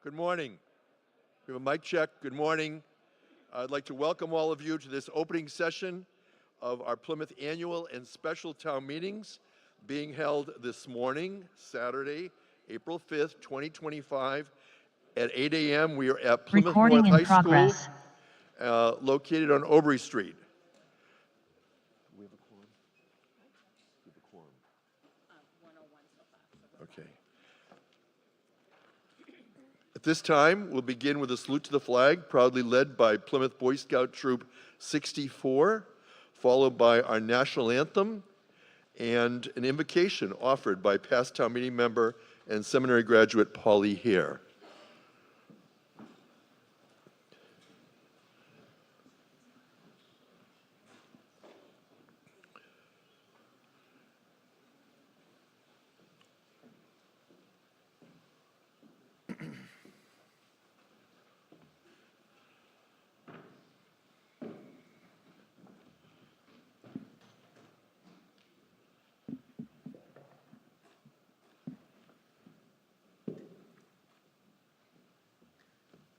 Good morning. We have a mic check. Good morning. I'd like to welcome all of you to this opening session of our Plymouth annual and special town meetings being held this morning, Saturday, April 5th, 2025 at 8 a.m. We are at Plymouth North High School, located on Aubrey Street. We have a quorum? We have a quorum. 101 so far. Okay. At this time, we'll begin with a salute to the flag, proudly led by Plymouth Boy Scout Troop 64, followed by our national anthem and an invocation offered by past town meeting member and seminary graduate Polly Hare.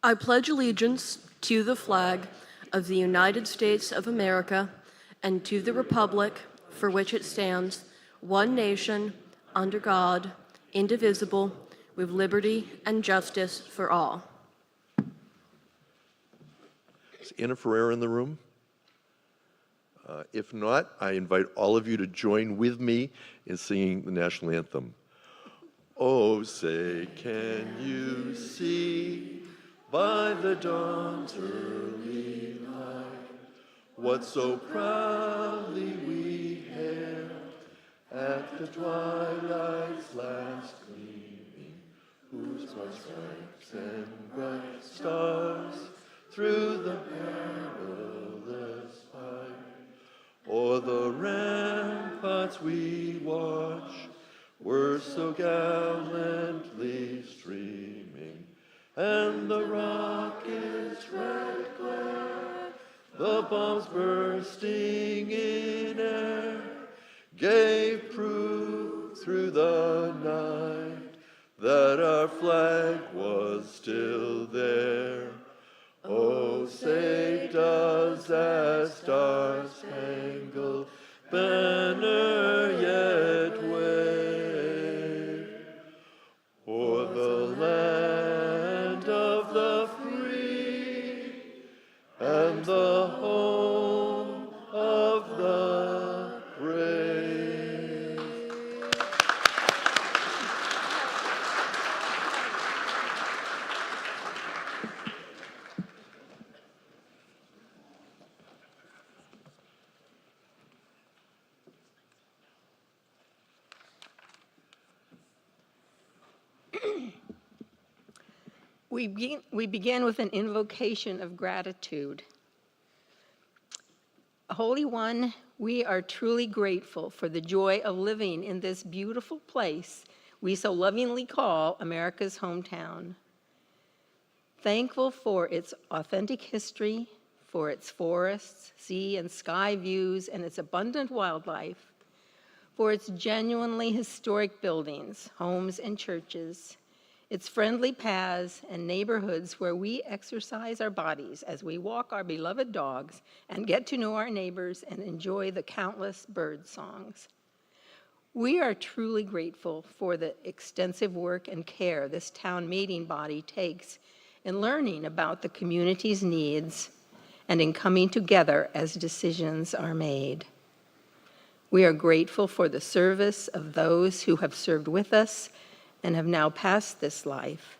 I pledge allegiance to the flag of the United States of America and to the republic for which it stands, one nation, under God, indivisible, with liberty and justice for all. Is Anna Ferreira in the room? If not, I invite all of you to join with me in singing the national anthem. Oh, say, can you see by the dawn's early light what so proudly we hailed at the twilight's last gleaming, whose broad stripes and bright stars through the perilous fight o'er the ramparts we watch were so gallantly streaming, and the rocket's red glare, the bombs bursting in air, gave proof through the night that our flag was still there. Oh, say does that star-spangled banner yet wave o'er the land of the free and the home of the brave. We begin with an invocation of gratitude. Holy One, we are truly grateful for the joy of living in this beautiful place we so lovingly call America's hometown. Thankful for its authentic history, for its forests, sea and sky views, and its abundant wildlife, for its genuinely historic buildings, homes and churches, its friendly paths and neighborhoods where we exercise our bodies as we walk our beloved dogs and get to know our neighbors and enjoy the countless bird songs. We are truly grateful for the extensive work and care this town meeting body takes in learning about the community's needs and in coming together as decisions are made. We are grateful for the service of those who have served with us and have now passed this life.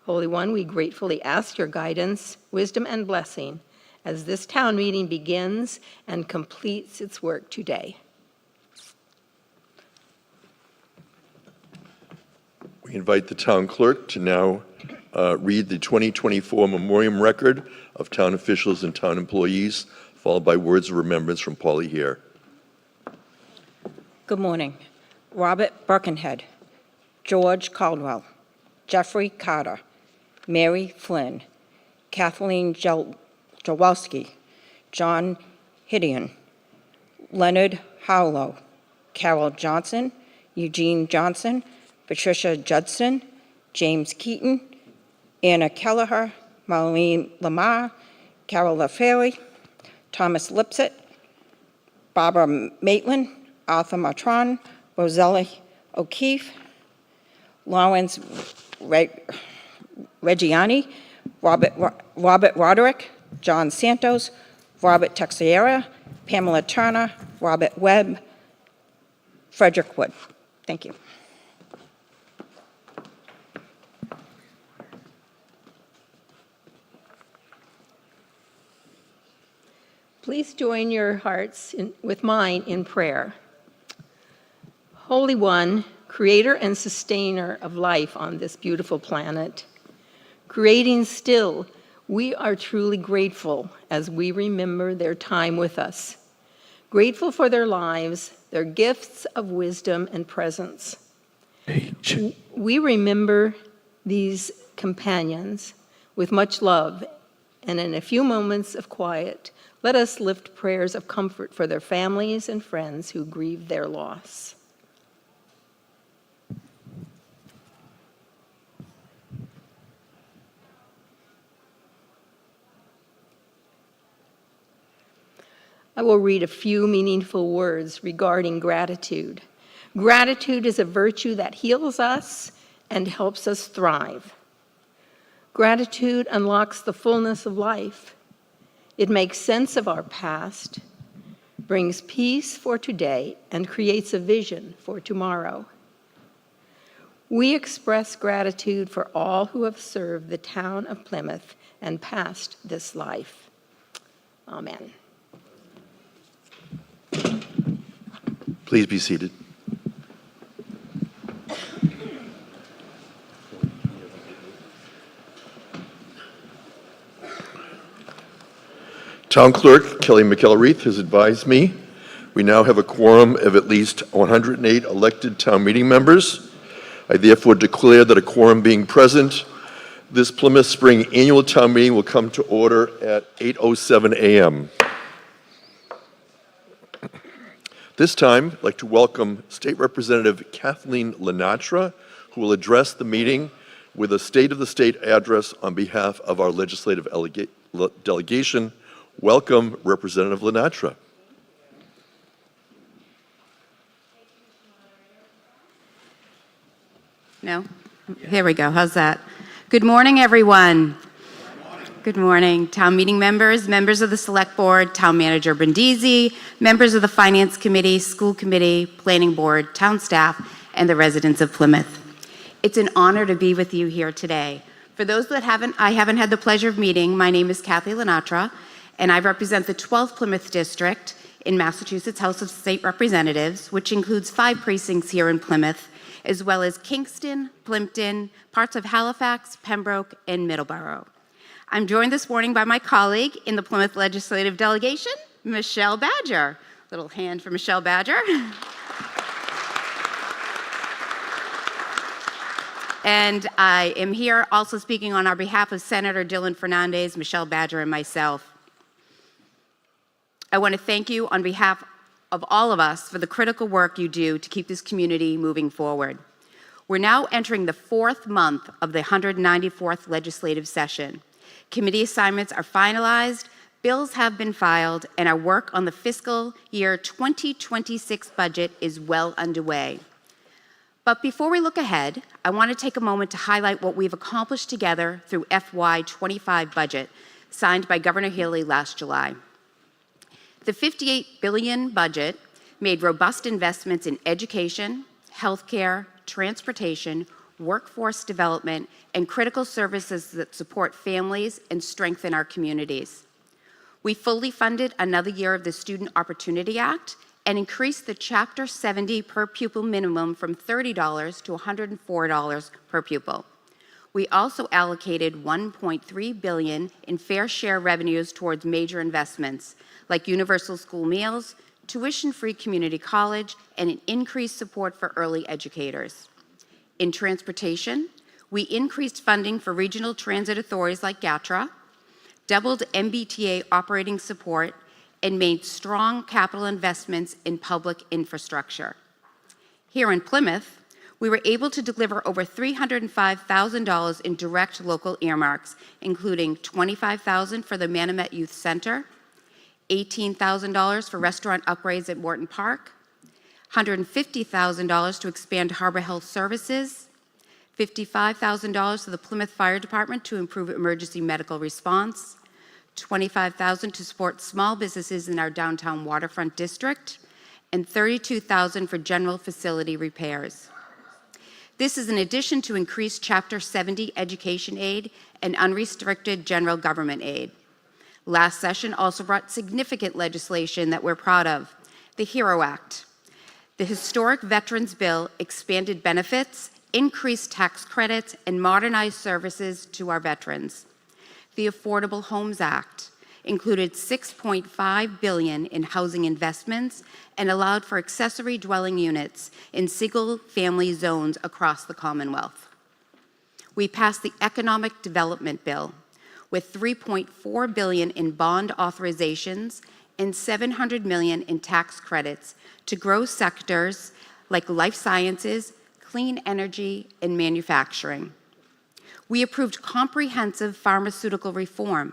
Holy One, we gratefully ask your guidance, wisdom, and blessing as this town meeting begins and completes its work today. We invite the town clerk to now read the 2024 memoriam record of town officials and town employees, followed by words of remembrance from Polly Hare. Good morning. Robert Birkenhead, George Caldwell, Jeffrey Carter, Mary Flynn, Kathleen Jawalski, John Hidian, Leonard Howlow, Carol Johnson, Eugene Johnson, Patricia Judson, James Keaton, Anna Kelleher, Marlene Lamar, Carol LaFerry, Thomas Lipsett, Barbara Maitland, Arthur Matron, Rosella O'Keefe, Lawrence Reggiani, Robert Roderick, John Santos, Robert Texiera, Pamela Turner, Robert Webb, Frederick Wood. Thank you. Please join your hearts with mine in prayer. Holy One, creator and sustainer of life on this beautiful planet, creating still, we are truly grateful as we remember their time with us. Grateful for their lives, their gifts of wisdom and presence. We remember these companions with much love, and in a few moments of quiet, let us lift prayers of comfort for their families and friends who grieve their loss. I will read a few meaningful words regarding gratitude. Gratitude is a virtue that heals us and helps us thrive. Gratitude unlocks the fullness of life. It makes sense of our past, brings peace for today, and creates a vision for tomorrow. We express gratitude for all who have served the town of Plymouth and passed this life. Amen. Please be seated. Town Clerk Kelly McElreath has advised me we now have a quorum of at least 108 elected town meeting members. I therefore declare that a quorum being present, this Plymouth Spring Annual Town Meeting will come to order at 8:07 a.m. This time, I'd like to welcome State Representative Kathleen Lenatra, who will address the meeting with a State of the State address on behalf of our legislative delegation. Welcome, Representative Lenatra. No? Here we go. How's that? Good morning, everyone. Good morning. Town meeting members, members of the Select Board, Town Manager Brindisi, members of the Finance Committee, School Committee, Planning Board, Town staff, and the residents of Plymouth. It's an honor to be with you here today. For those that I haven't had the pleasure of meeting, my name is Kathy Lenatra, and I represent the 12th Plymouth District in Massachusetts House of State Representatives, which includes 5 precincts here in Plymouth, as well as Kingston, Plimpton, parts of Halifax, Pembroke, and Middleborough. I'm joined this morning by my colleague in the Plymouth Legislative Delegation, Michelle Badger. Little hand for Michelle Badger. And I am here also speaking on our behalf of Senator Dylan Fernandez, Michelle Badger, and myself. I want to thank you on behalf of all of us for the critical work you do to keep this community moving forward. We're now entering the 4th month of the 194th legislative session. Committee assignments are finalized, bills have been filed, and our work on the fiscal year 2026 budget is well underway. But before we look ahead, I want to take a moment to highlight what we've accomplished together through FY25 budget, signed by Governor Healey last July. The $58 billion budget made robust investments in education, healthcare, transportation, workforce development, and critical services that support families and strengthen our communities. We fully funded another year of the Student Opportunity Act and increased the Chapter 70 per pupil minimum from $30 to $104 per pupil. We also allocated $1.3 billion in fair share revenues towards major investments like universal school meals, tuition-free community college, and an increased support for early educators. In transportation, we increased funding for regional transit authorities like GATRA, doubled MBTA operating support, and made strong capital investments in public infrastructure. Here in Plymouth, We were able to deliver over $305,000 in direct local earmarks, including $25,000 for the Manomet Youth Center, $18,000 for restaurant upgrades at Morton Park, $150,000 to expand Harbor Health Services, $55,000 to the Plymouth Fire Department to improve emergency medical response, $25,000 to support small businesses in our downtown waterfront district, and $32,000 for general facility repairs. This is in addition to increased Chapter 70 education aid and unrestricted general government aid. Last session also brought significant legislation that we're proud of: the HERO Act. The historic Veterans Bill expanded benefits, increased tax credits, and modernized services to our veterans. The Affordable Homes Act included $6.5 billion in housing investments and allowed for accessory dwelling units in single-family zones across the Commonwealth. We passed the Economic Development Bill with $3.4 billion in bond authorizations and $700 million in tax credits to grow sectors like life sciences, clean energy, and manufacturing. We approved comprehensive pharmaceutical reform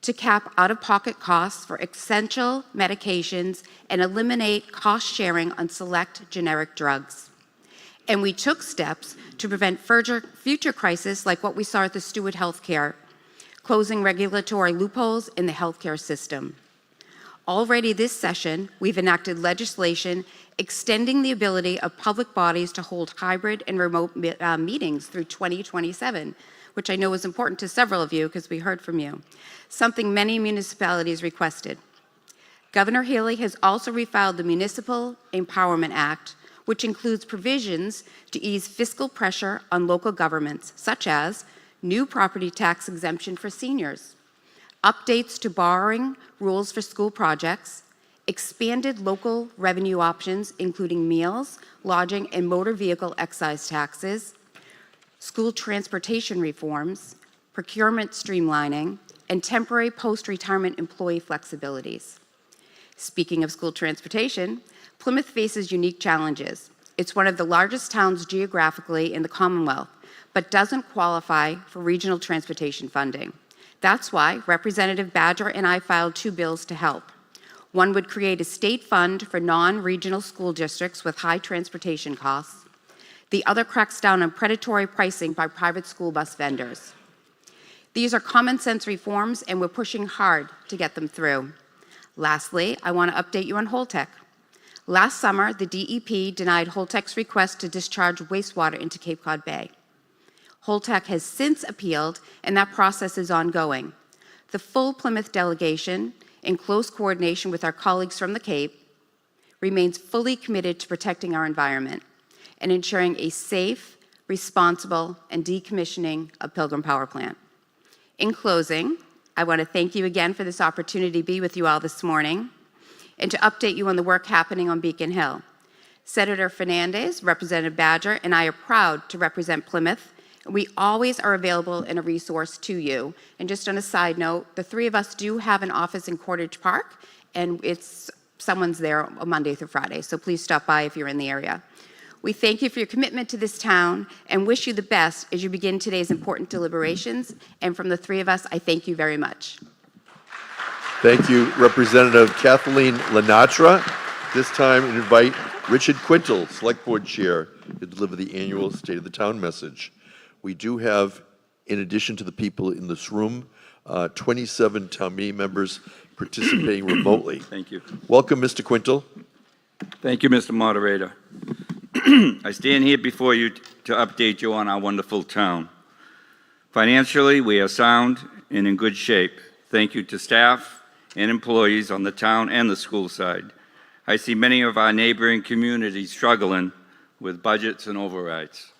to cap out-of-pocket costs for essential medications and eliminate cost sharing on select generic drugs. And we took steps to prevent future crises like what we saw at the Steward Healthcare, closing regulatory loopholes in the healthcare system. Already this session, we've enacted legislation extending the ability of public bodies to hold hybrid and remote meetings through 2027, which I know is important to several of you because we heard from you, something many municipalities requested. Governor Healy has also refiled the Municipal Empowerment Act, which includes provisions to ease fiscal pressure on local governments, such as new property tax exemption for seniors, updates to borrowing rules for school projects, expanded local revenue options, including meals, lodging, and motor vehicle excise taxes, school transportation reforms, procurement streamlining, and temporary post-retirement employee flexibilities. Speaking of school transportation, Plymouth faces unique challenges. It's one of the largest towns geographically in the Commonwealth, but doesn't qualify for regional transportation funding. That's why Representative Badger and I filed 2 bills to help. One would create a state fund for non-regional school districts with high transportation costs. The other cracks down on predatory pricing by private school bus vendors. These are common sense reforms, and we're pushing hard to get them through. Lastly, I want to update you on Holtec. Last summer, the DEP denied Holtec's request to discharge wastewater into Cape Cod Bay. Holtec has since appealed, and that process is ongoing. The full Plymouth delegation, in close coordination with our colleagues from the Cape, remains fully committed to protecting our environment and ensuring a safe, responsible, and decommissioning of Pilgrim Power Plant. In closing, I want to thank you again for this opportunity to be with you all this morning and to update you on the work happening on Beacon Hill. Senator Fernandez, Representative Badger, and I are proud to represent Plymouth. We always are available and a resource to you. And just on a side note, the 3 of us do have an office in Cordage Park, and someone's there Monday through Friday, so please stop by if you're in the area. We thank you for your commitment to this town and wish you the best as you begin today's important deliberations. And from the 3 of us, I thank you very much. Thank you, Representative Kathleen Lenatra. This time, I invite Richard Quintal, Select Board Chair, to deliver the annual State of the Town message. We do have, in addition to the people in this room, 27 town meeting members participating remotely. Thank you. Welcome, Mr. Quintal. Thank you, Mr. Moderator. I stand here before you to update you on our wonderful town. Financially, we are sound and in good shape. Thank you to staff and employees on the town and the school side. I see many of our neighboring communities struggling with budgets and overrides.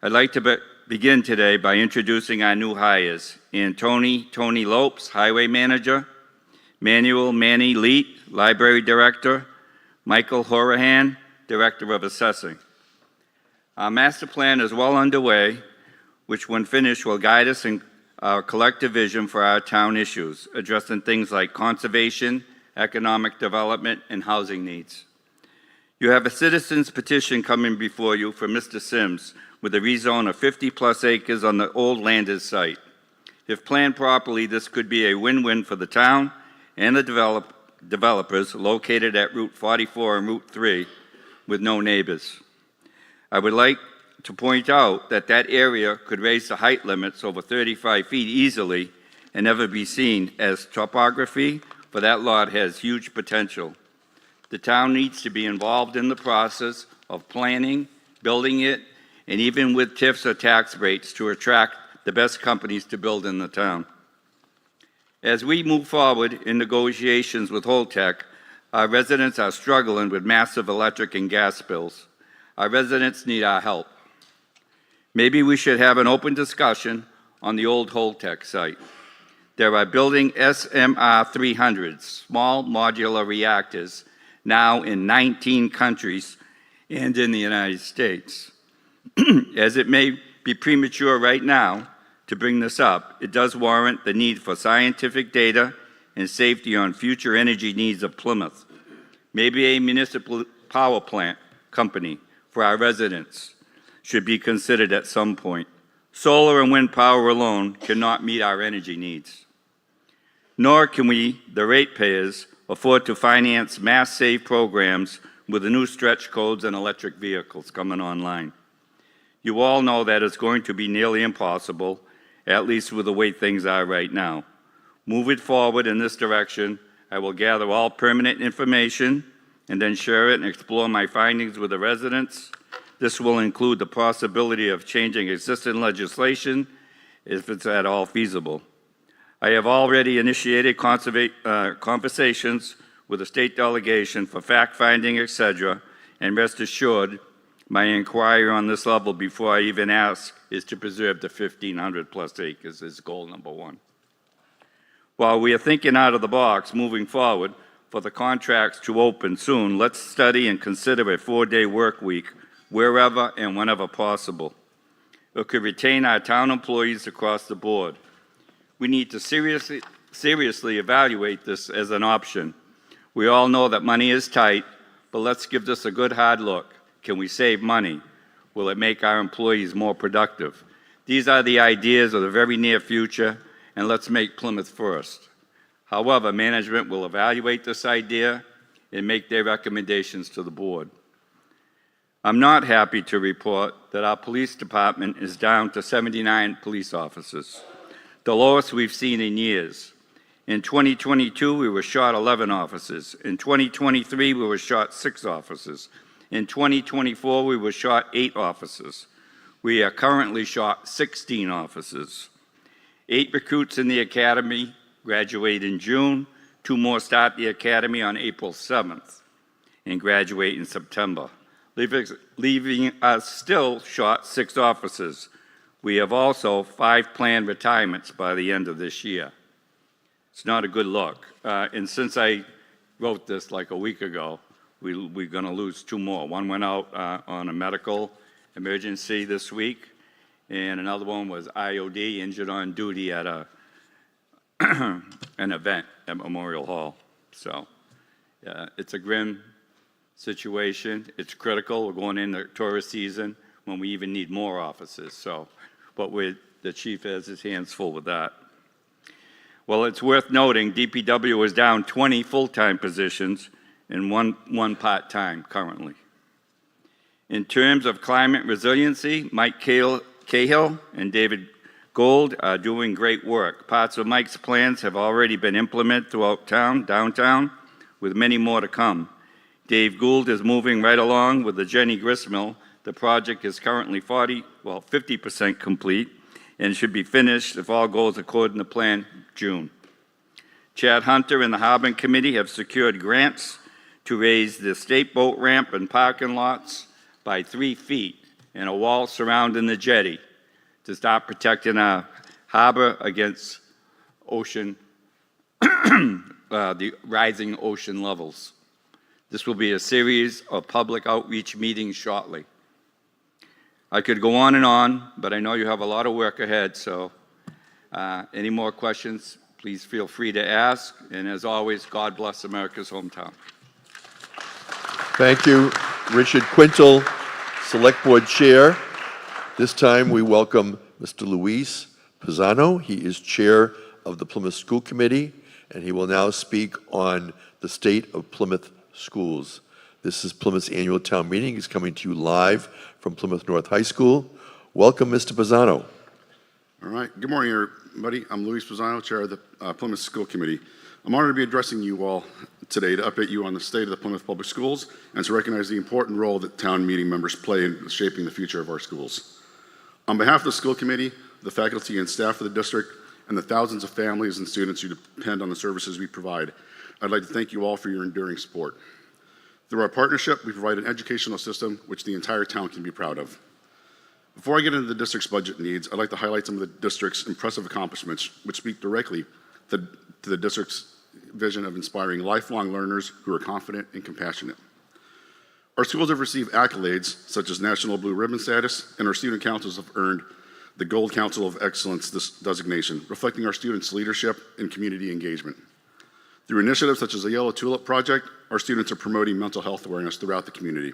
I'd like to begin today by introducing our new hires: Tony Lopes, Highway Manager; Manuel Manny Leet, Library Director; Michael Horahan, Director of Assessing. Our master plan is well underway, which when finished will guide us in our collective vision for our town issues, addressing things like conservation, economic development, and housing needs. You have a citizen's petition coming before you from Mr. Sims with a rezone of 50-plus acres on the old Landers site. If planned properly, this could be a win-win for the town and the developers located at Route 44 and Route 3 with no neighbors. I would like to point out that that area could raise the height limits over 35 feet easily and never be seen, as topography for that lot has huge potential. The town needs to be involved in the process of planning, building it, and even with TIFs or tax rates to attract the best companies to build in the town. As we move forward in negotiations with Holtec, our residents are struggling with massive electric and gas bills. Our residents need our help. Maybe we should have an open discussion on the old Holtec site. There are building SMR 300s, small modular reactors, now in 19 countries and in the United States. As it may be premature right now to bring this up, it does warrant the need for scientific data and safety on future energy needs of Plymouth. Maybe a municipal power plant company for our residents should be considered at some point. Solar and wind power alone cannot meet our energy needs. Nor can we, the ratepayers, afford to finance mass save programs with the new stretch codes and electric vehicles coming online. You all know that it's going to be nearly impossible, at least with the way things are right now. Moving forward in this direction, I will gather all permanent information and then share it and explore my findings with the residents. This will include the possibility of changing existing legislation if it's at all feasible. I have already initiated conversations with the state delegation for fact-finding, etc., and rest assured, my inquiry on this level before I even ask is to preserve the 1,500-plus acres is goal number one. While we are thinking out of the box moving forward for the contracts to open soon, let's study and consider a 4-day work week wherever and whenever possible. It could retain our town employees across the board. We need to seriously evaluate this as an option. We all know that money is tight, but let's give this a good hard look. Can we save money? Will it make our employees more productive? These are the ideas of the very near future, and let's make Plymouth first. However, management will evaluate this idea and make their recommendations to the board. I'm not happy to report that our police department is down to 79 police officers, the lowest we've seen in years. In 2022, we were short 11 officers. In 2023, we were short 6 officers. In 2024, we were short 8 officers. We are currently short 16 officers. 8 recruits in the academy graduate in June. 2 more start the academy on April 7th and graduate in September, leaving us still short 6 officers. We have also 5 planned retirements by the end of this year. It's not a good look. And since I wrote this like a week ago, we're going to lose 2 more. One went out on a medical emergency this week, and another one was IOD, injured on duty at an event at Memorial Hall. So it's a grim situation. It's critical. We're going into tourist season when we even need more officers. So, but the chief has his hands full with that. Well, it's worth noting DPW is down 20 full-time positions and one part-time currently. In terms of climate resiliency, Mike Cahill and David Gold are doing great work. Parts of Mike's plans have already been implemented throughout downtown, with many more to come. Dave Gould is moving right along with the Jenny Gristmill. The project is currently 50% complete and should be finished, if all goes according to plan, June. Chad Hunter and the Harbor Committee have secured grants to raise the state boat ramp and parking lots by 3 feet and a wall surrounding the jetty to start protecting our harbor against ocean, the rising ocean levels. This will be a series of public outreach meetings shortly. I could go on, but I know you have a lot of work ahead, so any more questions, please feel free to ask. And as always, God bless America's hometown. Thank you. Richard Quintal, Select Board Chair. This time we welcome Mr. Luis Pisano. He is Chair of the Plymouth School Committee, and he will now speak on the state of Plymouth schools. This is Plymouth's annual town meeting. He's coming to you live from Plymouth North High School. Welcome, Mr. Pisano. All right. Good morning, everybody. I'm Luis Pisano, Chair of the Plymouth School Committee. I'm honored to be addressing you all today to update you on the state of the Plymouth Public Schools and to recognize the important role that town meeting members play in shaping the future of our schools. On behalf of the school committee, the faculty and staff of the district, and the thousands of families and students who depend on the services we provide, I'd like to thank you all for your enduring support. Through our partnership, we provide an educational system which the entire town can be proud of. Before I get into the district's budget needs, I'd like to highlight some of the district's impressive accomplishments, which speak directly to the district's vision of inspiring lifelong learners who are confident and compassionate. Our schools have received accolades such as National Blue Ribbon status, and our student councils have earned the Gold Council of Excellence designation, reflecting our students' leadership and community engagement. Through initiatives such as the Yellow Tulip Project, our students are promoting mental health awareness throughout the community.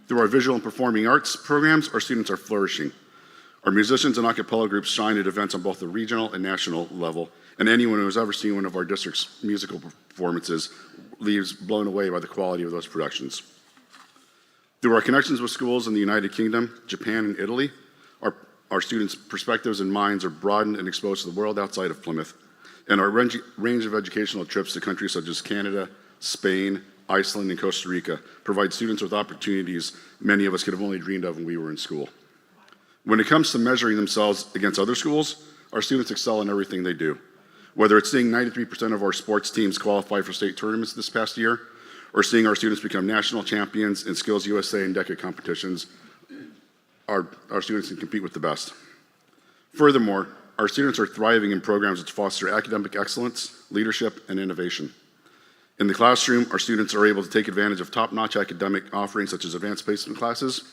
Through our visual and performing arts programs, our students are flourishing. Our musicians and a cappella groups shine at events on both the regional and national level, and anyone who has ever seen one of our district's musical performances leaves blown away by the quality of those productions. Through our connections with schools in the United Kingdom, Japan, and Italy, our students' perspectives and minds are broadened and exposed to the world outside of Plymouth, and our range of educational trips to countries such as Canada, Spain, Iceland, and Costa Rica provide students with opportunities many of us could have only dreamed of when we were in school. When it comes to measuring themselves against other schools, our students excel in everything they do. Whether it's seeing 93% of our sports teams qualify for state tournaments this past year, or seeing our students become national champions in Skills USA and DECA competitions, our students can compete with the best. Furthermore, our students are thriving in programs which foster academic excellence, leadership, and innovation. In the classroom, our students are able to take advantage of top-notch academic offerings such as advanced placement classes,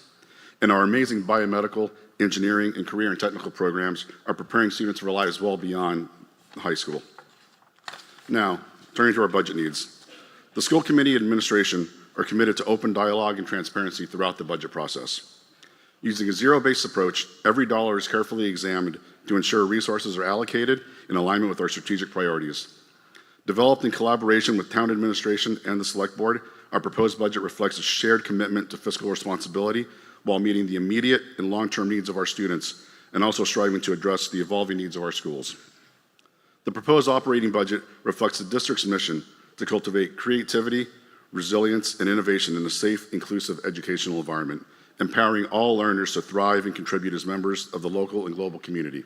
and our amazing biomedical, engineering, and career and technical programs are preparing students for lives well beyond high school. Now, turning to our budget needs. The school committee and administration are committed to open dialogue and transparency throughout the budget process. Using a zero-based approach, every dollar is carefully examined to ensure resources are allocated in alignment with our strategic priorities. Developed in collaboration with town administration and the select board, our proposed budget reflects a shared commitment to fiscal responsibility while meeting the immediate and long-term needs of our students and also striving to address the evolving needs of our schools. The proposed operating budget reflects the district's mission to cultivate creativity, resilience, and innovation in a safe, inclusive educational environment, empowering all learners to thrive and contribute as members of the local and global community.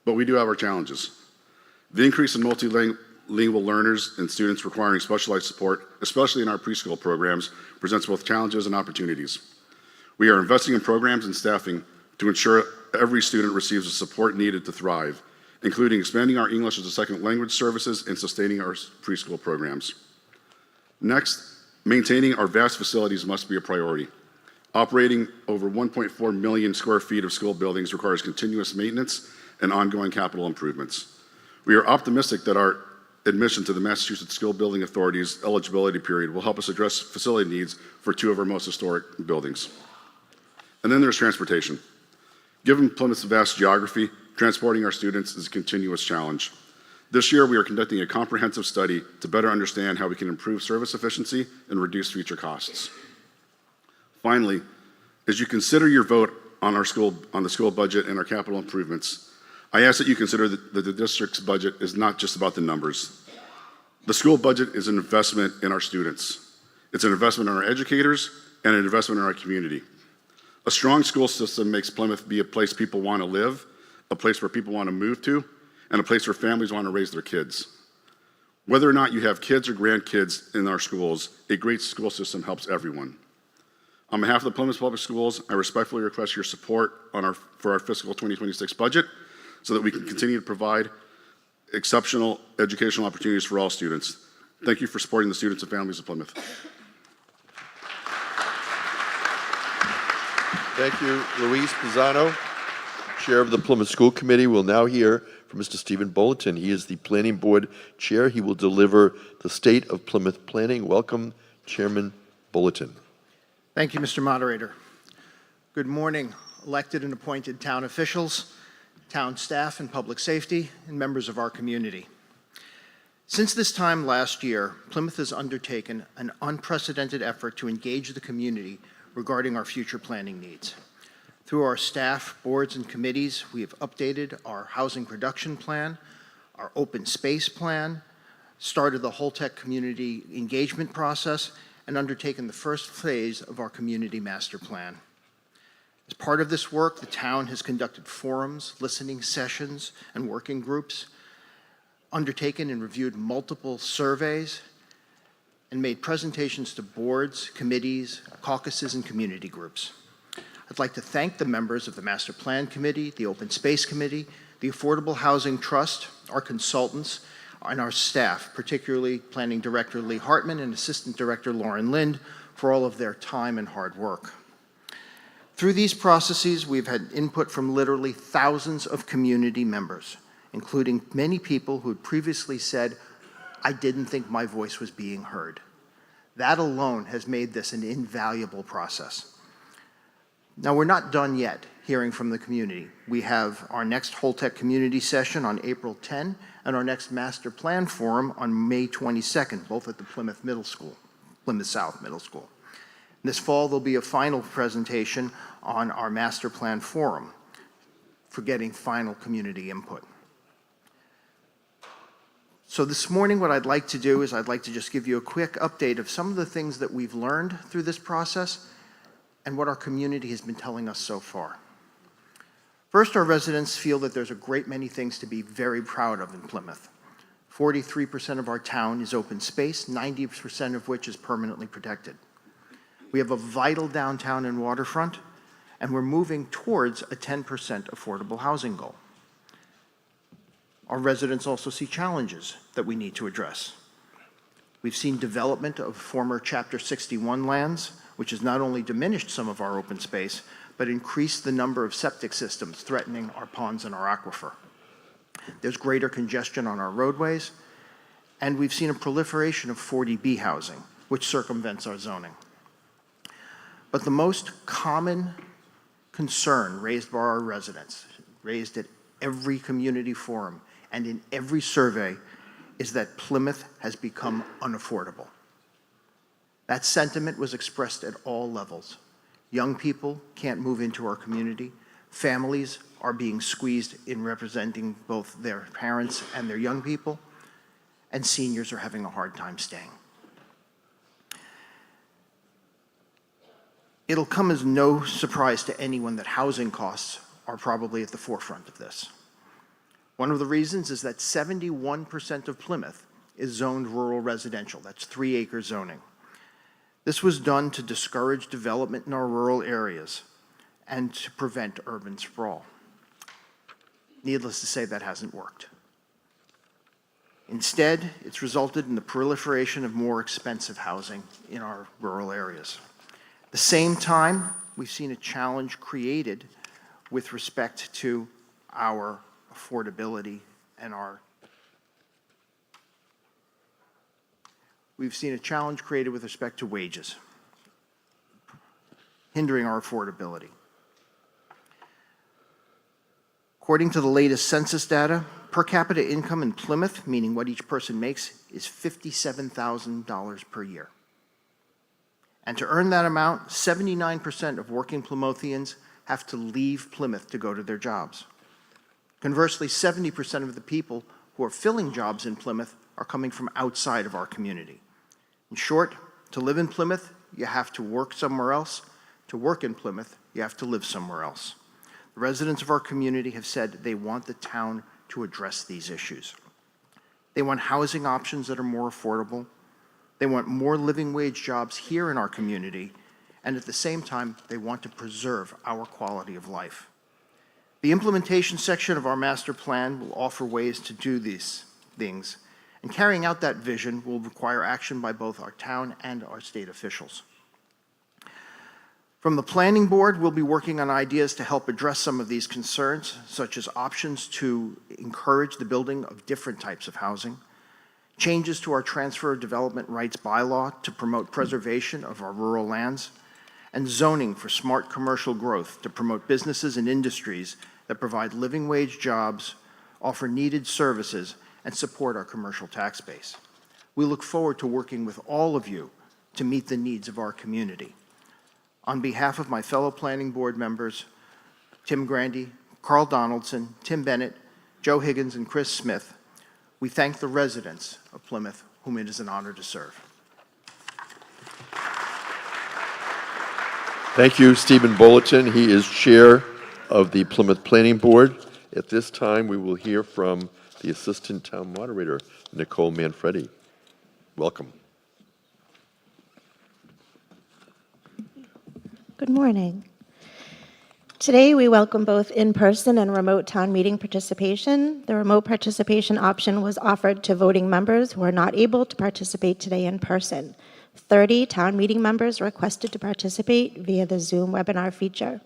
But we do have our challenges. The increase in multilingual learners and students requiring specialized support, especially in our preschool programs, presents both challenges and opportunities. We are investing in programs and staffing to ensure every student receives the support needed to thrive, including expanding our English as a second language services and sustaining our preschool programs. Next, maintaining our vast facilities must be a priority. Operating over 1.4 million square feet of school buildings requires continuous maintenance and ongoing capital improvements. We are optimistic that our admission to the Massachusetts School Building Authority's eligibility period will help us address facility needs for two of our most historic buildings. And then there's transportation. Given Plymouth's vast geography, transporting our students is a continuous challenge. This year, we are conducting a comprehensive study to better understand how we can improve service efficiency and reduce future costs. Finally, as you consider your vote on the school budget and our capital improvements, I ask that you consider that the district's budget is not just about the numbers. The school budget is an investment in our students. It's an investment in our educators and an investment in our community. A strong school system makes Plymouth be a place people want to live, a place where people want to move to, and a place where families want to raise their kids. Whether or not you have kids or grandkids in our schools, a great school system helps everyone. On behalf of the Plymouth Public Schools, I respectfully request your support for our fiscal 2026 budget so that we can continue to provide exceptional educational opportunities for all students. Thank you for supporting the students and families of Plymouth. Thank you, Luis Pisano, Chair of the Plymouth School Committee. We'll now hear from Mr. Stephen Bulletin. He is the Planning Board Chair. He will deliver the State of Plymouth Planning. Welcome, Chairman Bulletin. Thank you, Mr. Moderator. Good morning, elected and appointed town officials, town staff and public safety, and members of our community. Since this time last year, Plymouth has undertaken an unprecedented effort to engage the community regarding our future planning needs. Through our staff, boards, and committees, we have updated our housing production plan, our open space plan, started the Holtec community engagement process, and undertaken the first phase of our community master plan. As part of this work, the town has conducted forums, listening sessions, and working groups, undertaken and reviewed multiple surveys, and made presentations to boards, committees, caucuses, and community groups. I'd like to thank the members of the Master Plan Committee, the Open Space Committee, the Affordable Housing Trust, our consultants, and our staff, particularly Planning Director Lee Hartman and Assistant Director Lauren Lind, for all of their time and hard work. Through these processes, we've had input from literally thousands of community members, including many people who had previously said, "I didn't think my voice was being heard." That alone has made this an invaluable process. Now, we're not done yet hearing from the community. We have our next Holtec community session on April 10 and our next master plan forum on May 22nd, both at the Plymouth South Middle School. This fall, there'll be a final presentation on our master plan forum for getting final community input. So this morning, what I'd like to do is I'd like to just give you a quick update of some of the things that we've learned through this process and what our community has been telling us so far. First, our residents feel that there's a great many things to be very proud of in Plymouth. 43% of our town is open space, 90% of which is permanently protected. We have a vital downtown and waterfront, and we're moving towards a 10% affordable housing goal. Our residents also see challenges that we need to address. We've seen development of former Chapter 61 lands, which has not only diminished some of our open space, but increased the number of septic systems threatening our ponds and our aquifer. There's greater congestion on our roadways, and we've seen a proliferation of 40B housing, which circumvents our zoning. But the most common concern raised by our residents, raised at every community forum and in every survey, is that Plymouth has become unaffordable. That sentiment was expressed at all levels. Young people can't move into our community. Families are being squeezed in representing both their parents and their young people, and seniors are having a hard time staying. It'll come as no surprise to anyone that housing costs are probably at the forefront of this. One of the reasons is that 71% of Plymouth is zoned rural residential. That's 3-acre zoning. This was done to discourage development in our rural areas and to prevent urban sprawl. Needless to say, that hasn't worked. Instead, it's resulted in the proliferation of more expensive housing in our rural areas. At the same time, we've seen a challenge created with respect to our affordability and we've seen a challenge created with respect to wages, hindering our affordability. According to the latest census data, per capita income in Plymouth, meaning what each person makes, is $57,000 per year. And to earn that amount, 79% of working Plymouthians have to leave Plymouth to go to their jobs. Conversely, 70% of the people who are filling jobs in Plymouth are coming from outside of our community. In short, to live in Plymouth, you have to work somewhere else. To work in Plymouth, you have to live somewhere else. The residents of our community have said they want the town to address these issues. They want housing options that are more affordable. They want more living wage jobs here in our community. And at the same time, they want to preserve our quality of life. The implementation section of our master plan will offer ways to do these things, and carrying out that vision will require action by both our town and our state officials. From the planning board, we'll be working on ideas to help address some of these concerns, such as options to encourage the building of different types of housing, changes to our transfer of development rights bylaw to promote preservation of our rural lands, and zoning for smart commercial growth to promote businesses and industries that provide living wage jobs, offer needed services, and support our commercial tax base. We look forward to working with all of you to meet the needs of our community. On behalf of my fellow Planning Board members, Tim Grandy, Carl Donaldson, Tim Bennett, Joe Higgins, and Chris Smith, we thank the residents of Plymouth, whom it is an honor to serve. Thank you, Stephen Bulletin. He is Chair of the Plymouth Planning Board. At this time, we will hear from the Assistant Town Moderator, Nicole Manfredi. Welcome. Good morning. Today, we welcome both in-person and remote town meeting participation. The remote participation option was offered to voting members who are not able to participate today in person. 30 town meeting members requested to participate via the Zoom webinar feature.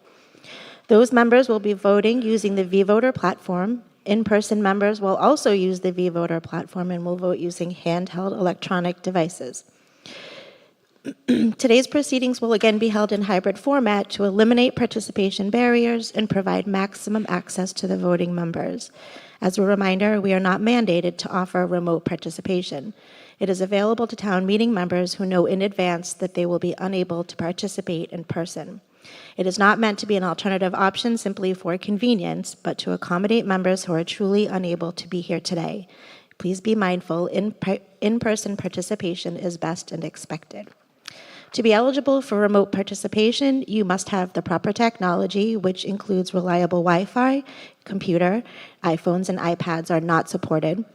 Those members will be voting using the vVoter platform. In-person members will also use the vVoter platform and will vote using handheld electronic devices. Today's proceedings will again be held in hybrid format to eliminate participation barriers and provide maximum access to the voting members. As a reminder, we are not mandated to offer remote participation. It is available to town meeting members who know in advance that they will be unable to participate in person. It is not meant to be an alternative option simply for convenience, but to accommodate members who are truly unable to be here today. Please be mindful, in-person participation is best and expected. To be eligible for remote participation, you must have the proper technology, which includes reliable Wi-Fi, computer. iPhones and iPads are not supported,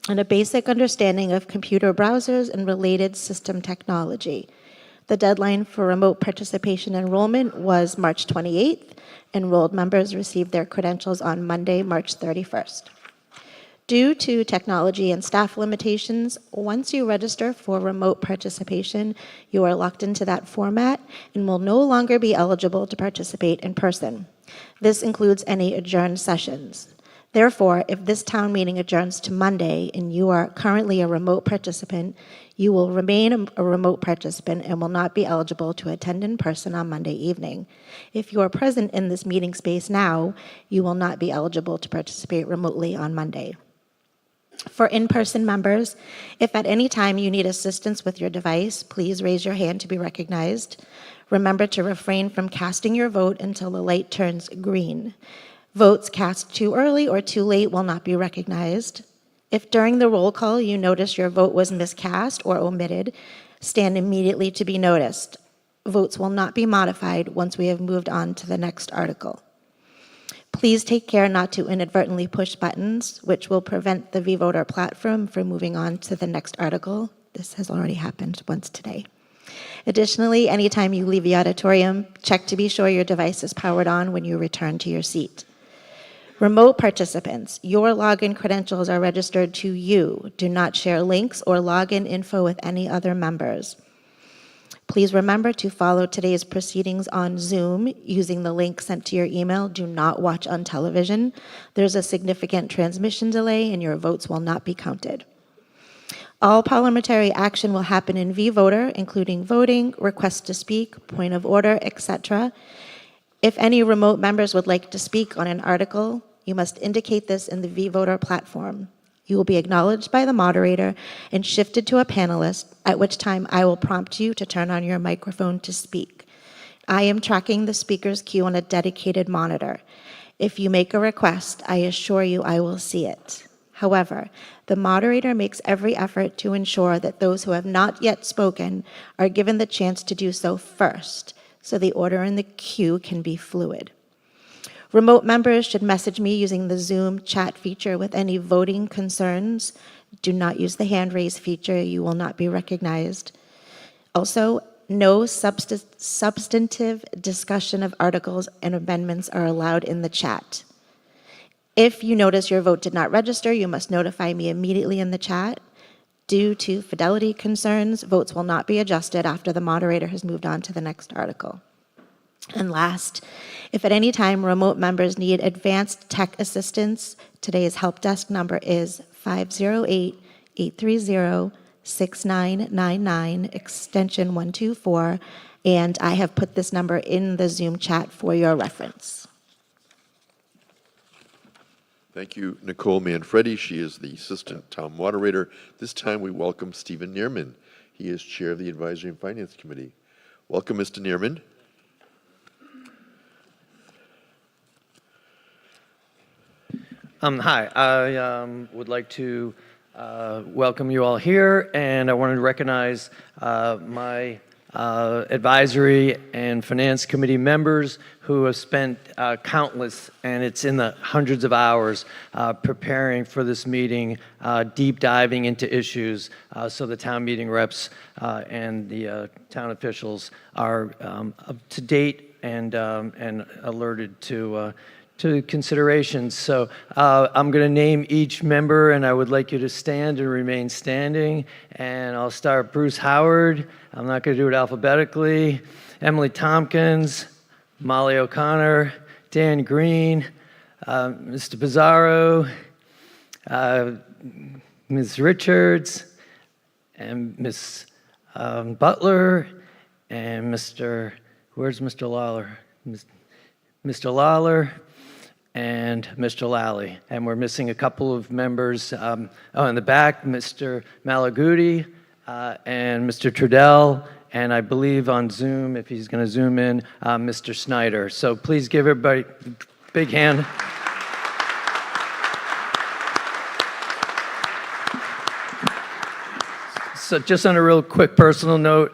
and a basic understanding of computer browsers and related system technology. The deadline for remote participation enrollment was March 28th. Enrolled members received their credentials on Monday, March 31st. Due to technology and staff limitations, once you register for remote participation, you are locked into that format and will no longer be eligible to participate in person. This includes any adjourned sessions. Therefore, if this town meeting adjourns to Monday and you are currently a remote participant, you will remain a remote participant and will not be eligible to attend in person on Monday evening. If you are present in this meeting space now, you will not be eligible to participate remotely on Monday. For in-person members, if at any time you need assistance with your device, please raise your hand to be recognized. Remember to refrain from casting your vote until the light turns green. Votes cast too early or too late will not be recognized. If during the roll call you notice your vote was miscast or omitted, stand immediately to be noticed. Votes will not be modified once we have moved on to the next article. Please take care not to inadvertently push buttons, which will prevent the vVoter platform from moving on to the next article. This has already happened once today. Additionally, anytime you leave the auditorium, check to be sure your device is powered on when you return to your seat. Remote participants, your login credentials are registered to you. Do not share links or login info with any other members. Please remember to follow today's proceedings on Zoom using the link sent to your email. Do not watch on television. There's a significant transmission delay and your votes will not be counted. All parliamentary action will happen in vVoter, including voting, request to speak, point of order, etc. If any remote members would like to speak on an article, you must indicate this in the vVoter platform. You will be acknowledged by the moderator and shifted to a panelist, at which time I will prompt you to turn on your microphone to speak. I am tracking the speaker's queue on a dedicated monitor. If you make a request, I assure you I will see it. However, the moderator makes every effort to ensure that those who have not yet spoken are given the chance to do so first, so the order in the queue can be fluid. Remote members should message me using the Zoom chat feature with any voting concerns. Do not use the hand raise feature. You will not be recognized. Also, no substantive discussion of articles and amendments are allowed in the chat. If you notice your vote did not register, you must notify me immediately in the chat. Due to fidelity concerns, votes will not be adjusted after the moderator has moved on to the next article. And last, if at any time remote members need advanced tech assistance, today's help desk number is 508-830-6900. 6999, extension 124, and I have put this number in the Zoom chat for your reference. Thank you, Nicole Manfredi. She is the Assistant Town Moderator. This time we welcome Stephen Neerman. He is Chair of the Advisory and Finance Committee. Welcome, Mr. Neerman. Hi, I would like to welcome you all here, and I wanted to recognize my advisory and finance committee members who have spent countless, and it's in the hundreds of hours, preparing for this meeting, deep diving into issues, so the town meeting reps and the town officials are up to date and alerted to considerations. So I'm going to name each member, and I would like you to stand and remain standing. And I'll start Bruce Howard. I'm not going to do it alphabetically. Emily Tompkins, Molly O'Connor, Dan Green, Mr. Pizarro, Ms. Richards, and Ms. Butler, and where's Mr. Lawler? Mr. Lawler, and Mr. Lally. And we're missing a couple of members. In the back, Mr. Malaguti and Mr. Trudell, and I believe on Zoom, if he's going to zoom in, Mr. Snyder. So please give everybody a big hand. So just on a real quick personal note,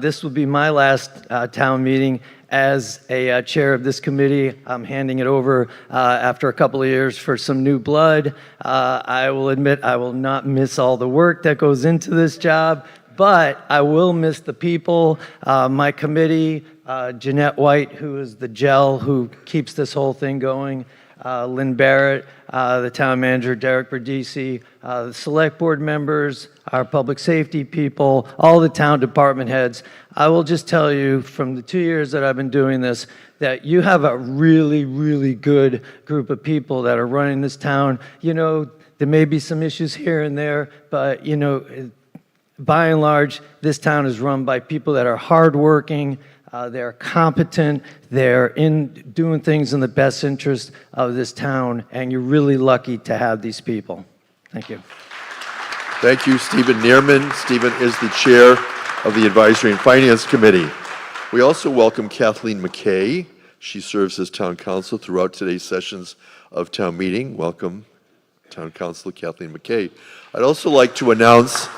this will be my last town meeting as a chair of this committee. I'm handing it over after a couple of years for some new blood. I will admit I will not miss all the work that goes into this job, but I will miss the people, my committee, Jeanette White, who is the gel who keeps this whole thing going, Lynn Barrett, the town manager, Derek Berdisi, the select board members, our public safety people, all the town department heads. I will just tell you from the 2 years that I've been doing this that you have a really, really good group of people that are running this town. You know, there may be some issues here and there, but, you know, by and large, this town is run by people that are hardworking, they're competent, they're doing things in the best interest of this town, and you're really lucky to have these people. Thank you. Thank you, Stephen Neerman. Stephen is the Chair of the Advisory and Finance Committee. We also welcome Kathleen McKay. She serves as Town Council throughout today's sessions of Town Meeting. Welcome, Town Councilor Kathleen McKay. I'd also like to announce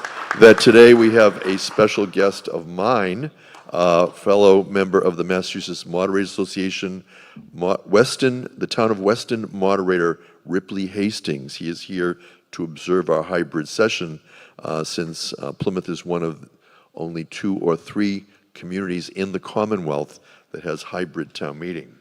that today we have a special guest of mine, fellow member of the Massachusetts Moderators Association, the Town of Weston moderator, Ripley Hastings. He is here to observe our hybrid session since Plymouth is one of only 2 or 3 communities in the Commonwealth that has hybrid town meeting.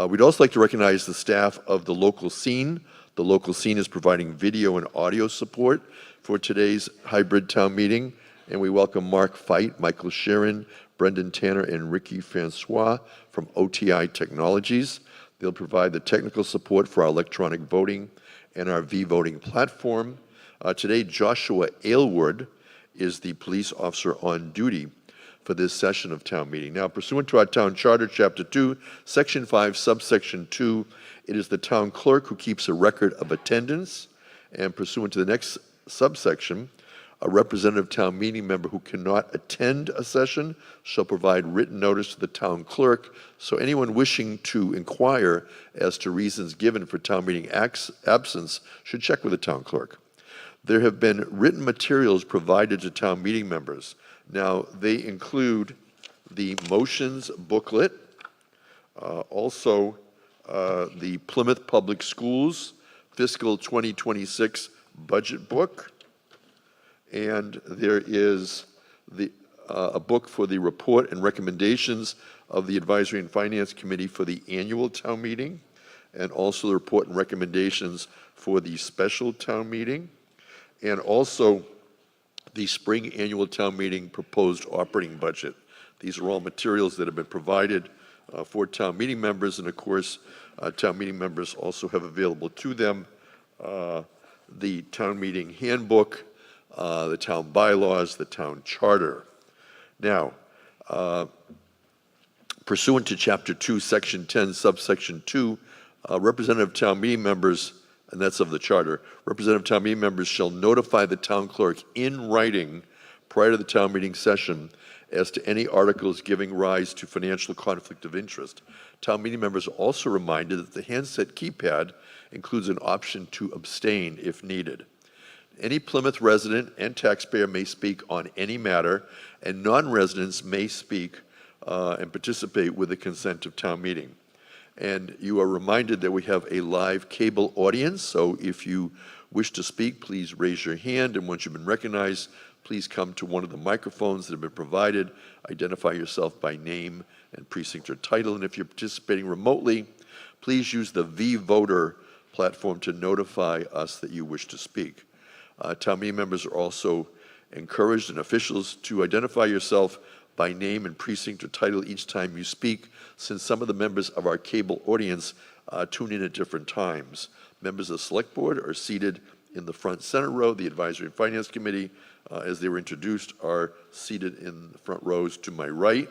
We'd also like to recognize the staff of the local scene. The local scene is providing video and audio support for today's hybrid town meeting, and we welcome Mark Feit, Michael Sharon, Brendan Tanner, and Ricky Francois from OTI Technologies. They'll provide the technical support for our electronic voting and our V-voting platform. Today, Joshua Aylward is the police officer on duty for this session of town meeting. Now, pursuant to our town charter, chapter 2, section 5, subsection 2, it is the town clerk who keeps a record of attendance, and pursuant to the next subsection, a representative town meeting member who cannot attend a session shall provide written notice to the town clerk, so anyone wishing to inquire as to reasons given for town meeting absence should check with the town clerk. There have been written materials provided to town meeting members. Now, they include the motions booklet, also the Plymouth Public Schools Fiscal 2026 budget book, and there is a book for the report and recommendations of the Advisory and Finance Committee for the annual town meeting, and also the report and recommendations for the special town meeting, and also the spring annual town meeting proposed operating budget. These are all materials that have been provided for town meeting members, and of course, town meeting members also have available to them the town meeting handbook, the town bylaws, the town charter. Now, pursuant to Chapter 2, Section 10, subsection 2, representative town meeting members, and that's of the charter, representative town meeting members shall notify the town clerk in writing prior to the town meeting session as to any articles giving rise to financial conflict of interest. Town meeting members are also reminded that the handset keypad includes an option to abstain if needed. Any Plymouth resident and taxpayer may speak on any matter, and non-residents may speak and participate with the consent of town meeting. And you are reminded that we have a live cable audience, so if you wish to speak, please raise your hand, and once you've been recognized, please come to one of the microphones that have been provided. Identify yourself by name and precinct or title, and if you're participating remotely, please use the V-Voter platform to notify us that you wish to speak. Town meeting members are also encouraged, and officials, to identify yourself by name and precinct or title each time you speak, since some of the members of our cable audience tune in at different times. Members of the Select Board are seated in the front center row. The Advisory and Finance Committee, as they were introduced, are seated in the front rows to my right.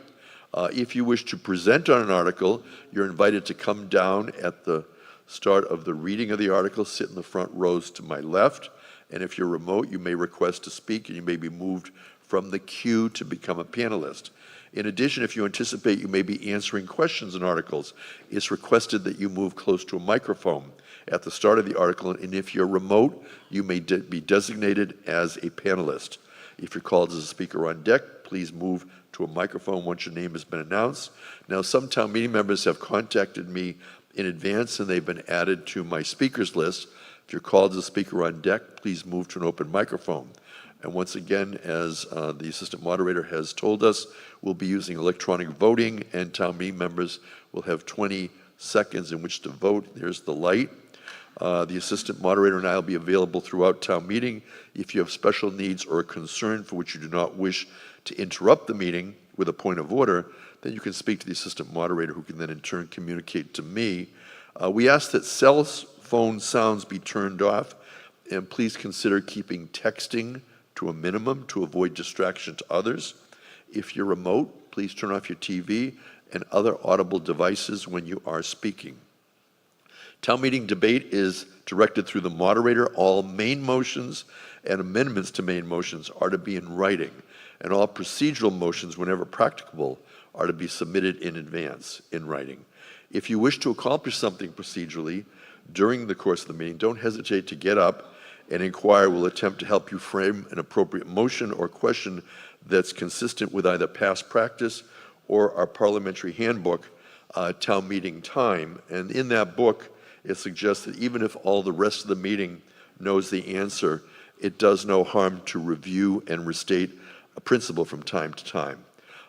If you wish to present on an article, you're invited to come down at the start of the reading of the article, sit in the front rows to my left, and if you're remote, you may request to speak, and you may be moved from the queue to become a panelist. In addition, if you anticipate you may be answering questions in articles, it's requested that you move close to a microphone at the start of the article, and if you're remote, you may be designated as a panelist. If you're called as a speaker on deck, please move to a microphone once your name has been announced. Now, some town meeting members have contacted me in advance, and they've been added to my speakers list. If you're called as a speaker on deck, please move to an open microphone. And once again, as the assistant moderator has told us, we'll be using electronic voting, and town meeting members will have 20 seconds in which to vote. There's the light. The assistant moderator and I will be available throughout town meeting. If you have special needs or a concern for which you do not wish to interrupt the meeting with a point of order, then you can speak to the assistant moderator, who can then in turn communicate to me. We ask that cell phone sounds be turned off, and please consider keeping texting to a minimum to avoid distraction to others. If you're remote, please turn off your TV and other audible devices when you are speaking. Town meeting debate is directed through the moderator. All main motions and amendments to main motions are to be in writing, and all procedural motions, whenever practicable, are to be submitted in advance in writing. If you wish to accomplish something procedurally during the course of the meeting, don't hesitate to get up and inquire. We'll attempt to help you frame an appropriate motion or question that's consistent with either past practice or our parliamentary handbook, Town Meeting Time. And in that book, it suggests that even if all the rest of the meeting knows the answer, it does no harm to review and restate a principle from time to time.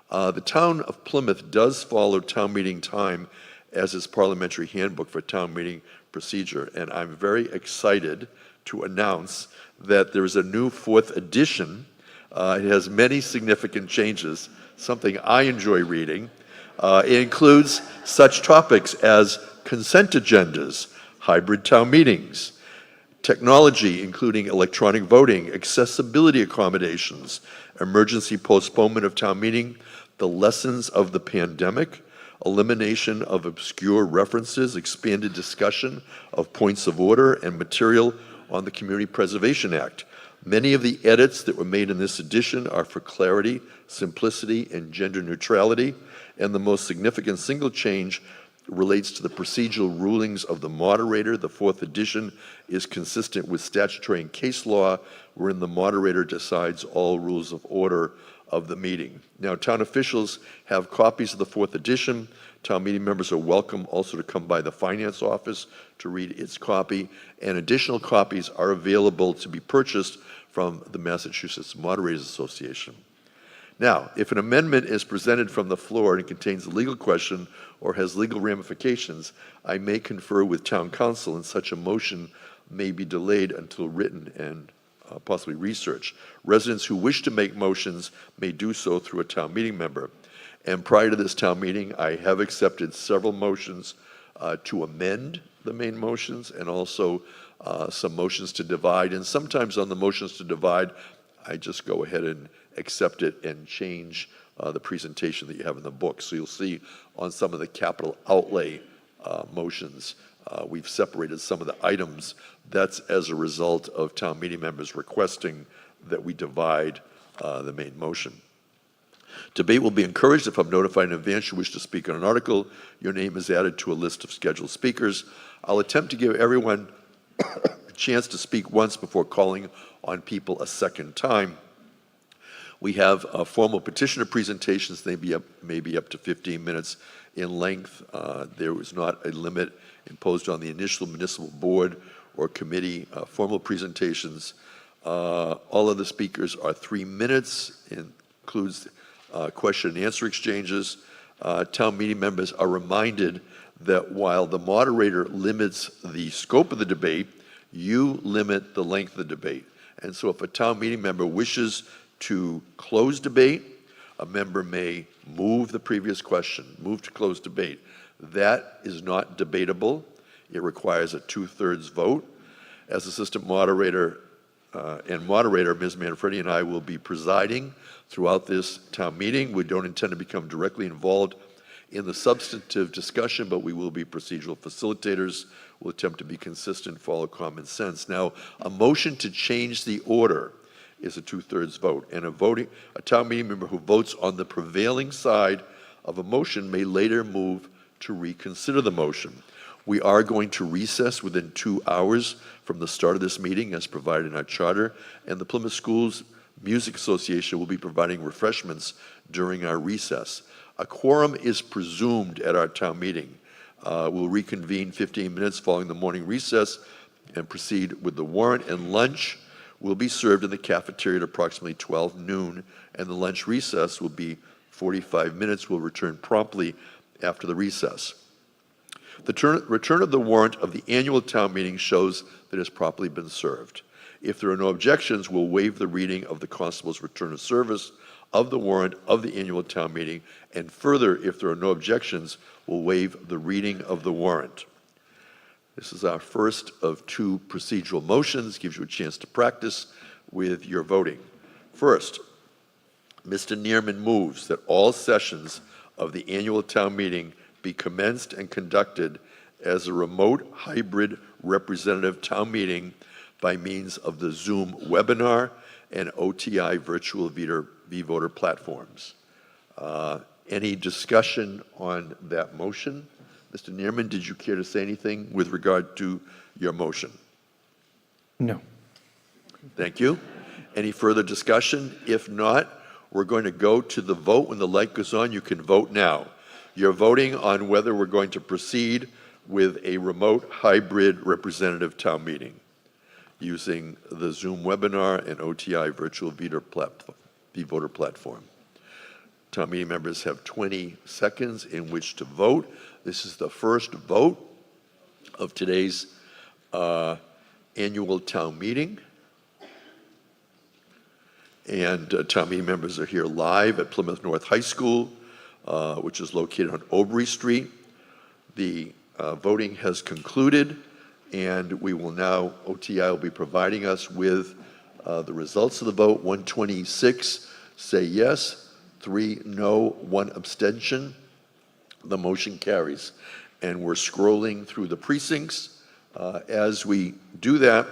The town of Plymouth does follow Town Meeting Time as its parliamentary handbook for town meeting procedure, and I'm very excited to announce that there is a new 4th edition. It has many significant changes, something I enjoy reading. It includes such topics as consent agendas, hybrid town meetings, technology, including electronic voting, accessibility accommodations, emergency postponement of town meeting, the lessons of the pandemic, elimination of obscure references, expanded discussion of points of order, and material on the Community Preservation Act. Many of the edits that were made in this edition are for clarity, simplicity, and gender neutrality, and the most significant single change relates to the procedural rulings of the moderator. The 4th edition is consistent with statutory and case law, wherein the moderator decides all rules of order of the meeting. Now, town officials have copies of the 4th edition. Town meeting members are welcome also to come by the finance office to read its copy, and additional copies are available to be purchased from the Massachusetts Moderators Association. Now, if an amendment is presented from the floor and it contains a legal question or has legal ramifications, I may confer with town council, and such a motion may be delayed until written and possibly research. Residents who wish to make motions may do so through a town meeting member. And prior to this town meeting, I have accepted several motions to amend the main motions, and also some motions to divide. And sometimes on the motions to divide, I just go ahead and accept it and change the presentation that you have in the book. So you'll see on some of the capital outlay motions, we've separated some of the items. That's as a result of town meeting members requesting that we divide the main motion. Debate will be encouraged. If I'm notified in advance you wish to speak on an article, your name is added to a list of scheduled speakers. I'll attempt to give everyone a chance to speak once before calling on people a second time. We have formal petitioner presentations. They may be up to 15 minutes in length. There was not a limit imposed on the initial municipal board or committee formal presentations. All of the speakers are 3 minutes, includes question and answer exchanges. Town meeting members are reminded that while the moderator limits the scope of the debate, you limit the length of the debate. And so if a town meeting member wishes to close debate, a member may move the previous question, move to close debate. That is not debatable. It requires a 2/3 vote. As assistant moderator and moderator, Ms. Manfredi and I will be presiding throughout this town meeting. We don't intend to become directly involved in the substantive discussion, but we will be procedural facilitators. We'll attempt to be consistent, follow common sense. Now, a motion to change the order is a 2/3 vote, and a town meeting member who votes on the prevailing side of a motion may later move to reconsider the motion. We are going to recess within 2 hours from the start of this meeting as provided in our charter, and the Plymouth Schools Music Association will be providing refreshments during our recess. A quorum is presumed at our town meeting. We'll reconvene 15 minutes following the morning recess and proceed with the warrant, and lunch will be served in the cafeteria at approximately 12 noon, and the lunch recess will be 45 minutes. We'll return promptly after the recess. The return of the warrant of the annual town meeting shows that it has properly been served. If there are no objections, we'll waive the reading of the constable's return of service of the warrant of the annual town meeting, and further, if there are no objections, we'll waive the reading of the warrant. This is our first of 2 procedural motions, gives you a chance to practice with your voting. First, Mr. Neerman moves that all sessions of the annual town meeting be commenced and conducted as a remote hybrid representative town meeting by means of the Zoom webinar and OTI virtual v-voter platforms. Any discussion on that motion? Mr. Neerman, did you care to say anything with regard to your motion? No. Thank you. Any further discussion? If not, we're going to go to the vote. When the light goes on, you can vote now. You're voting on whether we're going to proceed with a remote hybrid representative town meeting using the Zoom webinar and OTI virtual v-voter platform. Town meeting members have 20 seconds in which to vote. This is the first vote of today's annual town meeting. And town meeting members are here live at Plymouth North High School, which is located on Obery Street. The voting has concluded, and we will now, OTI will be providing us with the results of the vote. 126 say yes, 3 no, 1 abstention. The motion carries. And we're scrolling through the precincts. As we do that,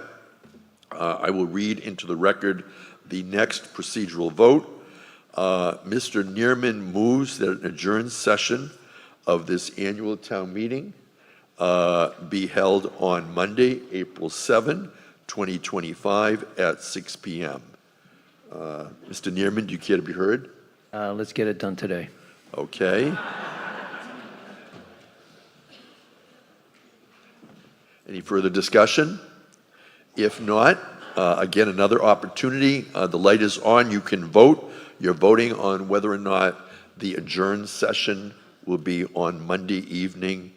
I will read into the record the next procedural vote. Mr. Neerman moves that an adjourned session of this annual town meeting be held on Monday, April 7, 2025 at 6 p.m. Mr. Neerman, do you care to be heard? Let's get it done today. Okay. Any further discussion? If not, again, another opportunity. The light is on. You can vote. You're voting on whether or not the adjourned session will be on Monday evening,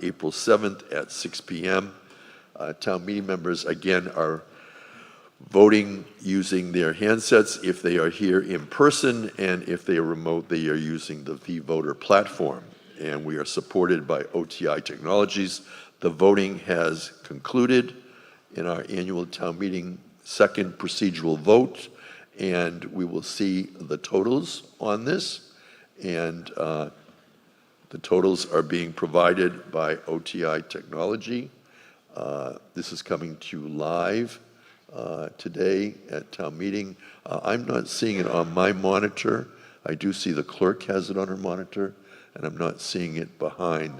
April 7th at 6 p.m. Town meeting members, again, are voting using their handsets if they are here in person, and if they are remote, they are using the v-voter platform. And we are supported by OTI Technologies. The voting has concluded in our annual town meeting second procedural vote, and we will see the totals on this. And the totals are being provided by OTI Technology. This is coming to you live today at town meeting. I'm not seeing it on my monitor. I do see the clerk has it on her monitor, and I'm not seeing it behind.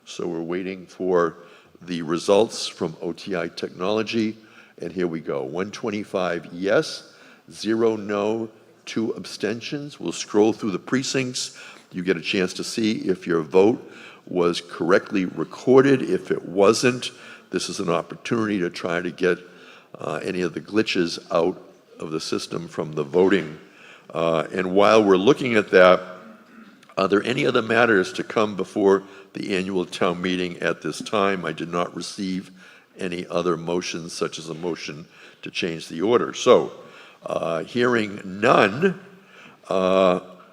So we're waiting for the results from OTI Technology, and here we go. 125 yes, 0 no, 2 abstentions. We'll scroll through the precincts. You get a chance to see if your vote was correctly recorded. If it wasn't, this is an opportunity to try to get any of the glitches out of the system from the voting. And while we're looking at that, are there any other matters to come before the annual town meeting at this time? I did not receive any other motions, such as a motion to change the order. So, hearing none,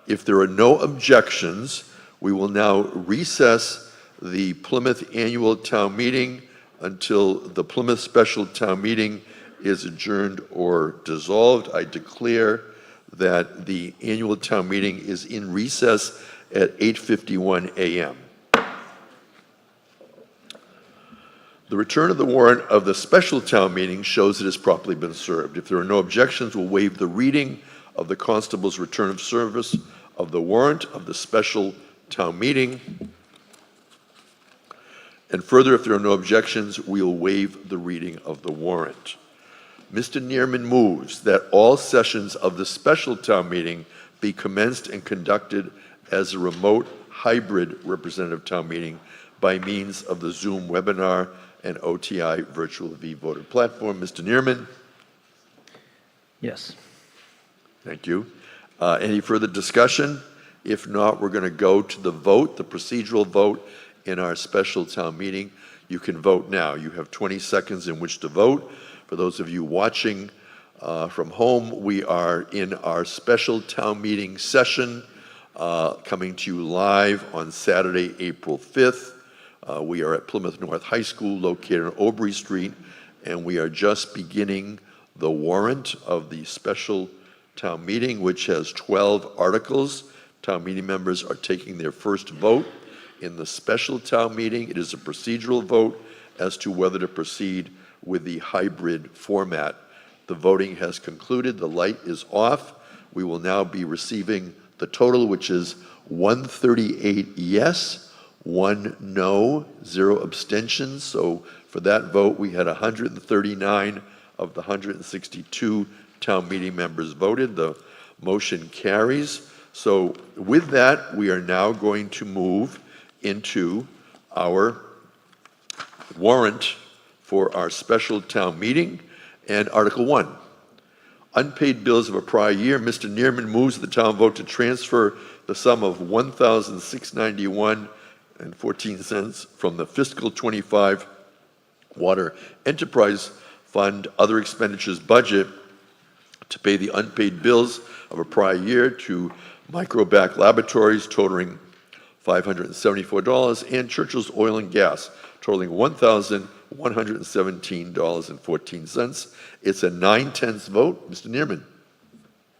if there are no objections, we will now recess the Plymouth Annual Town Meeting until the Plymouth Special Town Meeting is adjourned or dissolved. I declare that the annual town meeting is in recess at 8:51 a.m. The return of the warrant of the special town meeting shows it has properly been served. If there are no objections, we'll waive the reading of the constable's return of service of the warrant of the special town meeting. And further, if there are no objections, we'll waive the reading of the warrant. Mr. Neerman moves that all sessions of the special town meeting be commenced and conducted as a remote hybrid representative town meeting by means of the Zoom webinar and OTI virtual voting platform. Mr. Neerman? Yes. Thank you. Any further discussion? If not, we're going to go to the vote, the procedural vote in our special town meeting. You can vote now. You have 20 seconds in which to vote. For those of you watching from home, we are in our special town meeting session coming to you live on Saturday, April 5th. We are at Plymouth North High School located on Aubrey Street, and we are just beginning the warrant of the special town meeting, which has 12 articles. Town meeting members are taking their first vote in the special town meeting. It is a procedural vote as to whether to proceed with the hybrid format. The voting has concluded. The light is off. We will now be receiving the total, which is 138 yes, 1 no, 0 abstentions. So for that vote, we had 139 of the 162 town meeting members voted. The motion carries. So with that, we are now going to move into our warrant for our special town meeting. And Article 1, unpaid bills of a prior year. Mr. Neerman moves the town vote to transfer the sum of $1,691.14 from the fiscal 25 Water Enterprise Fund other expenditures budget to pay the unpaid bills of a prior year to Microbac Laboratories totaling $574 and Churchill's Oil and Gas totaling $1,117.14. It's a 9/10 vote. Mr. Neerman.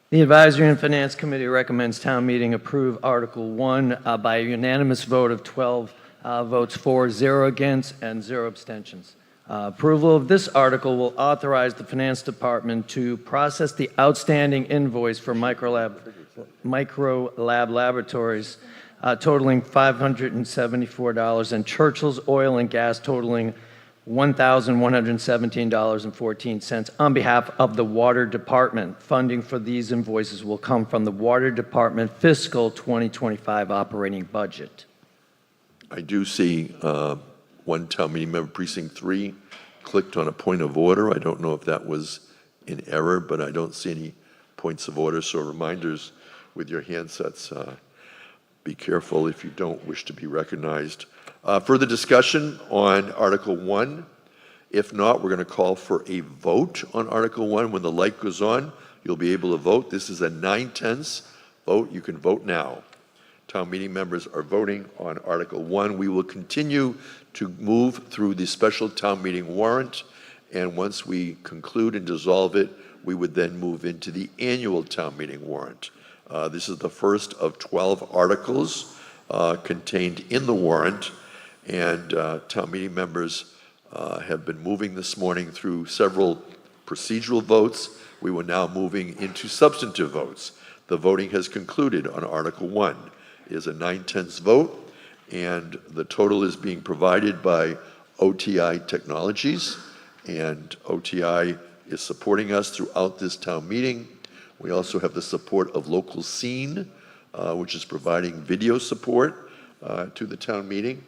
The Advisory and Finance Committee recommends town meeting approve Article 1 by a unanimous vote of 12 votes for, 0 against, and 0 abstentions. Approval of this article will authorize the Finance Department to process the outstanding invoice for Microlab Laboratories totaling $574 and Churchill's Oil and Gas totaling $1,117.14 on behalf of the Water Department. Funding for these invoices will come from the Water Department fiscal 2025 operating budget. I do see one town meeting member, Precinct 3, clicked on a point of order. I don't know if that was in error, but I don't see any points of order. So reminders with your handsets. Be careful if you don't wish to be recognized. Further discussion on Article 1? If not, we're going to call for a vote on Article 1. When the light goes on, you'll be able to vote. This is a 9/10 vote. You can vote now. Town meeting members are voting on Article 1. We will continue to move through the special town meeting warrant, and once we conclude and dissolve it, we would then move into the annual town meeting warrant. This is the first of 12 articles contained in the warrant, and town meeting members have been moving this morning through several procedural votes. We were now moving into substantive votes. The voting has concluded on Article 1. It is a 9/10 vote, and the total is being provided by OTI Technologies, and OTI is supporting us throughout this town meeting. We also have the support of Local Scene, which is providing video support to the town meeting.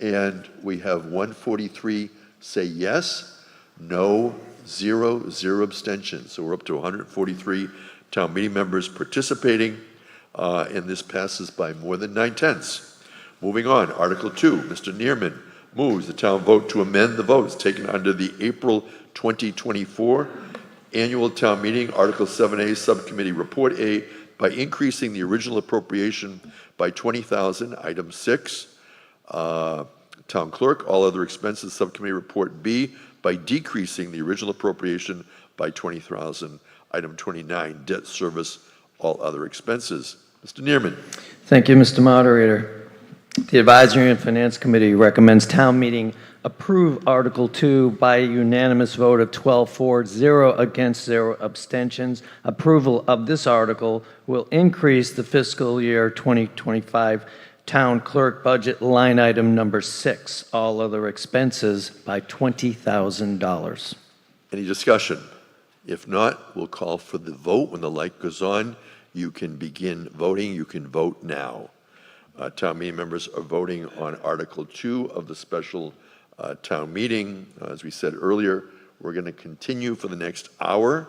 And we have 143 say yes, no, 0 abstentions. So we're up to 143 town meeting members participating, and this passes by more than 9/10. Moving on, Article 2, Mr. Neerman moves the town vote to amend the votes taken under the April 2024 annual town meeting, Article 7A, Subcommittee Report A, by increasing the original appropriation by $20,000, Item 6. Town Clerk, all other expenses, Subcommittee Report B, by decreasing the original appropriation by $20,000, Item 29, Debt Service, all other expenses. Mr. Neerman. Thank you, Mr. Moderator. The Advisory and Finance Committee recommends town meeting approve Article 2 by a unanimous vote of 12 for, 0 against, 0 abstentions. Approval of this article will increase the fiscal year 2025 town clerk budget line item number 6, all other expenses, by $20,000. Any discussion? If not, we'll call for the vote. When the light goes on, you can begin voting. You can vote now. Town meeting members are voting on Article 2 of the special town meeting. As we said earlier, we're going to continue for the next hour,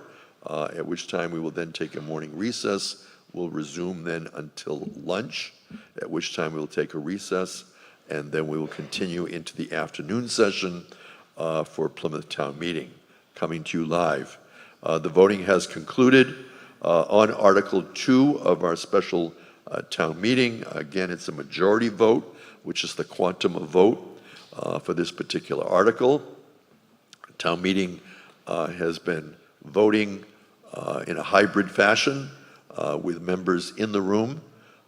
at which time we will then take a morning recess. We'll resume then until lunch, at which time we will take a recess, and then we will continue into the afternoon session for Plymouth Town Meeting, coming to you live. The voting has concluded on Article 2 of our special town meeting. Again, it's a majority vote, which is the quantum of vote for this particular article. Town meeting has been voting in a hybrid fashion with members in the room.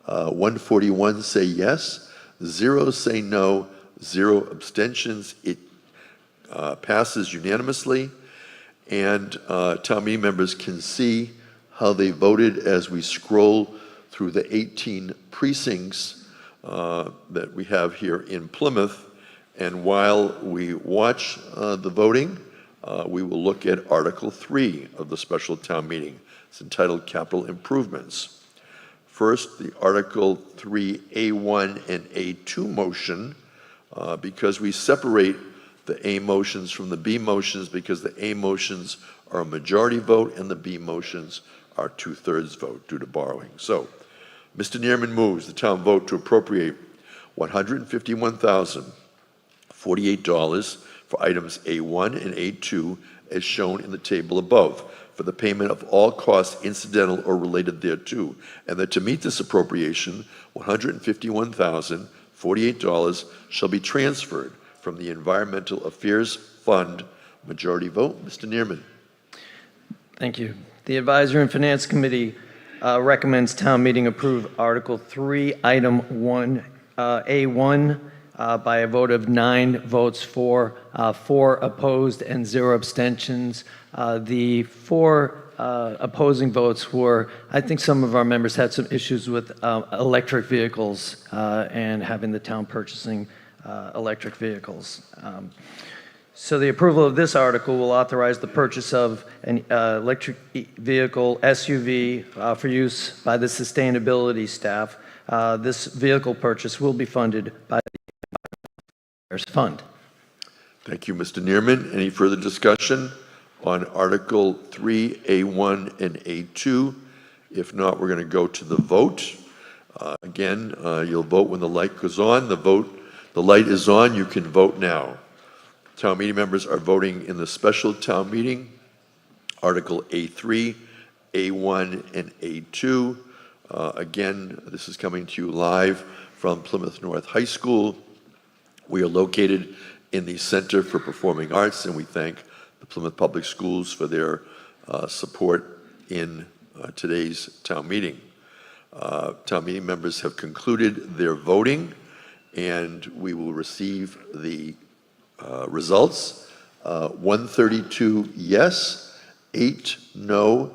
141 say yes, 0 say no, 0 abstentions. It passes unanimously, and town meeting members can see how they voted as we scroll through the 18 precincts that we have here in Plymouth. And while we watch the voting, we will look at Article 3 of the special town meeting. It's entitled Capital Improvements. First, the Article 3A1 and A2 motion, because we separate the A motions from the B motions, because the A motions are a majority vote and the B motions are 2/3 vote due to borrowing. So, Mr. Neerman moves the town vote to appropriate $151,048 for items A1 and A2 as shown in the table above, for the payment of all costs incidental or related thereto, and that to meet this appropriation, $151,048 shall be transferred from the Environmental Affairs Fund. Majority vote, Mr. Neerman. Thank you. The Advisory and Finance Committee recommends town meeting approve Article 3, Item 1, A1, by a vote of 9 votes for, 4 opposed, and 0 abstentions. The 4 opposing votes were, I think some of our members had some issues with electric vehicles and having the town purchasing electric vehicles. So the approval of this article will authorize the purchase of an electric vehicle SUV for use by the sustainability staff. This vehicle purchase will be funded by the Environmental Fund. Thank you, Mr. Neerman. Any further discussion on Article 3, A1 and A2? If not, we're going to go to the vote. Again, you'll vote when the light goes on. The light is on. You can vote now. Town meeting members are voting in the special town meeting, Article A3, A1, and A2. Again, this is coming to you live from Plymouth North High School. We are located in the Center for Performing Arts, and we thank the Plymouth Public Schools for their support in today's town meeting. Town meeting members have concluded their voting, and we will receive the results. 132 yes, 8 no,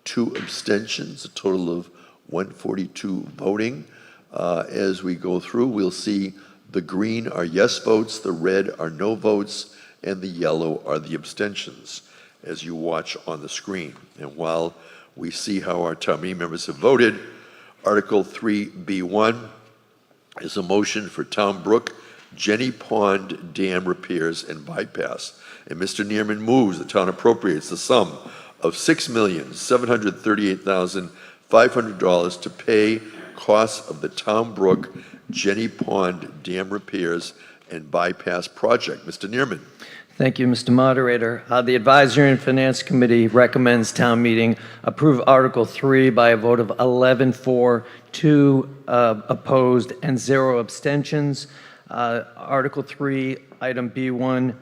2 abstentions, a total of 142 voting. As we go through, we'll see the green are yes votes, the red are no votes, and the yellow are the abstentions, as you watch on the screen. And while we see how our town meeting members have voted, Article 3B1 is a motion for Town Brook Jenny Pond Dam repairs and bypass. And Mr. Neerman moves the town appropriates the sum of $6,738,500 to pay costs of the Town Brook Jenny Pond Dam repairs and bypass project. Mr. Neerman. Thank you, Mr. Moderator. The Advisory and Finance Committee recommends town meeting approve Article 3 by a vote of 11-4, 2 opposed, and 0 abstentions. Article 3, item B1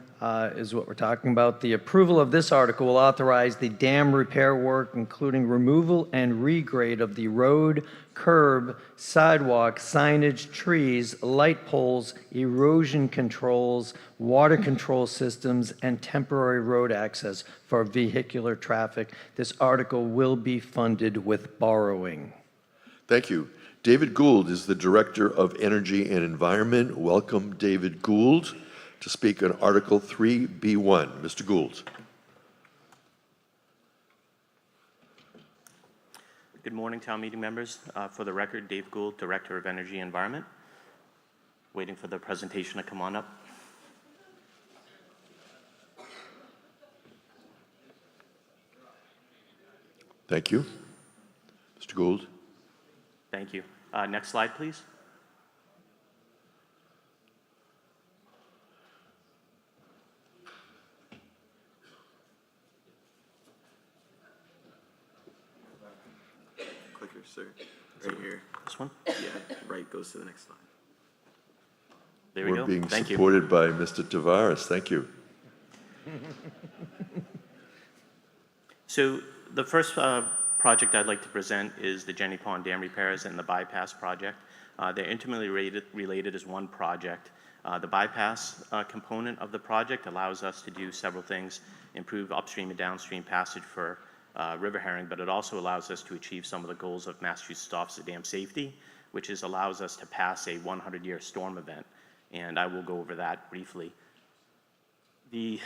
is what we're talking about. The approval of this article will authorize the dam repair work, including removal and regrade of the road, curb, sidewalk, signage, trees, light poles, erosion controls, water control systems, and temporary road access for vehicular traffic. This article will be funded with borrowing. Thank you. David Gould is the Director of Energy and Environment. Welcome, David Gould, to speak on Article 3B1. Mr. Gould. Good morning, town meeting members. For the record, Dave Gould, Director of Energy and Environment. Waiting for the presentation to come on up. Thank you. Mr. Gould. Thank you. Next slide, please. Clicker, sir. Right here. This one? Yeah, right goes to the next slide. There we We're go. being Thank you. supported by Mr. Tavares. Thank you. So the first project I'd like to present is the Jenny Pond Dam repairs and the bypass project. They're intimately related as one project. The bypass component of the project allows us to do several things, improve upstream and downstream passage for river herring, but it also allows us to achieve some of the goals of Massachusetts Office of Dam Safety, which allows us to pass a 100-year storm event. And I will go over that briefly. The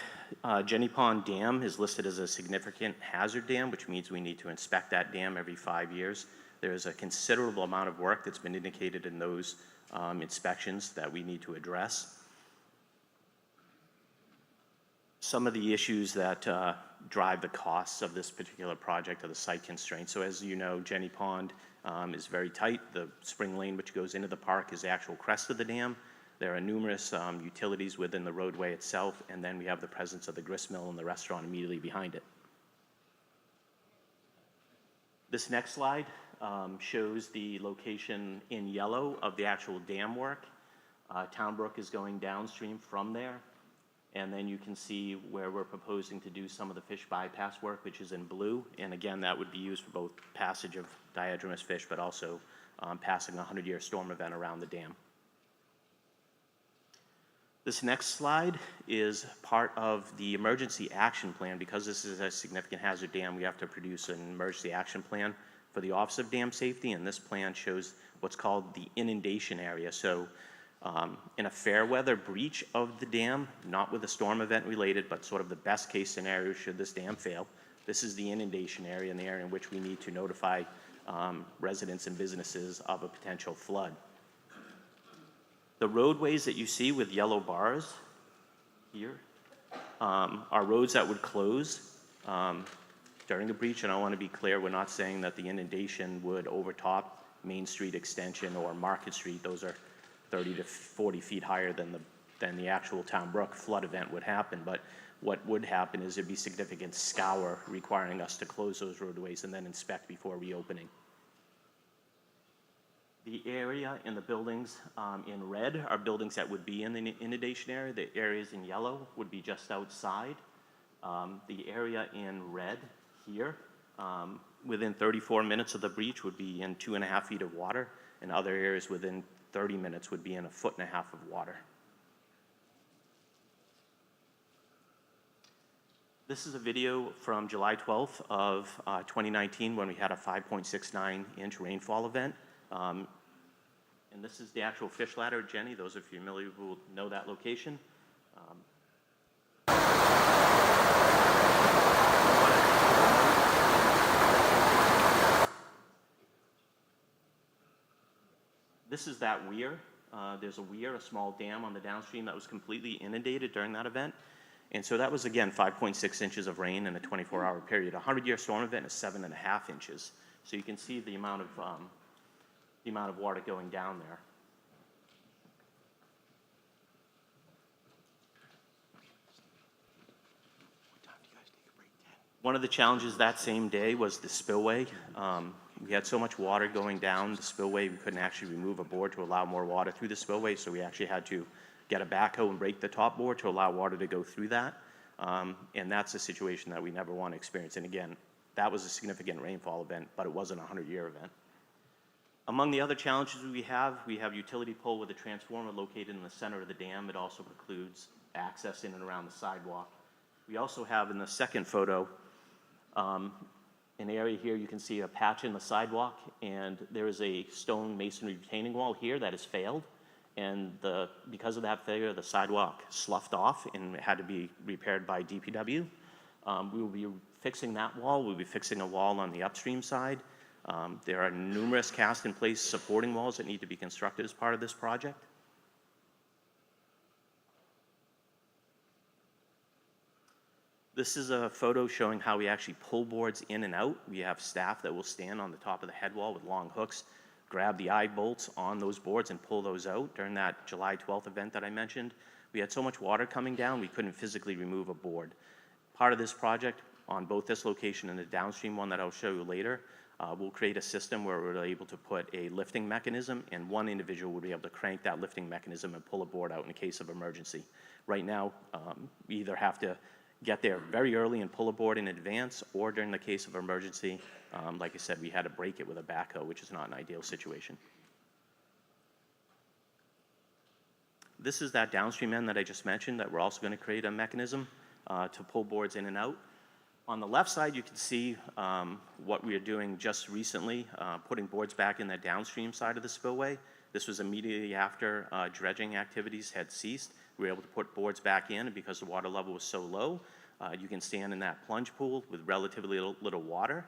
Jenny Pond Dam is listed as a significant hazard dam, which means we need to inspect that dam every 5 years. There's a considerable amount of work that's been indicated in those inspections that we need to address. Some of the issues that drive the costs of this particular project are the site constraints. So as you know, Jenny Pond is very tight. The spring lane which goes into the park is the actual crest of the dam. There are numerous utilities within the roadway itself, and then we have the presence of the grist mill and the restaurant immediately behind it. This next slide shows the location in yellow of the actual dam work. Town Brook is going downstream from there, and then you can see where we're proposing to do some of the fish bypass work, which is in blue, and again, that would be used for both passage of diadromous fish, but also passing a 100-year storm event around the dam. This next slide is part of the emergency action plan. Because this is a significant hazard dam, we have to produce an emergency action plan for the Office of Dam Safety, and this plan shows what's called the inundation area. So in a fair weather breach of the dam, not with a storm event related, but sort of the best case scenario should this dam fail, this is the inundation area and the area in which we need to notify residents and businesses of a potential flood. The roadways that you see with yellow bars here are roads that would close during a breach, and I want to be clear, we're not saying that the inundation would overtop Main Street Extension or Market Street. Those are 30 to 40 feet higher than the actual Town Brook flood event would happen, but what would happen is there'd be significant scour requiring us to close those roadways and then inspect before reopening. The area in the buildings in red are buildings that would be in the inundation area. The areas in yellow would be just outside. The area in red here. Within 34 minutes of the breach would be in 2.5 feet of water, and other areas within 30 minutes would be in 1.5 feet of water. This is a video from July 12th of 2019 when we had a 5.69-inch rainfall event. And this is the actual fish ladder, Jenny. Those of you familiar will know that location. This is that weir. There's a weir, a small dam on the downstream that was completely inundated during that event. And so that was, again, 5.6 inches of rain in a 24-hour period. A 100-year storm event is 7.5 inches. So you can see the amount of water going down there. One of the challenges that same day was the spillway. We had so much water going down the spillway, we couldn't actually remove a board to allow more water through the spillway, so we actually had to get a backhoe and break the top board to allow water to go through that. And that's a situation that we never want to experience. And again, that was a significant rainfall event, but it wasn't a 100-year event. Among the other challenges we have utility pole with a transformer located in the center of the dam. It also precludes access in and around the sidewalk. We also have in the second photo, an area here, you can see a patch in the sidewalk, and there is a stone masonry retaining wall here that has failed. And because of that failure, the sidewalk sloughed off and had to be repaired by DPW. We will be fixing that wall. We'll be fixing a wall on the upstream side. There are numerous cast-in-place supporting walls that need to be constructed as part of this project. This is a photo showing how we actually pull boards in and out. We have staff that will stand on the top of the head wall with long hooks, grab the eye bolts on those boards and pull those out. During that July 12th event that I mentioned, we had so much water coming down, we couldn't physically remove a board. Part of this project, on both this location and the downstream one that I'll show you later, we'll create a system where we're able to put a lifting mechanism, and one individual will be able to crank that lifting mechanism and pull a board out in case of emergency. Right now, we either have to get there very early and pull a board in advance, or during the case of emergency, like I said, we had to break it with a backhoe, which is not an ideal situation. This is that downstream end that I just mentioned that we're also going to create a mechanism to pull boards in and out. On the left side, you can see what we are doing just recently, putting boards back in the downstream side of the spillway. This was immediately after dredging activities had ceased. We were able to put boards back in, and because the water level was so low, you can stand in that plunge pool with relatively little water.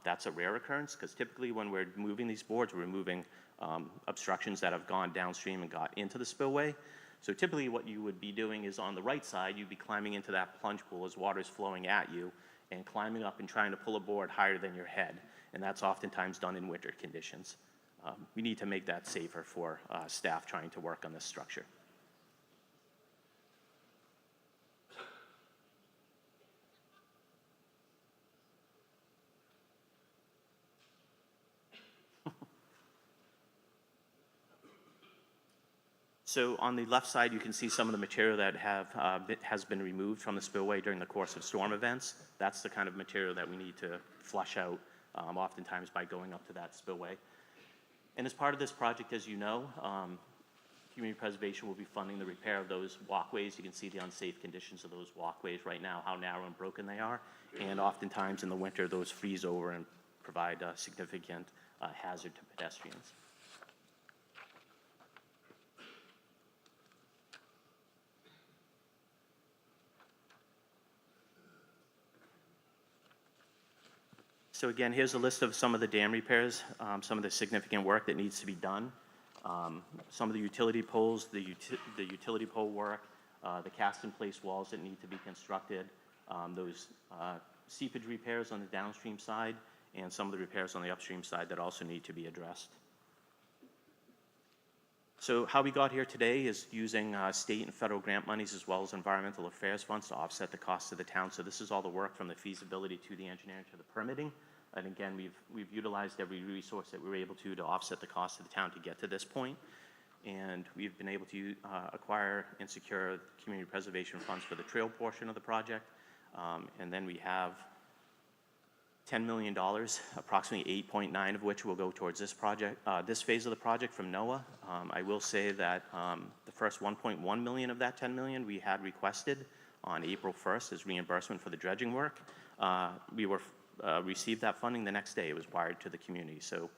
That's a rare occurrence, because typically when we're moving these boards, we're removing obstructions that have gone downstream and got into the spillway. So typically what you would be doing is on the right side, you'd be climbing into that plunge pool as water is flowing at you and climbing up and trying to pull a board higher than your head. And that's oftentimes done in winter conditions. We need to make that safer for staff trying to work on this structure. So on the left side, you can see some of the material that has been removed from the spillway during the course of storm events. That's the kind of material that we need to flush out, oftentimes by going up to that spillway. And as part of this project, as you know, community preservation will be funding the repair of those walkways. You can see the unsafe conditions of those walkways right now, how narrow and broken they are. And oftentimes in the winter, those freeze over and provide a significant hazard to pedestrians. So again, here's a list of some of the dam repairs, some of the significant work that needs to be done. Some of the utility poles, the utility pole work, the cast-in-place walls that need to be constructed, those seepage repairs on the downstream side, and some of the repairs on the upstream side that also need to be addressed. So how we got here today is using state and federal grant monies as well as environmental affairs funds to offset the cost of the town. So this is all the work from the feasibility to the engineering to the permitting. And again, we've utilized every resource that we were able to offset the cost of the town to get to this point. And we've been able to acquire and secure community preservation funds for the trail portion of the project. And then we have $10 million, approximately 8.9 of which will go towards this project, this phase of the project from NOAA. I will say that the first 1.1 million of that 10 million we had requested on April 1st as reimbursement for the dredging work. We received that funding the next day. It was wired to the community. So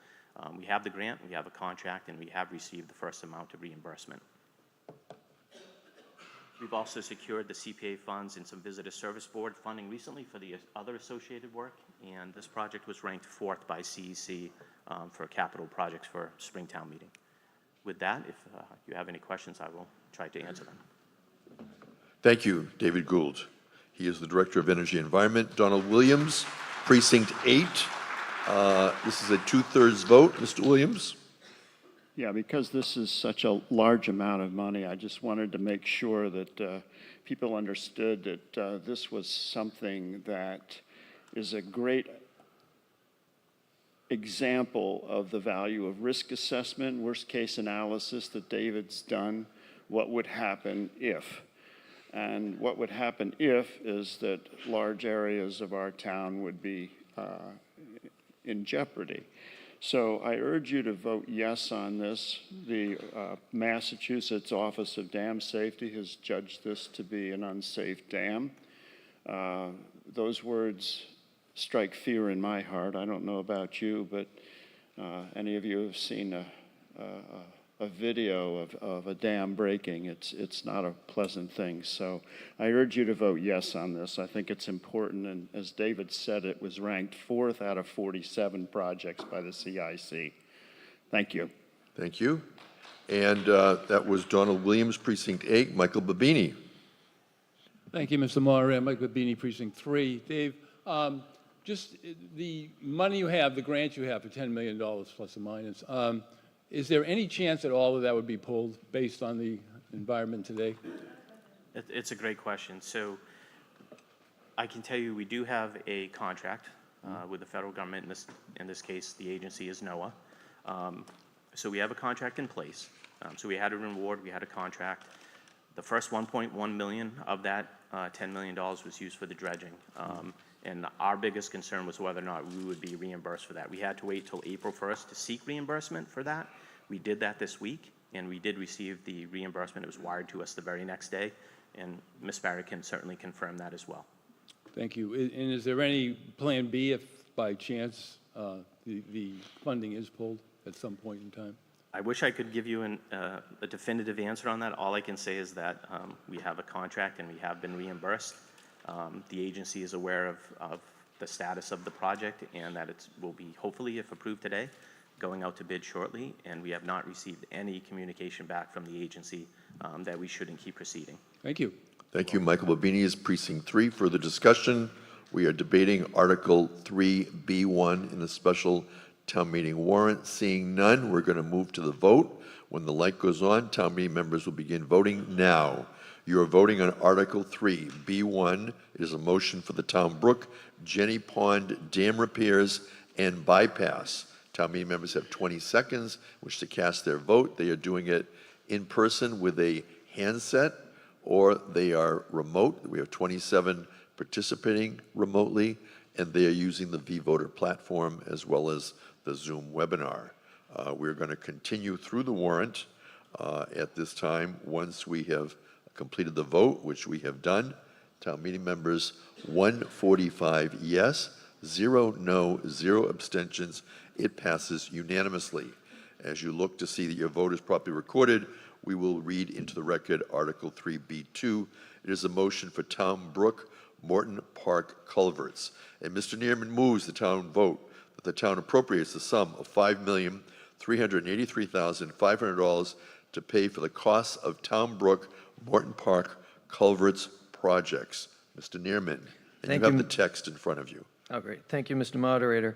we have the grant, we have a contract, and we have received the first amount of reimbursement. We've also secured the CPA funds and some Visitor Service Board funding recently for the other associated work, and this project was ranked 4th by CEC for capital projects for Springtown meeting. With that, if you have any questions, I will try to answer them. Thank you, David Gould. He is the Director of Energy and Environment. Donald Williams, Precinct 8. This is a 2/3 vote. Mr. Williams? Yeah, because this is such a large amount of money, I just wanted to make sure that people understood that this was something that is a great example of the value of risk assessment, worst case analysis that David's done, what would happen if. And what would happen if is that large areas of our town would be in jeopardy. So I urge you to vote yes on this. The Massachusetts Office of Dam Safety has judged this to be an unsafe dam. Those words strike fear in my heart. I don't know about you, but any of you have seen a video of a dam breaking. It's not a pleasant thing. So I urge you to vote yes on this. I think it's important, and as David said, it was ranked 4th out of 47 projects by the CIC. Thank you. Thank you. And that was Donald Williams, Precinct 8. Michael Babini. Thank you, Mr. Moderator. Mike Babini, Precinct 3. Dave, just the money you have, the grant you have for $10 million plus or minus, is there any chance that all of that would be pulled based on the environment today? It's a great question. So I can tell you we do have a contract with the federal government. In this case, the agency is NOAA. So we have a contract in place. So we had an award, we had a contract. The first 1.1 million of that $10 million was used for the dredging. And our biggest concern was whether or not we would be reimbursed for that. We had to wait till April 1st to seek reimbursement for that. We did that this week, and we did receive the reimbursement. It was wired to us the very next day, and Ms. Barrett can certainly confirm that as well. Thank you. And is there any plan B if by chance the funding is pulled at some point in time? I wish I could give you a definitive answer on that. All I can say is that we have a contract and we have been reimbursed. The agency is aware of the status of the project and that it will be, hopefully, if approved today, going out to bid shortly, and we have not received any communication back from the agency that we shouldn't keep proceeding. Thank you. Thank you. Michael Babini is Precinct 3. Further discussion? We are debating Article 3B1 in the special town meeting warrant. Seeing none, we're going to move to the vote. When the light goes on, town meeting members will begin voting now. You are voting on Article 3, B1. It is a motion for the Town Brook, Jenny Pond Dam repairs and bypass. Town meeting members have 20 seconds in which to cast their vote. They are doing it in person with a handset, or they are remote. We have 27 participating remotely, and they are using the vVoter platform as well as the Zoom webinar. We're going to continue through the warrant at this time once we have completed the vote, which we have done. Town meeting members, 145 yes, 0 no, 0 abstentions. It passes unanimously. As you look to see that your vote is properly recorded, we will read into the record Article 3B2. It is a motion for Town Brook, Morton Park culverts. And Mr. Neerman moves the town vote that the town appropriates the sum of $5,383,500 to pay for the costs of Town Brook, Morton Park culverts projects. Mr. Neerman, and you have the text in front of you. Oh, great. Thank you, Mr. Moderator.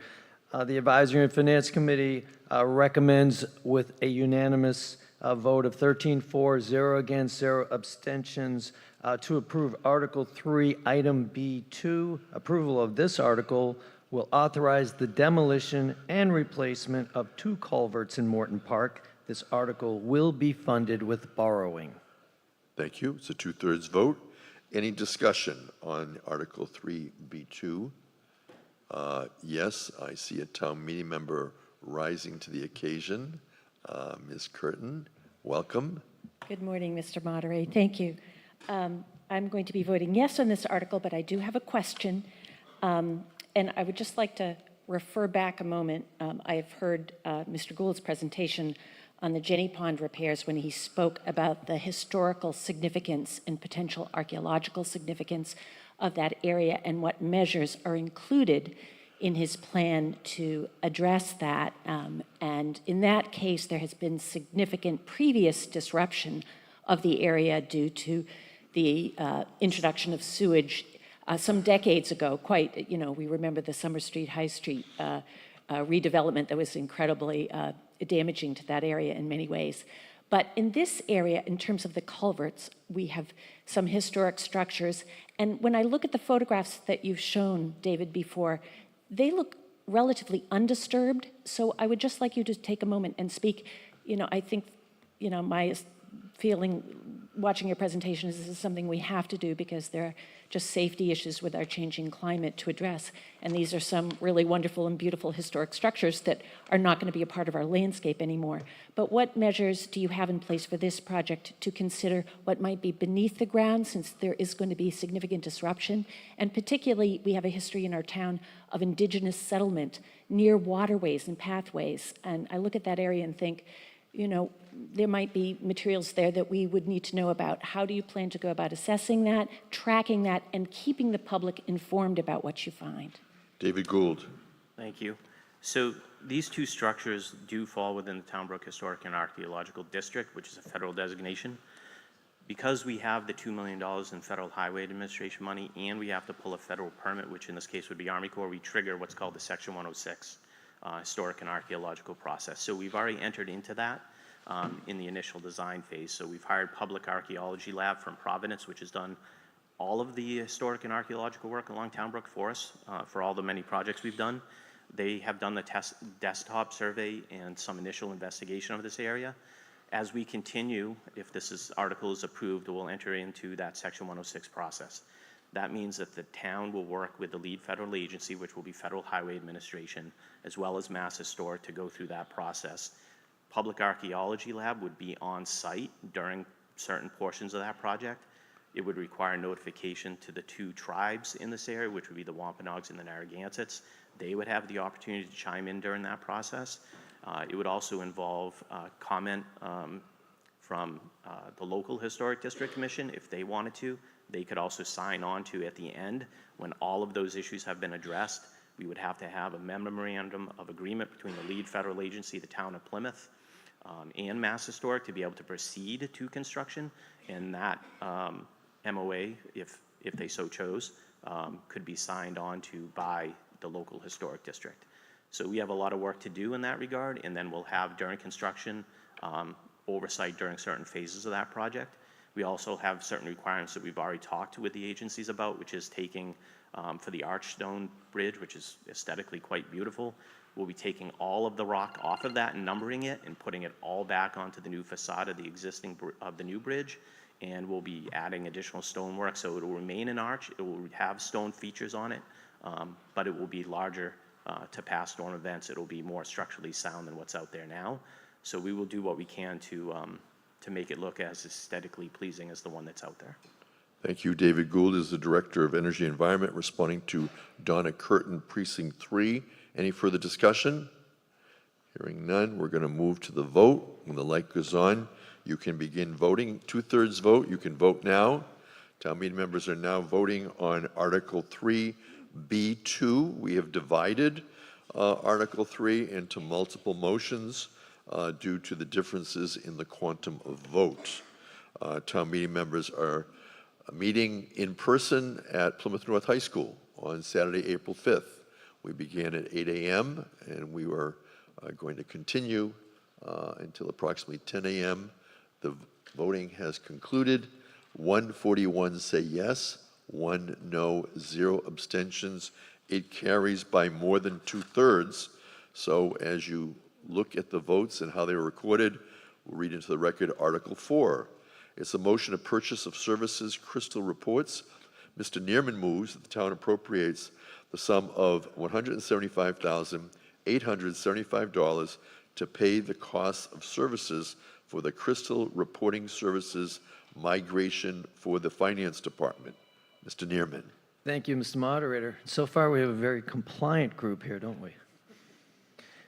The Advisory and Finance Committee recommends with a unanimous vote of 13-4, 0 against, 0 abstentions to approve Article 3, Item B2. Approval of this article will authorize the demolition and replacement of 2 culverts in Morton Park. This article will be funded with borrowing. Thank you. It's a 2/3 vote. Any discussion on Article 3B2? Yes, I see a town meeting member rising to the occasion. Ms. Curtin, welcome. Good morning, Mr. Moderator. Thank you. I'm going to be voting yes on this article, but I do have a question. And I would just like to refer back a moment. I have heard Mr. Gould's presentation on the Jenny Pond repairs when he spoke about the historical significance and potential archaeological significance of that area and what measures are included in his plan to address that. And in that case, there has been significant previous disruption of the area due to the introduction of sewage some decades ago. Quite, we remember the Summer Street, High Street redevelopment that was incredibly damaging to that area in many ways. But in this area, in terms of the culverts, we have some historic structures. And when I look at the photographs that you've shown, David, before, they look relatively undisturbed. So I would just like you to take a moment and speak. I think, my feeling watching your presentation is this is something we have to do because there are just safety issues with our changing climate to address. And these are some really wonderful and beautiful historic structures that are not going to be a part of our landscape anymore. But what measures do you have in place for this project to consider what might be beneath the ground, since there is going to be significant disruption? And particularly, we have a history in our town of indigenous settlement near waterways and pathways. And I look at that area and think, there might be materials there that we would need to know about. How do you plan to go about assessing that, tracking that, and keeping the public informed about what you find? David Gould. Thank you. So these two structures do fall within the Townbrook Historic and Archaeological District, which is a federal designation. Because we have the $2 million in Federal Highway Administration money, and we have to pull a federal permit, which in this case would be Army Corps, we trigger what's called the Section 106 historic and archaeological process. So we've already entered into that in the initial design phase. So we've hired Public Archaeology Lab from Providence, which has done all of the historic and archaeological work along Townbrook for us for all the many projects we've done. They have done the desktop survey and some initial investigation of this area. As we continue, if this article is approved, we'll enter into that Section 106 process. That means that the town will work with the lead federal agency, which will be Federal Highway Administration, as well as Mass Historic, to go through that process. Public Archaeology Lab would be on site during certain portions of that project. It would require notification to the two tribes in this area, which would be the Wampanoags and the Narragansetts. They would have the opportunity to chime in during that process. It would also involve comment from the local Historic District Commission if they wanted to. They could also sign on to, at the end, when all of those issues have been addressed, we would have to have a memorandum of agreement between the lead federal agency, the town of Plymouth, and Mass Historic to be able to proceed to construction. And that MOA, if they so chose, could be signed on to by the local historic district. So we have a lot of work to do in that regard, and then we'll have during construction oversight during certain phases of that project. We also have certain requirements that we've already talked with the agencies about, which is taking, for the Archstone Bridge, which is aesthetically quite beautiful, we'll be taking all of the rock off of that and numbering it and putting it all back onto the new facade of the existing, of the new bridge. And we'll be adding additional stonework, so it will remain an arch. It will have stone features on it, but it will be larger to past storm events. It will be more structurally sound than what's out there now. So we will do what we can to make it look as aesthetically pleasing as the one that's out there. Thank you. David Gould is the Director of Energy and Environment, responding to Donna Curtin, Precinct 3. Any further discussion? Hearing none, we're going to move to the vote. When the light goes on, you can begin voting. 2/3 vote, you can vote now. Town meeting members are now voting on Article 3B2. We have divided Article 3 into multiple motions due to the differences in the quantum of vote. Town meeting members are meeting in person at Plymouth North High School on Saturday, April 5th. We began at 8 a.m. and we were going to continue until approximately 10 a.m. The voting has concluded. 141 say yes, 1 no, 0 abstentions. It carries by more than 2/3. So as you look at the votes and how they were recorded, we'll read into the record Article 4. It's a motion of purchase of services, Crystal Reports. Mr. Neerman moves that the town appropriates the sum of $175,875 to pay the costs of services for the Crystal Reporting Services migration for the Finance Department. Mr. Neerman. Thank you, Mr. Moderator. So far, we have a very compliant group here, don't we?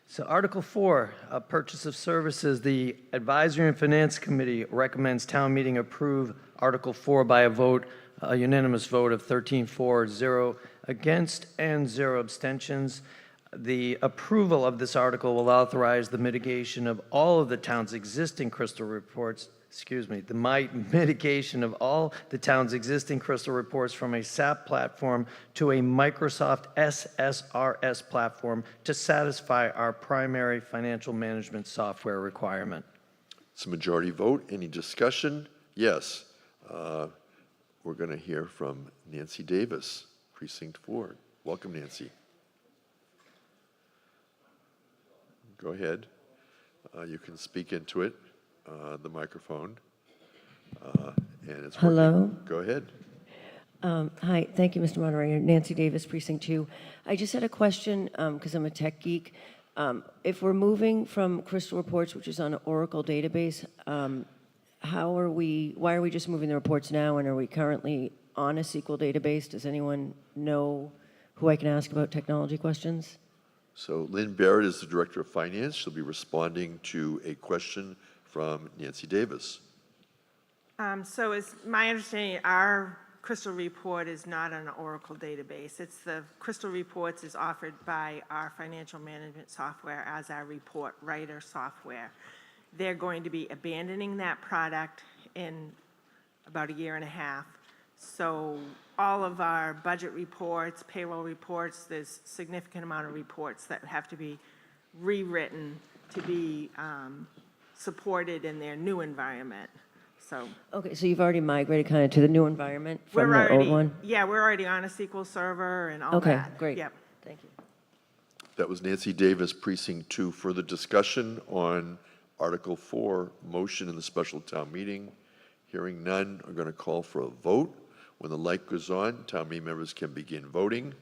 So Article 4, Purchase of Services. The Advisory and Finance Committee recommends town meeting approve Article 4 by a unanimous vote of 13 for, 0 against, and 0 abstentions. The approval of this article will authorize the mitigation of all of the town's existing crystal reports, mitigation of all the town's existing crystal reports from a SAP platform to a Microsoft SSRS platform to satisfy our primary financial management software requirement. It's a majority vote. Any discussion? Yes. We're going to hear from Nancy Davis, Precinct 4. Welcome, Nancy. Go ahead. You can speak into it, the microphone. And it's working. Hello. Go ahead. Hi, thank you, Mr. Moderator. Nancy Davis, Precinct 2. I just had a question, because I'm a tech geek. If we're moving from Crystal Reports, which is on an Oracle database, why are we just moving the reports now, and are we currently on a SQL database? Does anyone know who I can ask about technology questions? So Lynn Barrett is the Director of Finance. She'll be responding to a question from Nancy Davis. So it's my understanding, our Crystal Report is not on an Oracle database. It's the Crystal Reports is offered by our financial management software as our report writer software. They're going to be abandoning that product in about a year and a half. So all of our budget reports, payroll reports, there's a significant amount of reports that have to be rewritten to be supported in their new environment. So Okay, so you've already migrated kind of to the new environment from the old one? Yeah, we're already on a SQL server and all that. Okay, great. Yep. Thank you. That was Nancy Davis, Precinct 2. Further discussion on Article 4, motion in the special town meeting. Hearing none, I'm going to call for a vote. When the light goes on, town meeting members can begin voting,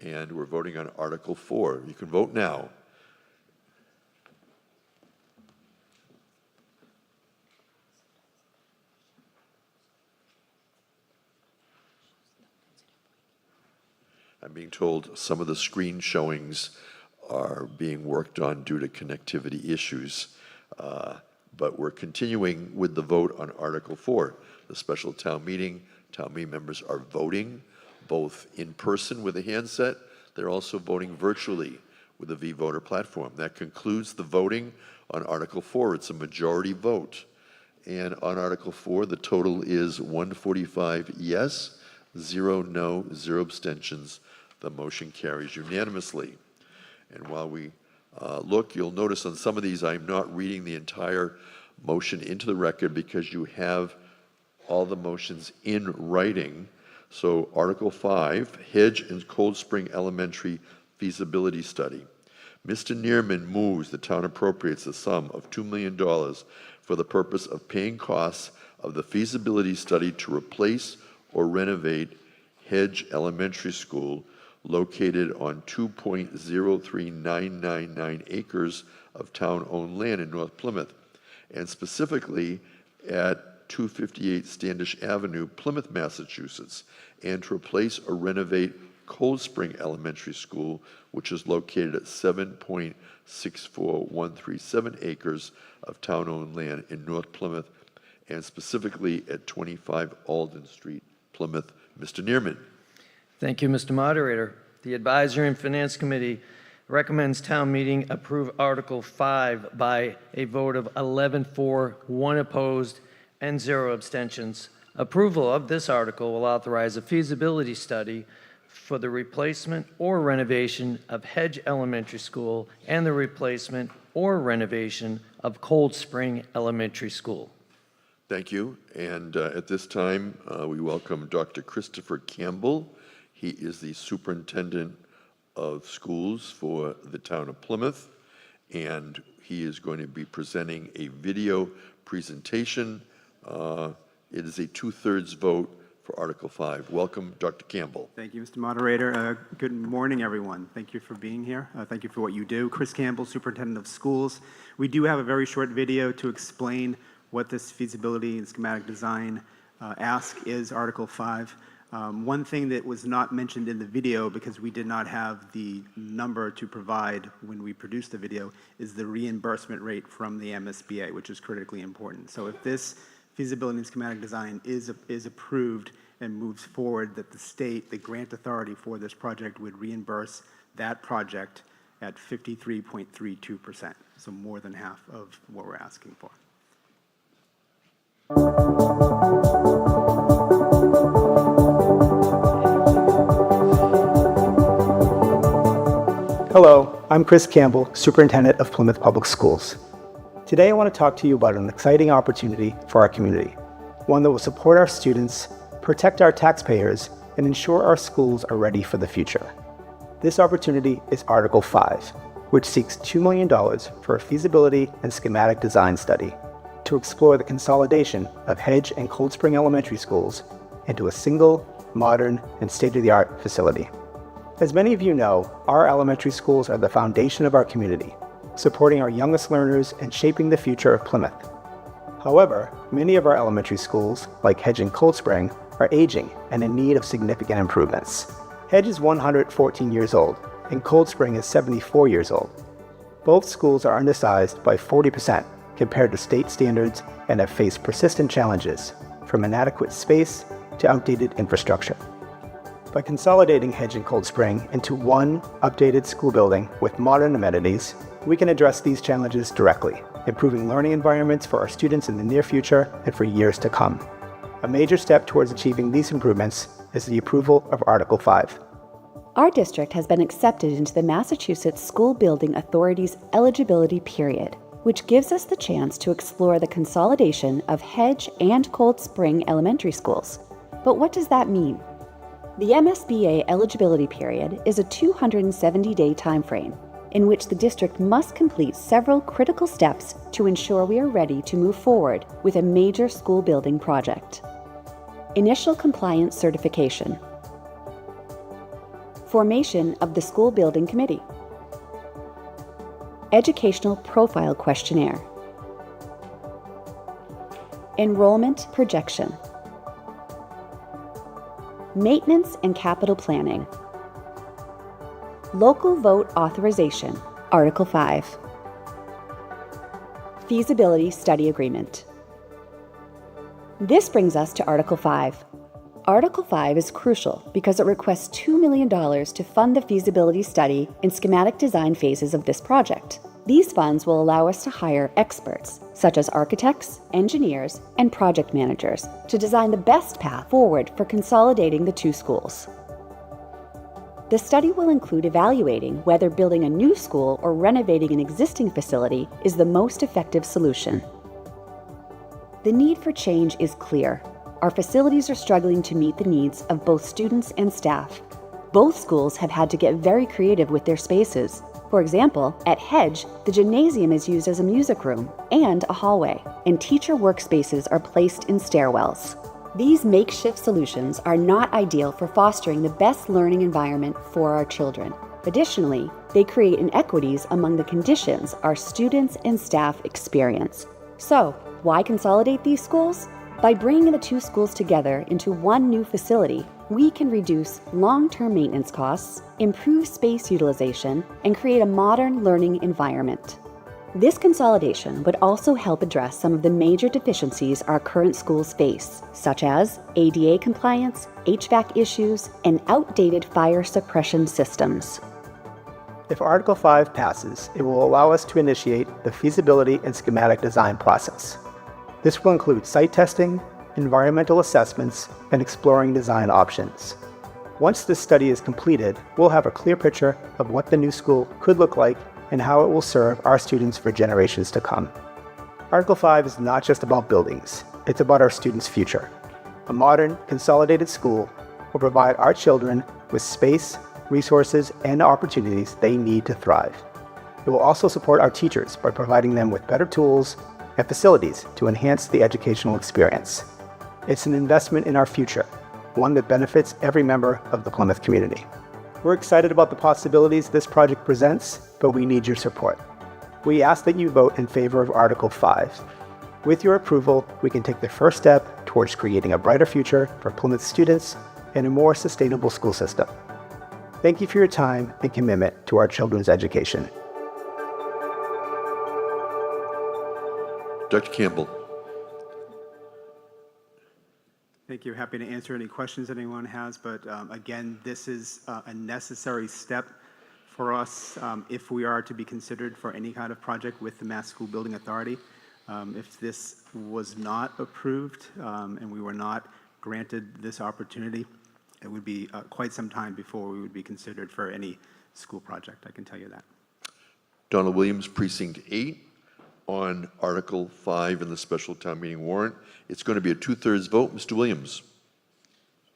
and we're voting on Article 4. You can vote now. I'm being told some of the screen showings are being worked on due to connectivity issues. But we're continuing with the vote on Article 4. The special town meeting members are voting both in person with a handset. They're also voting virtually with the V-Voter platform. That concludes the voting on Article 4. It's a majority vote. And on Article 4, the total is 145 yes, 0 no, 0 abstentions. The motion carries unanimously. And while we look, you'll notice on some of these I'm not reading the entire motion into the record because you have all the motions in writing. So Article 5, Hedge and Cold Spring Elementary Feasibility Study. Mr. Neerman moves the town appropriates a sum of $2 million for the purpose of paying costs of the feasibility study to replace or renovate Hedge Elementary School located on 2.03999 acres of town-owned land in North Plymouth, and specifically at 258 Standish Avenue, Plymouth, Massachusetts, and to replace or renovate Cold Spring Elementary School, which is located at 7.64137 acres of town-owned land in North Plymouth, and specifically at 25 Alden Street, Plymouth. Mr. Neerman. Thank you, Mr. Moderator. The Advisory and Finance Committee recommends town meeting approve Article 5 by a vote of 11 for, 1 opposed, and 0 abstentions. Approval of this article will authorize a feasibility study for the replacement or renovation of Hedge Elementary School and the replacement or renovation of Cold Spring Elementary School. Thank you. And at this time, we welcome Dr. Christopher Campbell. He is the superintendent of schools for the town of Plymouth, and he is going to be presenting a video presentation. It is a 2/3 vote for Article 5. Welcome, Dr. Campbell. Thank you, Mr. Moderator. Good morning, everyone. Thank you for being here. Thank you for what you do. Chris Campbell, Superintendent of Schools. We do have a very short video to explain what this feasibility and schematic design ask is, Article 5. One thing that was not mentioned in the video, because we did not have the number to provide when we produced the video, is the reimbursement rate from the MSBA, which is critically important. So if this feasibility and schematic design is approved and moves forward, that the state, the grant authority for this project, would reimburse that project at 53.32%, so more than half of what we're asking for. Hello, I'm Chris Campbell, Superintendent of Plymouth Public Schools. Today I want to talk to you about an exciting opportunity for our community, one that will support our students, protect our taxpayers, and ensure our schools are ready for the future. This opportunity is Article 5, which seeks $2 million for a feasibility and schematic design study to explore the consolidation of Hedge and Cold Spring Elementary Schools into a single, modern, and state-of-the-art facility. As many of you know, our elementary schools are the foundation of our community, supporting our youngest learners and shaping the future of Plymouth. However, many of our elementary schools, like Hedge and Cold Spring, are aging and in need of significant improvements. Hedge is 114 years old, and Cold Spring is 74 years old. Both schools are undersized by 40% compared to state standards and have faced persistent challenges, from inadequate space to outdated infrastructure. By consolidating Hedge and Cold Spring into one updated school building with modern amenities, we can address these challenges directly, improving learning environments for our students in the near future and for years to come. A major step towards achieving these improvements is the approval of Article 5. Our district has been accepted into the Massachusetts School Building Authority's eligibility period, which gives us the chance to explore the consolidation of Hedge and Cold Spring elementary schools. But what does that mean? The MSBA eligibility period is a 270-day timeframe in which the district must complete several critical steps to ensure we are ready to move forward with a major school building project. Initial compliance certification. Formation of the school building committee. Educational profile questionnaire. Enrollment projection. Maintenance and capital planning. Local vote authorization, Article 5. Feasibility study agreement. This brings us to Article 5. Article 5 is crucial because it requests $2 million to fund the feasibility study and schematic design phases of this project. These funds will allow us to hire experts, such as architects, engineers, and project managers, to design the best path forward for consolidating the two schools. The study will include evaluating whether building a new school or renovating an existing facility is the most effective solution. The need for change is clear. Our facilities are struggling to meet the needs of both students and staff. Both schools have had to get very creative with their spaces. For example, at Hedge, the gymnasium is used as a music room and a hallway, and teacher workspaces are placed in stairwells. These makeshift solutions are not ideal for fostering the best learning environment for our children. Additionally, they create inequities among the conditions our students and staff experience. So, why consolidate these schools? By bringing the two schools together into one new facility, we can reduce long-term maintenance costs, improve space utilization, and create a modern learning environment. This consolidation would also help address some of the major deficiencies our current schools face, such as ADA compliance, HVAC issues, and outdated fire suppression systems. If Article 5 passes, it will allow us to initiate the feasibility and schematic design process. This will include site testing, environmental assessments, and exploring design options. Once this study is completed, we'll have a clear picture of what the new school could look like and how it will serve our students for generations to come. Article 5 is not just about buildings, it's about our students' future. A modern, consolidated school will provide our children with space, resources, and opportunities they need to thrive. It will also support our teachers by providing them with better tools and facilities to enhance the educational experience. It's an investment in our future, one that benefits every member of the Plymouth community. We're excited about the possibilities this project presents, but we need your support. We ask that you vote in favor of Article 5. With your approval, we can take the first step towards creating a brighter future for Plymouth students and a more sustainable school system. Thank you for your time and commitment to our children's education. Dr. Campbell. Thank you. Happy to answer any questions that anyone has, but again, this is a necessary step for us if we are to be considered for any kind of project with the Mass School Building Authority. If this was not approved and we were not granted this opportunity, it would be quite some time before we would be considered for any school project, I can tell you that. Donald Williams, Precinct 8, on Article 5 in the special town meeting warrant. It's going to be a 2/3 vote. Mr. Williams.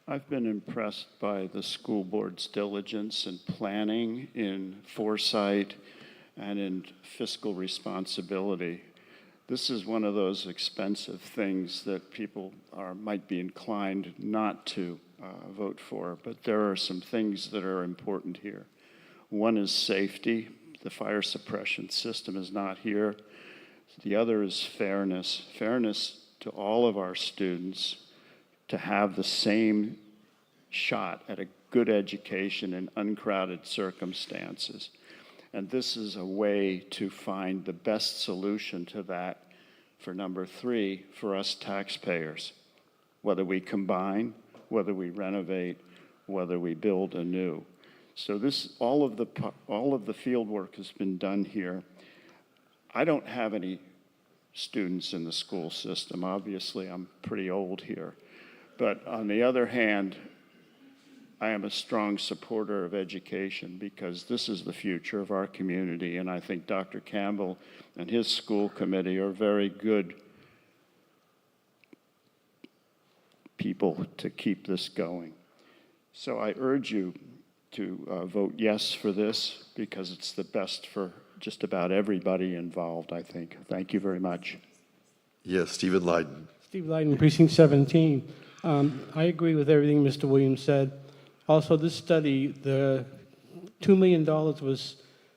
I've been impressed by the school board's diligence in planning, in foresight, and in fiscal responsibility. This is one of those expensive things that people might be inclined not to vote for, but there are some things that are important here. One is safety. The fire suppression system is not here. The other is fairness. Fairness to all of our students to have the same shot at a good education in uncrowded circumstances. And this is a way to find the best solution to that for number 3, for us taxpayers, whether we combine, whether we renovate, whether we build anew. So all of the field work has been done here. I don't have any students in the school system. Obviously, I'm pretty old here. But on the other hand, I am a strong supporter of education because this is the future of our community, and I think Dr. Campbell and his school committee are very good people to keep this going. So I urge you to vote yes for this because it's the best for just about everybody involved, I think. Thank you very much. Yes, Stephen Leyden. Steve Leyden, Precinct 17. I agree with everything Mr. Williams said. Also, this study, the $2 million was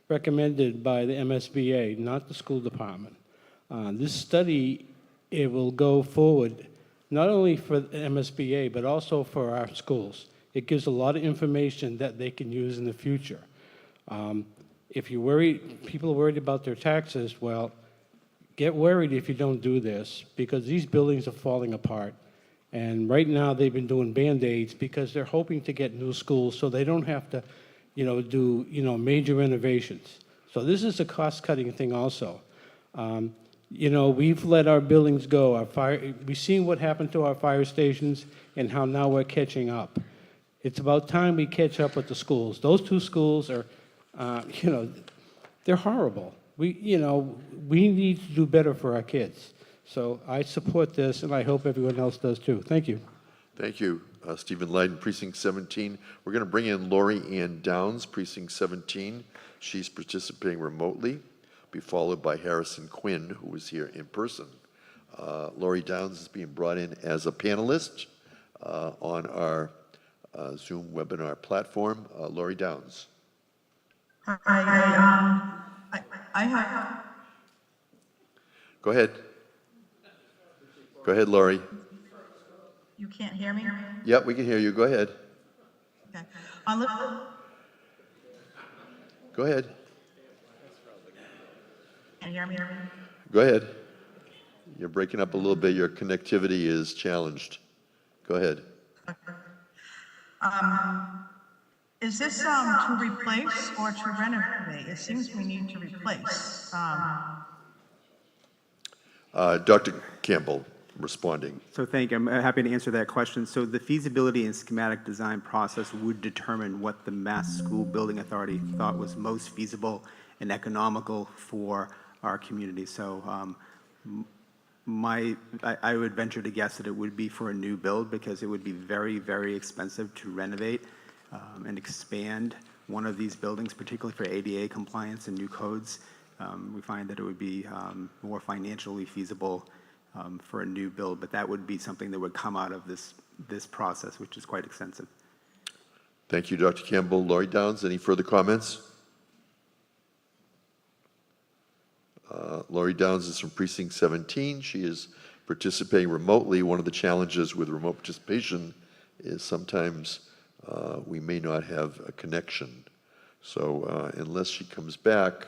recommended by the MSBA, not the school department. This study, it will go forward not only for the MSBA, but also for our schools. It gives a lot of information that they can use in the future. If you're worried, people are worried about their taxes, well, get worried if you don't do this, because these buildings are falling apart. And right now, they've been doing Band-Aids because they're hoping to get new schools so they don't have to, do, major renovations. So this is a cost-cutting thing also. We've let our buildings go. We've seen what happened to our fire stations and how now we're catching up. It's about time we catch up with the schools. Those 2 schools are, they're horrible. We need to do better for our kids. So I support this, and I hope everyone else does too. Thank you. Thank you, Stephen Leyden, Precinct 17. We're going to bring in Lori Ann Downs, Precinct 17. She's participating remotely. Be followed by Harrison Quinn, who was here in person. Lori Downs is being brought in as a panelist on our Zoom webinar platform. Lori Downs. I have. Go ahead. Go ahead, Lori. You can't hear me? Yep, we can hear you. Go ahead. Okay. Go ahead. Can you hear me? Go ahead. You're breaking up a little bit. Your connectivity is challenged. Go ahead. Is this to replace or to renovate? It seems we need to replace. Dr. Campbell responding. So thank you. I'm happy to answer that question. So the feasibility and schematic design process would determine what the Mass School Building Authority thought was most feasible and economical for our community. So I would venture to guess that it would be for a new build because it would be very, very expensive to renovate and expand one of these buildings, particularly for ADA compliance and new codes. We find that it would be more financially feasible for a new build, but that would be something that would come out of this process, which is quite extensive. Thank you, Dr. Campbell. Lori Downs, any further comments? Lori Downs is from Precinct 17. She is participating remotely. One of the challenges with remote participation is sometimes we may not have a connection. So unless she comes back,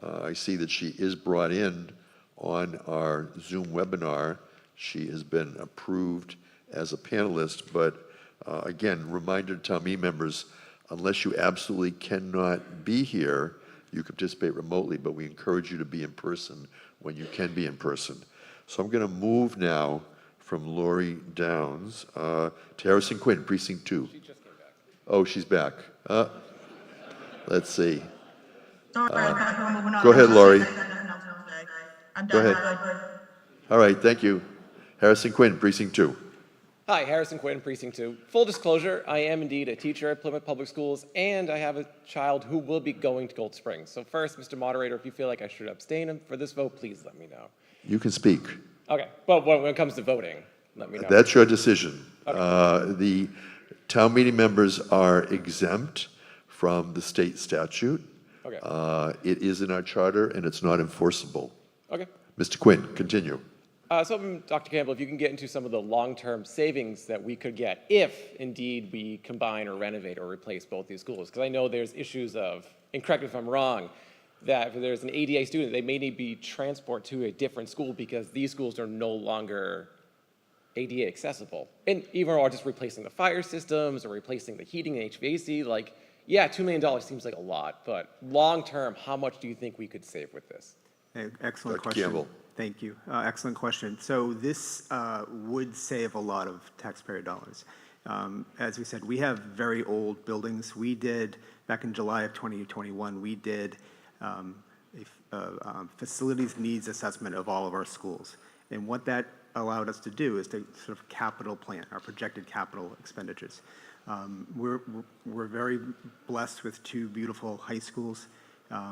I see that she is brought in on our Zoom webinar. She has been approved as a panelist, but again, reminder to town meeting members, unless you absolutely cannot be here, you can participate remotely, but we encourage you to be in person when you can be in person. So I'm going to move now from Lori Downs to Harrison Quinn, Precinct 2. She just came back. Oh, she's back. Let's see. Sorry, I'm moving on. Go ahead, Lori. I'm Go done. ahead. All right, thank you. Harrison Quinn, Precinct 2. Hi, Harrison Quinn, Precinct 2. Full disclosure, I am indeed a teacher at Plymouth Public Schools, and I have a child who will be going to Gold Springs. So first, Mr. Moderator, if you feel like I should abstain for this vote, please let me know. You can speak. Okay, but when it comes to voting, let me know. That's your decision. The town meeting members are exempt from the state statute. Okay. It is in our charter, and it's not enforceable. Okay. Mr. Quinn, continue. So, Dr. Campbell, if you can get into some of the long-term savings that we could get if, indeed, we combine or renovate or replace both these schools. Because I know there's issues of, and correct me if I'm wrong, that if there's an ADA student, they may need to be transported to a different school because these schools are no longer ADA accessible. And even or just replacing the fire systems or replacing the heating and HVAC, like, yeah, $2 million seems like a lot, but long-term, how much do you think we could save with this? Excellent Dr. question. Campbell. Thank you. Excellent question. So this would save a lot of taxpayer dollars. As we said, we have very old buildings. We did, back in July of 2021, we did a facilities needs assessment of all of our schools. And what that allowed us to do is to sort of capital plan, our projected capital expenditures. We're very blessed with two beautiful high schools.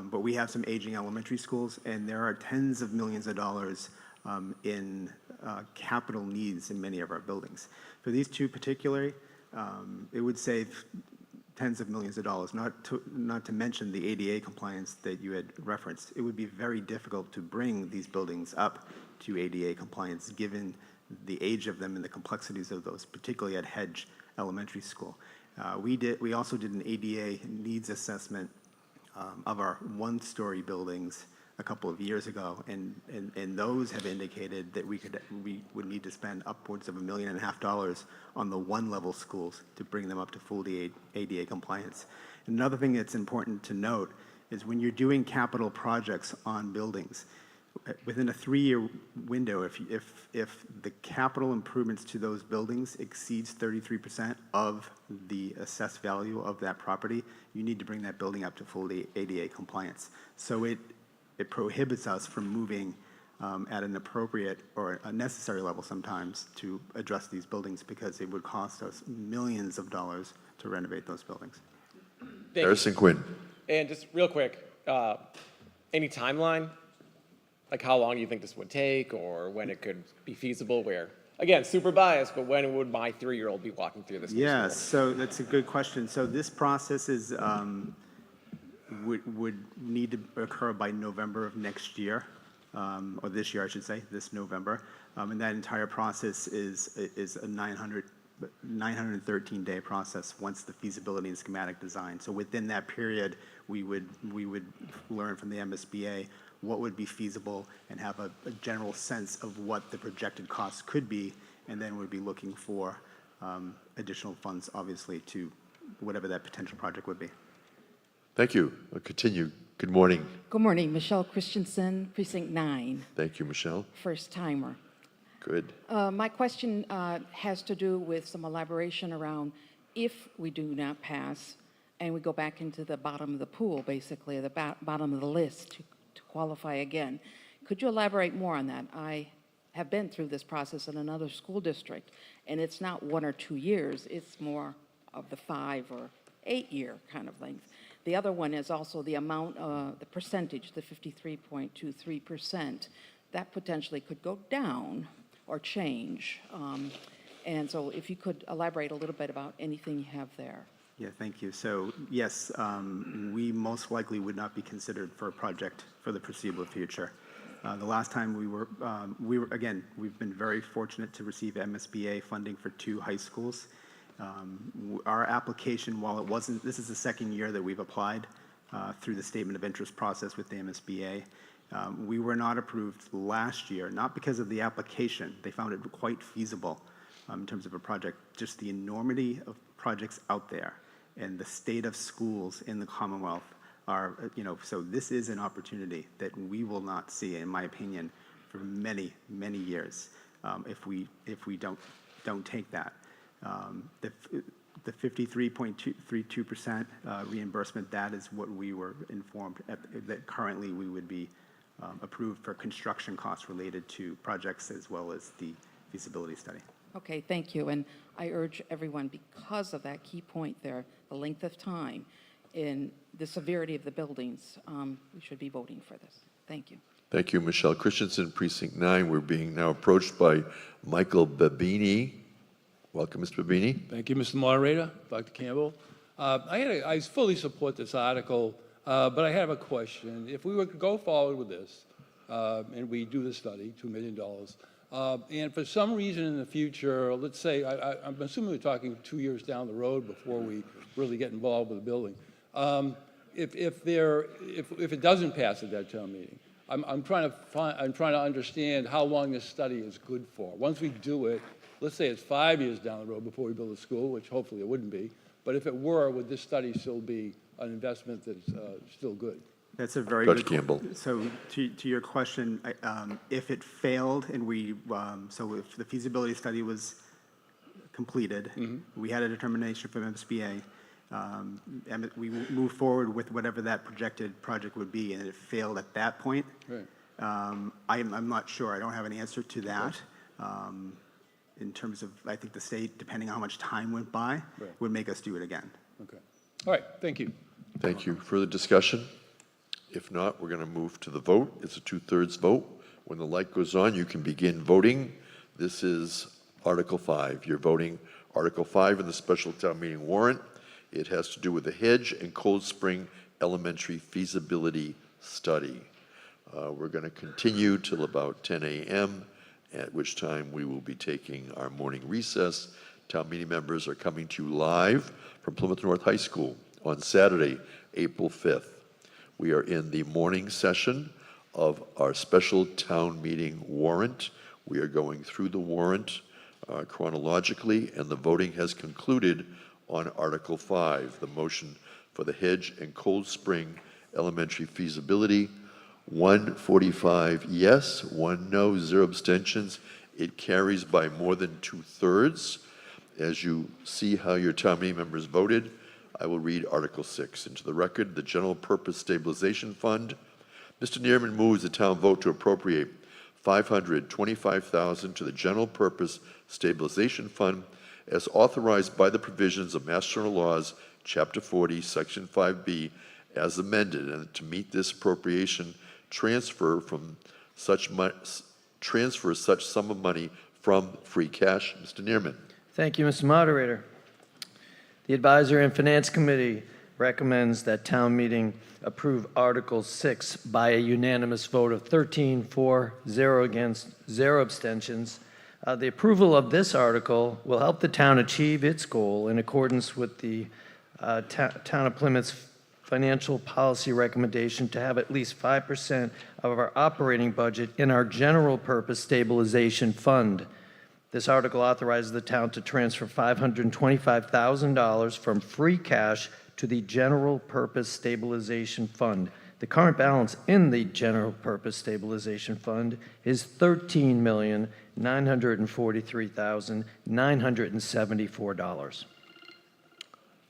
But we have some aging elementary schools, and there are tens of millions of dollars in capital needs in many of our buildings. For these two particularly, it would save tens of millions of dollars, not to mention the ADA compliance that you had referenced. It would be very difficult to bring these buildings up to ADA compliance given the age of them and the complexities of those, particularly at Hedge Elementary School. We also did an ADA needs assessment of our one-story buildings a couple of years ago, and those have indicated that we would need to spend upwards of $1.5 million on the one-level schools to bring them up to full ADA compliance. Another thing that's important to note is when you're doing capital projects on buildings, within a 3-year window, if the capital improvements to those buildings exceeds 33% of the assessed value of that property, you need to bring that building up to full ADA compliance. So it prohibits us from moving at an appropriate or a necessary level sometimes to address these buildings because it would cost us millions of dollars to renovate those buildings. Harrison Quinn. And just real quick, any timeline? Like how long do you think this would take or when it could be feasible where, again, super biased, but when would my 3-year-old be walking through this? Yeah, so that's a good question. So this process is would need to occur by November of next year, or this year, I should say, this November. And that entire process is a 913-day process once the feasibility and schematic design. So within that period, we would learn from the MSBA what would be feasible and have a general sense of what the projected costs could be, and then we'd be looking for additional funds, obviously, to whatever that potential project would be. Thank you. I'll continue. Good morning. Good morning. Michelle Christensen, Precinct 9. Thank you, Michelle. First timer. Good. My question has to do with some elaboration around if we do not pass and we go back into the bottom of the pool, basically, the bottom of the list to qualify again. Could you elaborate more on that? I have been through this process in another school district, and it's not 1 or 2 years. It's more of the 5 or 8 year kind of length. The other one is also the amount, the percentage, the 53.23%. that potentially could go down or change. And so if you could elaborate a little bit about anything you have there. Yeah, thank you. So yes, we most likely would not be considered for a project for the foreseeable future. The last time we were, again, we've been very fortunate to receive MSBA funding for 2 high schools. Our application, while it wasn't, this is the second year that we've applied through the statement of interest process with the MSBA. We were not approved last year, not because of the application. They found it quite feasible in terms of a project, just the enormity of projects out there and the state of schools in the Commonwealth are, so this is an opportunity that we will not see, in my opinion, for many, many years if we don't take that. The 53.32% reimbursement, that is what we were informed that currently we would be approved for construction costs related to projects as well as the feasibility study. Okay, thank you. And I urge everyone, because of that key point there, the length of time in the severity of the buildings, we should be voting for this. Thank you. Thank you, Michelle Christensen, Precinct 9. We're being now approached by Michael Babini. Welcome, Mr. Babini. Thank you, Mr. Moderator, Dr. Campbell. I fully support this article, but I have a question. If we were to go forward with this, and we do the study, $2 million, and for some reason in the future, let's say, I'm assuming we're talking 2 years down the road before we really get involved with the building. If it doesn't pass at that town meeting, I'm trying to understand how long this study is good for. Once we do it, let's say it's 5 years down the road before we build a school, which hopefully it wouldn't be, but if it were, would this study still be an investment that's still good? That's a very Judge good Campbell. So to your question, if it failed and so if the feasibility study was completed, we had a determination from MSBA, and we move forward with whatever that projected project would be, and it failed at that point. Right. I'm not sure. I don't have an answer to that. In terms of, I think the state, depending on how much time went by, would make us do it again. Okay. All right. Thank you. Thank you. Further discussion? If not, we're going to move to the vote. It's a 2/3 vote. When the light goes on, you can begin voting. This is Article 5. You're voting Article 5 in the special town meeting warrant. It has to do with the Hedge and Cold Spring Elementary feasibility study. We're going to continue till about 10 a.m., at which time we will be taking our morning recess. Town meeting members are coming to you live from Plymouth North High School on Saturday, April 5th. We are in the morning session of our special town meeting warrant. We are going through the warrant chronologically, and the voting has concluded on Article 5, the motion for the Hedge and Cold Spring Elementary feasibility. 145 yes, 1 no, 0 abstentions. It carries by more than 2/3. As you see how your town meeting members voted, I will read Article 6 into the record. The General Purpose Stabilization Fund. Mr. Neerman moves the town vote to appropriate $525,000 to the General Purpose Stabilization Fund as authorized by the provisions of Mass General Laws, Chapter 40, Section 5B, as amended, and to meet this appropriation, transfer such sum of money from free cash. Mr. Neerman. Thank you, Mr. Moderator. The Advisory and Finance Committee recommends that town meeting approve Article 6 by a unanimous vote of 13 for, 0 against, 0 abstentions. The approval of this article will help the town achieve its goal in accordance with the Town of Plymouth's financial policy recommendation to have at least 5% of our operating budget in our General Purpose Stabilization Fund. This article authorizes the town to transfer $525,000 from free cash to the General Purpose Stabilization Fund. The current balance in the General Purpose Stabilization Fund is $13,943,974.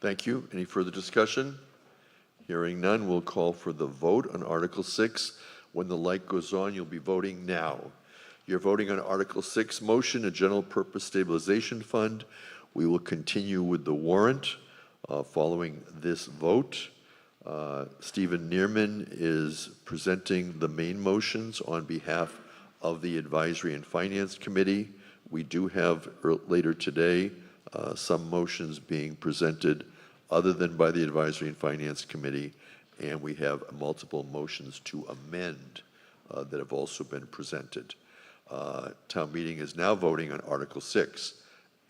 Thank you. Any further discussion? Hearing none, we'll call for the vote on Article 6. When the light goes on, you'll be voting now. You're voting on Article 6 motion, a General Purpose Stabilization Fund. We will continue with the warrant following this vote. Stephen Neerman is presenting the main motions on behalf of the Advisory and Finance Committee. We do have later today some motions being presented other than by the Advisory and Finance Committee, and we have multiple motions to amend that have also been presented. Town meeting is now voting on Article 6.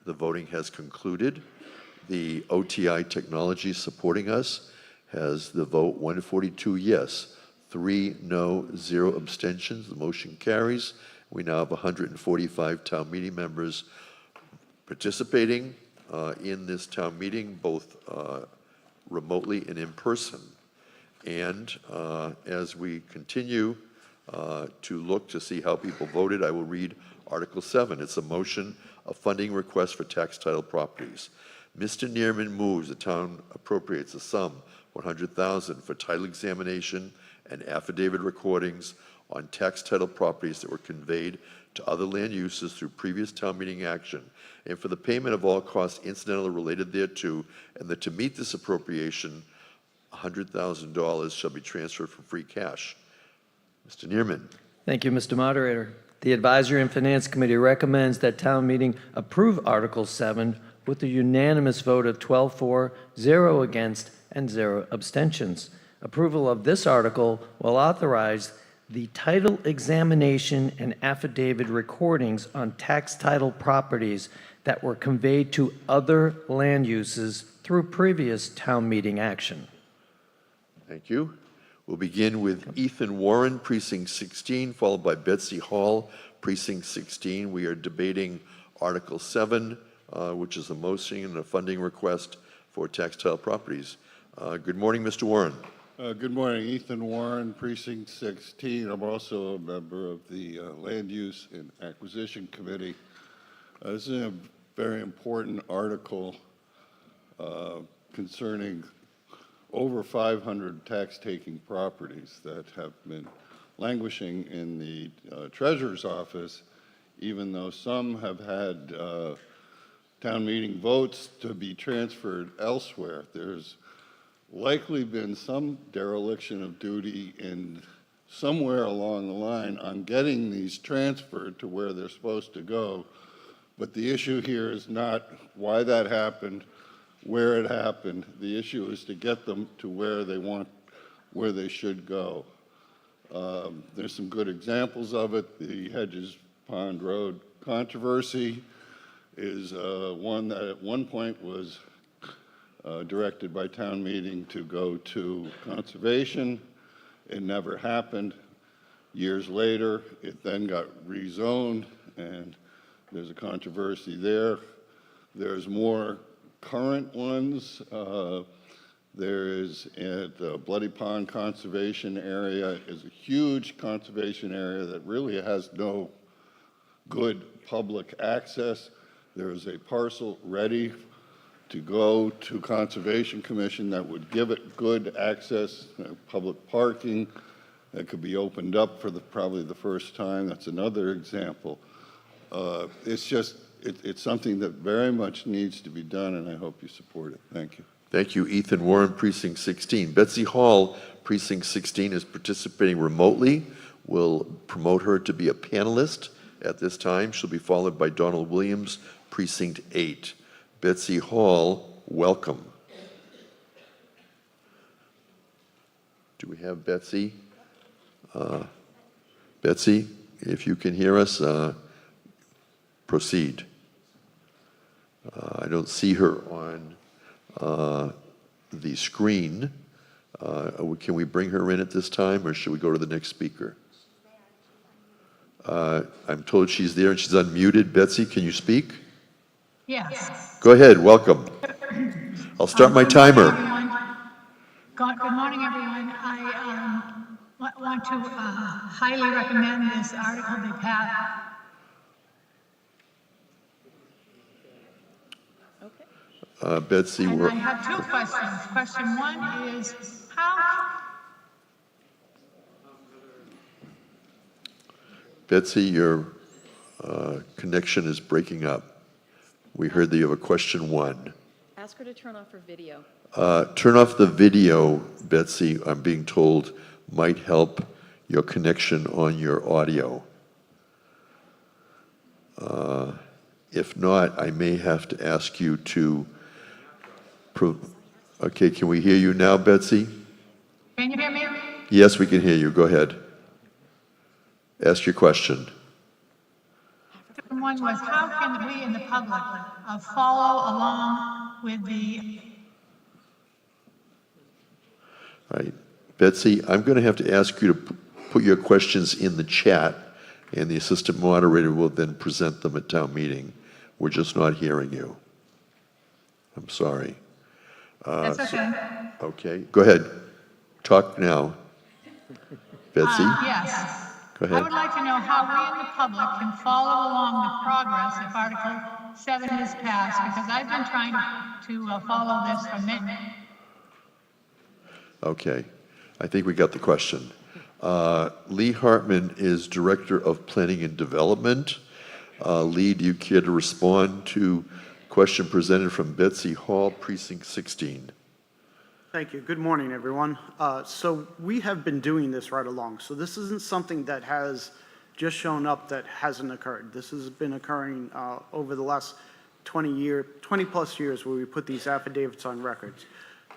The voting has concluded. The OTI technology supporting us has the vote 142 yes, 3 no, 0 abstentions. The motion carries. We now have 145 town meeting members participating in this town meeting, both remotely and in person. And as we continue to look to see how people voted, I will read Article 7. It's a motion of funding request for tax title properties. Mr. Neerman moves the town appropriates a sum $100,000 for title examination and affidavit recordings on tax title properties that were conveyed to other land uses through previous town meeting action, and for the payment of all costs incidental or related thereto, and that to meet this appropriation, $100,000 shall be transferred from free cash. Mr. Neerman. Thank you, Mr. Moderator. The Advisory and Finance Committee recommends that town meeting approve Article 7 with a unanimous vote of 12-4, 0 against, and 0 abstentions. Approval of this article will authorize the title examination and affidavit recordings on tax title properties that were conveyed to other land uses through previous town meeting action. Thank you. We'll begin with Ethan Warren, Precinct 16, followed by Betsy Hall, Precinct 16. We are debating Article 7, which is a motion and a funding request for tax title properties. Good morning, Mr. Warren. Good morning, Ethan Warren, Precinct 16. I'm also a member of the Land Use and Acquisition Committee. This is a very important article concerning over 500 tax-taking properties that have been languishing in the Treasurer's office, even though some have had town meeting votes to be transferred elsewhere. There's likely been some dereliction of duty in somewhere along the line on getting these transferred to where they're supposed to go. But the issue here is not why that happened, where it happened. The issue is to get them to where they should go. There's some good examples of it. The Hedges Pond Road controversy is one that at one point was directed by town meeting to go to conservation. It never happened. Years later, it then got rezoned, and there's a controversy there. There's more current ones. There is at the Bloody Pond Conservation Area is a huge conservation area that really has no good public access. There is a parcel ready to go to Conservation Commission that would give it good access, public parking that could be opened up for probably the first time. That's another example. It's something that very much needs to be done, and I hope you support it. Thank you. Thank you, Ethan Warren, Precinct 16. Betsy Hall, Precinct 16, is participating remotely. We'll promote her to be a panelist at this time. She'll be followed by Donald Williams, Precinct 8. Betsy Hall, welcome. Do we have Betsy? Betsy, if you can hear us, proceed. I don't see her on the screen. Can we bring her in at this time, or should we go to the next speaker? I'm told she's there and she's unmuted. Betsy, can you speak? Yes. Go ahead, welcome. I'll start my timer. Good morning, everyone. I want to highly recommend this article be passed. Betsy, And I have two questions. Question one is, how... Betsy, your connection is breaking up. We heard that you have a question one. Ask her to turn off her video. Turn off the video, Betsy, I'm being told, might help your connection on your audio. If not, I may have to ask you to, okay, can we hear you now, Betsy? Can you hear me? Yes, we can hear you. Go ahead. Ask your question. One was, how can we in the public follow along with the, All right. Betsy, I'm going to have to ask you to put your questions in the chat, and the assistant moderator will then present them at town meeting. We're just not hearing you. I'm sorry. that's okay. Okay, go ahead. Talk now. Betsy? Yes. Go I ahead. would like to know how we in the public can follow along the progress if Article 7 is passed, because I've been trying to follow this for many. Okay, I think we got the question. Lee Hartman is Director of Planning and Development. Lee, do you care to respond to question presented from Betsy Hall, Precinct 16? Thank you. Good morning, everyone. So we have been doing this right along. So this isn't something that has just shown up that hasn't occurred. This has been occurring over the last 20 plus years where we put these affidavits on records.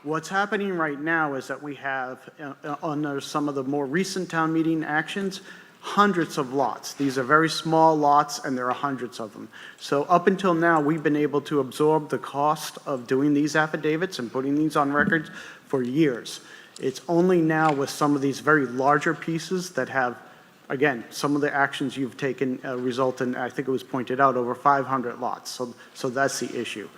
What's happening right now is that we have, under some of the more recent town meeting actions, hundreds of lots. These are very small lots, and there are hundreds of them. So up until now, we've been able to absorb the cost of doing these affidavits and putting these on records for years. It's only now with some of these very larger pieces that have, again, some of the actions you've taken result in, I think it was pointed out, over 500 lots. So that's the issue.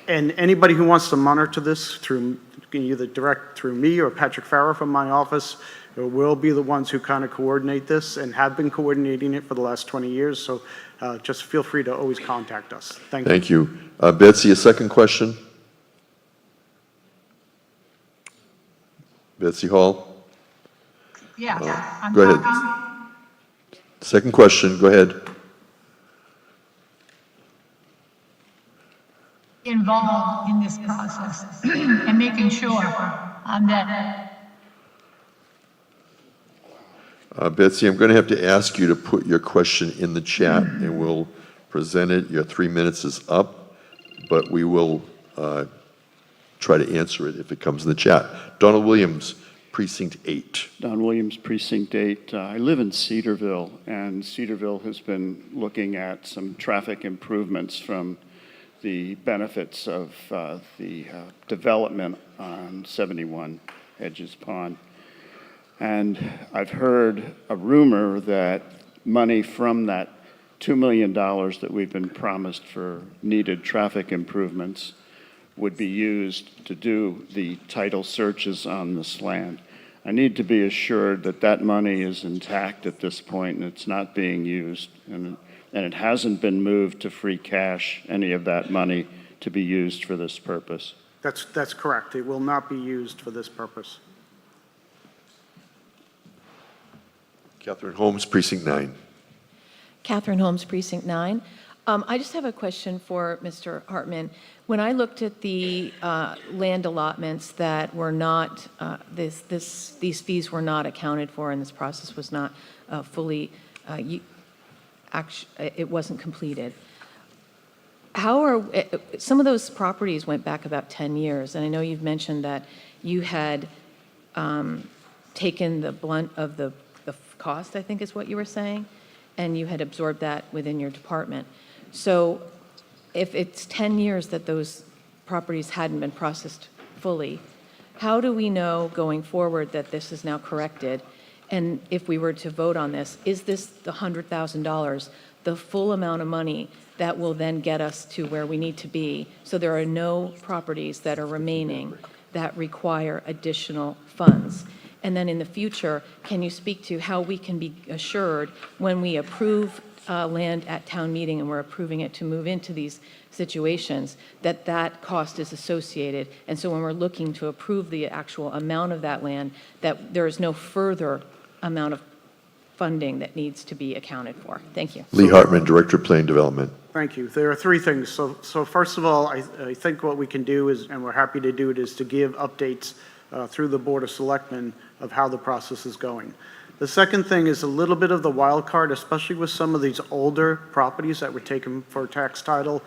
And anybody who wants to monitor this through either direct through me or Patrick Farrer from my office, we'll be the ones who kind of coordinate this and have been coordinating it for the last 20 years. So just feel free to always contact us. Thank you. Thank you. Betsy, a second question? Betsy Hall? Yes, I'm go ahead. talking. Second question, go ahead. Involved in this process and making sure that Betsy, I'm going to have to ask you to put your question in the chat, and we'll present it. Your 3 minutes is up, but we will try to answer it if it comes in the chat. Donald Williams, Precinct 8. Don Williams, Precinct 8. I live in Cedarville, and Cedarville has been looking at some traffic improvements from the benefits of the development on 71 Hedges Pond. And I've heard a rumor that money from that $2 million that we've been promised for needed traffic improvements would be used to do the title searches on this land. I need to be assured that that money is intact at this point and it's not being used, and it hasn't been moved to free cash, any of that money to be used for this purpose. That's correct. It will not be used for this purpose. Catherine Holmes, Precinct 9. Catherine Holmes, Precinct 9. I just have a question for Mr. Hartman. When I looked at the land allotments that were not, these fees were not accounted for and this process was not fully, it wasn't completed. Some of those properties went back about 10 years, and I know you've mentioned that you had taken the blunt of the cost, I think is what you were saying, and you had absorbed that within your department. So if it's 10 years that those properties hadn't been processed fully, how do we know going forward that this is now corrected? And if we were to vote on this, is this the $100,000, the full amount of money that will then get us to where we need to be, so there are no properties that are remaining that require additional funds? And then in the future, can you speak to how we can be assured when we approve land at town meeting and we're approving it to move into these situations, that that cost is associated? And so when we're looking to approve the actual amount of that land, that there is no further amount of funding that needs to be accounted for. Thank you. Lee Hartman, Director of Planning Development. Thank you. There are three things. So first of all, I think what we can do is, and we're happy to do it, is to give updates through the Board of Selectmen of how the process is going. The second thing is a little bit of the wild card, especially with some of these older properties that were taken for tax title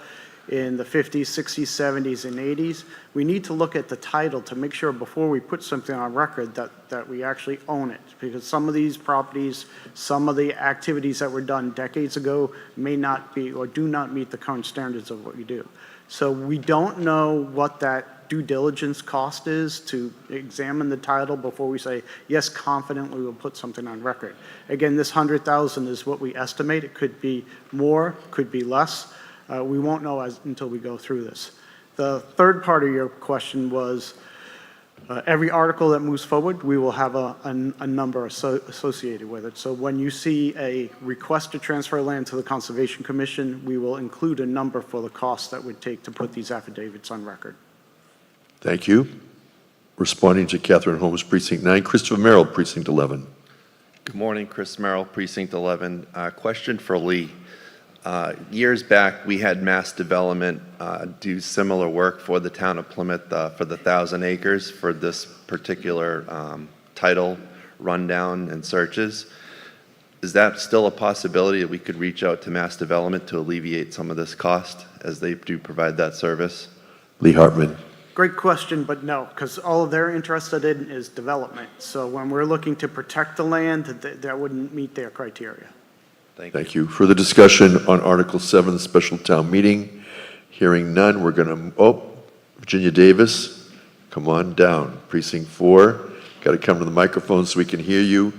in the 50s, 60s, 70s, and 80s. We need to look at the title to make sure before we put something on record that we actually own it. Because some of these properties, some of the activities that were done decades ago may not be or do not meet the current standards of what we do. So we don't know what that due diligence cost is to examine the title before we say, yes, confidently we'll put something on record. Again, this 100,000 is what we estimate. It could be more, could be less. We won't know until we go through this. The third part of your question was, every article that moves forward, we will have a number associated with it. So when you see a request to transfer land to the Conservation Commission, we will include a number for the cost that would take to put these affidavits on record. Thank you. Responding to Catherine Holmes, Precinct 9, Christopher Merrill, Precinct 11. Good morning, Chris Merrill, Precinct 11. Question for Lee. Years back, we had Mass Development do similar work for the town of Plymouth for the 1,000 acres for this particular title rundown and searches. Is that still a possibility that we could reach out to Mass Development to alleviate some of this cost as they do provide that service? Lee Hartman. Great question, but no, because all they're interested in is development. So when we're looking to protect the land, that wouldn't meet their criteria. Thank you. Further discussion on Article 7, the special town meeting. Hearing none, we're going to, Virginia Davis, come on down. Precinct 4, got to come to the microphone so we can hear you.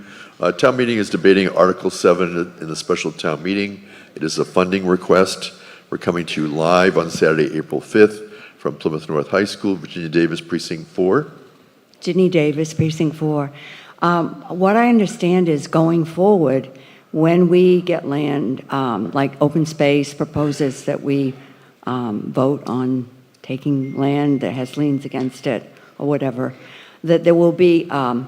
Town meeting is debating Article 7 in the special town meeting. It is a funding request. We're coming to you live on Saturday, April 5th from Plymouth North High School. Virginia Davis, Precinct 4. Ginny Davis, Precinct 4. What I understand is going forward, when we get land, like open space proposes that we vote on taking land that has liens against it or whatever, that there will be an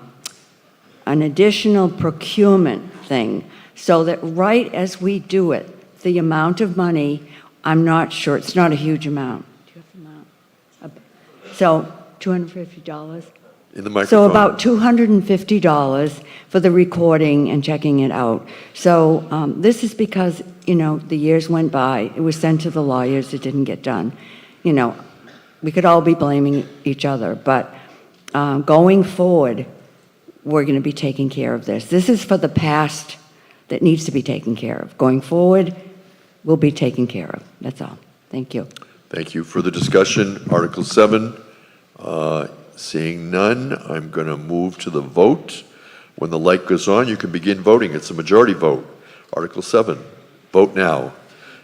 additional procurement thing so that right as we do it, the amount of money, I'm not sure, it's not a huge amount. Do you have the amount? So $250? In the microphone. So about $250 for the recording and checking it out. So this is because, the years went by, it was sent to the lawyers, it didn't get done. We could all be blaming each other, but going forward, we're going to be taking care of this. This is for the past that needs to be taken care of. Going forward, we'll be taken care of. That's all. Thank you. Thank you. Further discussion, Article 7. Seeing none, I'm going to move to the vote. When the light goes on, you can begin voting. It's a majority vote. Article 7, vote now.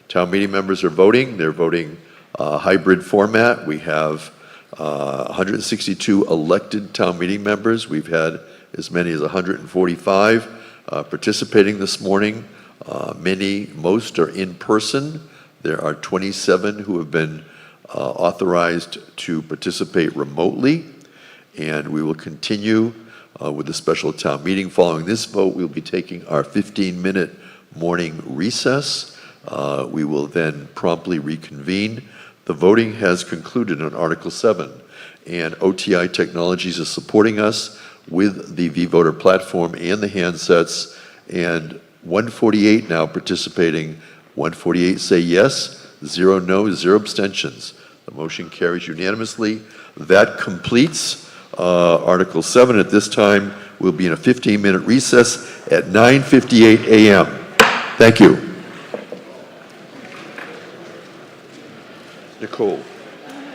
Town meeting members are voting. They're voting hybrid format. We have 162 elected town meeting members. We've had as many as 145 participating this morning. Most are in person. There are 27 who have been authorized to participate remotely. And we will continue with the special town meeting. Following this vote, we'll be taking our 15-minute morning recess. We will then promptly reconvene. The voting has concluded on Article 7, and OTI Technologies is supporting us with the vVoter platform and the handsets, and 148 now participating. 148 say yes, 0 no, 0 abstentions. The motion carries unanimously. That completes Article 7. At this time, we'll be in a 15-minute recess at 9:58 a.m. Thank you. Nicole,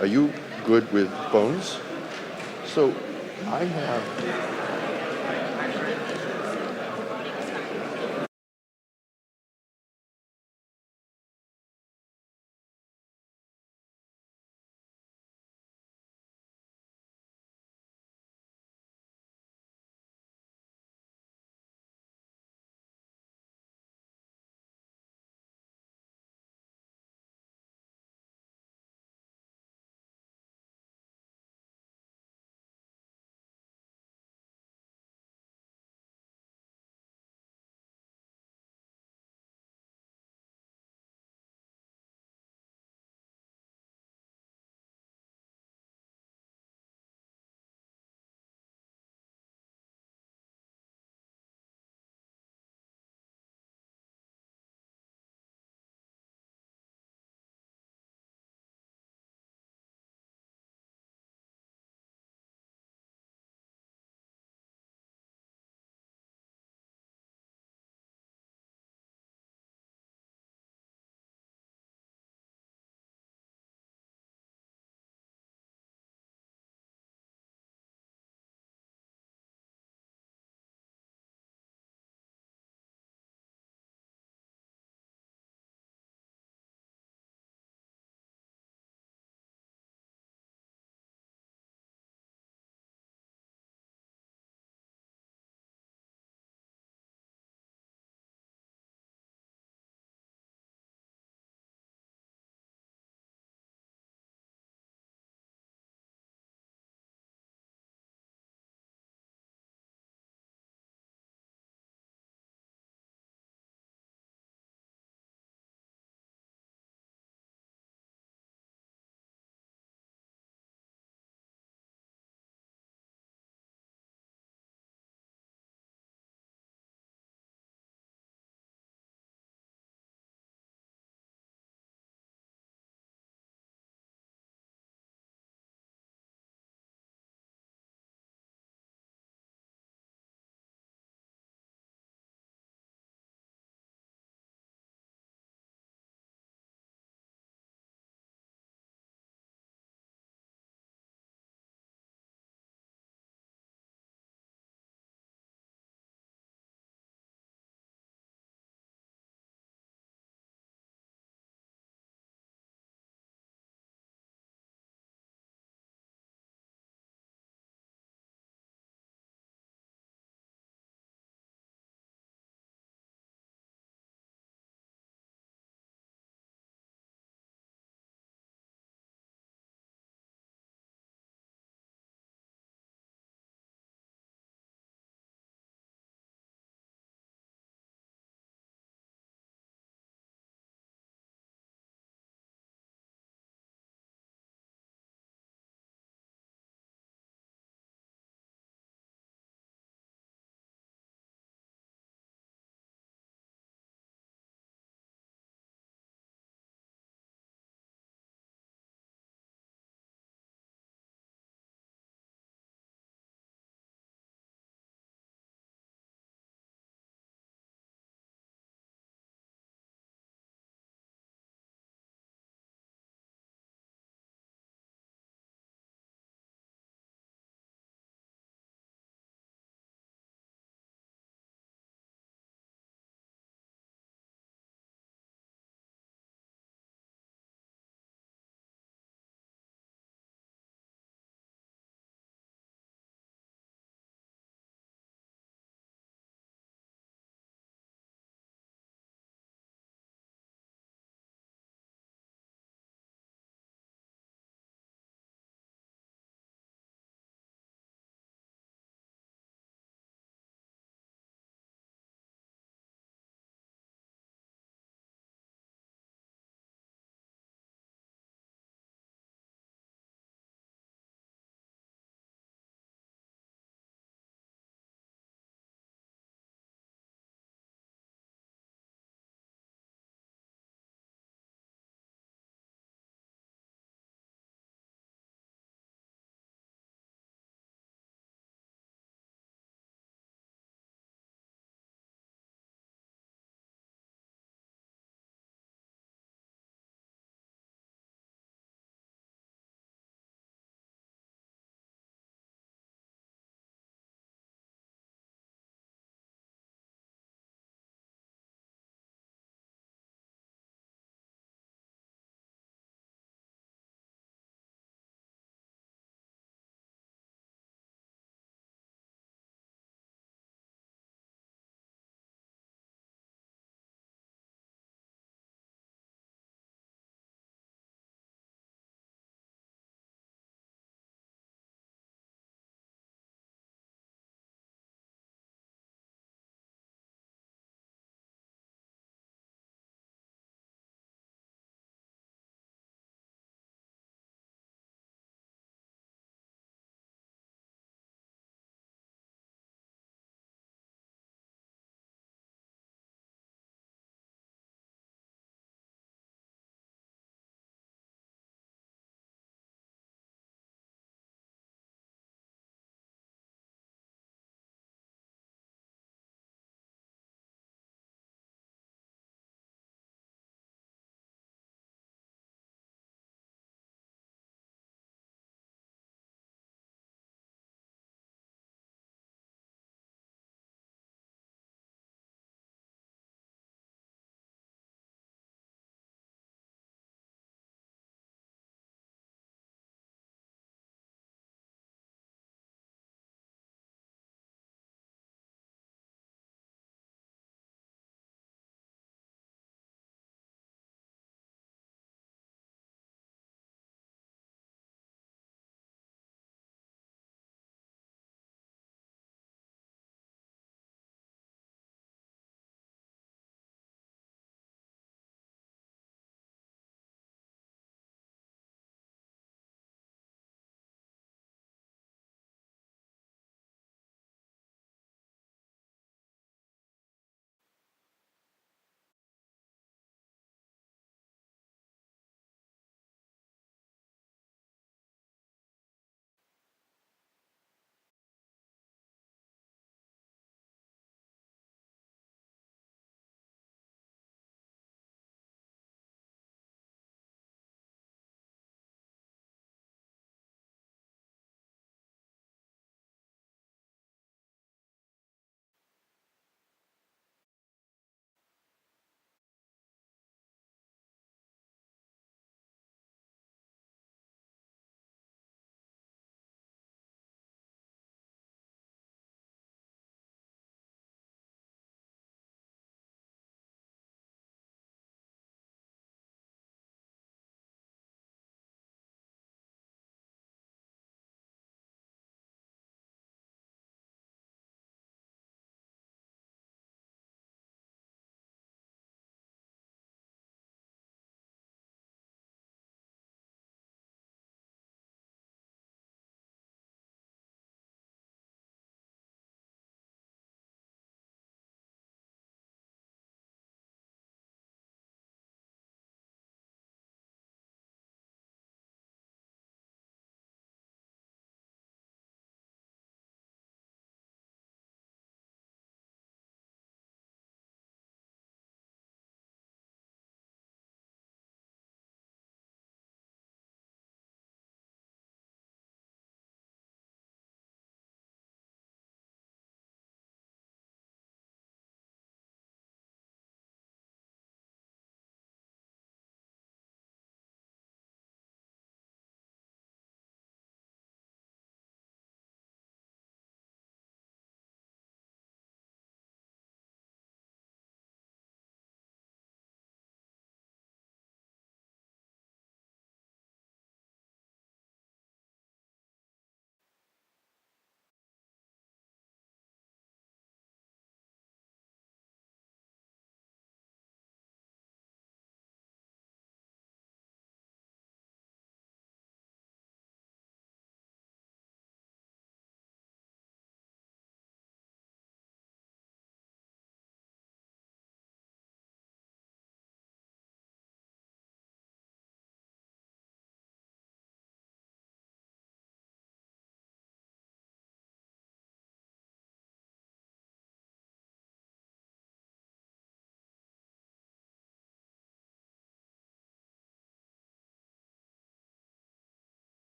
are you good with phones? So I have...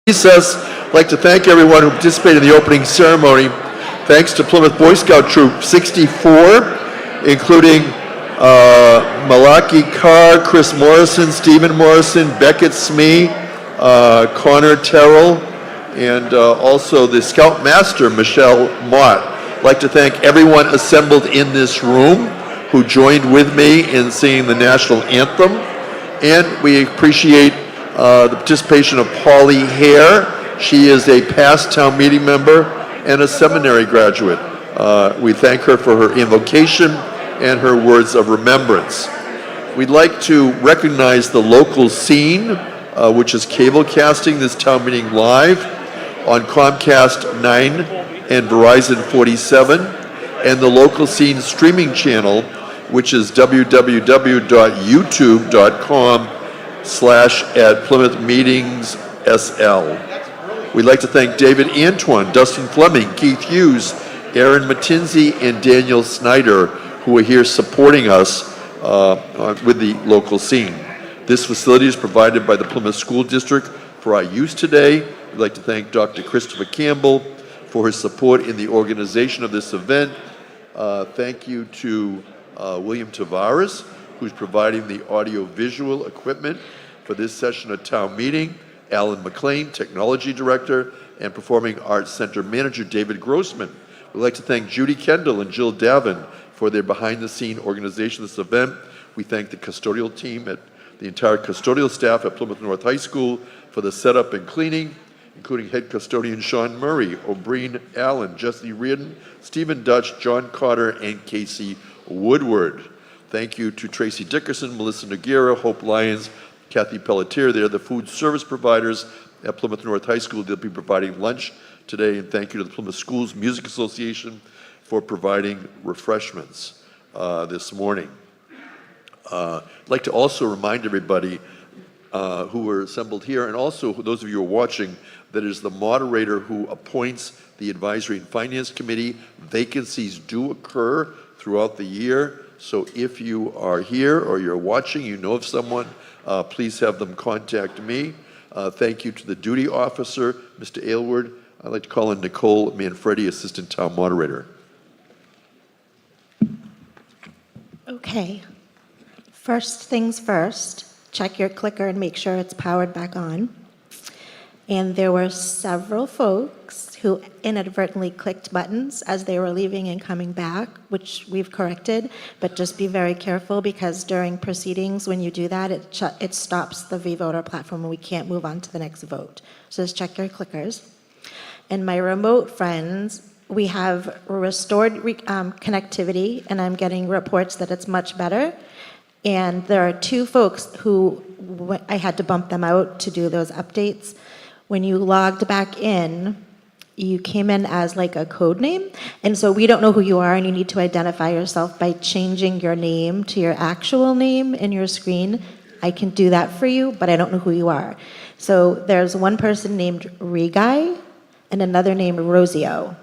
Recess. I'd like to thank everyone who participated in the opening ceremony. Thanks to Plymouth Boy Scout Troop 64, including Malaki Carr, Chris Morrison, Stephen Morrison, Beckett Smee, Connor Terrell, and also the Scoutmaster, Michelle Mott. I'd like to thank everyone assembled in this room who joined with me in singing the national anthem. And we appreciate the participation of Polly Hare. She is a past town meeting member and a seminary graduate. We thank her for her invocation and her words of remembrance. We'd like to recognize the local scene, which is cable casting this town meeting live on Comcast 9 and Verizon 47, and the local scene streaming channel, which is www.youtube.com/@PlymouthMeetingsSL. We'd like to thank David Antoine, Dustin Fleming, Keith Hughes, Aaron Matinsey, and Daniel Snyder, who are here supporting us with the local scene. This facility is provided by the Plymouth School District for our use today. We'd like to thank Dr. Christopher Campbell for his support in the organization of this event. Thank you to William Tavares, who's providing the audio-visual equipment for this session of town meeting, Alan McLean, Technology Director, and Performing Arts Center Manager David Grossman. We'd like to thank Judy Kendall and Jill Davin for their behind-the-scene organization of this event. We thank the custodial team, the entire custodial staff at Plymouth North High School for the setup and cleaning, including head custodian Sean Murray, O'Brien Allen, Jesse Reardon, Stephen Dutch, John Cotter, and Casey Woodward. Thank you to Tracy Dickerson, Melissa Noguera, Hope Lyons, Kathy Pelletier. They're the food service providers at Plymouth North High School. They'll be providing lunch today. And thank you to the Plymouth Schools Music Association for providing refreshments this morning. I'd like to also remind everybody who are assembled here, and also those of you who are watching, that it is the moderator who appoints the Advisory and Finance Committee. Vacancies do occur throughout the year, so if you are here or you're watching, you know of someone, please have them contact me. Thank you to the duty officer, Mr. Aylward. I'd like to call in Nicole Manfredi, Assistant Town Moderator. Okay. First things first, check your clicker and make sure it's powered back on. And there were several folks who inadvertently clicked buttons as they were leaving and coming back, which we've corrected, but just be very careful because during proceedings, when you do that, it stops the V-Voter platform and we can't move on to the next vote. So just check your clickers. And my remote friends, we have restored connectivity, and I'm getting reports that it's much better. And there are two folks who I had to bump them out to do those updates. When you logged back in, you came in as like a code name. And so we don't know who you are, and you need to identify yourself by changing your name to your actual name in your screen. I can do that for you, but I don't know who you are. So there's one person named Reguy and another named Rosio.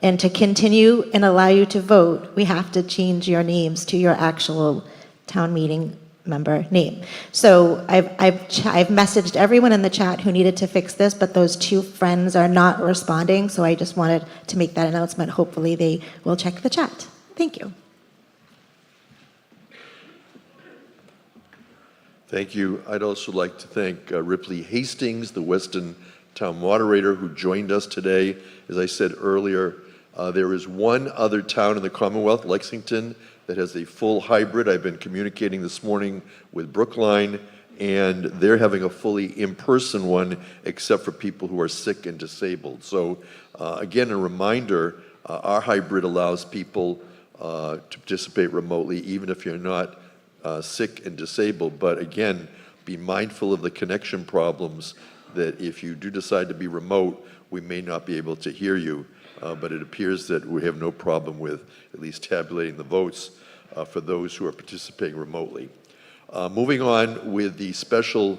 And to continue and allow you to vote, we have to change your names to your actual town meeting member name. So I've messaged everyone in the chat who needed to fix this, but those two friends are not responding, so I just wanted to make that announcement. Hopefully they will check the chat. Thank you. Thank you. I'd also like to thank Ripley Hastings, the Weston Town Moderator, who joined us today. As I said earlier, there is one other town in the Commonwealth, Lexington, that has a full hybrid. I've been communicating this morning with Brookline, and they're having a fully in-person one, except for people who are sick and disabled. So again, a reminder, our hybrid allows people to participate remotely, even if you're not sick and disabled. But again, be mindful of the connection problems, that if you do decide to be remote, we may not be able to hear you. But it appears that we have no problem with at least tabulating the votes for those who are participating remotely. Moving on with the special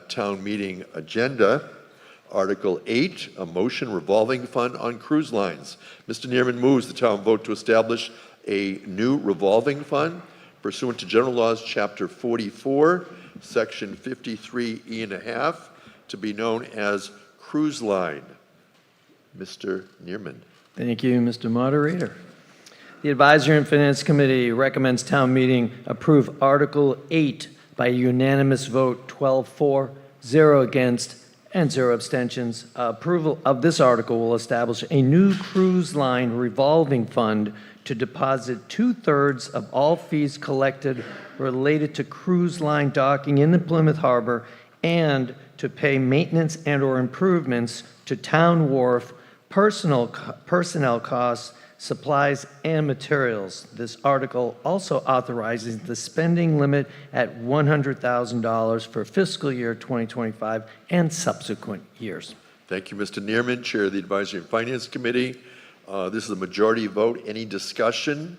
town meeting agenda, Article 8, a motion revolving fund on cruise lines. Mr. Neerman moves the town vote to establish a new revolving fund pursuant to General Laws, Chapter 44, Section 53E1/2, to be known as Cruise Line. Mr. Neerman. Thank you, Mr. Moderator. The Advisory and Finance Committee recommends town meeting approve Article 8 by unanimous vote, 12-4, 0 against, and 0 abstentions. Approval of this article will establish a new cruise line revolving fund to deposit 2/3 of all fees collected related to cruise line docking in the Plymouth Harbor and to pay maintenance and/or improvements to town wharf, personnel costs, supplies, and materials. This article also authorizes the spending limit at $100,000 for fiscal year 2025 and subsequent years. Thank you, Mr. Neerman, Chair of the Advisory and Finance Committee. This is a majority vote. Any discussion?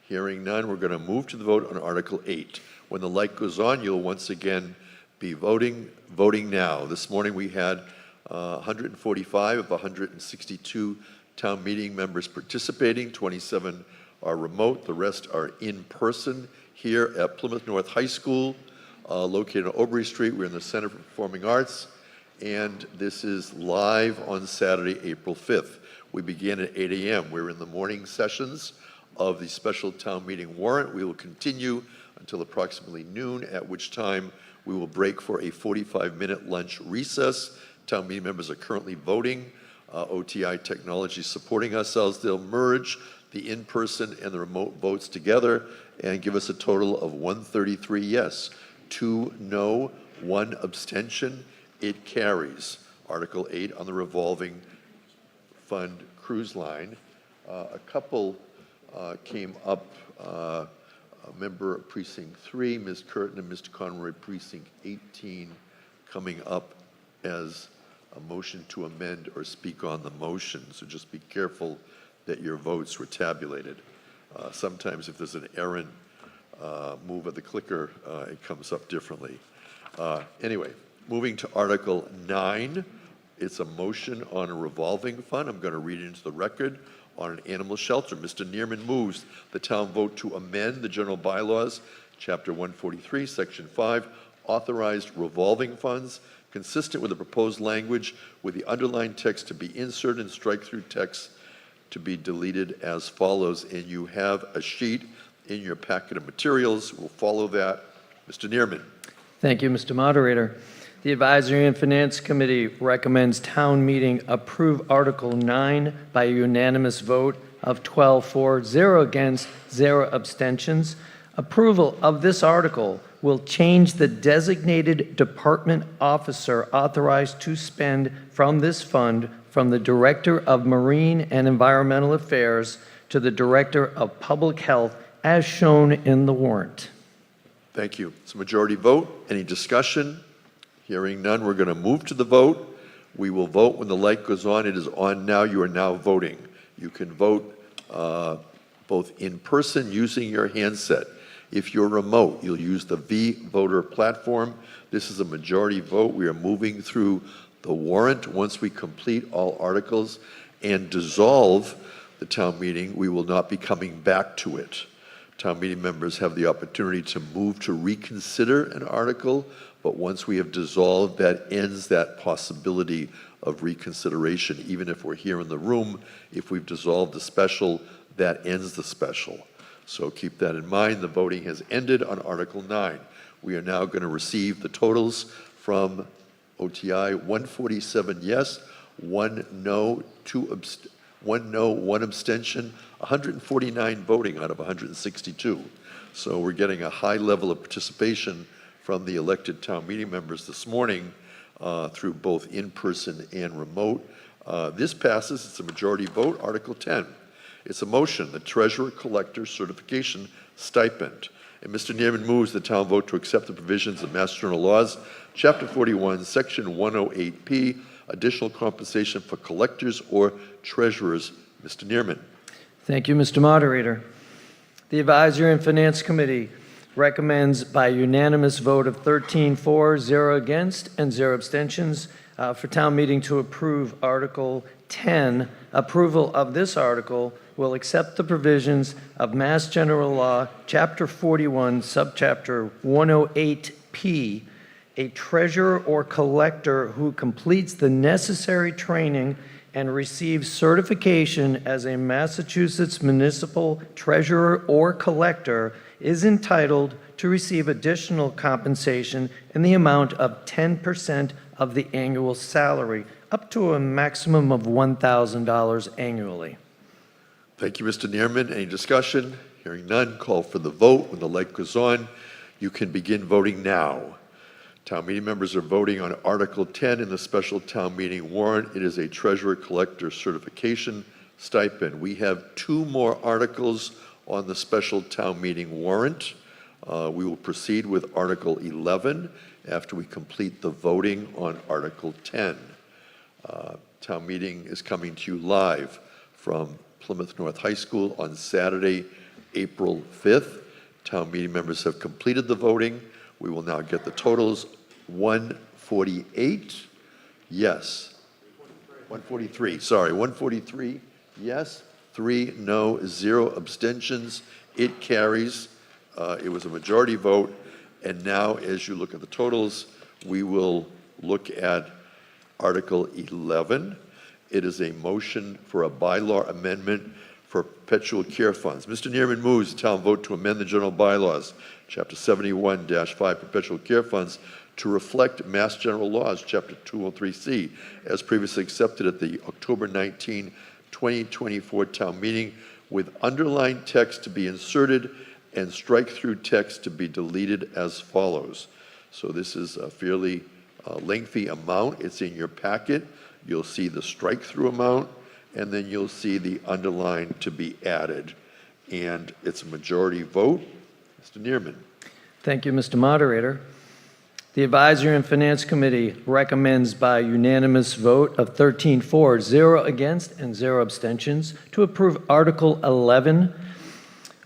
Hearing none, we're going to move to the vote on Article 8. When the light goes on, you'll once again be voting now. This morning we had 145 of 162 town meeting members participating. 27 are remote. The rest are in person here at Plymouth North High School, located on Aubrey Street. We're in the Center for Performing Arts, and this is live on Saturday, April 5th. We begin at 8 a.m. We're in the morning sessions of the special town meeting warrant. We will continue until approximately noon, at which time we will break for a 45-minute lunch recess. Town meeting members are currently voting. OTI technology supporting ourselves. They'll merge the in-person and the remote votes together and give us a total of 133 yes, 2 no, 1 abstention. It carries. Article 8 on the revolving fund cruise line. A couple came up, a member of Precinct 3, Ms. Curtin and Mr. Conroy, Precinct 18, coming up as a motion to amend or speak on the motion. So just be careful that your votes were tabulated. Sometimes if there's an errant move of the clicker, it comes up differently. Anyway, moving to Article 9, it's a motion on a revolving fund. I'm going to read it into the record. On an animal shelter, Mr. Neerman moves the town vote to amend the general bylaws, Chapter 143, Section 5, authorized revolving funds, consistent with the proposed language, with the underlined text to be inserted and strike-through text to be deleted as follows. And you have a sheet in your packet of materials. We'll follow that. Mr. Neerman. Thank you, Mr. Moderator. The Advisory and Finance Committee recommends town meeting approve Article 9 by unanimous vote of 12-4, 0 against, 0 abstentions. Approval of this article will change the designated department officer authorized to spend from this fund from the Director of Marine and Environmental Affairs to the Director of Public Health as shown in the warrant. Thank you. It's a majority vote. Any discussion? Hearing none, we're going to move to the vote. We will vote when the light goes on. It is on now. You are now voting. You can vote both in person using your handset. If you're remote, you'll use the V-Voter platform. This is a majority vote. We are moving through the warrant. Once we complete all articles and dissolve the town meeting, we will not be coming back to it. Town meeting members have the opportunity to move to reconsider an article, but once we have dissolved, that ends that possibility of reconsideration. Even if we're here in the room, if we've dissolved the special, that ends the special. So keep that in mind. The voting has ended on Article 9. We are now going to receive the totals from OTI. 147 yes, 1 no, 1 no, 1 abstention, 149 voting out of 162. So we're getting a high level of participation from the elected town meeting members this morning through both in-person and remote. This passes. It's a majority vote. Article 10. It's a motion, the Treasurer Collector Certification Stipend. And Mr. Neerman moves the town vote to accept the provisions of Mass General Laws, Chapter 41, Section 108P, additional compensation for collectors or treasurers. Mr. Neerman. Thank you, Mr. Moderator. The Advisory and Finance Committee recommends by unanimous vote of 13-4, 0 against, and 0 abstentions for town meeting to approve Article 10. Approval of this article will accept the provisions of Mass General Law, Chapter 41, Subchapter 108P, a treasurer or collector who completes the necessary training and receives certification as a Massachusetts municipal treasurer or collector is entitled to receive additional compensation in the amount of 10% of the annual salary, up to a maximum of $1,000 annually. Thank you, Mr. Neerman. Any discussion? Hearing none, call for the vote. When the light goes on, you can begin voting now. Town meeting members are voting on Article 10 in the special town meeting warrant. It is a treasurer collector certification stipend. We have 2 more articles on the special town meeting warrant. We will proceed with Article 11 after we complete the voting on Article 10. Town meeting is coming to you live from Plymouth North High School on Saturday, April 5th. Town meeting members have completed the voting. We will now get the totals. 148, yes. 143, sorry, 143, yes. 3 no, 0 abstentions. It carries. It was a majority vote. And now, as you look at the totals, we will look at Article 11. It is a motion for a bylaw amendment for perpetual care funds. Mr. Neerman moves the town vote to amend the general bylaws, Chapter 71-5, perpetual care funds, to reflect Mass General Laws, Chapter 203C, as previously accepted at the October 19, 2024 town meeting, with underlined text to be inserted and strike-through text to be deleted as follows. So this is a fairly lengthy amount. It's in your packet. You'll see the strike-through amount, and then you'll see the underline to be added. And it's a majority vote. Mr. Neerman. Thank you, Mr. Moderator. The Advisory and Finance Committee recommends by unanimous vote of 13 for, 0 against, and 0 abstentions to approve Article 11.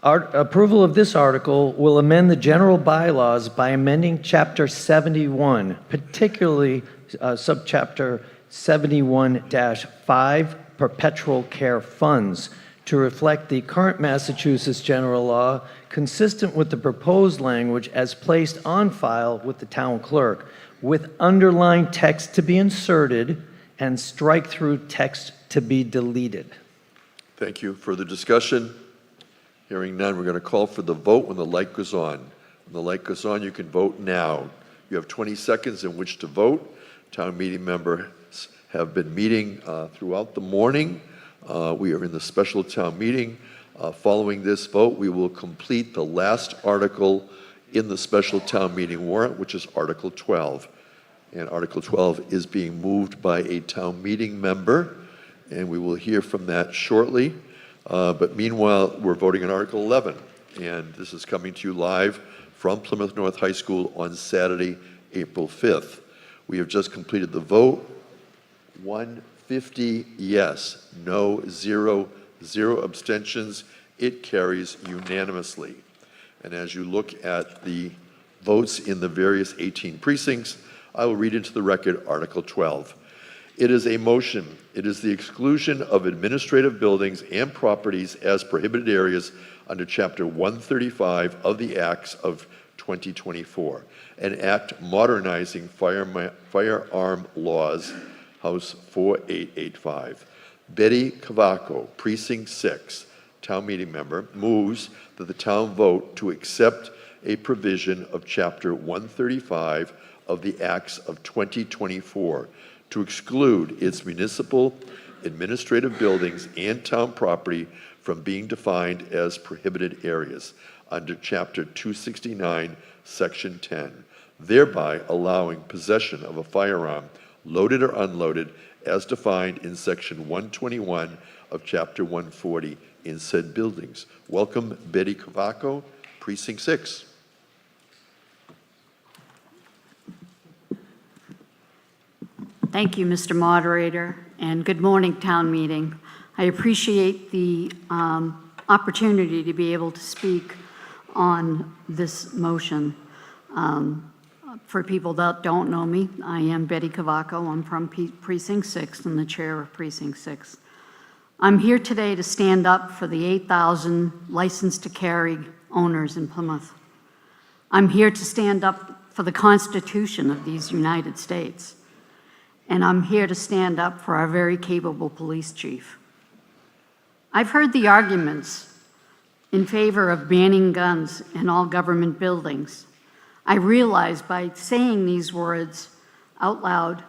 Approval of this article will amend the general bylaws by amending Chapter 71, particularly subchapter 71-5, perpetual care funds, to reflect the current Massachusetts general law, consistent with the proposed language as placed on file with the town clerk, with underlined text to be inserted and strike-through text to be deleted. Thank you. Further discussion? Hearing none, we're going to call for the vote when the light goes on. When the light goes on, you can vote now. You have 20 seconds in which to vote. Town meeting members have been meeting throughout the morning. We are in the special town meeting. Following this vote, we will complete the last article in the special town meeting warrant, which is Article 12. And Article 12 is being moved by a town meeting member, and we will hear from that shortly. But meanwhile, we're voting on Article 11, and this is coming to you live from Plymouth North High School on Saturday, April 5th. We have just completed the vote. 150 yes, no, 0 abstentions. It carries unanimously. And as you look at the votes in the various 18 precincts, I will read into the record Article 12. It is a motion. It is the exclusion of administrative buildings and properties as prohibited areas under Chapter 135 of the Acts of 2024, an act modernizing firearm laws, House 4885. Betty Cavaco, Precinct 6, town meeting member, moves that the town vote to accept a provision of Chapter 135 of the Acts of 2024 to exclude its municipal administrative buildings and town property from being defined as prohibited areas under Chapter 269, Section 10, thereby allowing possession of a firearm, loaded or unloaded, as defined in Section 121 of Chapter 140 in said buildings. Welcome, Betty Cavaco, Precinct 6. Thank you, Mr. Moderator, and good morning, town meeting. I appreciate the opportunity to be able to speak on this motion. For people that don't know me, I am Betty Cavaco. I'm from Precinct 6 and the chair of Precinct 6. I'm here today to stand up for the 8,000 licensed to carry owners in Plymouth. I'm here to stand up for the Constitution of these United States. And I'm here to stand up for our very capable police chief. I've heard the arguments in favor of banning guns in all government buildings. I realize by saying these words out loud,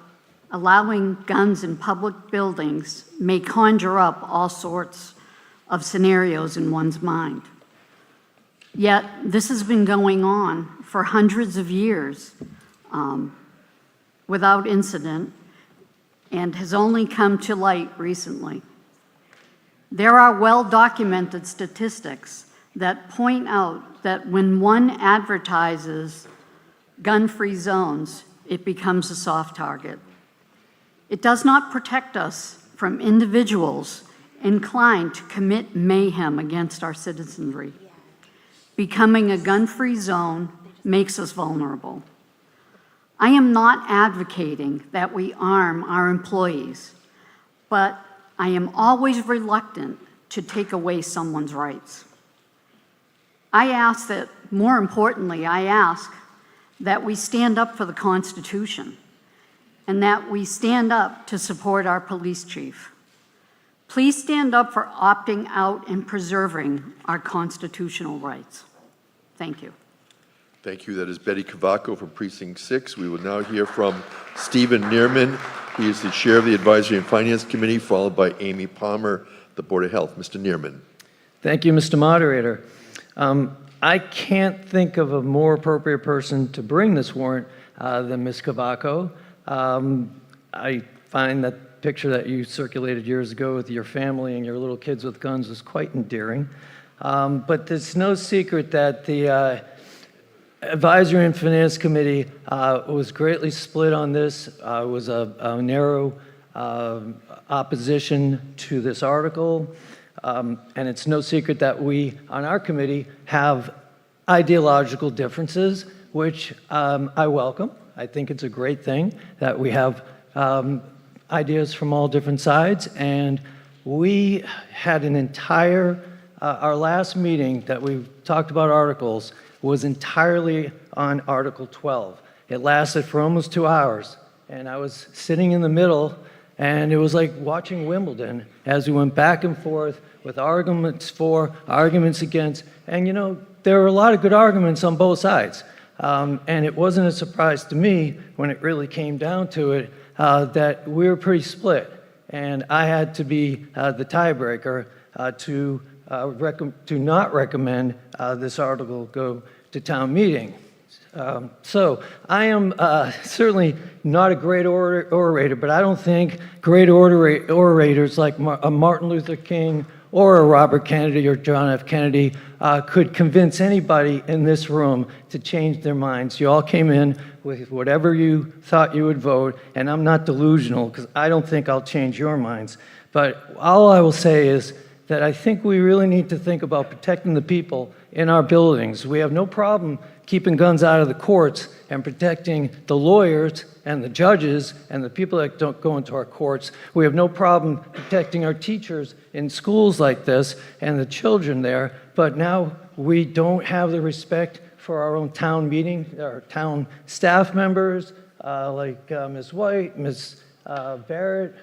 allowing guns in public buildings may conjure up all sorts of scenarios in one's mind. Yet, this has been going on for hundreds of years without incident and has only come to light recently. There are well-documented statistics that point out that when one advertises gun-free zones, it becomes a soft target. It does not protect us from individuals inclined to commit mayhem against our citizenry. Becoming a gun-free zone makes us vulnerable. I am not advocating that we arm our employees, but I am always reluctant to take away someone's rights. I ask that, more importantly, I ask that we stand up for the Constitution and that we stand up to support our police chief. Please stand up for opting out and preserving our constitutional rights. Thank you. Thank you. That is Betty Cavaco from Precinct 6. We will now hear from Stephen Neerman. He is the chair of the Advisory and Finance Committee, followed by Amy Palmer, the Board of Health. Mr. Neerman. Thank you, Mr. Moderator. I can't think of a more appropriate person to bring this warrant than Ms. Cavaco. I find that picture that you circulated years ago with your family and your little kids with guns was quite endearing. But there's no secret that the Advisory and Finance Committee was greatly split on this. It was a narrow opposition to this article. And it's no secret that we, on our committee, have ideological differences, which I welcome. I think it's a great thing that we have ideas from all different sides. And we had an entire, our last meeting that we talked about articles was entirely on Article 12. It lasted for almost 2 hours. And I was sitting in the middle, and it was like watching Wimbledon as we went back and forth with arguments for, arguments against. And you know, there were a lot of good arguments on both sides. And it wasn't a surprise to me when it really came down to it that we were pretty split. And I had to be the tiebreaker to not recommend this article go to town meeting. So I am certainly not a great orator, but I don't think great orators like Martin Luther King or a Robert Kennedy or John F. Kennedy could convince anybody in this room to change their minds. You all came in with whatever you thought you would vote, and I'm not delusional because I don't think I'll change your minds. But all I will say is that I think we really need to think about protecting the people in our buildings. We have no problem keeping guns out of the courts and protecting the lawyers and the judges and the people that don't go into our courts. We have no problem protecting our teachers in schools like this and the children there, but now we don't have the respect for our own town meeting, our town staff members, like Ms. White, Ms. Barrett,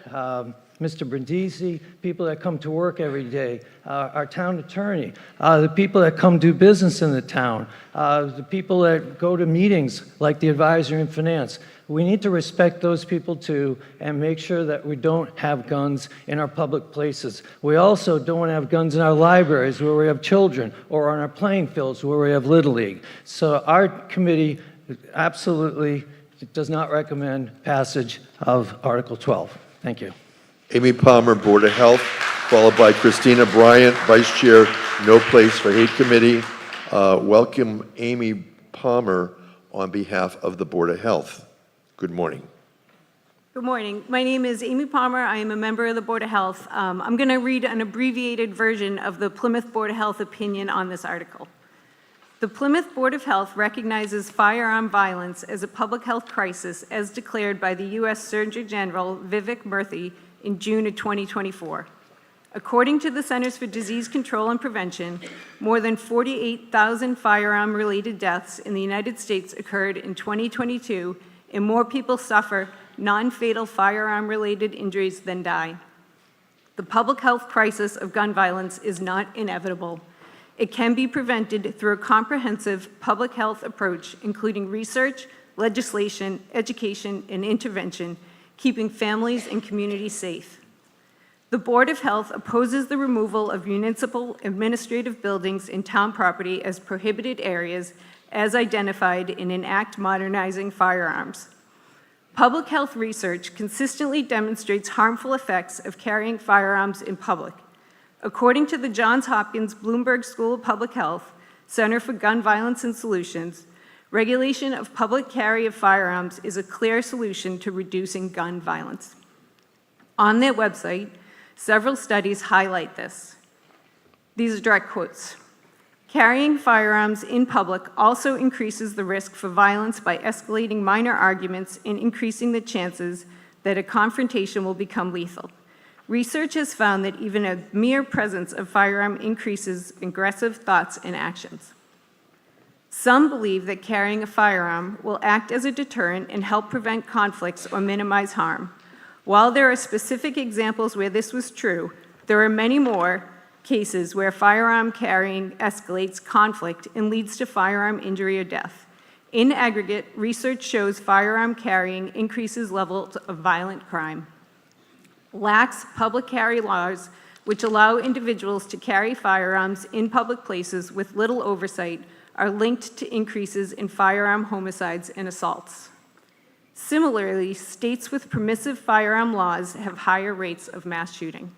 Mr. Brindisi, people that come to work every day, our town attorney, the people that come do business in the town, the people that go to meetings like the Advisory and Finance. We need to respect those people too and make sure that we don't have guns in our public places. We also don't want to have guns in our libraries where we have children or on our playing fields where we have Little League. So our committee absolutely does not recommend passage of Article 12. Thank you. Amy Palmer, Board of Health, followed by Christina Bryant, Vice Chair, No Place for Hate Committee. Welcome Amy Palmer on behalf of the Board of Health. Good morning. Good morning. My name is Amy Palmer. I am a member of the Board of Health. I'm going to read an abbreviated version of the Plymouth Board of Health opinion on this article. The Plymouth Board of Health recognizes firearm violence as a public health crisis as declared by the U.S. Surgeon General Vivek Murthy in June of 2024. According to the Centers for Disease Control and Prevention, more than 48,000 firearm-related deaths in the United States occurred in 2022, and more people suffer non-fatal firearm-related injuries than die. The public health crisis of gun violence is not inevitable. It can be prevented through a comprehensive public health approach, including research, legislation, education, and intervention, keeping families and communities safe. The Board of Health opposes the removal of municipal administrative buildings in town property as prohibited areas as identified in an act modernizing firearms. Public health research consistently demonstrates harmful effects of carrying firearms in public. According to the Johns Hopkins Bloomberg School of Public Health, Center for Gun Violence and Solutions, regulation of public carry of firearms is a clear solution to reducing gun violence. On their website, several studies highlight this. These are direct quotes. Carrying firearms in public also increases the risk for violence by escalating minor arguments and increasing the chances that a confrontation will become lethal. Research has found that even a mere presence of firearm increases aggressive thoughts and actions. Some believe that carrying a firearm will act as a deterrent and help prevent conflicts or minimize harm. While there are specific examples where this was true, there are many more cases where firearm carrying escalates conflict and leads to firearm injury or death. In aggregate, research shows firearm carrying increases levels of violent crime. Lax public carry laws, which allow individuals to carry firearms in public places with little oversight, are linked to increases in firearm homicides and assaults. Similarly, states with permissive firearm laws have higher rates of mass shooting.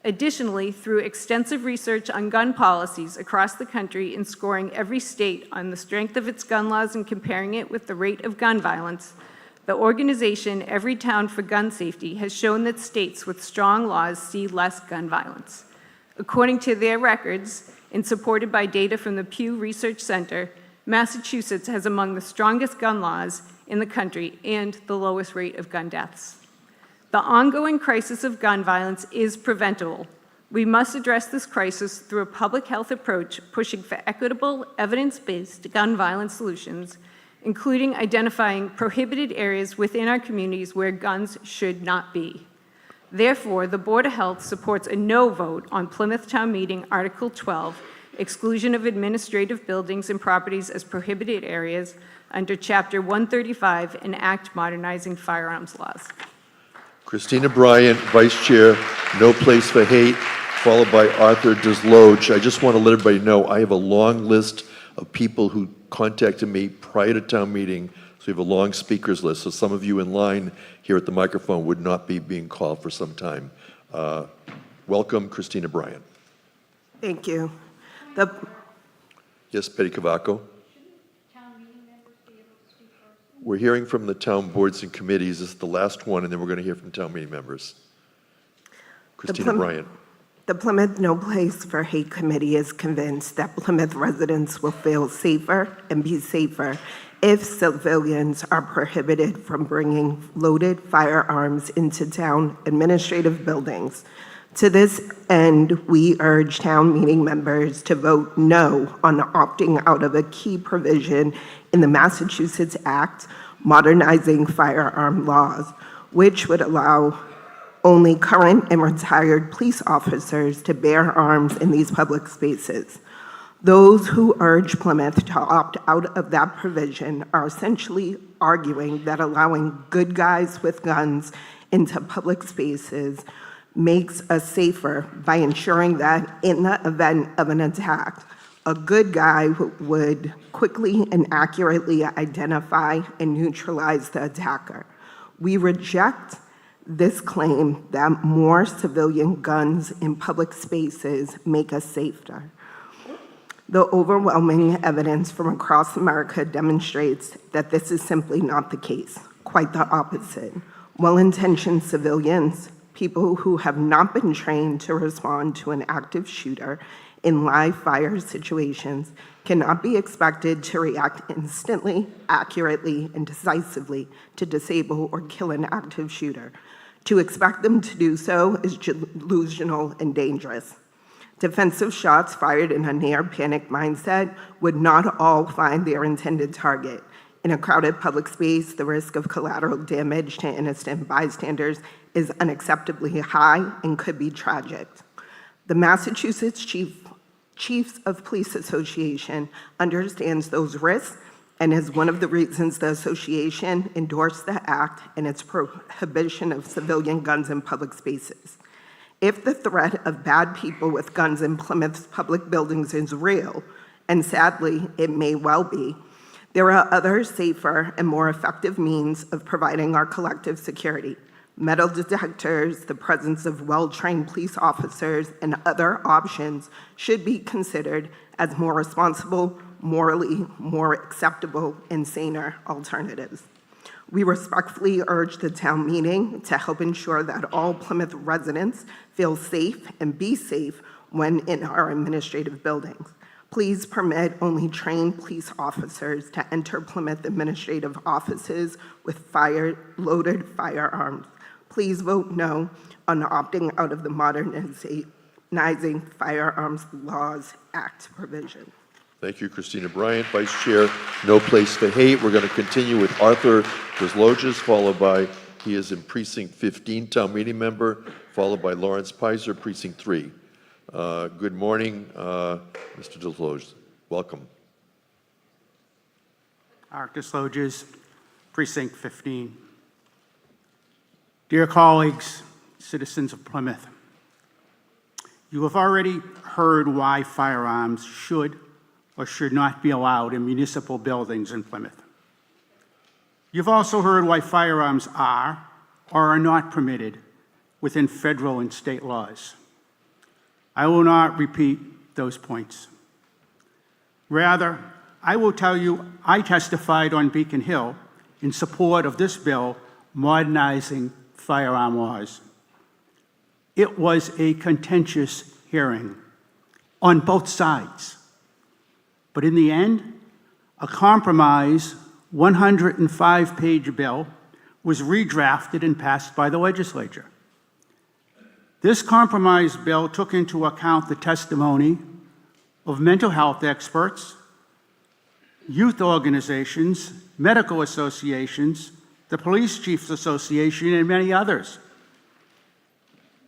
Additionally, through extensive research on gun policies across the country and scoring every state on the strength of its gun laws and comparing it with the rate of gun violence, the organization Every Town for Gun Safety has shown that states with strong laws see less gun violence. According to their records, and supported by data from the Pew Research Center, Massachusetts has among the strongest gun laws in the country and the lowest rate of gun deaths. The ongoing crisis of gun violence is preventable. We must address this crisis through a public health approach, pushing for equitable, evidence-based gun violence solutions, including identifying prohibited areas within our communities where guns should not be. Therefore, the Board of Health supports a no vote on Plymouth Town Meeting Article 12, exclusion of administrative buildings and properties as prohibited areas under Chapter 135 and Act Modernizing Firearms Laws. Christina Bryant, Vice Chair, No Place for Hate, followed by Arthur Desloge. I just want to let everybody know I have a long list of people who contacted me prior to town meeting, so we have a long speakers list. So some of you in line here at the microphone would not be being called for some time. Welcome, Christina Bryant. Thank you. Yes, Betty Cavaco. We're hearing from the town boards and committees. This is the last one, and then we're going to hear from town meeting members. Christina Bryant. The Plymouth No Place for Hate Committee is convinced that Plymouth residents will feel safer and be safer if civilians are prohibited from bringing loaded firearms into town administrative buildings. To this end, we urge town meeting members to vote no on opting out of a key provision in the Massachusetts Act modernizing firearm laws, which would allow only current and retired police officers to bear arms in these public spaces. Those who urge Plymouth to opt out of that provision are essentially arguing that allowing good guys with guns into public spaces makes us safer by ensuring that in the event of an attack, a good guy would quickly and accurately identify and neutralize the attacker. We reject this claim that more civilian guns in public spaces make us safer. The overwhelming evidence from across America demonstrates that this is simply not the case, quite the opposite. Well-intentioned civilians, people who have not been trained to respond to an active shooter in live fire situations, cannot be expected to react instantly, accurately, and decisively to disable or kill an active shooter. To expect them to do so is delusional and dangerous. Defensive shots fired in a near panic mindset would not all find their intended target. In a crowded public space, the risk of collateral damage to innocent bystanders is unacceptably high and could be tragic. The Massachusetts Chiefs of Police Association understands those risks and is one of the reasons the association endorsed the act and its prohibition of civilian guns in public spaces. If the threat of bad people with guns in Plymouth's public buildings is real, and sadly, it may well be, there are other safer and more effective means of providing our collective security. Metal detectors, the presence of well-trained police officers, and other options should be considered as more responsible, morally more acceptable, and saner alternatives. We respectfully urge the town meeting to help ensure that all Plymouth residents feel safe and be safe when in our administrative buildings. Please permit only trained police officers to enter Plymouth administrative offices with loaded firearms. Please vote no on opting out of the Modernizing Firearms Laws Act provision. Thank you, Christina Bryant, Vice Chair. No Place for Hate. We're going to continue with Arthur Kozloges, followed by, he is in Precinct 15, town meeting member, followed by Lawrence Pizer, Precinct 3. Good morning, Mr. Kozloges. Welcome. Arthur Kozloges, Precinct 15. Dear colleagues, citizens of Plymouth, you have already heard why firearms should or should not be allowed in municipal buildings in Plymouth. You've also heard why firearms are or are not permitted within federal and state laws. I will not repeat those points. Rather, I will tell you I testified on Beacon Hill in support of this bill modernizing firearm laws. It was a contentious hearing on both sides. But in the end, a compromise 105-page bill was redrafted and passed by the legislature. This compromise bill took into account the testimony of mental health experts, youth organizations, medical associations, the Police Chiefs Association, and many others.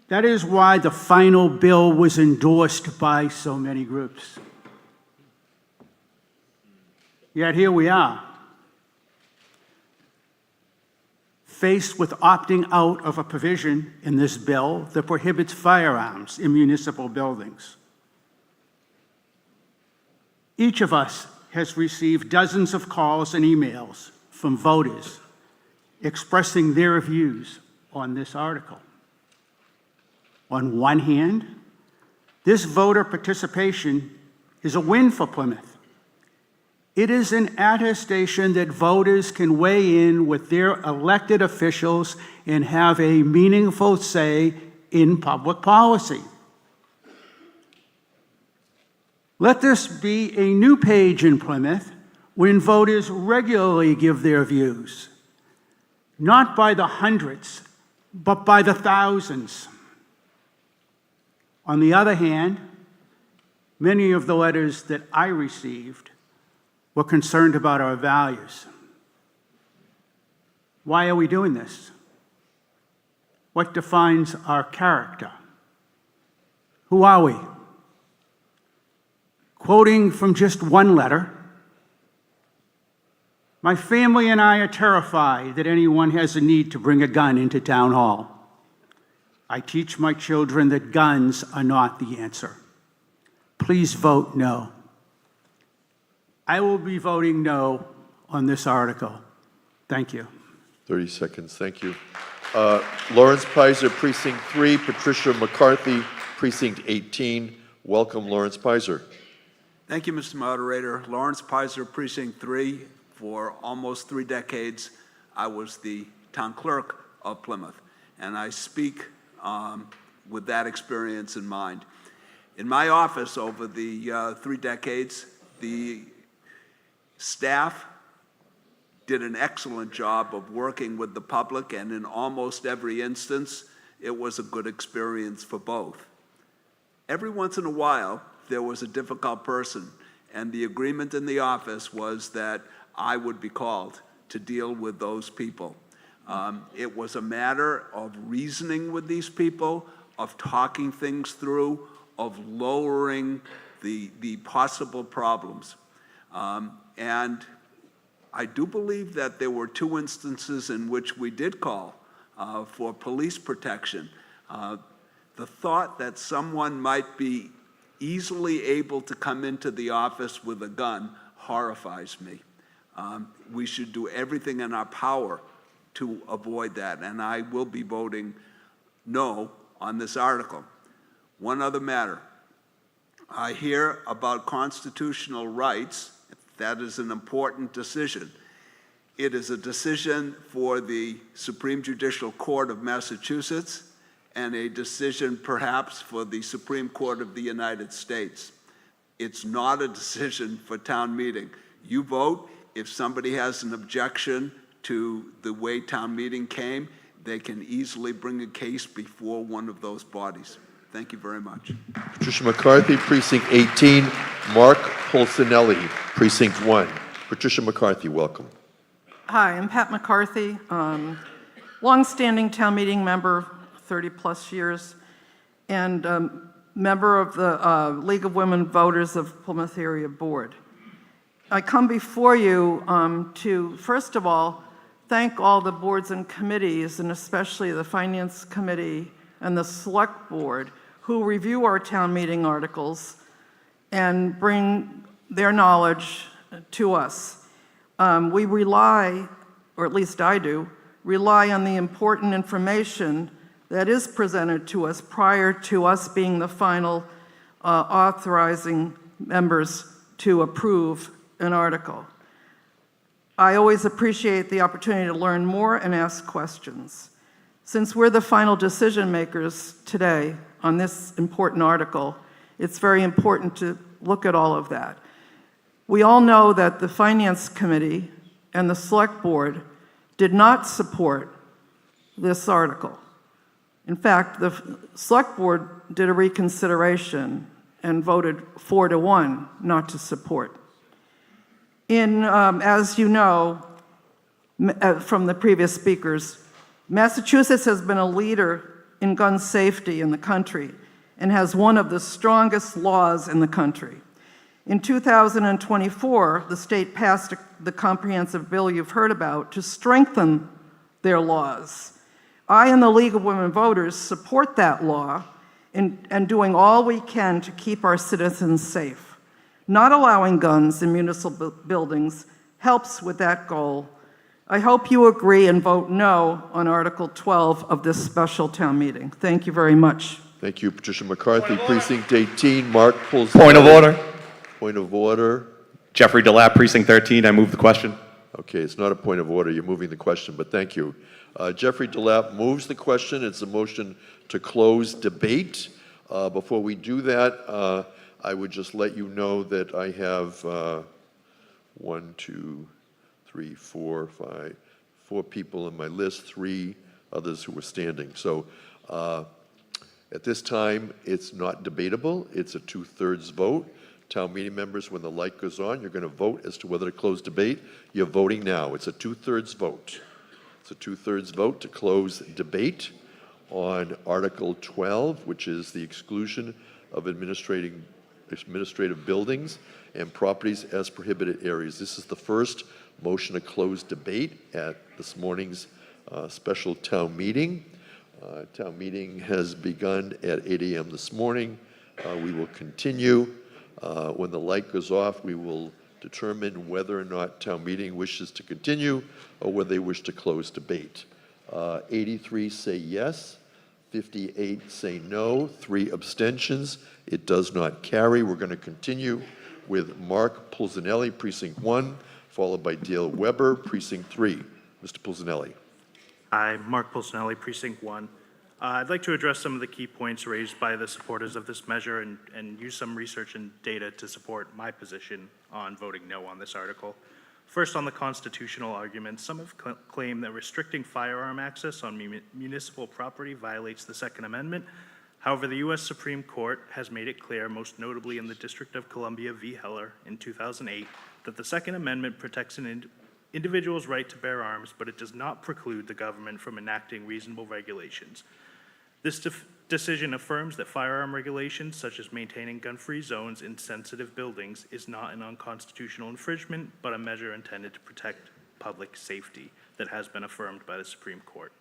That is why the final bill was endorsed by so many groups. Yet here we are, faced with opting out of a provision in this bill that prohibits firearms in municipal buildings. Each of us has received dozens of calls and emails from voters expressing their views on this article. On one hand, this voter participation is a win for Plymouth. It is an attestation that voters can weigh in with their elected officials and have a meaningful say in public policy. Let this be a new page in Plymouth when voters regularly give their views, not by the hundreds, but by the thousands. On the other hand, many of the letters that I received were concerned about our values. Why are we doing this? What defines our character? Who are we? Quoting from just one letter, my family and I are terrified that anyone has a need to bring a gun into town hall. I teach my children that guns are not the answer. Please vote no. I will be voting no on this article. Thank you. 30 seconds, thank you. Lawrence Pizer, Precinct 3, Patricia McCarthy, Precinct 18. Welcome, Lawrence Pizer. Thank you, Mr. Moderator. Lawrence Pizer, Precinct 3. For almost 3 decades, I was the town clerk of Plymouth, and I speak with that experience in mind. In my office over the 3 decades, the staff did an excellent job of working with the public, and in almost every instance, it was a good experience for both. Every once in a while, there was a difficult person, and the agreement in the office was that I would be called to deal with those people. It was a matter of reasoning with these people, of talking things through, of lowering the possible problems. And I do believe that there were 2 instances in which we did call for police protection. The thought that someone might be easily able to come into the office with a gun horrifies me. We should do everything in our power to avoid that, and I will be voting no on this article. One other matter. I hear about constitutional rights. That is an important decision. It is a decision for the Supreme Judicial Court of Massachusetts and a decision perhaps for the Supreme Court of the United States. It's not a decision for town meeting. You vote. If somebody has an objection to the way town meeting came, they can easily bring a case before one of those bodies. Thank you very much. Patricia McCarthy, Precinct 18. Mark Polsinelli, Precinct 1. Patricia McCarthy, welcome. Hi, I'm Pat McCarthy, longstanding town meeting member, 30-plus years, and member of the League of Women Voters of Plymouth Area Board. I come before you to, first of all, thank all the boards and committees, and especially the Finance Committee and the Select Board, who review our town meeting articles and bring their knowledge to us. We rely, or at least I do, rely on the important information that is presented to us prior to us being the final authorizing members to approve an article. I always appreciate the opportunity to learn more and ask questions. Since we're the final decision makers today on this important article, it's very important to look at all of that. We all know that the Finance Committee and the Select Board did not support this article. In fact, the Select Board did a reconsideration and voted 4-1 not to support. As you know from the previous speakers, Massachusetts has been a leader in gun safety in the country and has one of the strongest laws in the country. In 2024, the state passed the comprehensive bill you've heard about to strengthen their laws. I and the League of Women Voters support that law and doing all we can to keep our citizens safe. Not allowing guns in municipal buildings helps with that goal. I hope you agree and vote no on Article 12 of this special town meeting. Thank you very much. Thank you, Patricia McCarthy, Precinct 18. Mark Polsinelli. Point of order. Point of order. Jeffrey Delap, Precinct 13. I move the question. Okay, it's not a point of order. You're moving the question, but thank you. Jeffrey Delap moves the question. It's a motion to close debate. Before we do that, I would just let you know that I have 4 people on my list, 3 others who are standing. So at this time, it's not debatable. It's a 2/3 vote. Town meeting members, when the light goes on, you're going to vote as to whether to close debate. You're voting now. It's a 2/3 vote. It's a 2/3 vote to close debate on Article 12, which is the exclusion of administrative buildings and properties as prohibited areas. This is the first motion to close debate at this morning's special town meeting. Town meeting has begun at 8 a.m. this morning. We will continue. When the light goes off, we will determine whether or not town meeting wishes to continue or whether they wish to close debate. 83 say yes, 58 say no, 3 abstentions. It does not carry. We're going to continue with Mark Polsinelli, Precinct 1, followed by Dale Weber, Precinct 3. Mr. Polsinelli. Hi, Mark Polsinelli, Precinct 1. I'd like to address some of the key points raised by the supporters of this measure and use some research and data to support my position on voting no on this article. First, on the constitutional argument, some have claimed that restricting firearm access on municipal property violates the Second Amendment. However, the U.S. Supreme Court has made it clear, most notably in the District of Columbia v. Heller in 2008, that the Second Amendment protects an individual's right to bear arms, but it does not preclude the government from enacting reasonable regulations. This decision affirms that firearm regulations, such as maintaining gun-free zones in sensitive buildings, is not an unconstitutional infringement, but a measure intended to protect public safety that has been affirmed by the Supreme Court.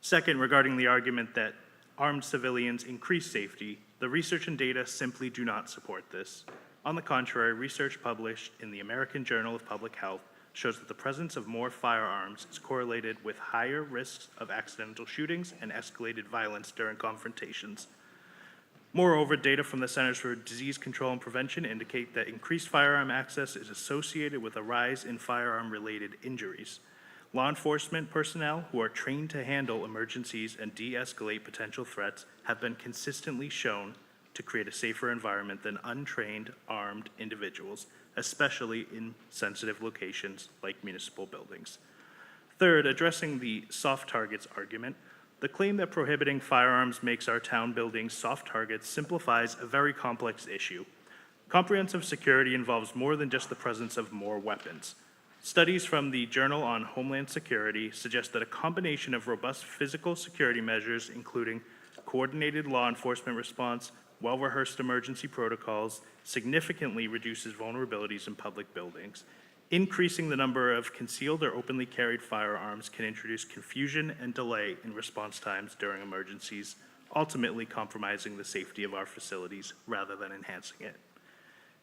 Second, regarding the argument that armed civilians increase safety, the research and data simply do not support this. On the contrary, research published in the American Journal of Public Health shows that the presence of more firearms is correlated with higher risks of accidental shootings and escalated violence during confrontations. Moreover, data from the Centers for Disease Control and Prevention indicate that increased firearm access is associated with a rise in firearm-related injuries. Law enforcement personnel who are trained to handle emergencies and de-escalate potential threats have been consistently shown to create a safer environment than untrained, armed individuals, especially in sensitive locations like municipal buildings. Third, addressing the soft targets argument, the claim that prohibiting firearms makes our town buildings soft targets simplifies a very complex issue. Comprehensive security involves more than just the presence of more weapons. Studies from the Journal on Homeland Security suggest that a combination of robust physical security measures, including coordinated law enforcement response, well-rehearsed emergency protocols, significantly reduces vulnerabilities in public buildings. Increasing the number of concealed or openly carried firearms can introduce confusion and delay in response times during emergencies, ultimately compromising the safety of our facilities rather than enhancing it.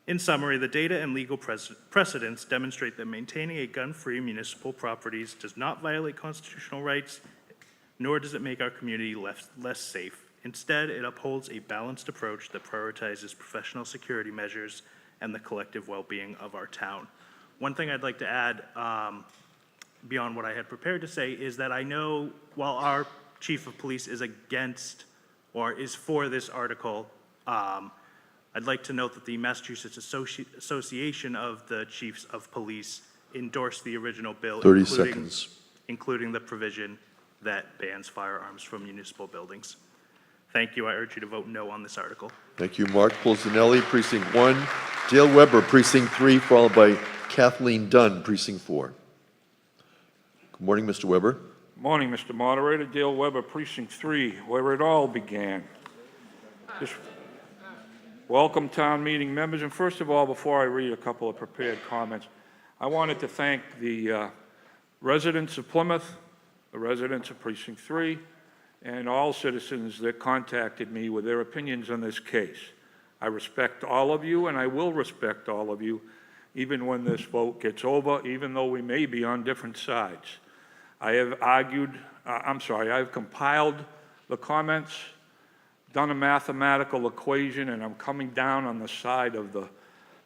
In summary, the data and legal precedents demonstrate that maintaining a gun-free municipal properties does not violate constitutional rights, nor does it make our community less safe. Instead, it upholds a balanced approach that prioritizes professional security measures and the collective well-being of our town. One thing I'd like to add, beyond what I had prepared to say, is that I know while our chief of police is against or is for this article, I'd like to note that the Massachusetts Association of the Chiefs of Police endorsed the original bill, 30 seconds. including the provision that bans firearms from municipal buildings. Thank you. I urge you to vote no on this article. Thank you, Mark Pulsinelli, Precinct 1. Dale Weber, Precinct 3, followed by Kathleen Dunn, Precinct 4. Good morning, Mr. Weber. Morning, Mr. Moderator. Dale Weber, Precinct 3, where it all began. Welcome, town meeting members. And first of all, before I read a couple of prepared comments, I wanted to thank the residents of Plymouth, the residents of Precinct 3, and all citizens that contacted me with their opinions on this case. I respect all of you, and I will respect all of you, even when this vote gets over, even though we may be on different sides. I have I've compiled the comments, done a mathematical equation, and I'm coming down on the side of the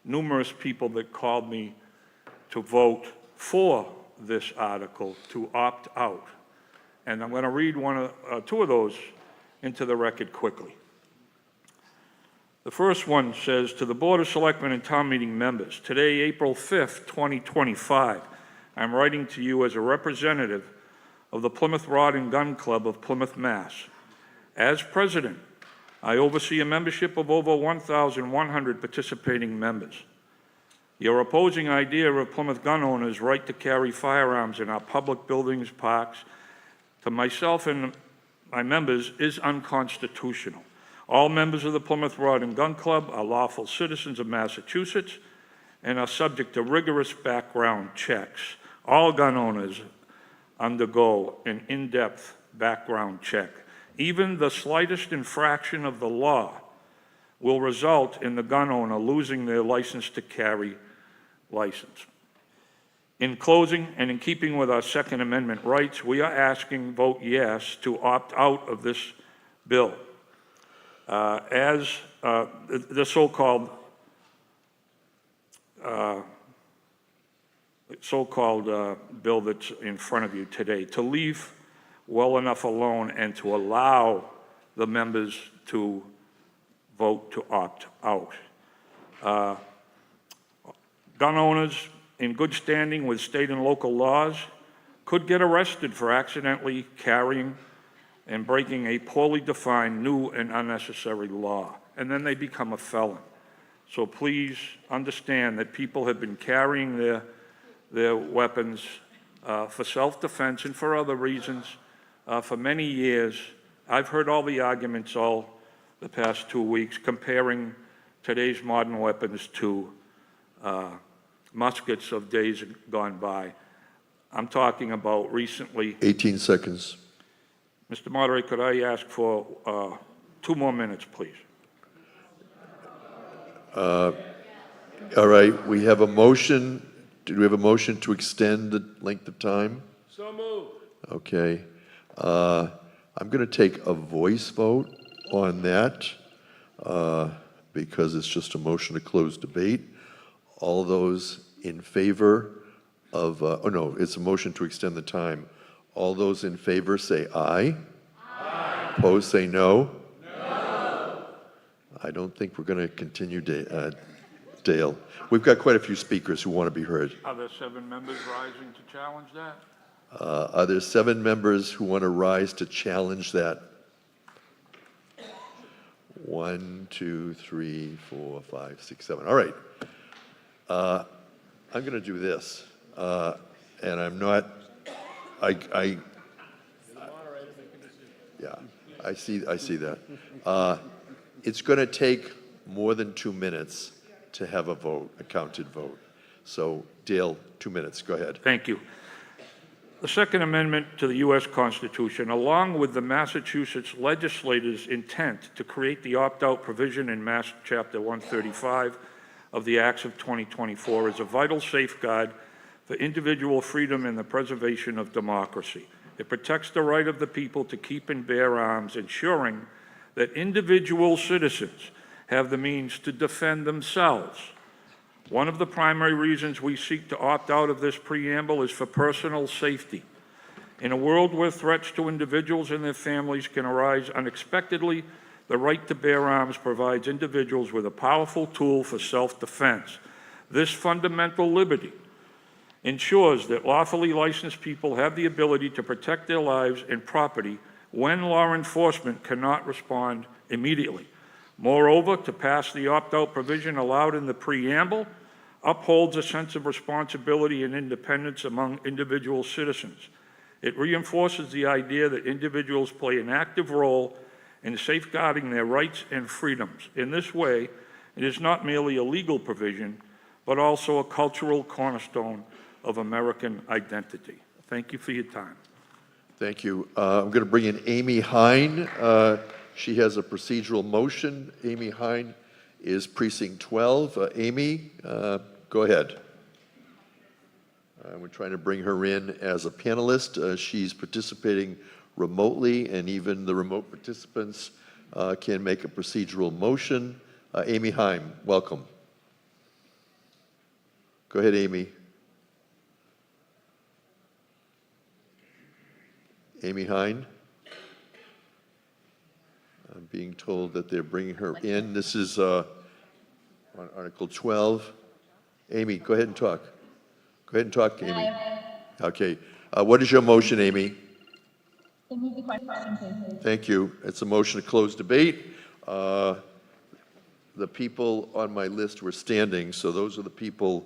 numerous people that called me to vote for this article, to opt out. And I'm going to read two of those into the record quickly. The first one says, to the Board of Selectmen and town meeting members, today, April 5th, 2025, I'm writing to you as a representative of the Plymouth Rod and Gun Club of Plymouth, Mass. As president, I oversee a membership of over 1,100 participating members. Your opposing idea of Plymouth gun owners' right to carry firearms in our public buildings, parks, to myself and my members is unconstitutional. All members of the Plymouth Rod and Gun Club are lawful citizens of Massachusetts and are subject to rigorous background checks. All gun owners undergo an in-depth background check. Even the slightest infraction of the law will result in the gun owner losing their license to carry license. In closing, and in keeping with our Second Amendment rights, we are asking vote yes to opt out of this bill. The so-called bill that's in front of you today, to leave well enough alone and to allow the members to vote to opt out. Gun owners in good standing with state and local laws could get arrested for accidentally carrying and breaking a poorly defined new and unnecessary law, and then they become a felon. So please understand that people have been carrying their weapons for self-defense and for other reasons for many years. I've heard all the arguments all the past 2 weeks comparing today's modern weapons to muskets of days gone by. I'm talking about recently. 18 seconds. Mr. Moderator, could I ask for 2 more minutes, please? All right, we have a motion. Do we have a motion to extend the length of time? So moved. Okay. I'm going to take a voice vote on that because it's just a motion to close debate. All those in favor of, oh no, it's a motion to extend the time. All those in favor say aye. Aye. Opposed say no. No. I don't think we're going to continue, Dale. We've got quite a few speakers who want to be heard. Are there 7 members rising to challenge that? Are there 7 members who want to rise to challenge that? 1, 2, 3, 4, 5, 6, 7. All right. I'm going to do this, and I'm not. Yeah, I see that. It's going to take more than 2 minutes to have a vote, a counted vote. So, Dale, 2 minutes. Go ahead. Thank you. The Second Amendment to the U.S. Constitution, along with the Massachusetts legislators' intent to create the opt-out provision in Mass Chapter 135 of the Acts of 2024, is a vital safeguard for individual freedom and the preservation of democracy. It protects the right of the people to keep and bear arms, ensuring that individual citizens have the means to defend themselves. One of the primary reasons we seek to opt out of this preamble is for personal safety. In a world where threats to individuals and their families can arise unexpectedly, the right to bear arms provides individuals with a powerful tool for self-defense. This fundamental liberty ensures that lawfully licensed people have the ability to protect their lives and property when law enforcement cannot respond immediately. Moreover, to pass the opt-out provision allowed in the preamble upholds a sense of responsibility and independence among individual citizens. It reinforces the idea that individuals play an active role in safeguarding their rights and freedoms. In this way, it is not merely a legal provision, but also a cultural cornerstone of American identity. Thank you for your time. Thank you. I'm going to bring in Amy Hine. She has a procedural motion. Amy Hine is Precinct 12. Amy, go ahead. We're trying to bring her in as a panelist. She's participating remotely, and even the remote participants can make a procedural motion. Amy Hine, welcome. Go ahead, Amy. Amy Hine. I'm being told that they're bringing her in. This is on Article 12. Amy, go ahead and talk. Go ahead and talk, Amy. Okay. What is your motion, Amy? To move the question, please. Thank you. It's a motion to close debate. The people on my list were standing, so those are the people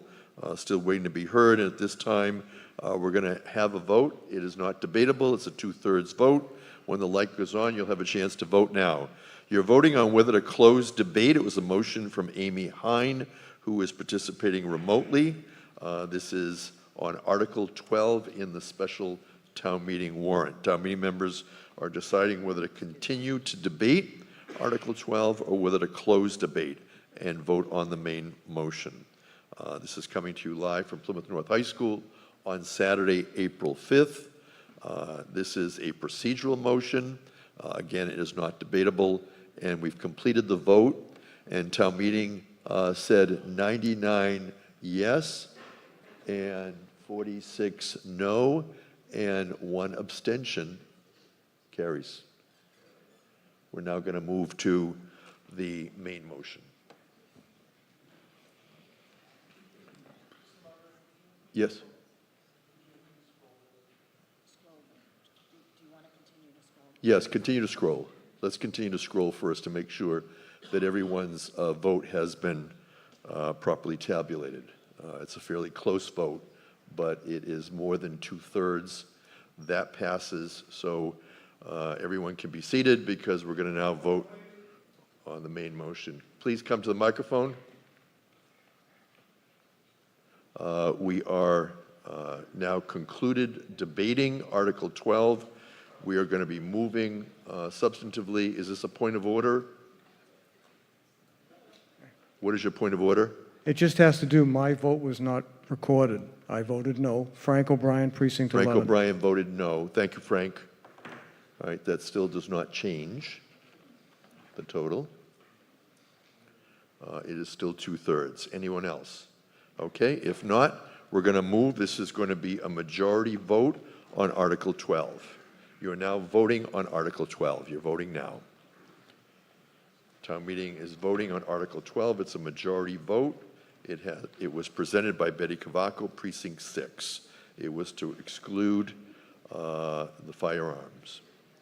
still waiting to be heard. And at this time, we're going to have a vote. It is not debatable. It's a 2/3 vote. When the light goes on, you'll have a chance to vote now. You're voting on whether to close debate. It was a motion from Amy Hine, who is participating remotely. This is on Article 12 in the special town meeting warrant. Town meeting members are deciding whether to continue to debate Article 12 or whether to close debate and vote on the main motion. This is coming to you live from Plymouth North High School on Saturday, April 5th. This is a procedural motion. Again, it is not debatable, and we've completed the vote, and town meeting said 99 yes and 46 no, and 1 abstention. Carries. We're now going to move to the main motion. Yes? Yes, continue to scroll. Let's continue to scroll first to make sure that everyone's vote has been properly tabulated. It's a fairly close vote, but it is more than 2/3. That passes, so everyone can be seated because we're going to now vote on the main motion. Please come to the microphone. We are now concluded debating Article 12. We are going to be moving substantively. Is this a point of order? What is your point of order? It just has to do, my vote was not recorded. I voted no. Frank O'Brien, Precinct 11. Frank O'Brien voted no. Thank you, Frank. All right, that still does not change the total. It is still 2/3. Anyone else? Okay, if not, we're going to move. This is going to be a majority vote on Article 12. You are now voting on Article 12. You're voting now. Town meeting is voting on Article 12. It's a majority vote. It was presented by Betty Cavaco, Precinct 6. It was to exclude the firearms,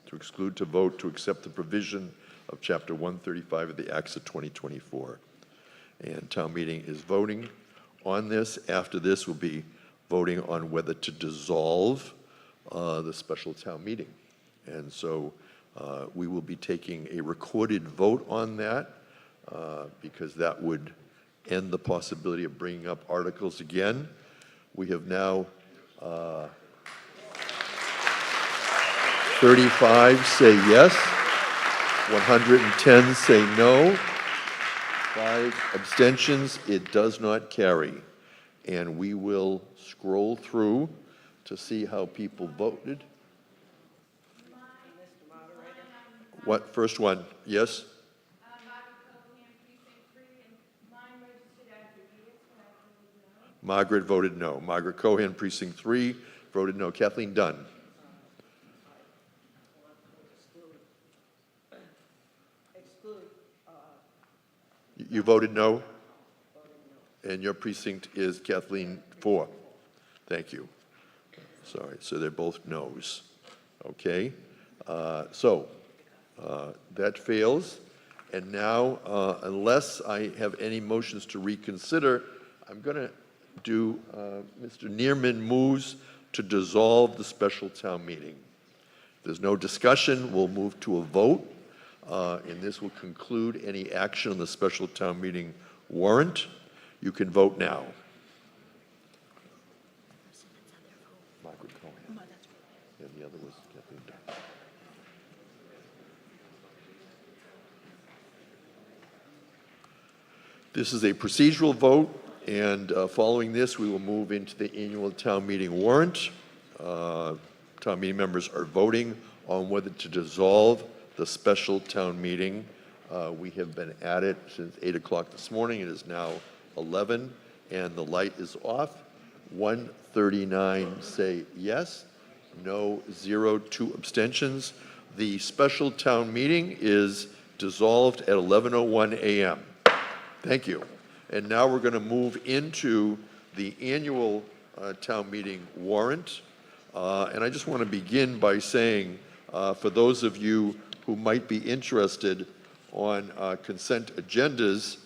to vote to accept the provision of Chapter 135 of the Acts of 2024. And town meeting is voting on this. After this, we'll be voting on whether to dissolve the special town meeting. And so we will be taking a recorded vote on that because that would end the possibility of bringing up articles again. We have now 35 say yes, 110 say no, 5 abstentions. It does not carry. And we will scroll through to see how people voted. What, first one? Yes? Margaret voted no. Margaret Cohen, Precinct 3, voted no. Kathleen Dunn. You voted no? And your precinct is Kathleen 4. Thank you. Sorry, so they're both no's. Okay, so that fails. And now, unless I have any motions to reconsider, I'm going to do, Mr. Neerman moves to dissolve the special town meeting. If there's no discussion, we'll move to a vote, and this will conclude any action on the special town meeting warrant. You can vote now. Margaret Cohen. And the other was Kathleen Dunn. This is a procedural vote, and following this, we will move into the annual town meeting warrant. Town meeting members are voting on whether to dissolve the special town meeting. We have been at it since 8 o'clock this morning. It is now 11, and the light is off. 139 say yes, no, 0, 2 abstentions. The special town meeting is dissolved at 11:01 a.m. Thank you. And now we're going to move into the annual town meeting warrant. And I just want to begin by saying, for those of you who might be interested on consent agendas,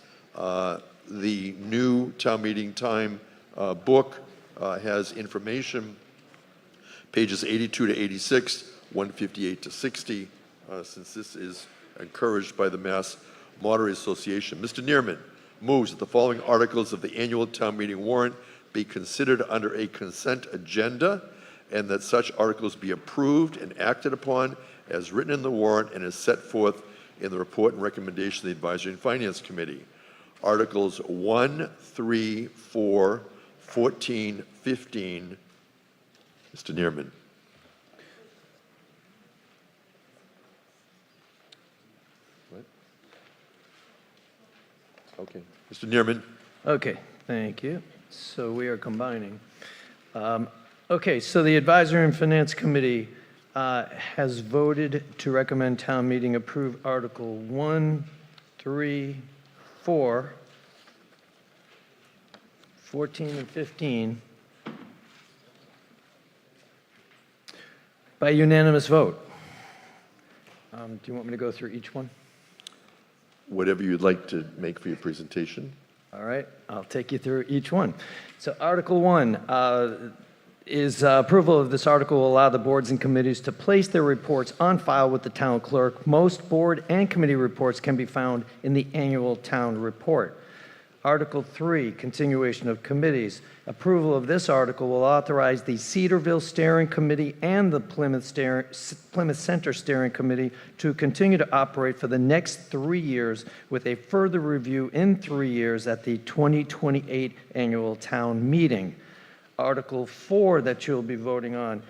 the new town meeting time book has information, pages 82 to 86, 158 to 60, since this is encouraged by the Mass Moderate Association. Mr. Neerman moves that the following articles of the annual town meeting warrant be considered under a consent agenda, and that such articles be approved and acted upon as written in the warrant and as set forth in the report and recommendation of the Advisory and Finance Committee. Articles 1, 3, 4, 14, 15. Mr. Neerman. What? Okay. Mr. Neerman. Okay, thank you. So we are combining. Okay, so the Advisory and Finance Committee has voted to recommend town meeting approve Article 1, 3, 4, 14, and 15, By unanimous vote. Do you want me to go through each one? Whatever you'd like to make for your presentation. All right, I'll take you through each one. So Article 1 is approval of this article will allow the boards and committees to place their reports on file with the town clerk. Most board and committee reports can be found in the annual town report. Article 3, continuation of committees. Approval of this article will authorize the Cedarville Steering Committee and the Plymouth Center Steering Committee to continue to operate for the next 3 years with a further review in 3 years at the 2028 annual town meeting. Article 4 that you'll be voting on.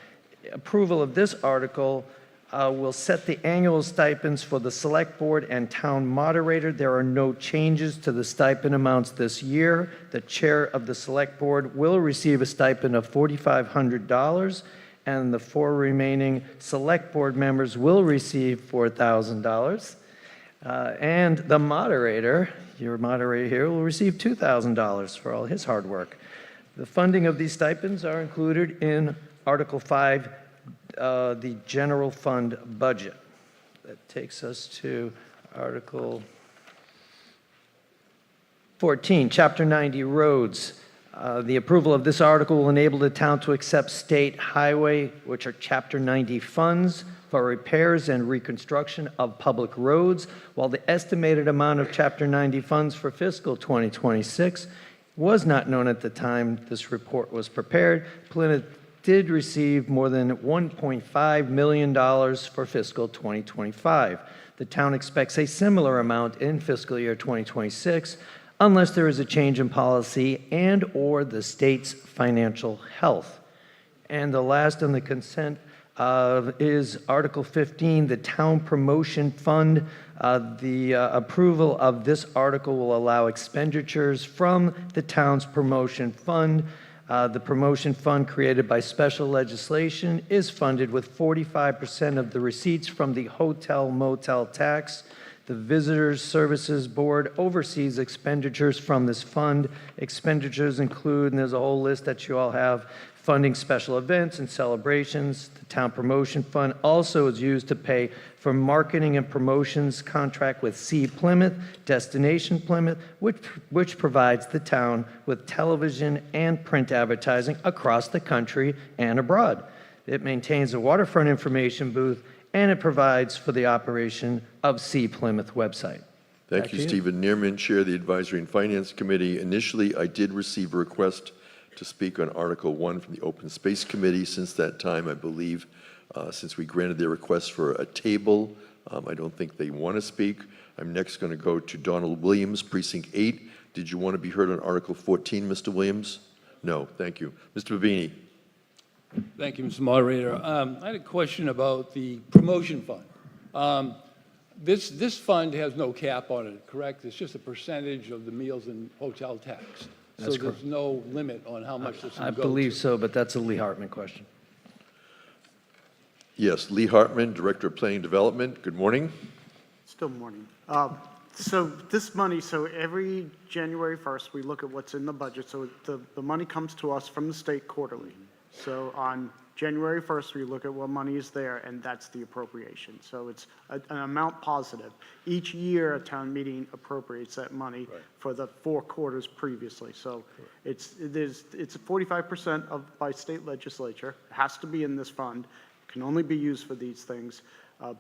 Approval of this article will set the annual stipends for the Select Board and Town Moderator. There are no changes to the stipend amounts this year. The Chair of the Select Board will receive a stipend of $4,500, and the 4 remaining Select Board members will receive $4,000. And the moderator, your moderator here, will receive $2,000 for all his hard work. The funding of these stipends are included in Article 5, the general fund budget. That takes us to Article 14, Chapter 90 roads. The approval of this article will enable the town to accept state highway, which are Chapter 90 funds, for repairs and reconstruction of public roads. While the estimated amount of Chapter 90 funds for fiscal 2026 was not known at the time this report was prepared, Plymouth did receive more than $1.5 million for fiscal 2025. The town expects a similar amount in fiscal year 2026 unless there is a change in policy and/or the state's financial health. And the last on the consent is Article 15, the Town Promotion Fund. The approval of this article will allow expenditures from the town's promotion fund. The promotion fund created by special legislation is funded with 45% of the receipts from the hotel motel tax. The Visitors Services Board oversees expenditures from this fund. Expenditures include, and there's a whole list that you all have, funding special events and celebrations. The Town Promotion Fund also is used to pay for marketing and promotions contract with See Plymouth, Destination Plymouth, which provides the town with television and print advertising across the country and abroad. It maintains a waterfront information booth, and it provides for the operation of See Plymouth website. Thank you, Stephen Neerman, Chair of the Advisory and Finance Committee. Initially, I did receive a request to speak on Article 1 from the Open Space Committee. Since that time, I believe, since we granted their request for a table, I don't think they want to speak. I'm next going to go to Donald Williams, Precinct 8. Did you want to be heard on Article 14, Mr. Williams? No, thank you. Mr. Babini. Thank you, Mr. Moderator. I had a question about the promotion fund. This fund has no cap on it, correct? It's just a percentage of the meals and hotel tax. That's so correct. There's no limit on how much this I can go believe to. so, but that's a Lee Hartman question. Yes, Lee Hartman, Director of Planning Development. Good morning. Still morning. So this money, so every January 1st, we look at what's in the budget. So the money comes to us from the state quarterly. So on January 1st, we look at what money is there, and that's the appropriation. So it's an amount positive. Each year, a town meeting appropriates that money for the 4 quarters previously. So it's 45% by state legislature. It has to be in this fund. Can only be used for these things.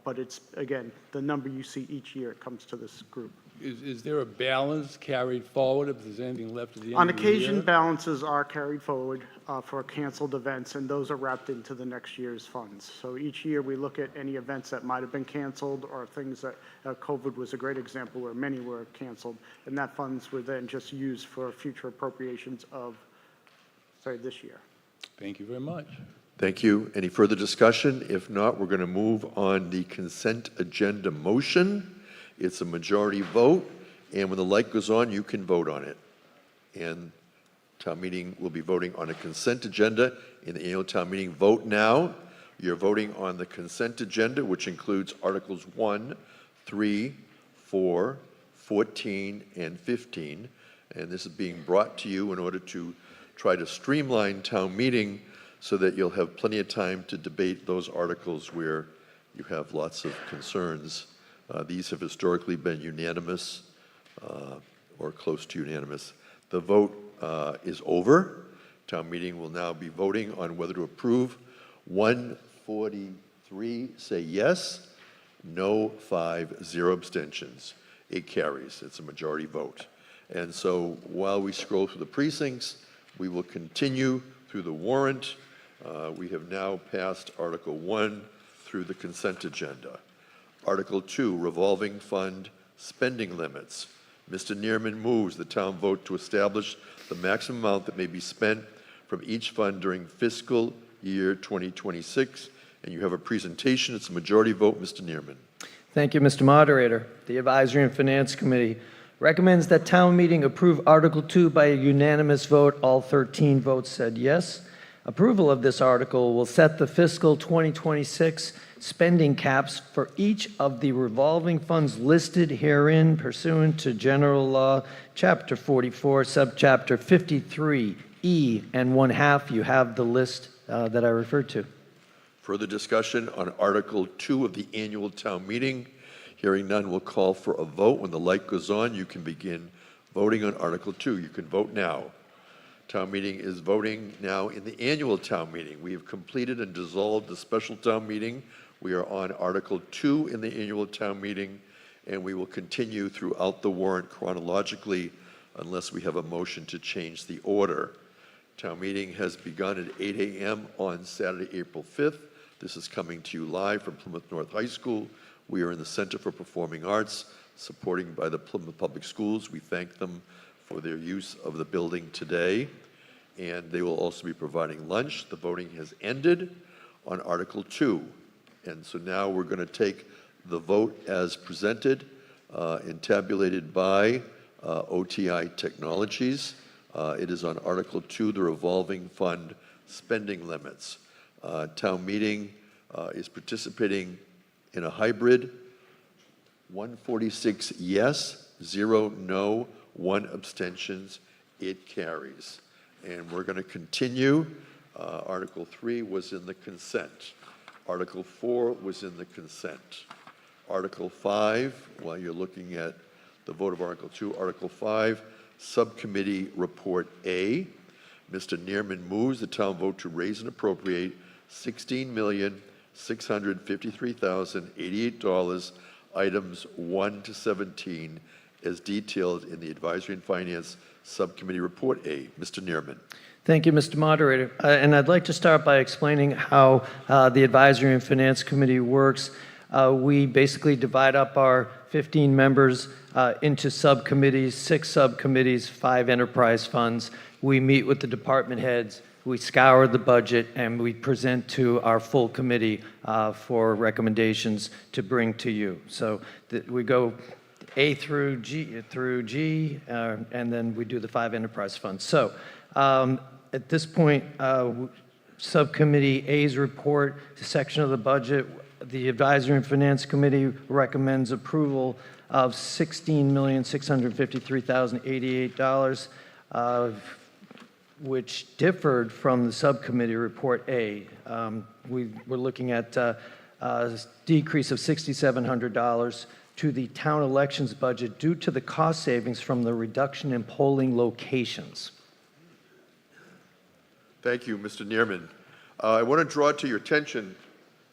But it's, again, the number you see each year comes to this group. Is there a balance carried forward if there's anything left at the end On of the year? occasion, balances are carried forward for canceled events, and those are wrapped into the next year's funds. So each year, we look at any events that might have been canceled or things that COVID was a great example where many were canceled, and that funds were then just used for future appropriations of, this year. Thank you very much. Thank you. Any further discussion? If not, we're going to move on the consent agenda motion. It's a majority vote, and when the light goes on, you can vote on it. And town meeting will be voting on a consent agenda in the annual town meeting. Vote now. You're voting on the consent agenda, which includes Articles 1, 3, 4, 14, and 15. And this is being brought to you in order to try to streamline town meeting so that you'll have plenty of time to debate those articles where you have lots of concerns. These have historically been unanimous or close to unanimous. The vote is over. Town meeting will now be voting on whether to approve. 143 say yes, no 5, 0 abstentions. It carries. It's a majority vote. And so while we scroll through the precincts, we will continue through the warrant. We have now passed Article 1 through the consent agenda. Article 2, revolving fund spending limits. Mr. Neerman moves the town vote to establish the maximum amount that may be spent from each fund during fiscal year 2026. And you have a presentation. It's a majority vote. Mr. Neerman. Thank you, Mr. Moderator. The Advisory and Finance Committee recommends that town meeting approve Article 2 by a unanimous vote. All 13 votes said yes. Approval of this article will set the fiscal 2026 spending caps for each of the revolving funds listed herein pursuant to General Law, Chapter 44, Subchapter 53E and 1/2. You have the list that I referred to. Further discussion on Article 2 of the annual town meeting. Hearing none, will call for a vote. When the light goes on, you can begin voting on Article 2. You can vote now. Town meeting is voting now in the annual town meeting. We have completed and dissolved the special town meeting. We are on Article 2 in the annual town meeting, and we will continue throughout the warrant chronologically unless we have a motion to change the order. Town meeting has begun at 8 a.m. on Saturday, April 5th. This is coming to you live from Plymouth North High School. We are in the Center for Performing Arts, supported by the Plymouth Public Schools. We thank them for their use of the building today, and they will also be providing lunch. The voting has ended on Article 2, and so now we're going to take the vote as presented and tabulated by OTI Technologies. It is on Article 2, the revolving fund spending limits. Town meeting is participating in a hybrid. 146 yes, 0 no, 1 abstentions. It carries. And we're going to continue. Article 3 was in the consent. Article 4 was in the consent. Article 5, while you're looking at the vote of Article 2, Article 5, Subcommittee Report A. Mr. Neerman moves the town vote to raise and appropriate $16,653,088, items 1 to 17, as detailed in the Advisory and Finance Subcommittee Report A. Mr. Neerman. Thank you, Mr. Moderator. And I'd like to start by explaining how the Advisory and Finance Committee works. We basically divide up our 15 members into subcommittees, 6 subcommittees, 5 enterprise funds. We meet with the department heads, we scour the budget, and we present to our full committee for recommendations to bring to you. So we go A through G, and then we do the 5 enterprise funds. So at this point, Subcommittee A's report, section of the budget, the Advisory and Finance Committee recommends approval of $16,653,088, which differed from the Subcommittee Report A. We were looking at a decrease of $6,700 to the town elections budget due to the cost savings from the reduction in polling locations. Thank you, Mr. Neerman. I want to draw to your attention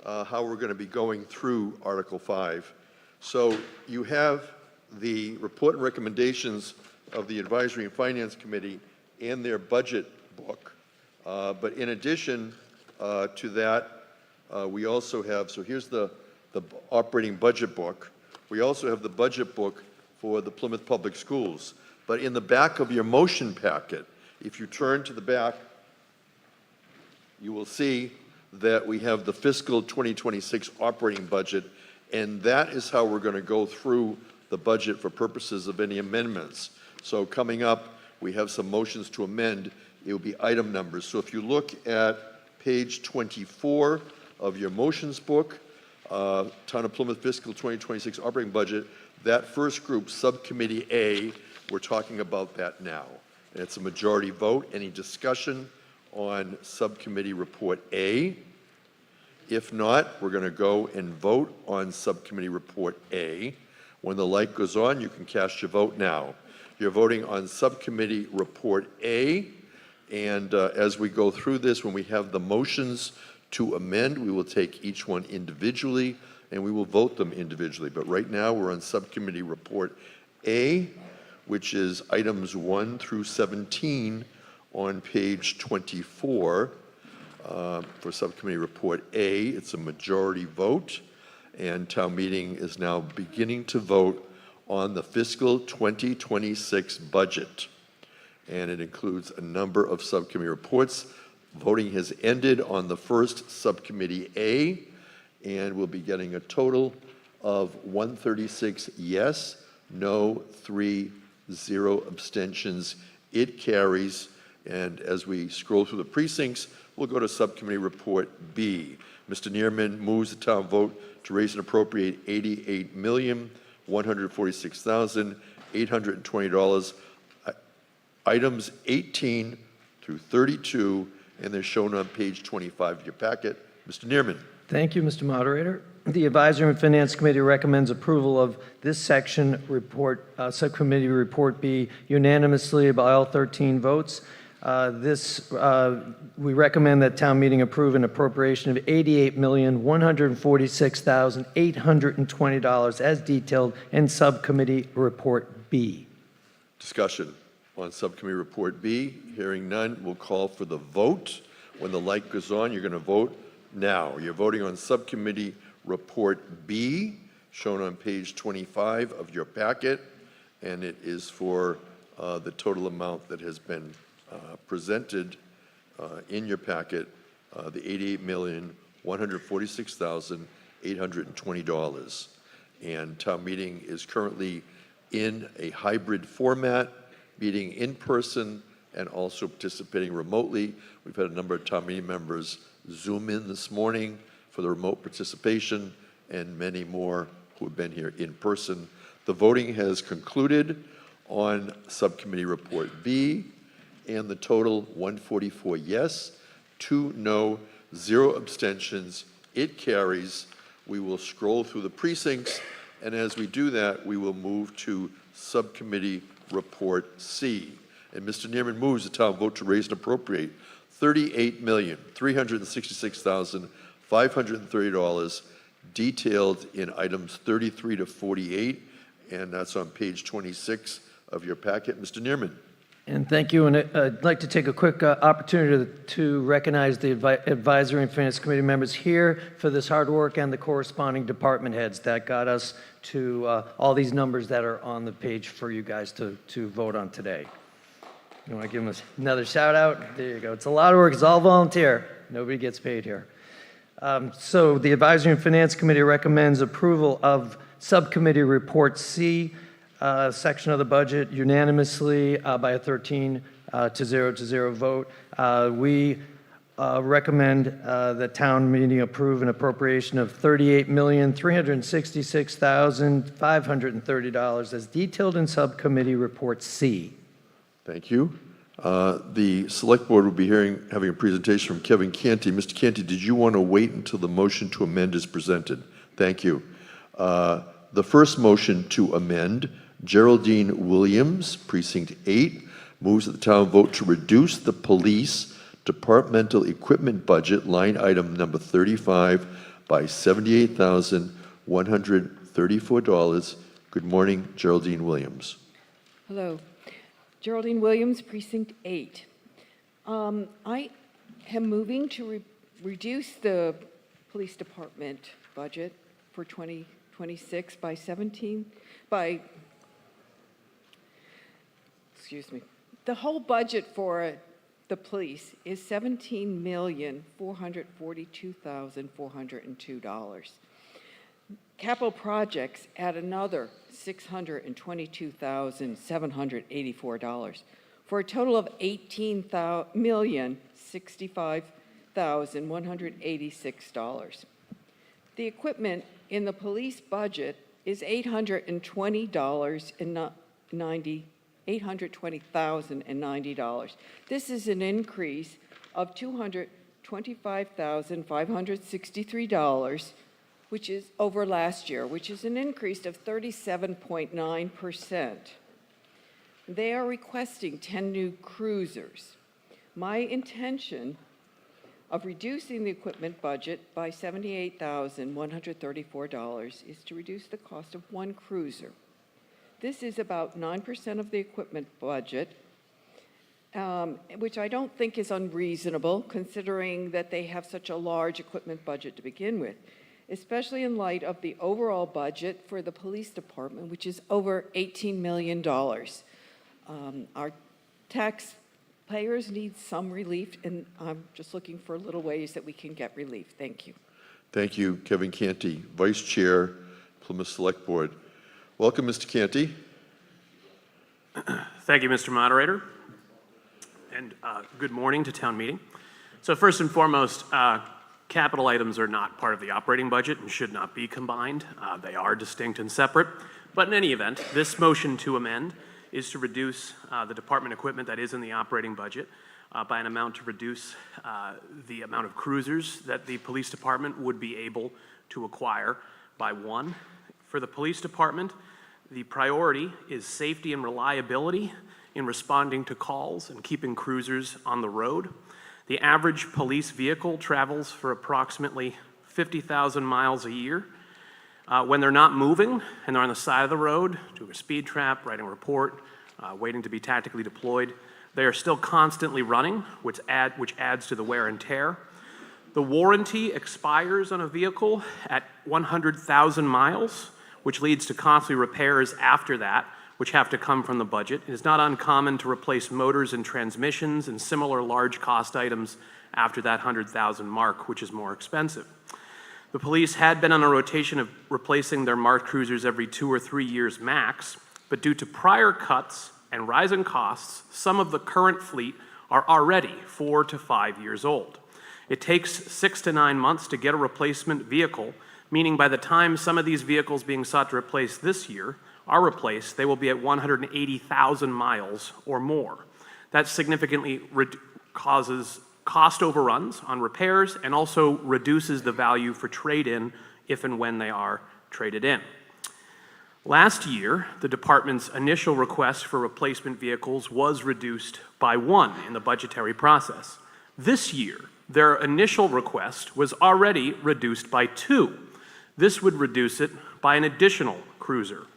how we're going to be going through Article 5. So you have the report and recommendations of the Advisory and Finance Committee and their budget book. But in addition to that, we also have, so here's the operating budget book. We also have the budget book for the Plymouth Public Schools. But in the back of your motion packet, if you turn to the back, you will see that we have the fiscal 2026 operating budget, and that is how we're going to go through the budget for purposes of any amendments. So coming up, we have some motions to amend. It will be item numbers. So if you look at page 24 of your motions book, Town of Plymouth fiscal 2026 operating budget, that first group, Subcommittee A, we're talking about that now. And it's a majority vote. Any discussion on Subcommittee Report A? If not, we're going to go and vote on Subcommittee Report A. When the light goes on, you can cast your vote now. You're voting on Subcommittee Report A, and as we go through this, when we have the motions to amend, we will take each one individually, and we will vote them individually. But right now, we're on Subcommittee Report A, which is items 1 through 17 on page 24. For Subcommittee Report A, it's a majority vote, and town meeting is now beginning to vote on the fiscal 2026 budget. And it includes a number of subcommittee reports. Voting has ended on the first Subcommittee A, and we'll be getting a total of 136 yes, no, 3, 0 abstentions. It carries. And as we scroll through the precincts, we'll go to Subcommittee Report B. Mr. Neerman moves the town vote to raise and appropriate $88,146,820. Items 18 through 32, and they're shown on page 25 of your packet. Mr. Neerman. Thank you, Mr. Moderator. The Advisory and Finance Committee recommends approval of this section report, Subcommittee Report B, unanimously by all 13 votes. We recommend that town meeting approve an appropriation of $88,146,820 as detailed in Subcommittee Report B. Discussion on Subcommittee Report B. Hearing none, we'll call for the vote. When the light goes on, you're going to vote now. You're voting on Subcommittee Report B, shown on page 25 of your packet, and it is for the total amount that has been presented in your packet, the $88,146,820. And town meeting is currently in a hybrid format, meeting in person and also participating remotely. We've had a number of town meeting members Zoom in this morning for the remote participation, and many more who have been here in person. The voting has concluded on Subcommittee Report B, and the total 144 yes, 2 no, 0 abstentions. It carries. We will scroll through the precincts, and as we do that, we will move to Subcommittee Report C. And Mr. Neerman moves the town vote to raise and appropriate $38,366,530, detailed in items 33 to 48, and that's on page 26 of your packet. Mr. Neerman. And thank you. And I'd like to take a quick opportunity to recognize the Advisory and Finance Committee members here for this hard work and the corresponding department heads that got us to all these numbers that are on the page for you guys to vote on today. You want to give them another shout out? There you go. It's a lot of work. It's all volunteer. Nobody gets paid here. So the Advisory and Finance Committee recommends approval of Subcommittee Report C, section of the budget unanimously by a 13 to 0 vote. We recommend that town meeting approve an appropriation of $38,366,530 as detailed in Subcommittee Report C. Thank you. The Select Board will be having a presentation from Kevin Canty. Mr. Canty, did you want to wait until the motion to amend is presented? Thank you. The first motion to amend, Geraldine Williams, Precinct 8, moves that the town vote to reduce the police departmental equipment budget, line item number 35, by $78,134. Good morning, Geraldine Williams. Hello. Geraldine Williams, Precinct 8. I am moving to reduce the police department budget for 2026 the whole budget for the police is $17,442,402. Capital projects add another $622,784 for a total of $18,065,186. The equipment in the police budget is $820,090. This is an increase of $225,563, which is over last year, which is an increase of 37.9%. They are requesting 10 new cruisers. My intention of reducing the equipment budget by $78,134 is to reduce the cost of one cruiser. This is about 9% of the equipment budget, which I don't think is unreasonable considering that they have such a large equipment budget to begin with, especially in light of the overall budget for the police department, which is over $18 million. Our taxpayers need some relief, and I'm just looking for little ways that we can get relief. Thank you. Thank you, Kevin Canty, Vice Chair, Plymouth Select Board. Welcome, Mr. Canty. Thank you, Mr. Moderator, and good morning to town meeting. So first and foremost, capital items are not part of the operating budget and should not be combined. They are distinct and separate, but in any event, this motion to amend is to reduce the department equipment that is in the operating budget by an amount to reduce the amount of cruisers that the police department would be able to acquire by one. For the police department, the priority is safety and reliability in responding to calls and keeping cruisers on the road. The average police vehicle travels for approximately 50,000 miles a year. When they're not moving and they're on the side of the road, doing a speed trap, writing a report, waiting to be tactically deployed, they are still constantly running, which adds to the wear and tear. The warranty expires on a vehicle at 100,000 miles, which leads to costly repairs after that, which have to come from the budget. It is not uncommon to replace motors and transmissions and similar large cost items after that 100,000 mark, which is more expensive. The police had been on a rotation of replacing their marked cruisers every 2 or 3 years max, but due to prior cuts and rising costs, some of the current fleet are already 4 to 5 years old. It takes 6 to 9 months to get a replacement vehicle, meaning by the time some of these vehicles being sought to replace this year are replaced, they will be at 180,000 miles or more. That significantly causes cost overruns on repairs and also reduces the value for trade-in if and when they are traded in. Last year, the department's initial request for replacement vehicles was reduced by 1 in the budgetary process. This year, their initial request was already reduced by 2. This would reduce it by an additional cruiser.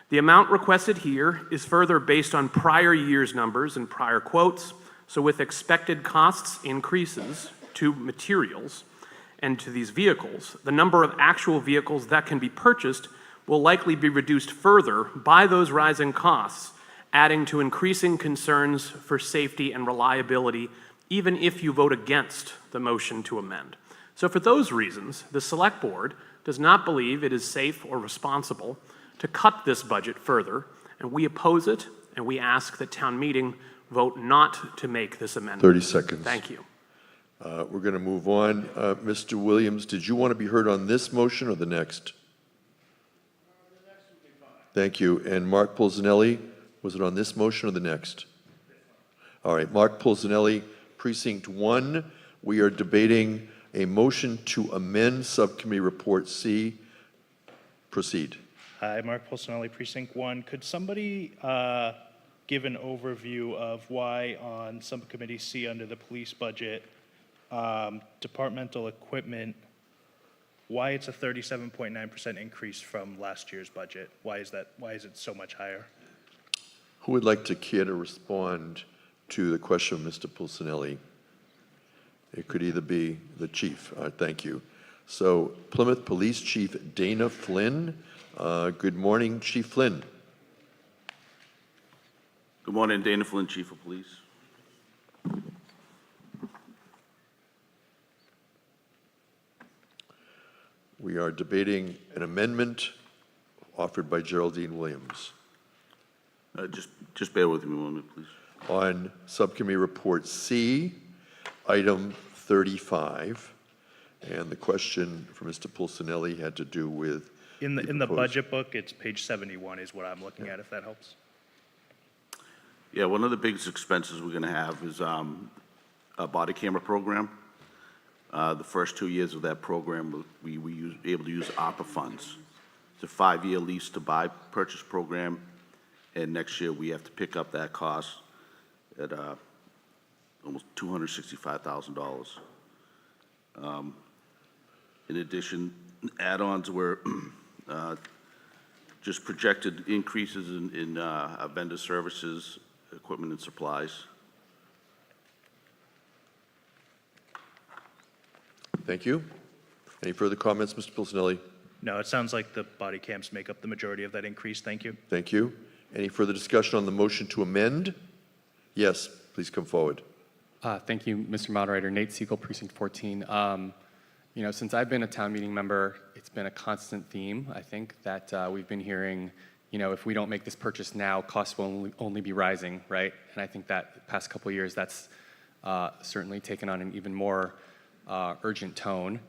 The amount requested here is further based on prior year's numbers and prior quotes, so with expected costs increases to materials and to these vehicles, the number of actual vehicles that can be purchased will likely be reduced further by those rising costs, adding to increasing concerns for safety and reliability, even if you vote against the motion to amend. So for those reasons, the Select Board does not believe it is safe or responsible to cut this budget further, and we oppose it, and we ask that town meeting vote not to make this amendment. 30 seconds. Thank you. We're going to move on. Mr. Williams, did you want to be heard on this motion or the next? Thank you. And Mark Pulsinelli, was it on this motion or the next? All right, Mark Pulsinelli, Precinct 1. We are debating a motion to amend Subcommittee Report C. Proceed. Hi, Mark Pulsinelli, Precinct 1. Could somebody give an overview of why on Subcommittee C under the police budget, departmental equipment, why it's a 37.9% increase from last year's budget? Why is that? Why is it so much higher? Who would like to care to respond to the question of Mr. Pulsinelli? It could either be the chief. Thank you. So Plymouth Police Chief Dana Flynn. Good morning, Chief Flynn. Good morning, Dana Flynn, Chief of Police. We are debating an amendment offered by Geraldine Williams. Just bear with me a moment, please. On Subcommittee Report C, item 35. And the question for Mr. Pulsinelli had to do with In the budget book, it's page 71 is what I'm looking at, if that helps. Yeah, one of the biggest expenses we're going to have is body camera program. The first 2 years of that program, we were able to use ARPA funds. It's a 5-year lease to buy purchase program, and next year we have to pick up that cost at almost $265,000. In addition, add-ons were just projected increases in our vendor services, equipment and supplies. Thank you. Any further comments, Mr. Pilsinelli? No, it sounds like the body cams make up the majority of that increase. Thank you. Thank you. Any further discussion on the motion to amend? Yes, please come forward. Thank you, Mr. Moderator. Nate Siegel, Precinct 14. You know, since I've been a town meeting member, it's been a constant theme, I think, that we've been hearing, you know, if we don't make this purchase now, costs will only be rising, right? And I think that the past couple of years, that's certainly taken on an even more urgent tone.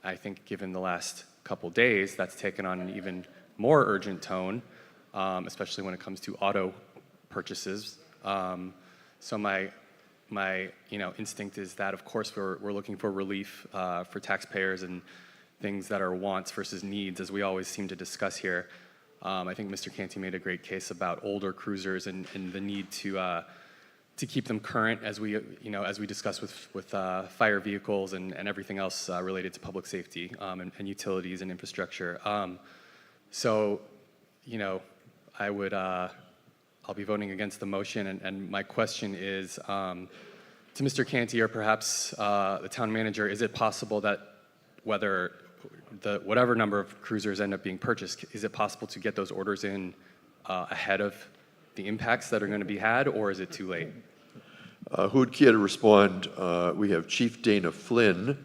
I think given the last couple days, that's taken on an even more urgent tone, especially when it comes to auto purchases. So my instinct is that, of course, we're looking for relief for taxpayers and things that are wants versus needs, as we always seem to discuss here. I think Mr. Canty made a great case about older cruisers and the need to keep them current, as we discussed with fire vehicles and everything else related to public safety and utilities and infrastructure. So, you know, I'll be voting against the motion, and my question is to Mr. Canty or perhaps the town manager: is it possible that whatever number of cruisers end up being purchased, is it possible to get those orders in ahead of the impacts that are going to be had, or is it too late? Who would care to respond? We have Chief Dana Flynn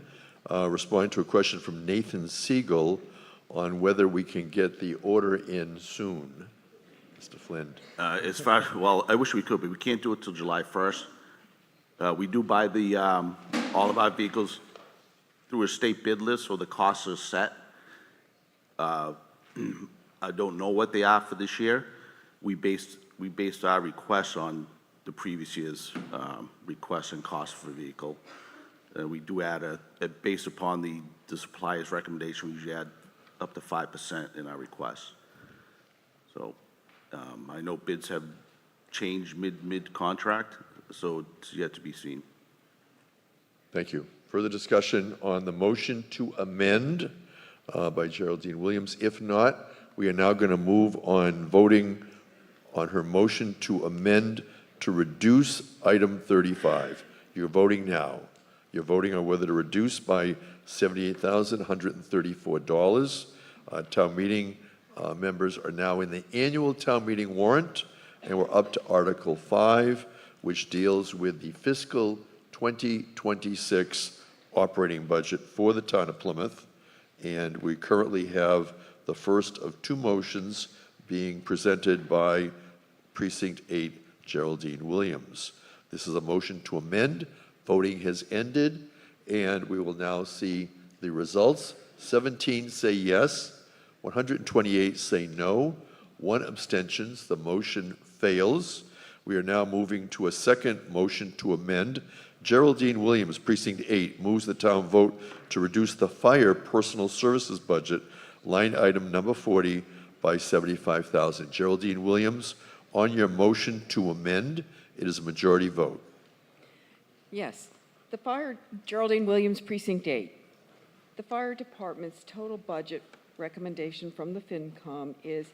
responding to a question from Nathan Siegel on whether we can get the order in soon. Mr. Flynn. Well, I wish we could, but we can't do it till July 1st. We do buy all of our vehicles through a state bid list, so the costs are set. I don't know what they are for this year. We based our requests on the previous year's requests and costs for the vehicle. We do add based upon the supplier's recommendation, we usually add up to 5% in our requests. So I know bids have changed mid-contract, so it's yet to be seen. Thank you. Further discussion on the motion to amend by Geraldine Williams? If not, we are now going to move on voting on her motion to amend to reduce item 35. You're voting now. You're voting on whether to reduce by $78,134. Town meeting members are now in the annual town meeting warrant, and we're up to Article 5, which deals with the fiscal 2026 operating budget for the town of Plymouth. And we currently have the first of two motions being presented by Precinct 8, Geraldine Williams. This is a motion to amend. Voting has ended, and we will now see the results. 17 say yes, 128 say no, 1 abstention. The motion fails. We are now moving to a second motion to amend. Geraldine Williams, Precinct 8, moves the town vote to reduce the fire personal services budget, line item number 40, by $75,000. Geraldine Williams, on your motion to amend, it is a majority vote. Yes. Geraldine Williams, Precinct 8. The fire department's total budget recommendation from the FinCom is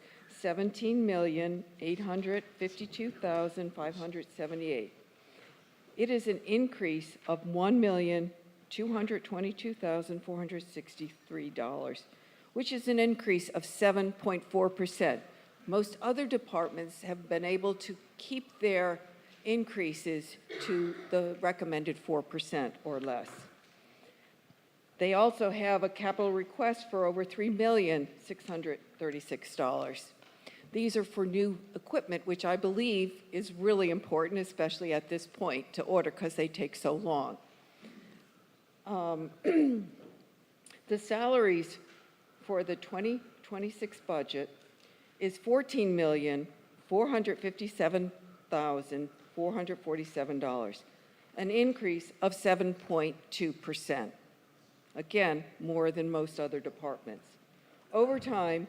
$17,852,578. It is an increase of $1,222,463, which is an increase of 7.4%. Most other departments have been able to keep their increases to the recommended 4% or less. They also have a capital request for over $3,636. These are for new equipment, which I believe is really important, especially at this point, to order because they take so long. The salaries for the 2026 budget is $14,457,447, an increase of 7.2%. Again, more than most other departments. Overtime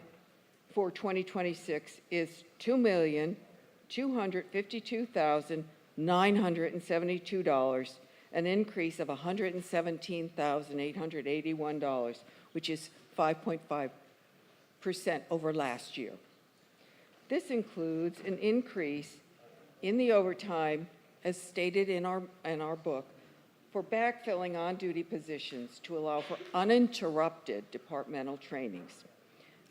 for 2026 is $2,252,972, an increase of $117,881, which is 5.5% over last year. This includes an increase in the overtime, as stated in our book, for backfilling on-duty positions to allow for uninterrupted departmental trainings.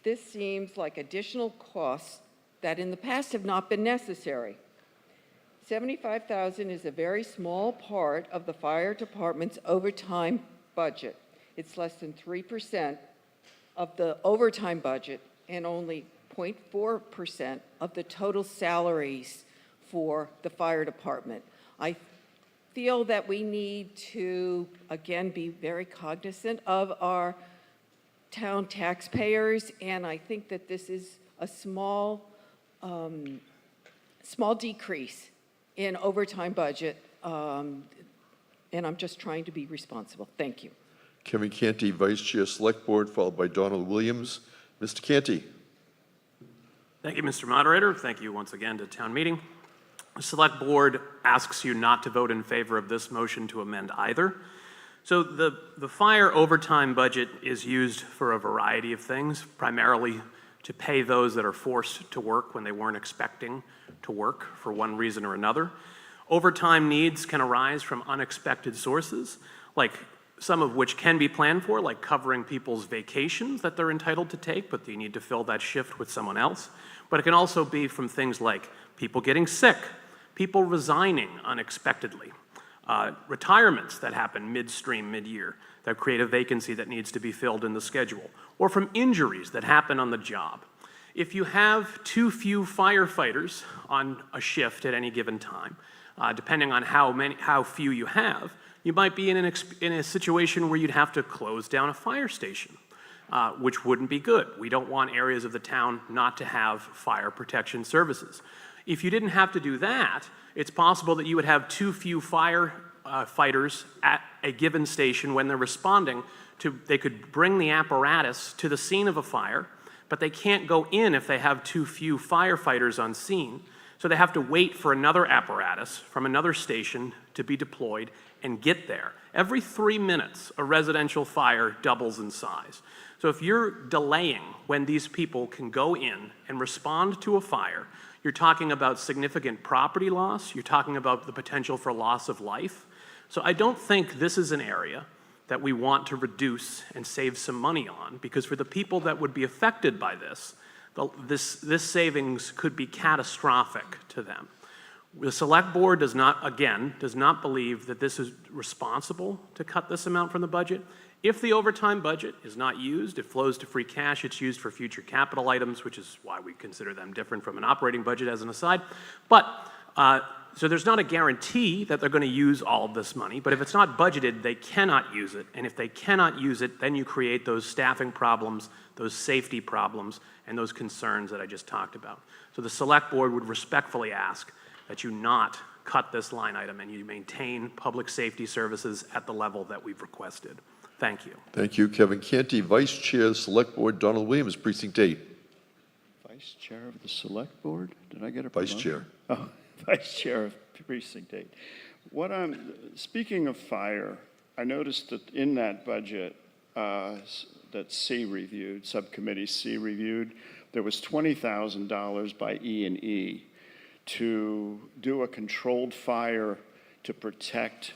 This seems like additional costs that in the past have not been necessary. $75,000 is a very small part of the fire department's overtime budget. It's less than 3% of the overtime budget and only 0.4% of the total salaries for the fire department. I feel that we need to, again, be very cognizant of our town taxpayers, and I think that this is a small decrease in overtime budget, and I'm just trying to be responsible. Thank you. Kevin Canty, Vice Chair, Select Board, followed by Donald Williams. Mr. Canty. Thank you, Mr. Moderator. Thank you once again to town meeting. The Select Board asks you not to vote in favor of this motion to amend either. So the fire overtime budget is used for a variety of things, primarily to pay those that are forced to work when they weren't expecting to work for one reason or another. Overtime needs can arise from unexpected sources, like some of which can be planned for, like covering people's vacations that they're entitled to take, but they need to fill that shift with someone else. But it can also be from things like people getting sick, people resigning unexpectedly, retirements that happen midstream, mid-year, that create a vacancy that needs to be filled in the schedule, or from injuries that happen on the job. If you have too few firefighters on a shift at any given time, depending on how few you have, you might be in a situation where you'd have to close down a fire station, which wouldn't be good. We don't want areas of the town not to have fire protection services. If you didn't have to do that, it's possible that you would have too few firefighters at a given station when they're responding to, they could bring the apparatus to the scene of a fire, but they can't go in if they have too few firefighters on scene. So they have to wait for another apparatus from another station to be deployed and get there. Every 3 minutes, a residential fire doubles in size. So if you're delaying when these people can go in and respond to a fire, you're talking about significant property loss, you're talking about the potential for loss of life. So I don't think this is an area that we want to reduce and save some money on, because for the people that would be affected by this, this savings could be catastrophic to them. The Select Board does not believe that this is responsible to cut this amount from the budget. If the overtime budget is not used, it flows to free cash, it's used for future capital items, which is why we consider them different from an operating budget as an aside. But, so there's not a guarantee that they're going to use all of this money, but if it's not budgeted, they cannot use it. And if they cannot use it, then you create those staffing problems, those safety problems, and those concerns that I just talked about. So the Select Board would respectfully ask that you not cut this line item and you maintain public safety services at the level that we've requested. Thank you. Thank you, Kevin Canty, Vice Chair, Select Board, Donald Williams, Precinct 8. Vice Chair of the Select Board? Did I get a Vice promotion? Chair. Oh, Vice Chair of Precinct 8. Speaking of fire, I noticed that in that budget that C reviewed, Subcommittee C reviewed, there was $20,000 by E&E to do a controlled fire to protect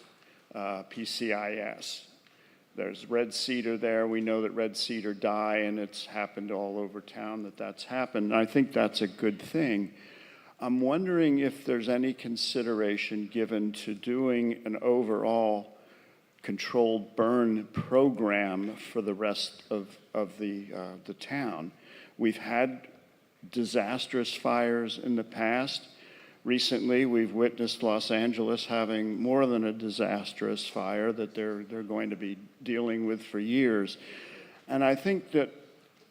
PCIS. There's red cedar there. We know that red cedar die, and it's happened all over town that's happened. And I think that's a good thing. I'm wondering if there's any consideration given to doing an overall controlled burn program for the rest of the town. We've had disastrous fires in the past. Recently, we've witnessed Los Angeles having more than a disastrous fire that they're going to be dealing with for years. And I think that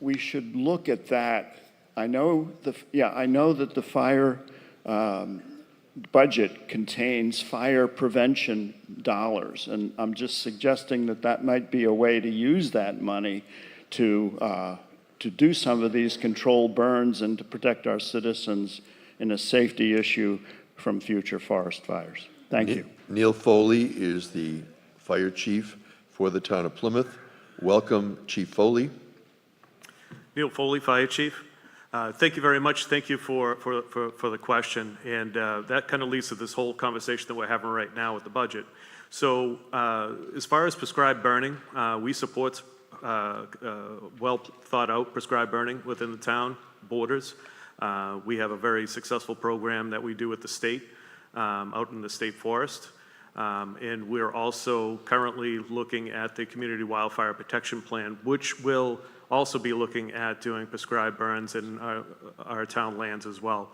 we should look at that. I know that the fire budget contains fire prevention dollars, and I'm just suggesting that that might be a way to use that money to do some of these controlled burns and to protect our citizens in a safety issue from future forest fires. Thank you. Neil Foley is the fire chief for the town of Plymouth. Welcome, Chief Foley. Neil Foley, Fire Chief. Thank you very much. Thank you for the question. And that kind of leads to this whole conversation that we're having right now with the budget. So as far as prescribed burning, we support well thought out prescribed burning within the town borders. We have a very successful program that we do with the state out in the state forest. And we're also currently looking at the Community Wildfire Protection Plan, which will also be looking at doing prescribed burns in our town lands as well.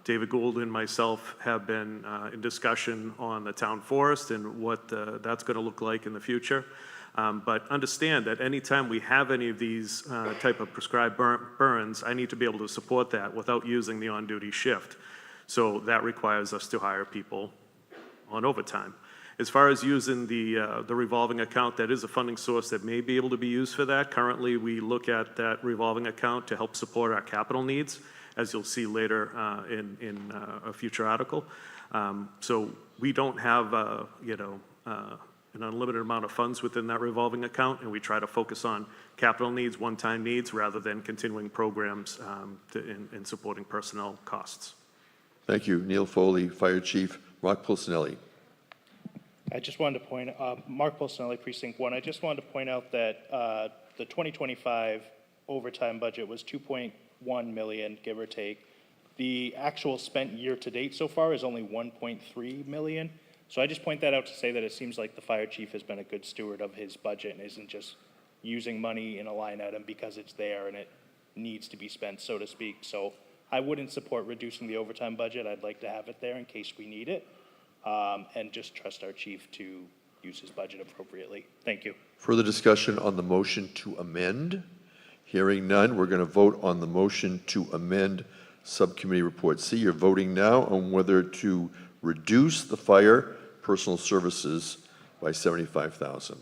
David Gould and myself have been in discussion on the town forest and what that's going to look like in the future. But understand that anytime we have any of these type of prescribed burns, I need to be able to support that without using the on-duty shift. So that requires us to hire people on overtime. As far as using the revolving account, that is a funding source that may be able to be used for that. Currently, we look at that revolving account to help support our capital needs, as you'll see later in a future article. So we don't have, an unlimited amount of funds within that revolving account, and we try to focus on capital needs, one-time needs, rather than continuing programs in supporting personnel costs. Thank you, Neil Foley, Fire Chief. Mark Pulcinelli. I just wanted to point out, Mark Pulcinelli, Precinct 1, I just wanted to point out that the 2025 overtime budget was 2.1 million, give or take. The actual spent year-to-date so far is only 1.3 million. So I just point that out to say that it seems like the fire chief has been a good steward of his budget and isn't just using money in a line item because it's there and it needs to be spent, so to speak. So I wouldn't support reducing the overtime budget. I'd like to have it there in case we need it, and just trust our chief to use his budget appropriately. Thank you. Further discussion on the motion to amend? Hearing none, we're going to vote on the motion to amend Subcommittee Report C. You're voting now on whether to reduce the fire personal services by $75,000.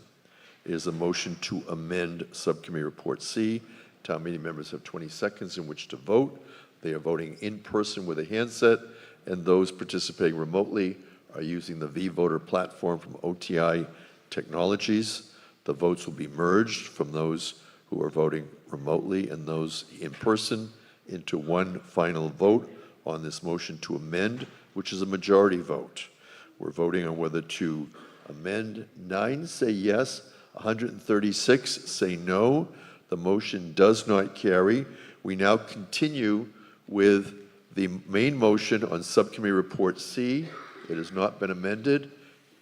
It is a motion to amend Subcommittee Report C. Town meeting members have 20 seconds in which to vote. They are voting in person with a handset, and those participating remotely are using the V-Voter platform from OTI Technologies. The votes will be merged from those who are voting remotely and those in person into one final vote on this motion to amend, which is a majority vote. We're voting on whether to amend. 9 say yes, 136 say no. The motion does not carry. We now continue with the main motion on Subcommittee Report C. It has not been amended.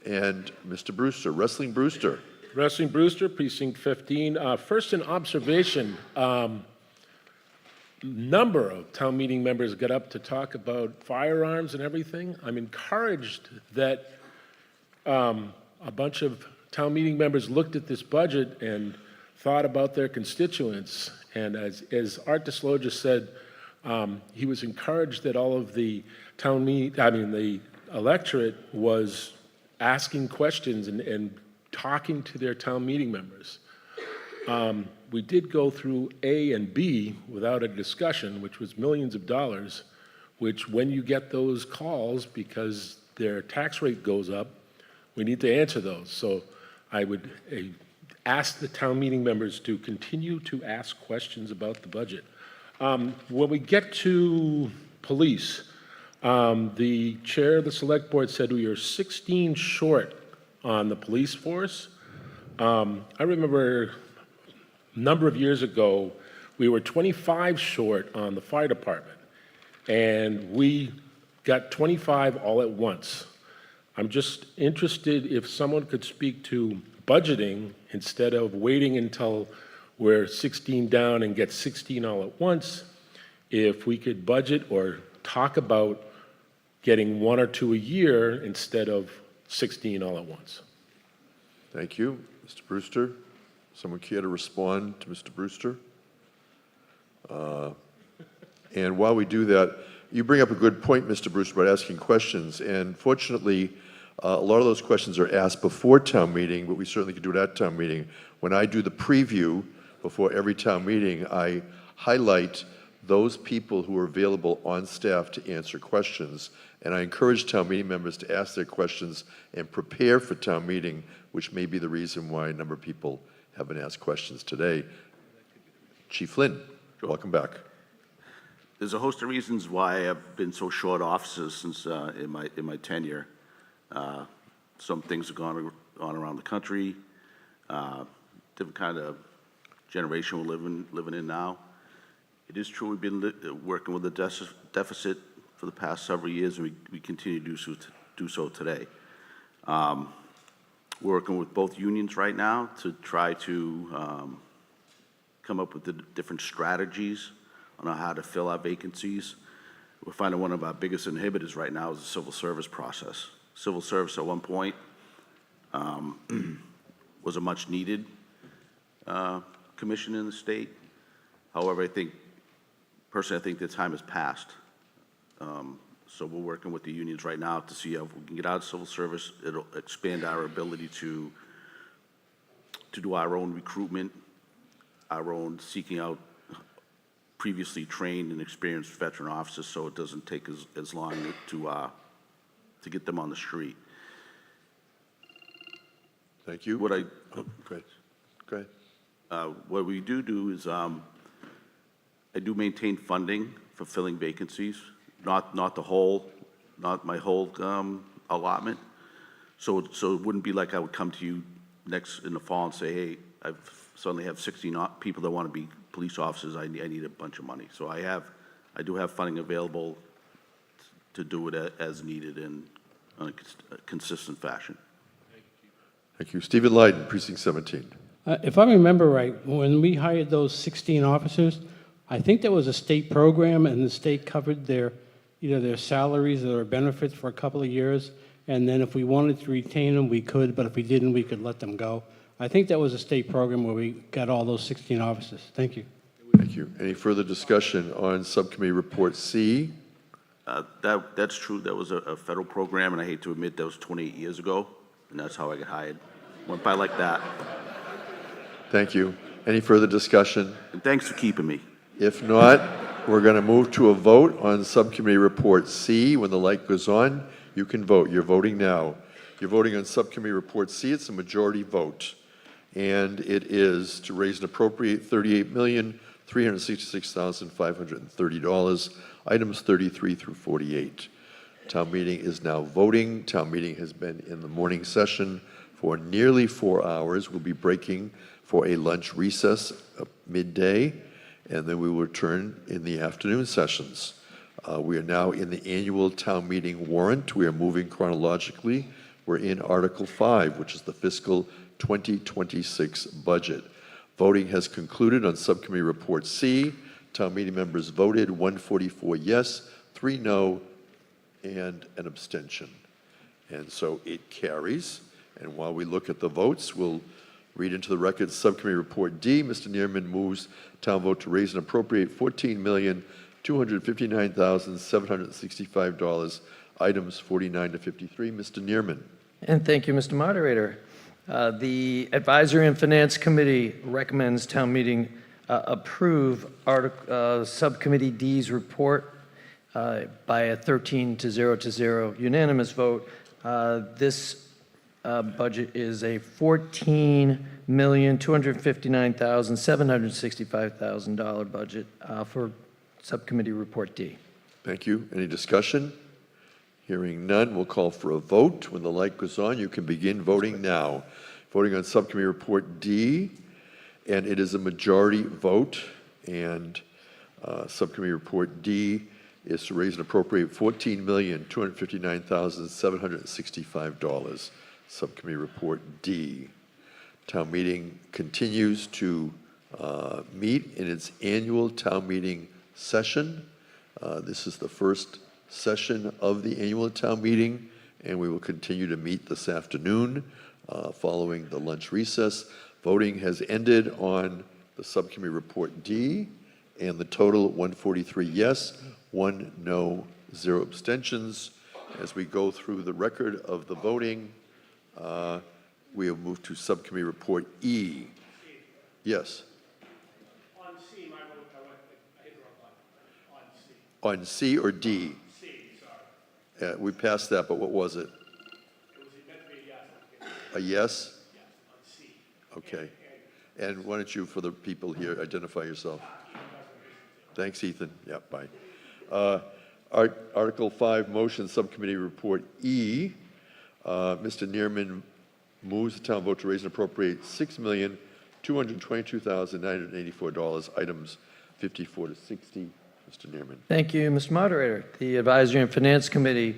And Mr. Brewster, Wrestling Brewster. Wrestling Brewster, Precinct 15. First, an observation. Number of town meeting members got up to talk about firearms and everything. I'm encouraged that a bunch of town meeting members looked at this budget and thought about their constituents. And as Art DeSlo just said, he was encouraged that all of the the electorate was asking questions and talking to their town meeting members. We did go through A and B without a discussion, which was millions of dollars, which when you get those calls because their tax rate goes up, we need to answer those. So I would ask the town meeting members to continue to ask questions about the budget. When we get to police, the chair of the select board said we are 16 short on the police force. I remember a number of years ago, we were 25 short on the fire department, and we got 25 all at once. I'm just interested if someone could speak to budgeting instead of waiting until we're 16 down and get 16 all at once. If we could budget or talk about getting 1 or 2 a year instead of 16 all at once. Thank you. Mr. Brewster, someone care to respond to Mr. Brewster? And while we do that, You bring up a good point, Mr. Bruce, about asking questions, and fortunately, a lot of those questions are asked before town meeting, but we certainly could do it at town meeting. When I do the preview before every town meeting, I highlight those people who are available on staff to answer questions, and I encourage town meeting members to ask their questions and prepare for town meeting, which may be the reason why a number of people haven't asked questions today. Chief Flynn, welcome back. There's a host of reasons why I've been so short offices since in my tenure. Some things have gone on around the country, different kind of generation we're living in now. It is true we've been working with a deficit for the past several years, and we continue to do so today. We're working with both unions right now to try to come up with the different strategies on how to fill our vacancies. We're finding one of our biggest inhibitors right now is the civil service process. Civil service at one point was a much needed commission in the state. However, personally, I think the time has passed. So we're working with the unions right now to see how we can get out of civil service. It'll expand our ability to do our own recruitment, our own seeking out previously trained and experienced veteran officers, so it doesn't take as long to get them on the street. Thank you. What I go ahead. What we do is I do maintain funding for filling vacancies, not my whole allotment. So it wouldn't be like I would come to you next in the fall and say, hey, I suddenly have 16 people that want to be police officers. I need a bunch of money. So I do have funding available to do it as needed in a consistent fashion. Thank you. Stephen Lydon, Precinct 17. If I remember right, when we hired those 16 officers, I think there was a state program and the state covered either their salaries or their benefits for a couple of years, and then if we wanted to retain them, we could, but if we didn't, we could let them go. I think that was a state program where we got all those 16 officers. Thank you. Thank you. Any further discussion on Subcommittee Report C? That's true. That was a federal program, and I hate to admit that was 28 years ago, and that's how I got hired. Went by like that. Thank you. Any further discussion? And thanks for keeping me. If not, we're going to move to a vote on Subcommittee Report C. When the light goes on, you can vote. You're voting now. You're voting on Subcommittee Report C. It's a majority vote, and it is to raise and appropriate $38,366,530, items 33 through 48. Town meeting is now voting. Town meeting has been in the morning session for nearly 4 hours. We'll be breaking for a lunch recess at midday, and then we will return in the afternoon sessions. We are now in the annual town meeting warrant. We are moving chronologically. We're in Article 5, which is the fiscal 2026 budget. Voting has concluded on Subcommittee Report C. Town meeting members voted 144 yes, 3 no, and an abstention. And so it carries. And while we look at the votes, we'll read into the record Subcommittee Report D. Mr. Neerman moves town vote to raise and appropriate $14,259,765, items 49 to 53. Mr. Neerman. And thank you, Mr. Moderator. The Advisory and Finance Committee recommends town meeting approve Subcommittee D's report by a 13-0 unanimous vote. This budget is a $14,259,765 budget for Subcommittee Report D. Thank you. Any discussion? Hearing none, we'll call for a vote. When the light goes on, you can begin voting now. Voting on Subcommittee Report D, and it is a majority vote, and Subcommittee Report D is to raise and appropriate $14,259,765. Subcommittee Report D. Town meeting continues to meet in its annual town meeting session. This is the first session of the annual town meeting, and we will continue to meet this afternoon following the lunch recess. Voting has ended on the Subcommittee Report D, and the total 143 yes, 1 no, 0 abstentions. As we go through the record of the voting, we have moved to Subcommittee Report E. Yes. On C, my vote, I hit the wrong button. On C. On C or D? C, sorry. We passed that, but what was it? It was meant to be a yes. A yes? Yes, on C. Okay. And why don't you, for the people here, identify yourself? Thanks, Ethan. Yeah, bye. Article 5, Motion Subcommittee Report E. Mr. Neerman moves the town vote to raise and appropriate $6,222,984, items 54 to 60. Mr. Neerman. Thank you, Mr. Moderator. The Advisory and Finance Committee,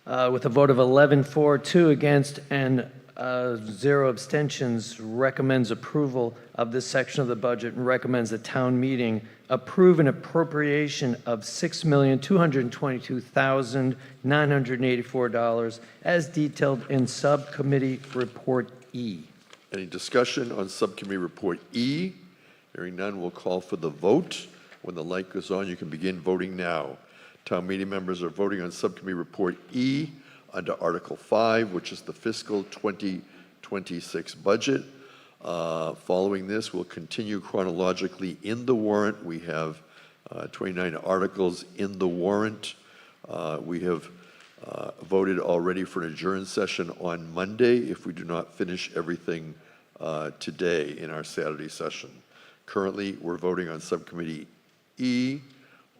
with a vote of 11 for, 2 against, and 0 abstentions, recommends approval of this section of the budget and recommends the town meeting approve an appropriation of $6,222,984 as detailed in Subcommittee Report E. Any discussion on Subcommittee Report E? Hearing none, we'll call for the vote. When the light goes on, you can begin voting now. Town meeting members are voting on Subcommittee Report E under Article 5, which is the fiscal 2026 budget. Following this, we'll continue chronologically in the warrant. We have 29 articles in the warrant. We have voted already for an adjourned session on Monday if we do not finish everything today in our Saturday session. Currently, we're voting on Subcommittee E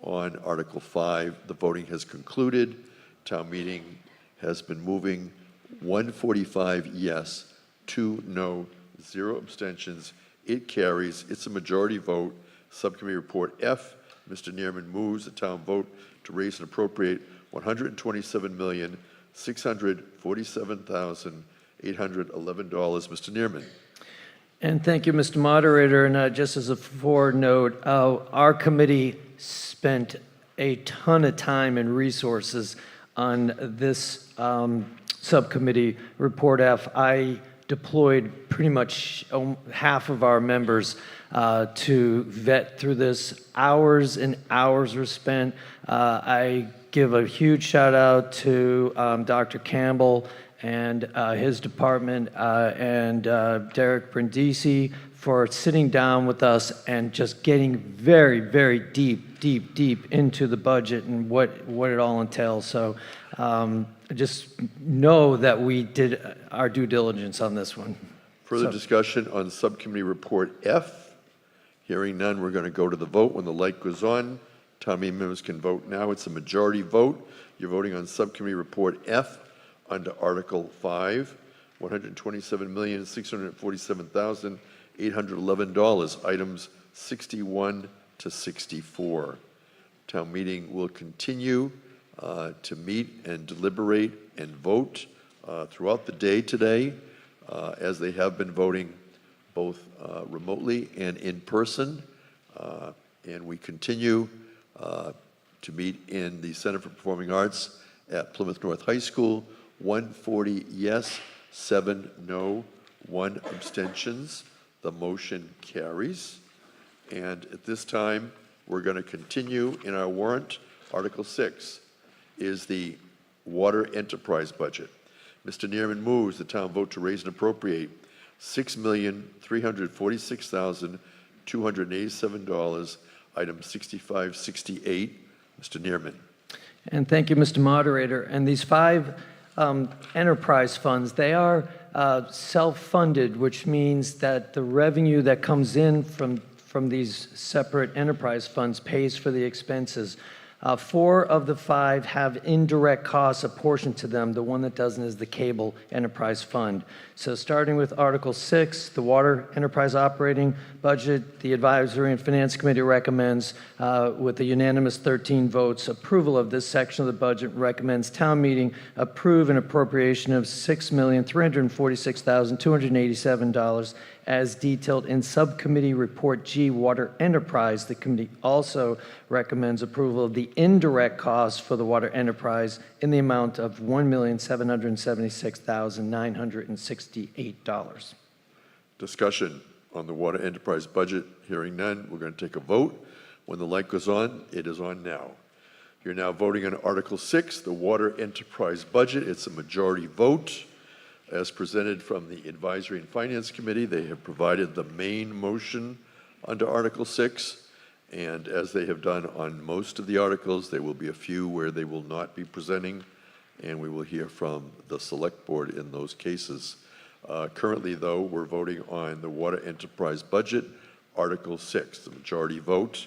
on Article 5. The voting has concluded. Town meeting has been moving 145 yes, 2 no, 0 abstentions. It carries. It's a majority vote. Subcommittee Report F. Mr. Neerman moves the town vote to raise and appropriate $127,647,811. Mr. Neerman. And thank you, Mr. Moderator. And just as a forward note, our committee spent a ton of time and resources on this subcommittee Report F. I deployed pretty much half of our members to vet through this. Hours and hours were spent. I give a huge shout out to Dr. Campbell and his department and Derek Brindisi for sitting down with us and just getting very, very deep into the budget and what it all entails. So just know that we did our due diligence on this one. Further discussion on Subcommittee Report F. Hearing none, we're going to go to the vote. When the light goes on, town meeting members can vote now. It's a majority vote. You're voting on Subcommittee Report F under Article 5, $127,647,811, items 61 to 64. Town meeting will continue to meet and deliberate and vote throughout the day today, as they have been voting both remotely and in person. And we continue to meet in the Center for Performing Arts at Plymouth North High School. 140 yes, 7 no, 1 abstentions. The motion carries. And at this time, we're going to continue in our warrant. Article 6 is the water enterprise budget. Mr. Neerman moves the town vote to raise and appropriate $6,346,287, item 6568. Mr. Neerman. And thank you, Mr. Moderator. And these 5 enterprise funds, they are self-funded, which means that the revenue that comes in from these separate enterprise funds pays for the expenses. 4 of the 5 have indirect costs apportioned to them. The one that doesn't is the Cable Enterprise Fund. So starting with Article 6, the Water Enterprise Operating Budget, the Advisory and Finance Committee recommends, with a unanimous 13 votes, approval of this section of the budget, recommends town meeting approve an appropriation of $6,346,287 as detailed in Subcommittee Report G, Water Enterprise. The committee also recommends approval of the indirect costs for the water enterprise in the amount of $1,776,968. Discussion on the water enterprise budget. Hearing none, we're going to take a vote. When the light goes on, it is on now. You're now voting on Article 6, the Water Enterprise Budget. It's a majority vote. As presented from the Advisory and Finance Committee, they have provided the main motion under Article 6. And as they have done on most of the articles, there will be a few where they will not be presenting, and we will hear from the Select Board in those cases. Currently, though, we're voting on the Water Enterprise Budget, Article 6, the majority vote,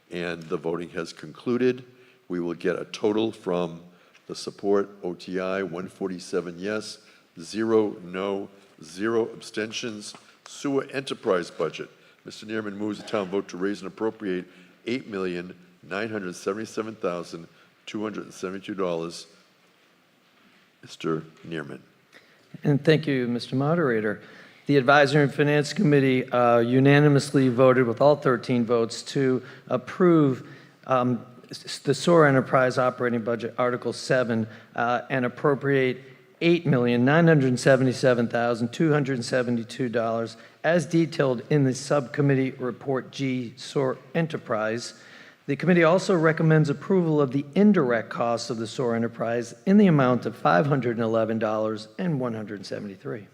and the voting has concluded. We will get a total from the support OTI, 147 yes, 0 no, 0 abstentions. Sewer Enterprise Budget. Mr. Neerman moves the town vote to raise and appropriate $8,977,272. Mr. Neerman. And thank you, Mr. Moderator. The Advisory and Finance Committee unanimously voted with all 13 votes to approve the SOAR Enterprise Operating Budget, Article 7, and appropriate $8,977,272 as detailed in the Subcommittee Report G, SOAR Enterprise. The committee also recommends approval of the indirect costs of the SOAR Enterprise in the amount of $511,173.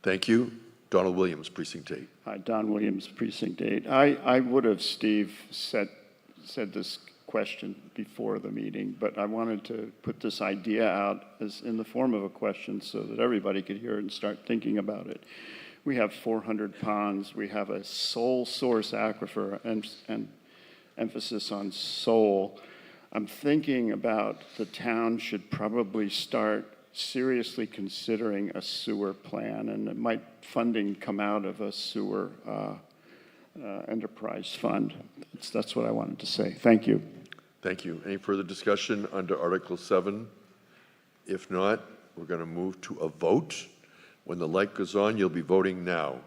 Thank you. Donald Williams, Precinct 8. Hi, Don Williams, Precinct 8. I would have, Steve, said this question before the meeting, but I wanted to put this idea out as in the form of a question so that everybody could hear it and start thinking about it. We have 400 ponds. We have a sole source aquifer and emphasis on sole. I'm thinking about the town should probably start seriously considering a sewer plan, and it might funding come out of a sewer enterprise fund. That's what I wanted to say. Thank you. Thank you. Any further discussion under Article 7? If not, we're going to move to a vote. When the light goes on, you'll be voting now.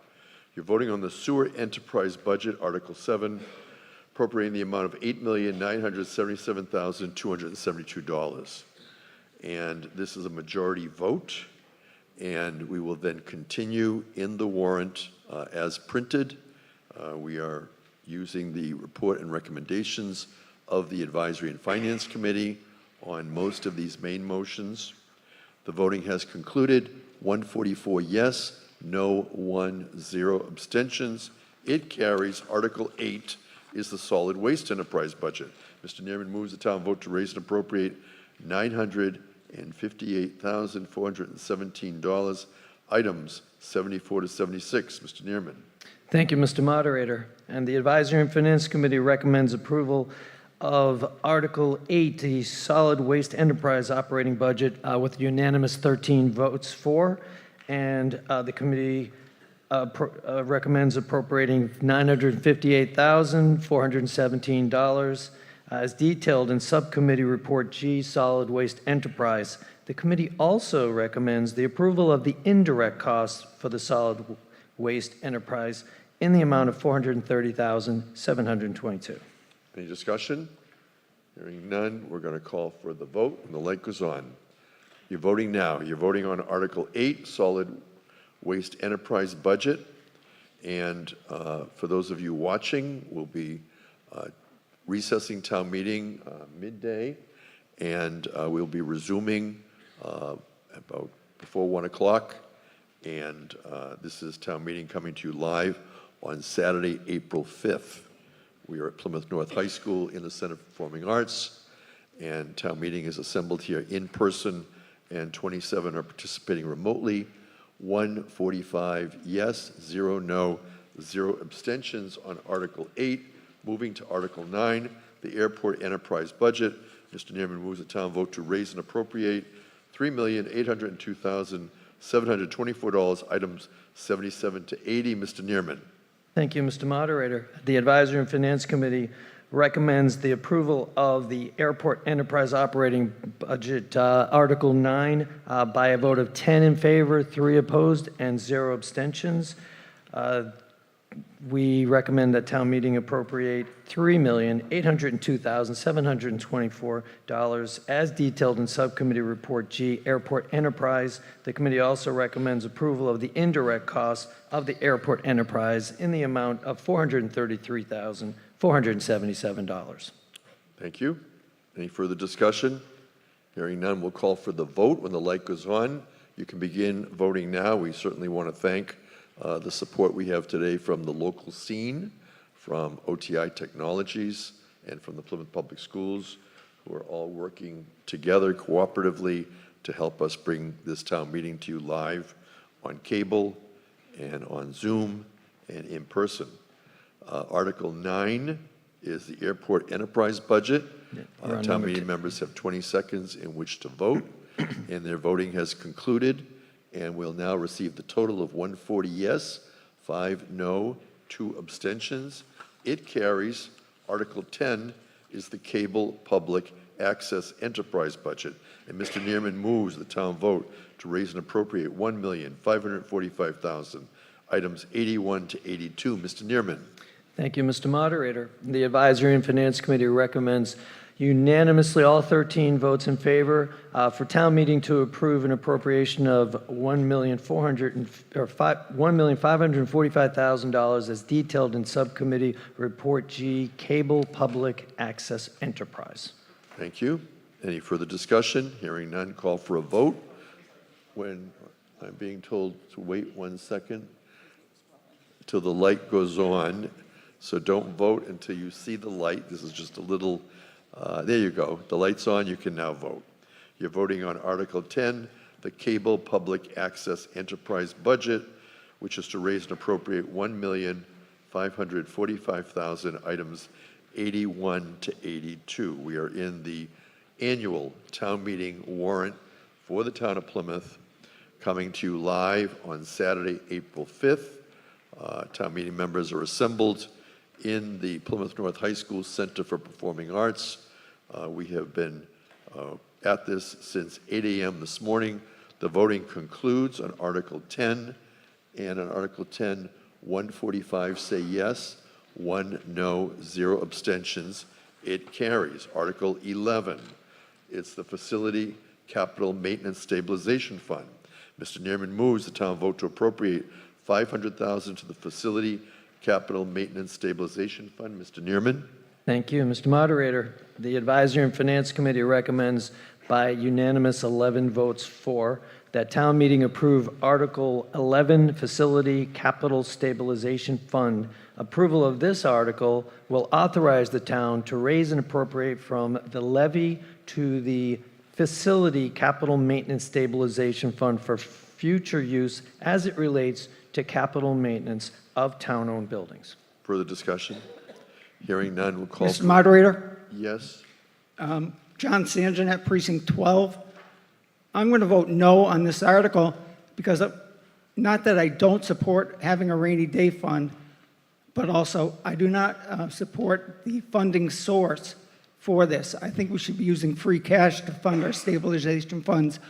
You're voting on the Sewer Enterprise Budget, Article 7, appropriating the amount of $8,977,272. And this is a majority vote, and we will then continue in the warrant as printed. We are using the report and recommendations of the Advisory and Finance Committee on most of these main motions. The voting has concluded. 144 yes, no, 0 abstentions. It carries. Article 8 is the Solid Waste Enterprise Budget. Mr. Neerman moves the town vote to raise and appropriate $958,417. Items 74 to 76. Mr. Neerman. Thank you, Mr. Moderator. And the Advisory and Finance Committee recommends approval of Article 8, the Solid Waste Enterprise Operating Budget, with unanimous 13 votes for, and the committee recommends appropriating $958,417 as detailed in Subcommittee Report G, Solid Waste Enterprise. The committee also recommends the approval of the indirect costs for the Solid Waste Enterprise in the amount of $430,722. Any discussion? Hearing none, we're going to call for the vote, and the light goes on. You're voting now. You're voting on Article 8, Solid Waste Enterprise Budget. And for those of you watching, we'll be recessing town meeting midday, and we'll be resuming about before 1 o'clock. And this is town meeting coming to you live on Saturday, April 5th. We are at Plymouth North High School in the Center for Performing Arts, and town meeting is assembled here in person, and 27 are participating remotely. 145 yes, 0 no, 0 abstentions on Article 8. Moving to Article 9, the Airport Enterprise Budget. Mr. Neerman moves the town vote to raise and appropriate $3,802,724, items 77 to 80. Mr. Neerman. Thank you, Mr. Moderator. The Advisory and Finance Committee recommends the approval of the Airport Enterprise Operating Budget, Article 9, by a vote of 10 in favor, 3 opposed, and 0 abstentions. We recommend that town meeting appropriate $3,802,724 as detailed in Subcommittee Report G, Airport Enterprise. The committee also recommends approval of the indirect costs of the Airport Enterprise in the amount of $433,477. Thank you. Any further discussion? Hearing none, we'll call for the vote. When the light goes on, you can begin voting now. We certainly want to thank the support we have today from the local scene, from OTI Technologies, and from the Plymouth Public Schools, who are all working together cooperatively to help us bring this town meeting to you live on cable and on Zoom and in person. Article 9 is the airport enterprise budget. we're on Town number meeting 2. members have 20 seconds in which to vote, and their voting has concluded, and we'll now receive the total of 140 yes, 5 no, 2 abstentions. It carries. Article 10 is the cable public access enterprise budget, and Mr. Neerman moves the town vote to raise and appropriate $1,545,000, items 81 to 82. Mr. Neerman. Thank you, Mr. Moderator. The Advisory and Finance Committee recommends unanimously, all 13 votes in favor, for town meeting to approve an appropriation of $1,545,000 as detailed in Subcommittee Report G, Cable Public Access Enterprise. Thank you. Any further discussion? Hearing none, call for a vote. When I'm being told to wait 1 second till the light goes on, so don't vote until you see the light. This is just a little, there you go. The light's on, you can now vote. You're voting on Article 10, the Cable Public Access Enterprise Budget, which is to raise and appropriate $1,545,000, items 81 to 82. We are in the annual town meeting warrant for the town of Plymouth, coming to you live on Saturday, April 5th. Town meeting members are assembled in the Plymouth North High School Center for Performing Arts. We have been at this since 8 a.m. this morning. The voting concludes on Article 10, and on Article 10, 145 say yes, 1 no, 0 abstentions. It carries. Article 11, it's the Facility Capital Maintenance Stabilization Fund. Mr. Neerman moves the town vote to appropriate $500,000 to the Facility Capital Maintenance Stabilization Fund. Mr. Neerman. Thank you, Mr. Moderator. The Advisory and Finance Committee recommends by unanimous 11 votes for that town meeting approve Article 11, Facility Capital Stabilization Fund. Approval of this article will authorize the town to raise and appropriate from the levy to the Facility Capital Maintenance Stabilization Fund for future use as it relates to capital maintenance of town-owned buildings. Further discussion? Hearing none, we'll call Mr. for... Moderator, Yes. John Sanjanet, Precinct 12. I'm going to vote no on this article because not that I don't support having a rainy day fund, but also I do not support the funding source for this. I think we should be using free cash to fund our stabilization funds,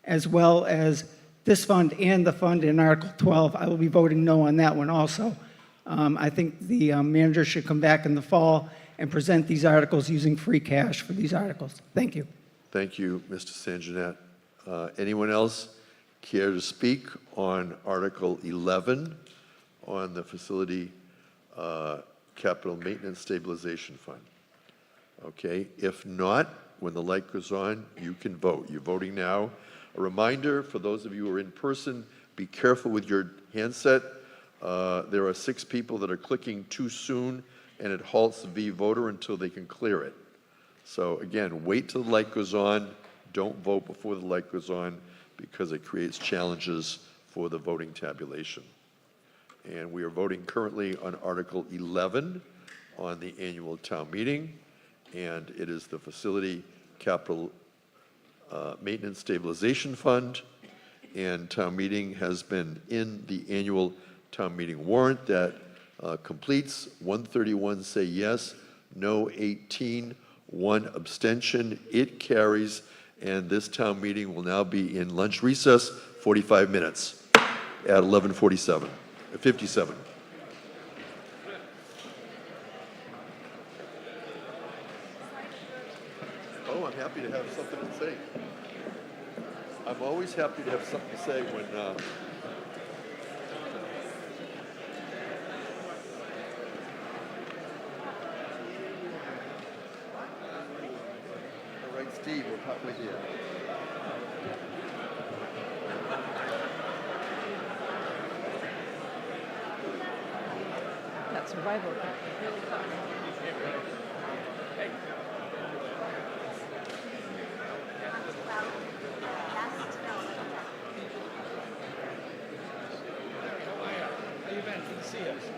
as well as this fund and the fund in Article 12. I will be voting no on that one also. I think the manager should come back in the fall and present these articles using free cash for these articles. Thank you. Thank you, Mr. Sanjanet. Anyone else care to speak on Article 11 on the Facility Capital Maintenance Stabilization Fund? Okay, if not, when the light goes on, you can vote. You're voting now. A reminder for those of you who are in person, be careful with your handset. There are 6 people that are clicking too soon, and it halts the V-voter until they can clear it. So again, wait till the light goes on. Don't vote before the light goes on because it creates challenges for the voting tabulation. And we are voting currently on Article 11 on the annual town meeting, and it is the Facility Capital Maintenance Stabilization Fund. And town meeting has been in the annual town meeting warrant that completes. 131 say yes, no 18, 1 abstention. It carries, and this town meeting will now be in lunch recess, 45 minutes at 11:57, 57. Oh, I'm happy to have something to say. I'm always happy to have something to say when Steve, we're probably here. That survival. How you been? Good to see you.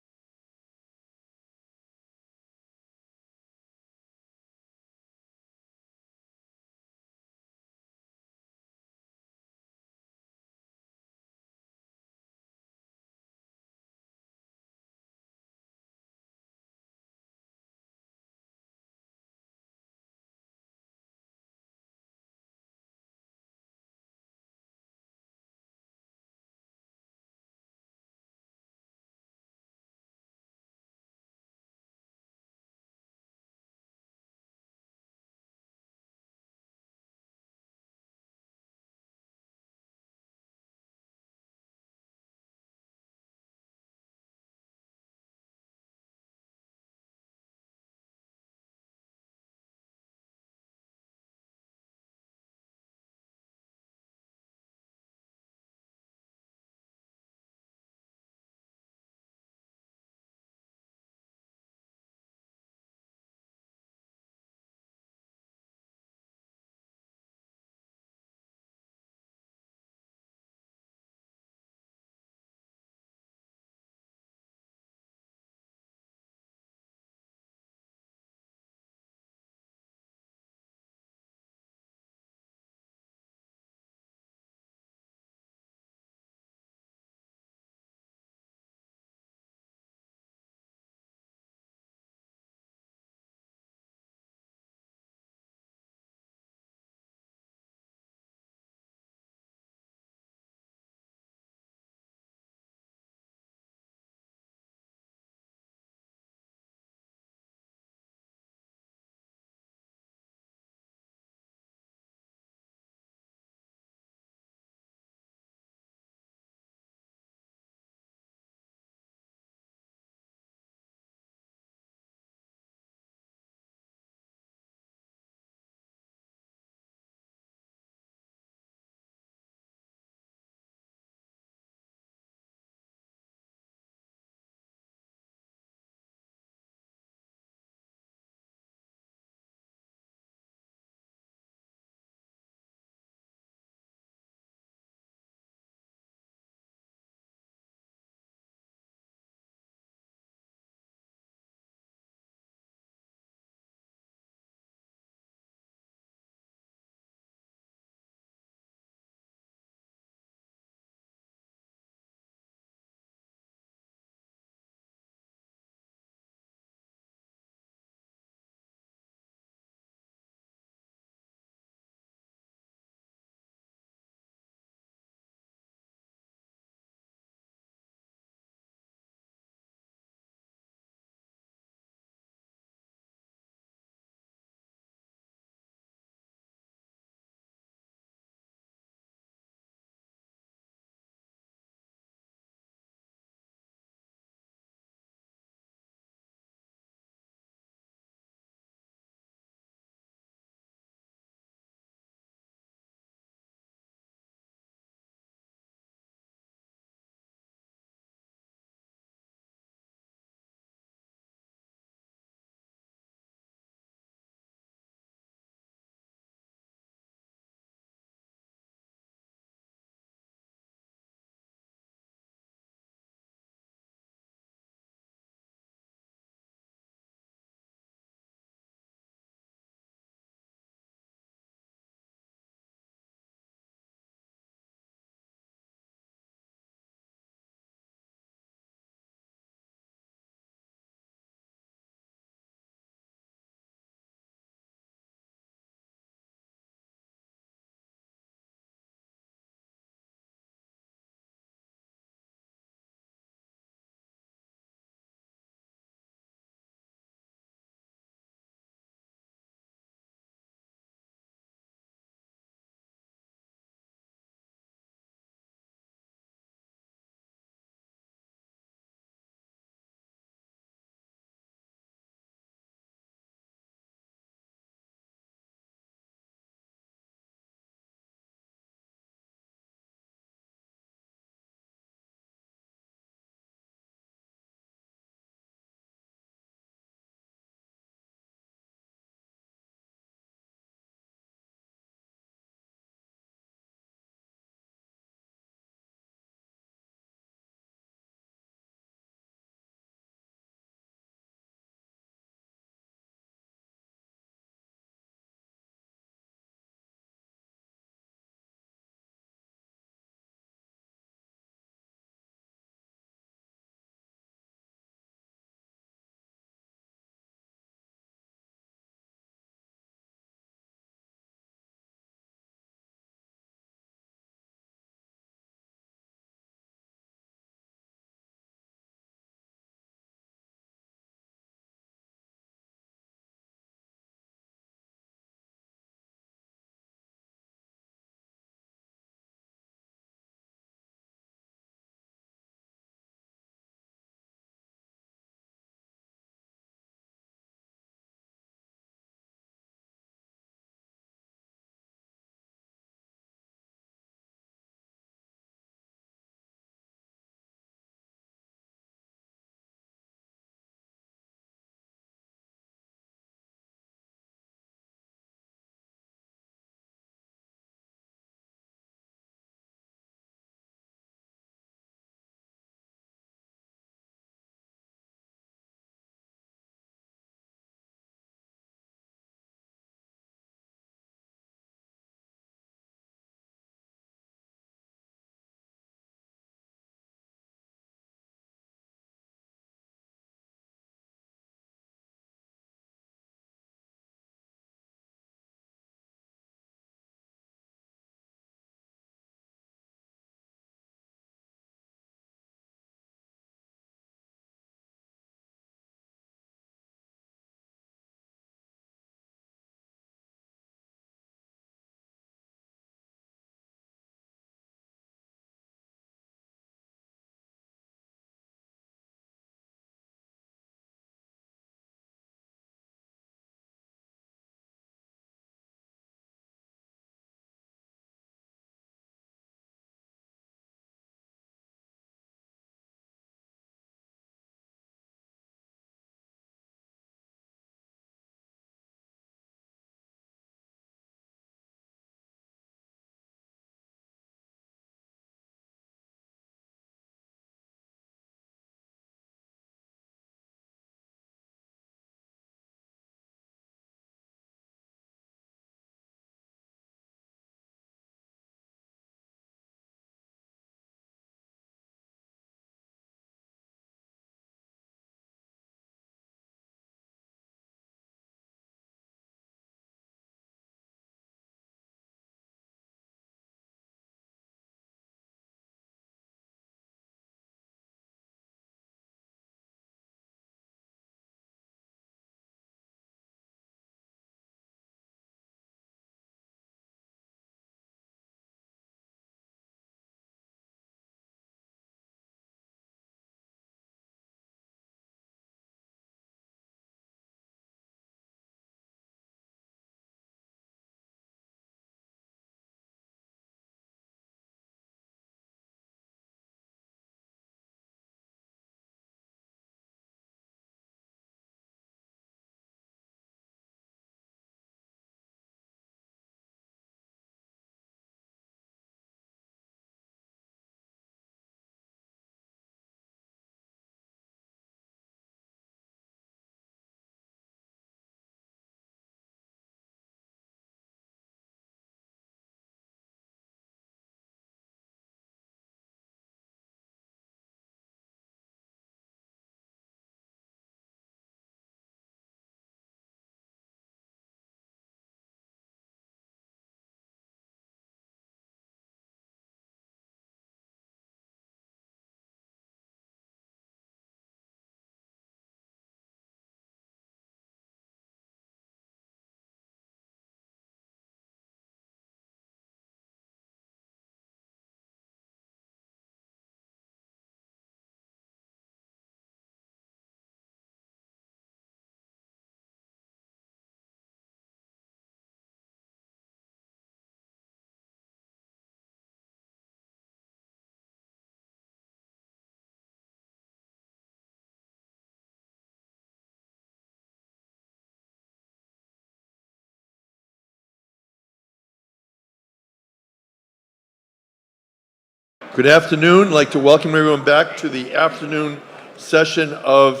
Good afternoon. I'd like to welcome everyone back to the afternoon session of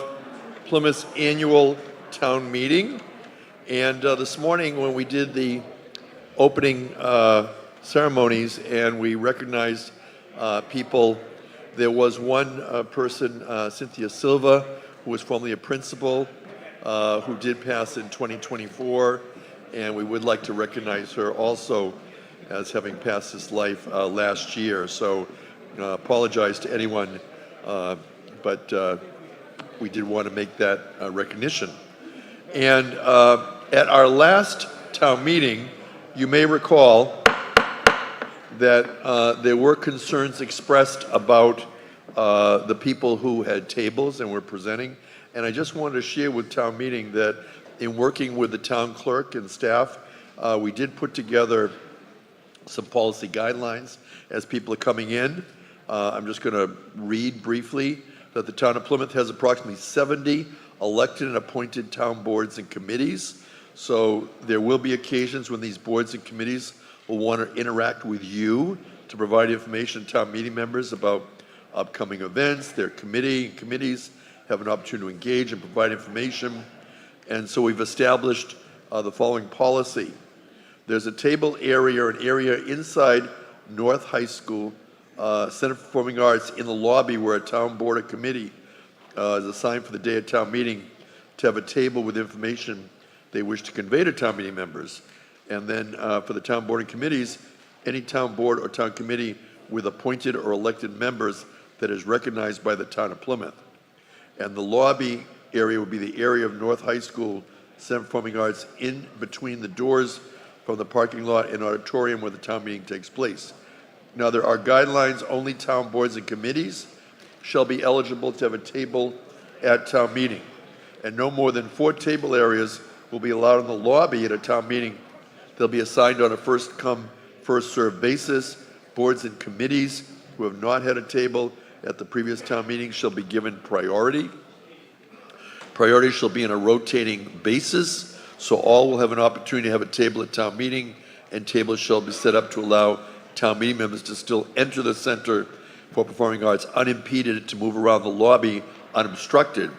Plymouth's annual town meeting. And this morning, when we did the opening ceremonies and we recognized people, there was one person, Cynthia Silva, who was formerly a principal, who did pass in 2024, and we would like to recognize her also as having passed this life last year. So apologize to anyone, but we did want to make that recognition. And at our last town meeting, you may recall that there were concerns expressed about the people who had tables and were presenting. And I just wanted to share with town meeting that in working with the town clerk and staff, we did put together some policy guidelines as people are coming in. I'm just going to read briefly that the town of Plymouth has approximately 70 elected and appointed town boards and committees. So there will be occasions when these boards and committees will want to interact with you to provide information to town meeting members about upcoming events. Their committees have an opportunity to engage and provide information. And so we've established the following policy. There's a table area or an area inside North High School Center for Performing Arts in the lobby where a town board or committee is assigned for the day of town meeting to have a table with information they wish to convey to town meeting members. And then for the town board and committees, any town board or town committee with appointed or elected members that is recognized by the town of Plymouth. And the lobby area would be the area of North High School Center for Performing Arts in between the doors from the parking lot and auditorium where the town meeting takes place. Now, there are guidelines. Only town boards and committees shall be eligible to have a table at town meeting. And no more than 4 table areas will be allowed in the lobby at a town meeting. They'll be assigned on a first-come, first-served basis. Boards and committees who have not had a table at the previous town meeting shall be given priority. Priority shall be on a rotating basis, so all will have an opportunity to have a table at town meeting, and tables shall be set up to allow town meeting members to still enter the Center for Performing Arts unimpeded, to move around the lobby unobstructed.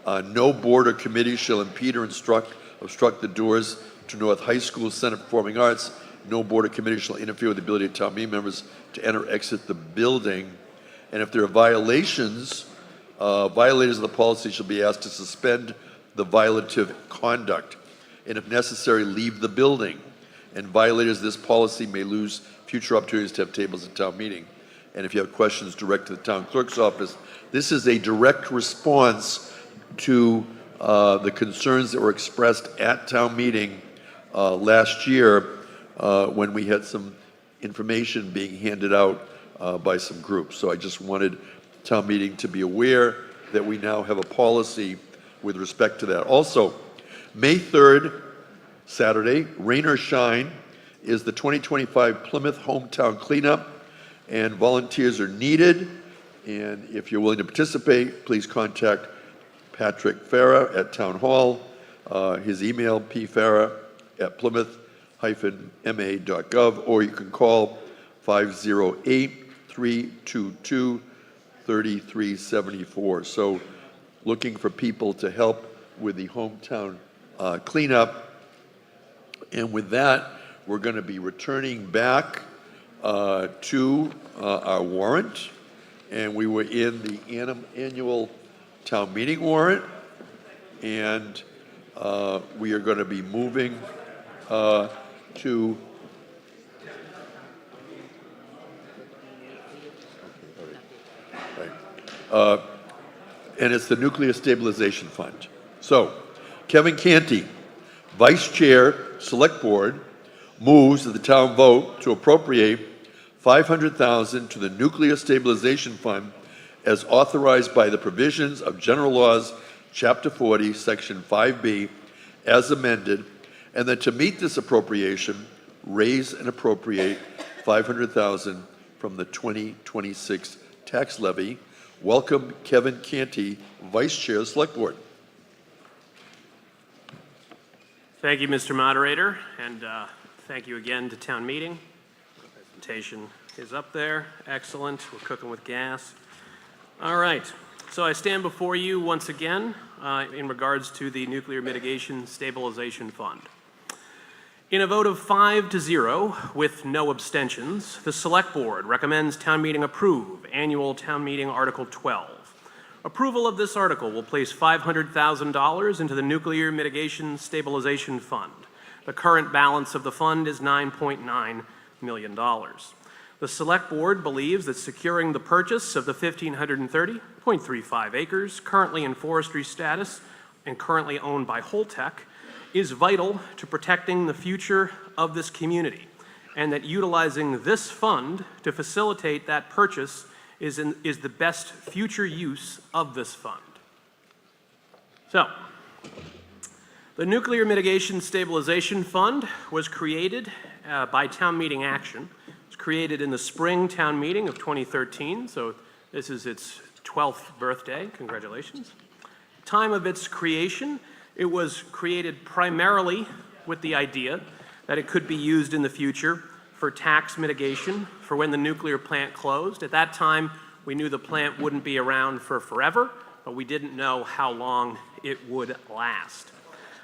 No board or committee shall impede or obstruct the doors to North High School Center for Performing Arts. No board or committee shall interfere with the ability of town meeting members to enter or exit the building. And if there are violations, violators of the policy shall be asked to suspend the violative conduct, and if necessary, leave the building. And violators of this policy may lose future opportunities to have tables at town meeting. And if you have questions, direct to the town clerk's office. This is a direct response to the concerns that were expressed at town meeting last year when we had some information being handed out by some groups. So I just wanted town meeting to be aware that we now have a policy with respect to that. Also, May 3rd, Saturday, rain or shine, is the 2025 Plymouth Hometown Cleanup, and volunteers are needed. And if you're willing to participate, please contact Patrick Farah at Town Hall. His email, pfarah@plymouth-ma.gov, or you can call 508-322-3374. So looking for people to help with the hometown cleanup. And with that, we're going to be returning back to our warrant. And we were in the annual town meeting warrant. And we are going to be moving to and it's the Nuclear Stabilization Fund. So, Kevin Canty, Vice Chair, Select Board, moves that the town vote to appropriate $500,000 to the Nuclear Stabilization Fund as authorized by the provisions of General Laws, Chapter 40, Section 5B, as amended, and that to meet this appropriation, raise and appropriate $500,000 from the 2026 tax levy. Welcome, Kevin Canty, Vice Chair, Select Board. Thank you, Mr. Moderator, and thank you again to town meeting. The presentation is up there. Excellent. We're cooking with gas. All right. So I stand before you once again in regards to the Nuclear Mitigation Stabilization Fund. In a vote of 5-0 with no abstentions, the Select Board recommends town meeting approve annual town meeting Article 12. Approval of this article will place $500,000 into the Nuclear Mitigation Stabilization Fund. The current balance of the fund is $9.9 million. The Select Board believes that securing the purchase of the 1,530.35 acres currently in forestry status and currently owned by Holtec is vital to protecting the future of this community, and that utilizing this fund to facilitate that purchase is the best future use of this fund. So, the Nuclear Mitigation Stabilization Fund was created by town meeting action. It was created in the spring town meeting of 2013, so this is its 12th birthday. Congratulations. Time of its creation, it was created primarily with the idea that it could be used in the future for tax mitigation for when the nuclear plant closed. At that time, we knew the plant wouldn't be around for forever, but we didn't know how long it would last.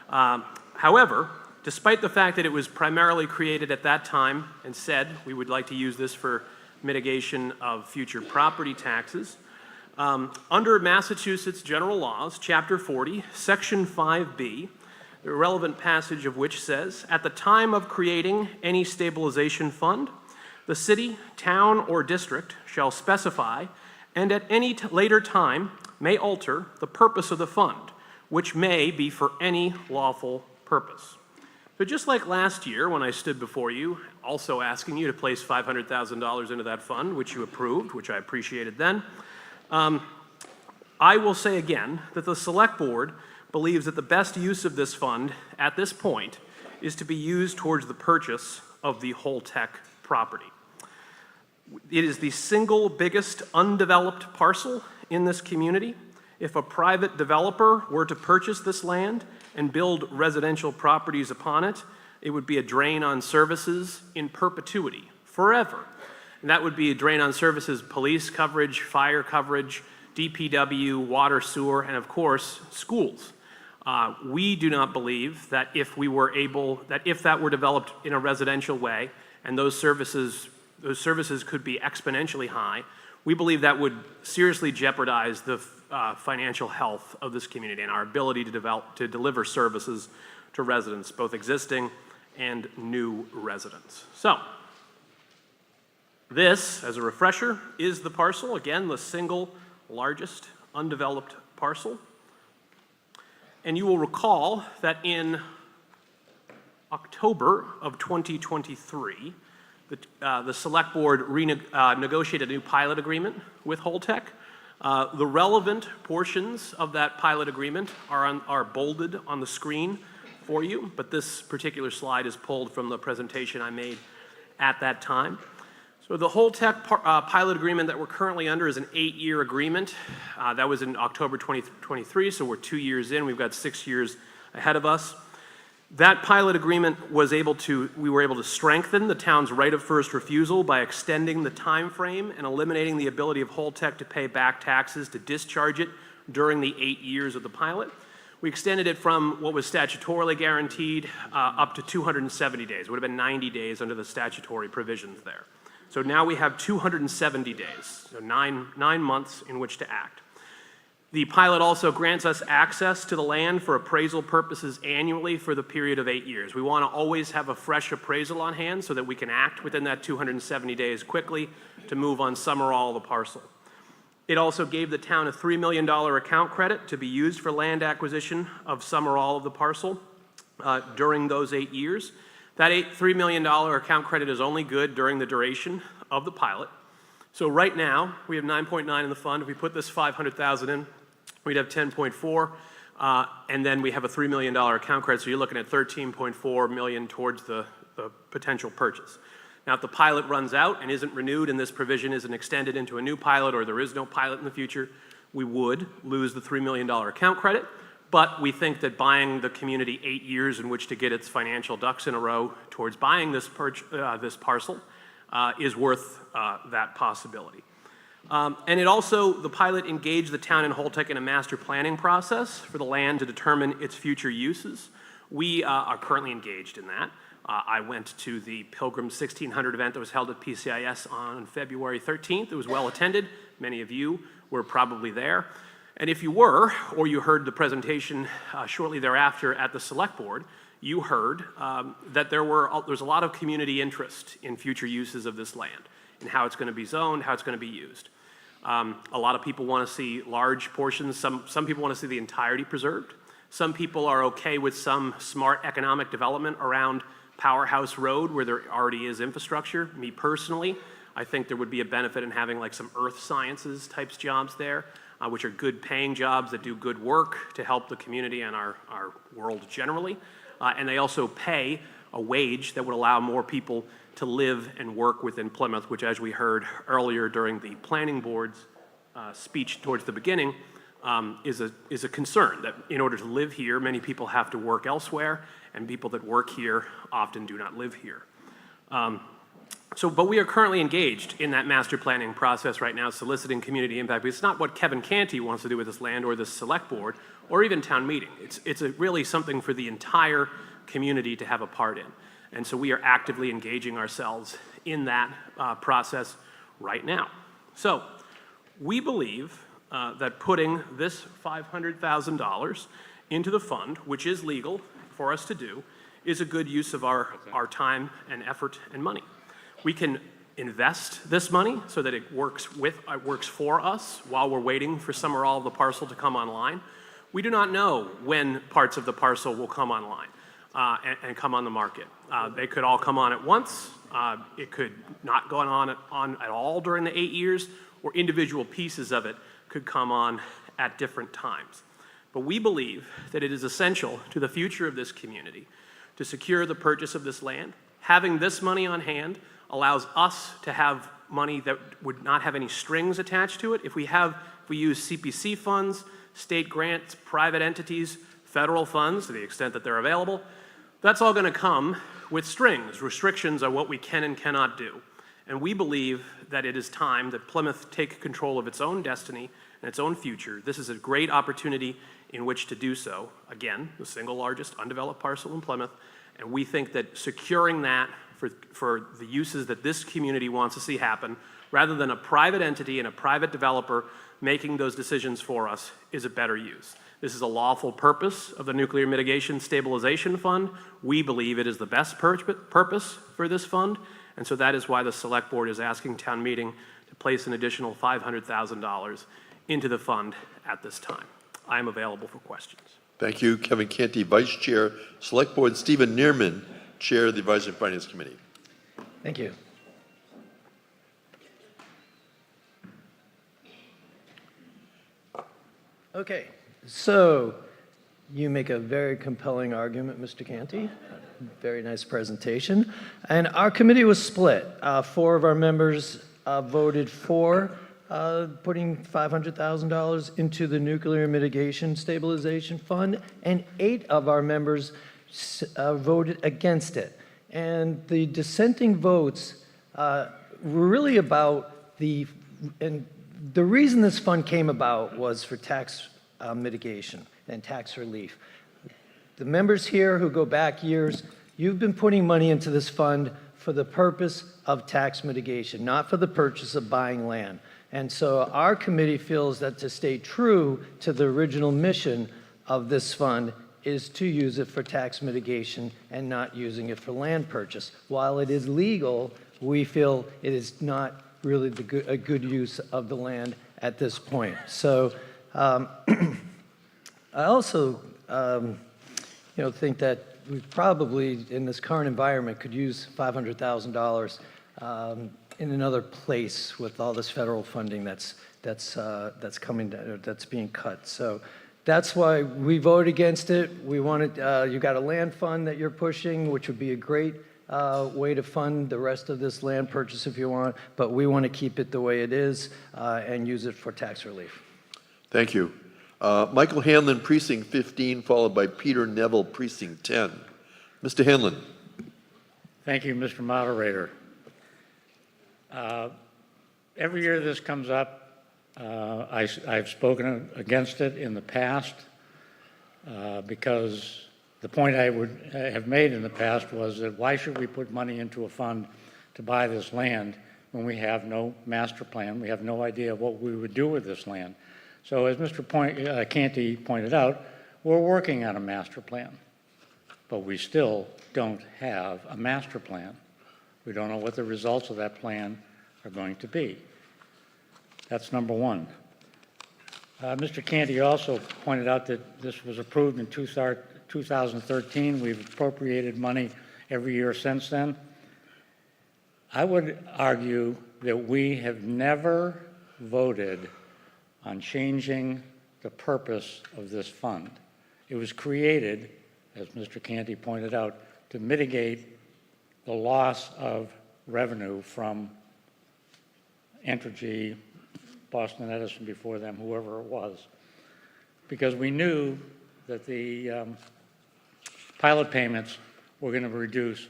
However, despite the fact that it was primarily created at that time and said we would like to use this for mitigation of future property taxes, under Massachusetts general laws, Chapter 40, Section 5B, the relevant passage of which says, at the time of creating any stabilization fund, the city, town, or district shall specify, and at any later time may alter the purpose of the fund, which may be for any lawful purpose. So just like last year when I stood before you, also asking you to place $500,000 into that fund, which you approved, which I appreciated then, I will say again that the Select Board believes that the best use of this fund at this point is to be used towards the purchase of the Holtec property. It is the single biggest undeveloped parcel in this community. If a private developer were to purchase this land and build residential properties upon it, it would be a drain on services in perpetuity, forever. And that would be a drain on services, police coverage, fire coverage, DPW, water, sewer, and of course, schools. We do not believe that if that were developed in a residential way and those services could be exponentially high, we believe that would seriously jeopardize the financial health of this community and our ability to deliver services to residents, both existing and new residents. So, this, as a refresher, is the parcel, again, the single largest undeveloped parcel. And you will recall that in October of 2023, the Select Board negotiated a new pilot agreement with Holtec. The relevant portions of that pilot agreement are bolded on the screen for you, but this particular slide is pulled from the presentation I made at that time. So the Holtec pilot agreement that we're currently under is an 8-year agreement. That was in October 2023, so we're 2 years in. We've got 6 years ahead of us. That pilot agreement we were able to strengthen the town's right of first refusal by extending the time frame and eliminating the ability of Holtec to pay back taxes to discharge it during the 8 years of the pilot. We extended it from what was statutorily guaranteed up to 270 days. It would have been 90 days under the statutory provisions there. So now we have 270 days, so nine months in which to act. The pilot also grants us access to the land for appraisal purposes annually for the period of 8 years. We want to always have a fresh appraisal on hand so that we can act within that 270 days quickly to move on some or all of the parcel. It also gave the town a $3 million account credit to be used for land acquisition of some or all of the parcel during those 8 years. That $3 million account credit is only good during the duration of the pilot. So right now, we have 9.9 in the fund. If we put this 500,000 in, we'd have 10.4, and then we have a $3 million account credit, so you're looking at 13.4 million towards the potential purchase. Now, if the pilot runs out and isn't renewed and this provision isn't extended into a new pilot or there is no pilot in the future, we would lose the $3 million account credit. But we think that buying the community 8 years in which to get its financial ducks in a row towards buying this parcel is worth that possibility. And it also, the pilot engaged the town in Holtec in a master planning process for the land to determine its future uses. We are currently engaged in that. I went to the Pilgrim 1600 event that was held at PCIS on February 13th. It was well attended. Many of you were probably there. And if you were, or you heard the presentation shortly thereafter at the Select Board, you heard that there's a lot of community interest in future uses of this land, and how it's going to be zoned, how it's going to be used. A lot of people want to see large portions. Some people want to see the entirety preserved. Some people are okay with some smart economic development around Powerhouse Road where there already is infrastructure. Me personally, I think there would be a benefit in having like some earth sciences types jobs there, which are good paying jobs that do good work to help the community and our world generally. And they also pay a wage that would allow more people to live and work within Plymouth, which, as we heard earlier during the planning board's speech towards the beginning, is a concern that in order to live here, many people have to work elsewhere, and people that work here often do not live here. But we are currently engaged in that master planning process right now, soliciting community impact. But it's not what Kevin Canty wants to do with this land or this select board or even town meeting. It's really something for the entire community to have a part in. And so we are actively engaging ourselves in that process right now. So we believe that putting this $500,000 into the fund, which is legal for us to do, is a good use of our time and effort and money. We can invest this money so that it works for us while we're waiting for some or all of the parcel to come online. We do not know when parts of the parcel will come online and come on the market. They could all come on at once. It could not go on at all during the 8 years, or individual pieces of it could come on at different times. But we believe that it is essential to the future of this community to secure the purchase of this land. Having this money on hand allows us to have money that would not have any strings attached to it. If we use CPC funds, state grants, private entities, federal funds to the extent that they're available, that's all going to come with strings. Restrictions are what we can and cannot do. And we believe that it is time that Plymouth take control of its own destiny and its own future. This is a great opportunity in which to do so. Again, the single largest undeveloped parcel in Plymouth. And we think that securing that for the uses that this community wants to see happen, rather than a private entity and a private developer making those decisions for us, is a better use. This is a lawful purpose of the Nuclear Mitigation Stabilization Fund. We believe it is the best purpose for this fund, and so that is why the Select Board is asking town meeting to place an additional $500,000 into the fund at this time. I am available for questions. Thank you, Kevin Canty, Vice Chair, Select Board. Stephen Neerman, Chair of the Advisory and Finance Committee. Thank you. Okay, so you make a very compelling argument, Mr. Canty. Very nice presentation. And our committee was split. 4 of our members voted for putting $500,000 into the Nuclear Mitigation Stabilization Fund, and 8 of our members voted against it. And the dissenting votes were really about and the reason this fund came about was for tax mitigation and tax relief. The members here who go back years, you've been putting money into this fund for the purpose of tax mitigation, not for the purchase of buying land. And so our committee feels that to stay true to the original mission of this fund is to use it for tax mitigation and not using it for land purchase. While it is legal, we feel it is not really a good use of the land at this point. So I also think that we probably, in this current environment, could use $500,000 in another place with all this federal funding that's coming down, that's being cut. So that's why we voted against it. We wanted, you got a land fund that you're pushing, which would be a great way to fund the rest of this land purchase if you want, but we want to keep it the way it is and use it for tax relief. Thank you. Michael Hanlon, Precinct 15, followed by Peter Neville, Precinct 10. Mr. Hanlon. Thank you, Mr. Moderator. Every year this comes up, I've spoken against it in the past because the point I would have made in the past was that why should we put money into a fund to buy this land when we have no master plan? We have no idea what we would do with this land. So as Mr. Canty pointed out, we're working on a master plan, but we still don't have a master plan. We don't know what the results of that plan are going to be. That's number one. Mr. Canty also pointed out that this was approved in 2013. We've appropriated money every year since then. I would argue that we have never voted on changing the purpose of this fund. It was created, as Mr. Canty pointed out, to mitigate the loss of revenue from Entergy, Boston Edison before them, whoever it was, because we knew that the pilot payments were going to reduce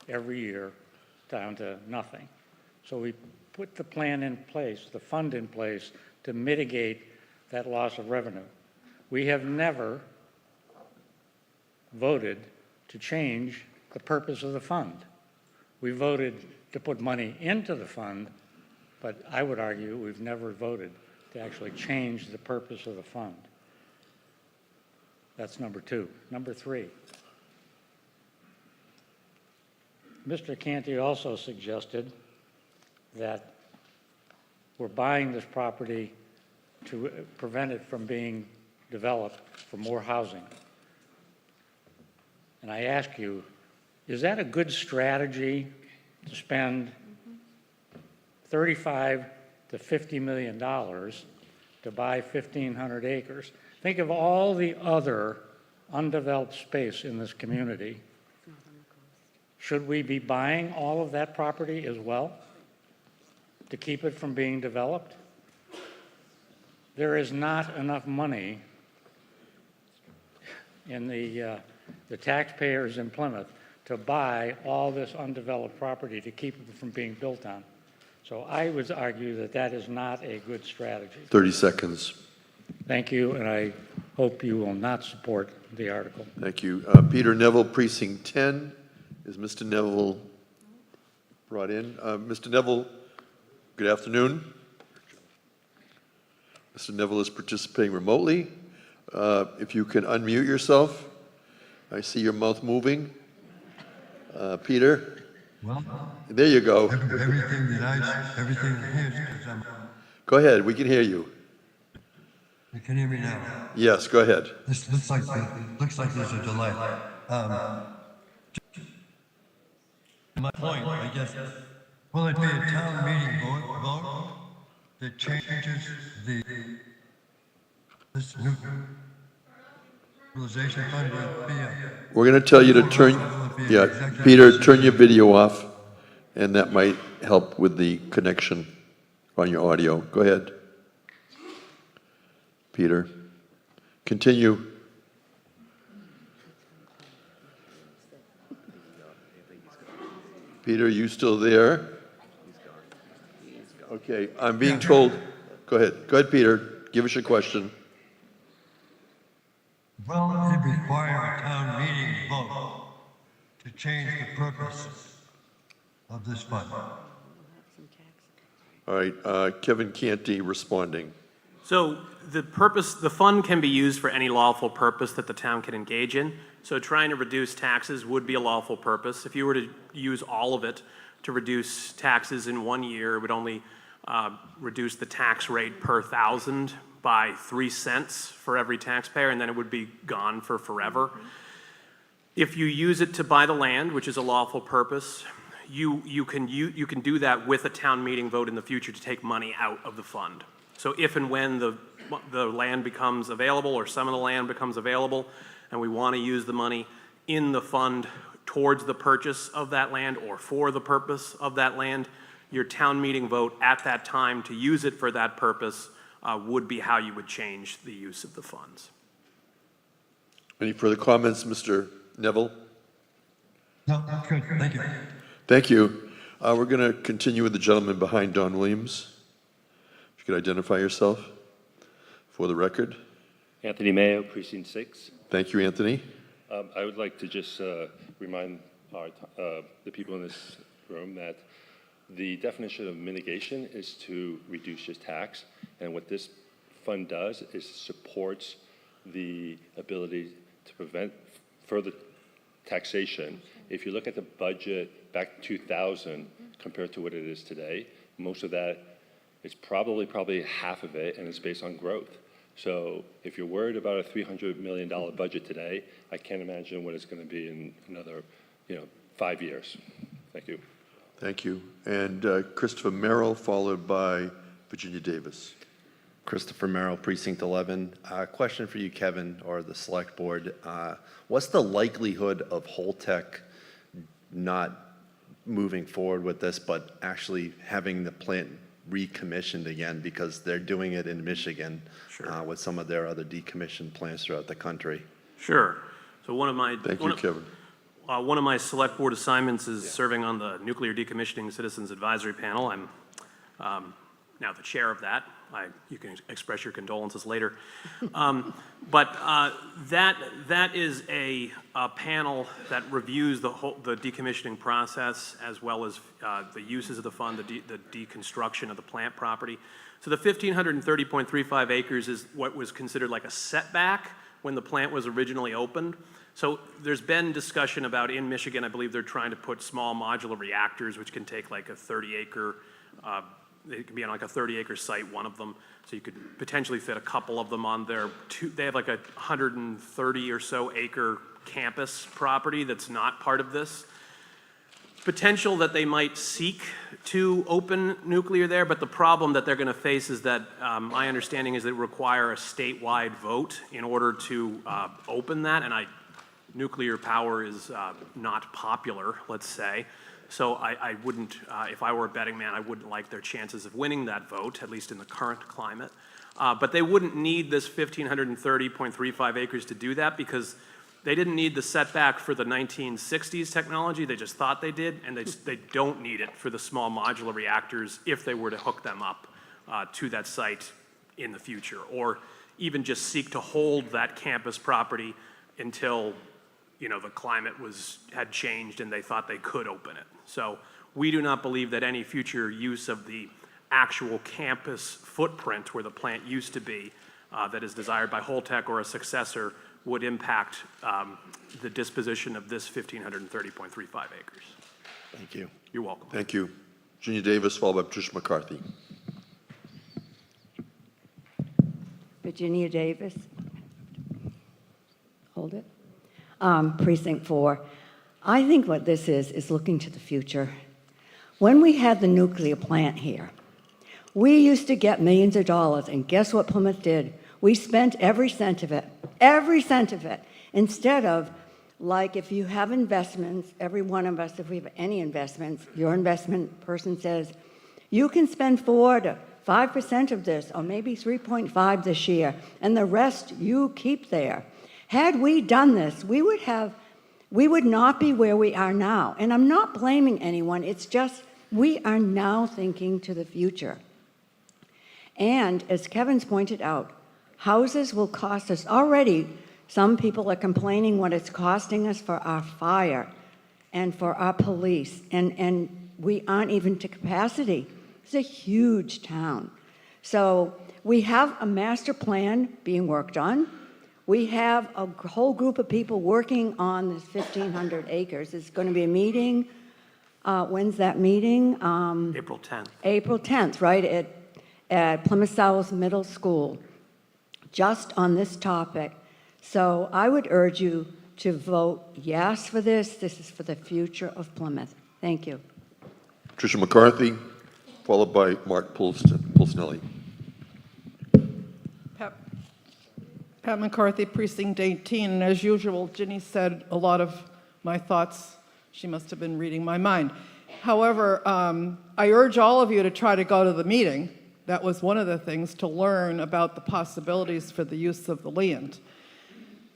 every year down to nothing. So we put the plan in place, the fund in place, to mitigate that loss of revenue. We have never voted to change the purpose of the fund. We voted to put money into the fund, but I would argue we've never voted to actually change the purpose of the fund. That's number two. Number three, Mr. Canty also suggested that we're buying this property to prevent it from being developed for more housing. And I ask you, is that a good strategy to spend $35 to $50 million to buy 1,500 acres? Think of all the other undeveloped space in this community. Should we be buying all of that property as well to keep it from being developed? There is not enough money in the taxpayers in Plymouth to buy all this undeveloped property to keep it from being built on. So I would argue that that is not a good strategy. 30 seconds. Thank you, and I hope you will not support the article. Thank you. Peter Neville, Precinct 10. Is Mr. Neville brought in? Mr. Neville, good afternoon. Mr. Neville is participating remotely. If you can unmute yourself. I see your mouth moving. Peter? Well, there you go. everything is, because I'm... Go ahead, we can hear you. You can hear me now? Yes, go ahead. This looks like there's a delay. My point, I guess, will it be a town meeting vote that changes this new stabilization fund? Will be We're going to tell you to turn, Peter, turn your video off, and that might help with the connection on your audio. Go ahead. Peter, continue. Peter, you still there? Okay, I'm being told, go ahead. Go ahead, Peter. Give us your question. Will it require a town meeting vote to change the purpose of this fund? All right, Kevin Canty responding. So the fund can be used for any lawful purpose that the town can engage in. So trying to reduce taxes would be a lawful purpose. If you were to use all of it to reduce taxes in 1 year, it would only reduce the tax rate per thousand by 3 cents for every taxpayer, and then it would be gone for forever. If you use it to buy the land, which is a lawful purpose, you can do that with a town meeting vote in the future to take money out of the fund. So if and when the land becomes available, or some of the land becomes available, and we want to use the money in the fund towards the purchase of that land or for the purpose of that land, your town meeting vote at that time to use it for that purpose would be how you would change the use of the funds. Any further comments, Mr. Neville? No, good. Thank you. Thank you. We're going to continue with the gentleman behind Don Williams. If you could identify yourself for the record. Anthony Mayo, Precinct 6. Thank you, Anthony. I would like to just remind the people in this room that the definition of mitigation is to reduce your tax, and what this fund does is supports the ability to prevent further taxation. If you look at the budget back in 2000 compared to what it is today, most of that is probably half of it, and it's based on growth. So if you're worried about a $300 million budget today, I can't imagine what it's going to be in another 5 years. Thank you. Thank you. And Christopher Merrill, followed by Virginia Davis. Christopher Merrill, Precinct 11. Question for you, Kevin, or the Select Board. What's the likelihood of Holtec not moving forward with this, but actually having the plant recommissioned again, because they're doing it in Michigan with some of their other decommissioned plants throughout the country? Sure. So one of my Kevin. One of my select board assignments is serving on the Nuclear Decommissioning Citizens Advisory Panel. I'm now the chair of that. You can express your condolences later. But that is a panel that reviews the decommissioning process, as well as the uses of the fund, the deconstruction of the plant property. So the 1,530.35 acres is what was considered like a setback when the plant was originally opened. So there's been discussion about, in Michigan, I believe they're trying to put small modular reactors, which can take like a 30-acre, it can be on like a 30-acre site, one of them. So you could potentially fit a couple of them on their they have like a 130 or so acre campus property that's not part of this. Potential that they might seek to open nuclear there, but the problem that they're going to face is that my understanding is that it require a statewide vote in order to open that, and nuclear power is not popular, let's say. So I wouldn't, if I were a betting man, I wouldn't like their chances of winning that vote, at least in the current climate. But they wouldn't need this 1,530.35 acres to do that, because they didn't need the setback for the 1960s technology. They just thought they did, and they don't need it for the small modular reactors if they were to hook them up to that site in the future, or even just seek to hold that campus property until the climate had changed and they thought they could open it. So we do not believe that any future use of the actual campus footprint where the plant used to be that is desired by Holtec or a successor would impact the disposition of this 1,530.35 acres. Thank you. You're welcome. Thank you. Virginia Davis, followed by Patricia McCarthy. Virginia Davis. Hold it. Precinct 4. I think what this is looking to the future. When we had the nuclear plant here, we used to get millions of dollars, and guess what Plymouth did? We spent every cent of it, instead of, like, if you have investments, every one of us, if we have any investments, your investment person says, you can spend 4 to 5% of this, or maybe 3.5 this year, and the rest you keep there. Had we done this, we would not be where we are now. And I'm not blaming anyone, it's just we are now thinking to the future. And as Kevin's pointed out, houses will cost us already. Some people are complaining what it's costing us for our fire and for our police, and we aren't even to capacity. It's a huge town. So we have a master plan being worked on. We have a whole group of people working on this 1,500 acres. There's going to be a meeting. When's that meeting? April 10th. April 10th, right, at Plymouth South Middle School, just on this topic. So I would urge you to vote yes for this. This is for the future of Plymouth. Thank you. Patricia McCarthy, followed by Mark Pulsnelli. Pat McCarthy, Precinct 18, and as usual, Ginny said a lot of my thoughts. She must have been reading my mind. However, I urge all of you to try to go to the meeting. That was one of the things, to learn about the possibilities for the use of the land.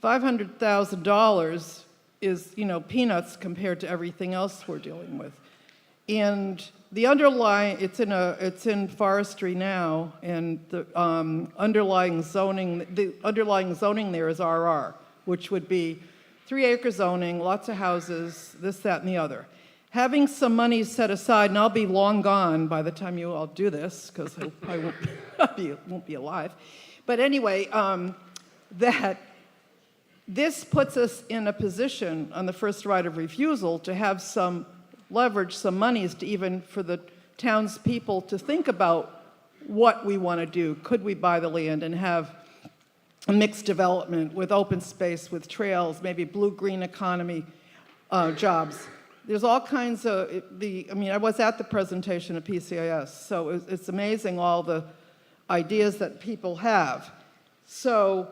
$500,000 is, peanuts compared to everything else we're dealing with. And the it's in forestry now, and the underlying zoning there is RR, which would be 3-acre zoning, lots of houses, this, that, and the other. Having some money set aside, and I'll be long gone by the time you all do this, because I won't be alive. But anyway, that this puts us in a position on the first right of refusal to have some leverage, some monies to even for the townspeople to think about what we want to do. Could we buy the land and have a mixed development with open space, with trails, maybe blue-green economy jobs? There's all kinds of, I was at the presentation at PCIS, so it's amazing all the ideas that people have. So,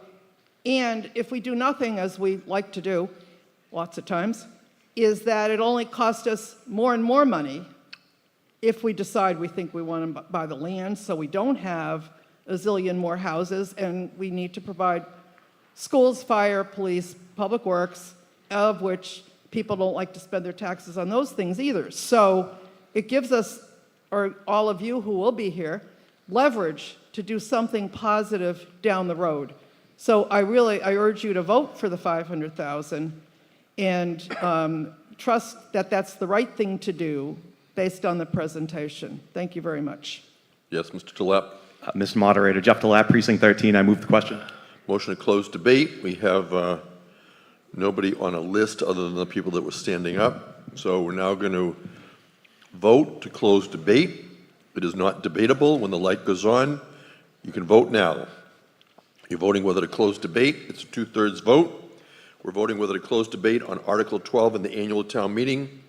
and if we do nothing, as we like to do lots of times, is that it only costs us more and more money if we decide we think we want to buy the land, so we don't have a zillion more houses, and we need to provide schools, fire, police, public works, of which people don't like to spend their taxes on those things either. So it gives us, or all of you who will be here, leverage to do something positive down the road. So I urge you to vote for the $500,000 and trust that that's the right thing to do based on the presentation. Thank you very much. Yes, Mr. Talap. Mr. Moderator, Jeff Talap, Precinct 13. I move the question. Motion to close debate. We have nobody on a list other than the people that were standing up. So we're now going to vote to close debate. It is not debatable. When the light goes on, you can vote now. You're voting whether to close debate. It's a 2/3 vote. We're voting whether to close debate on Article 12 in the annual town meeting,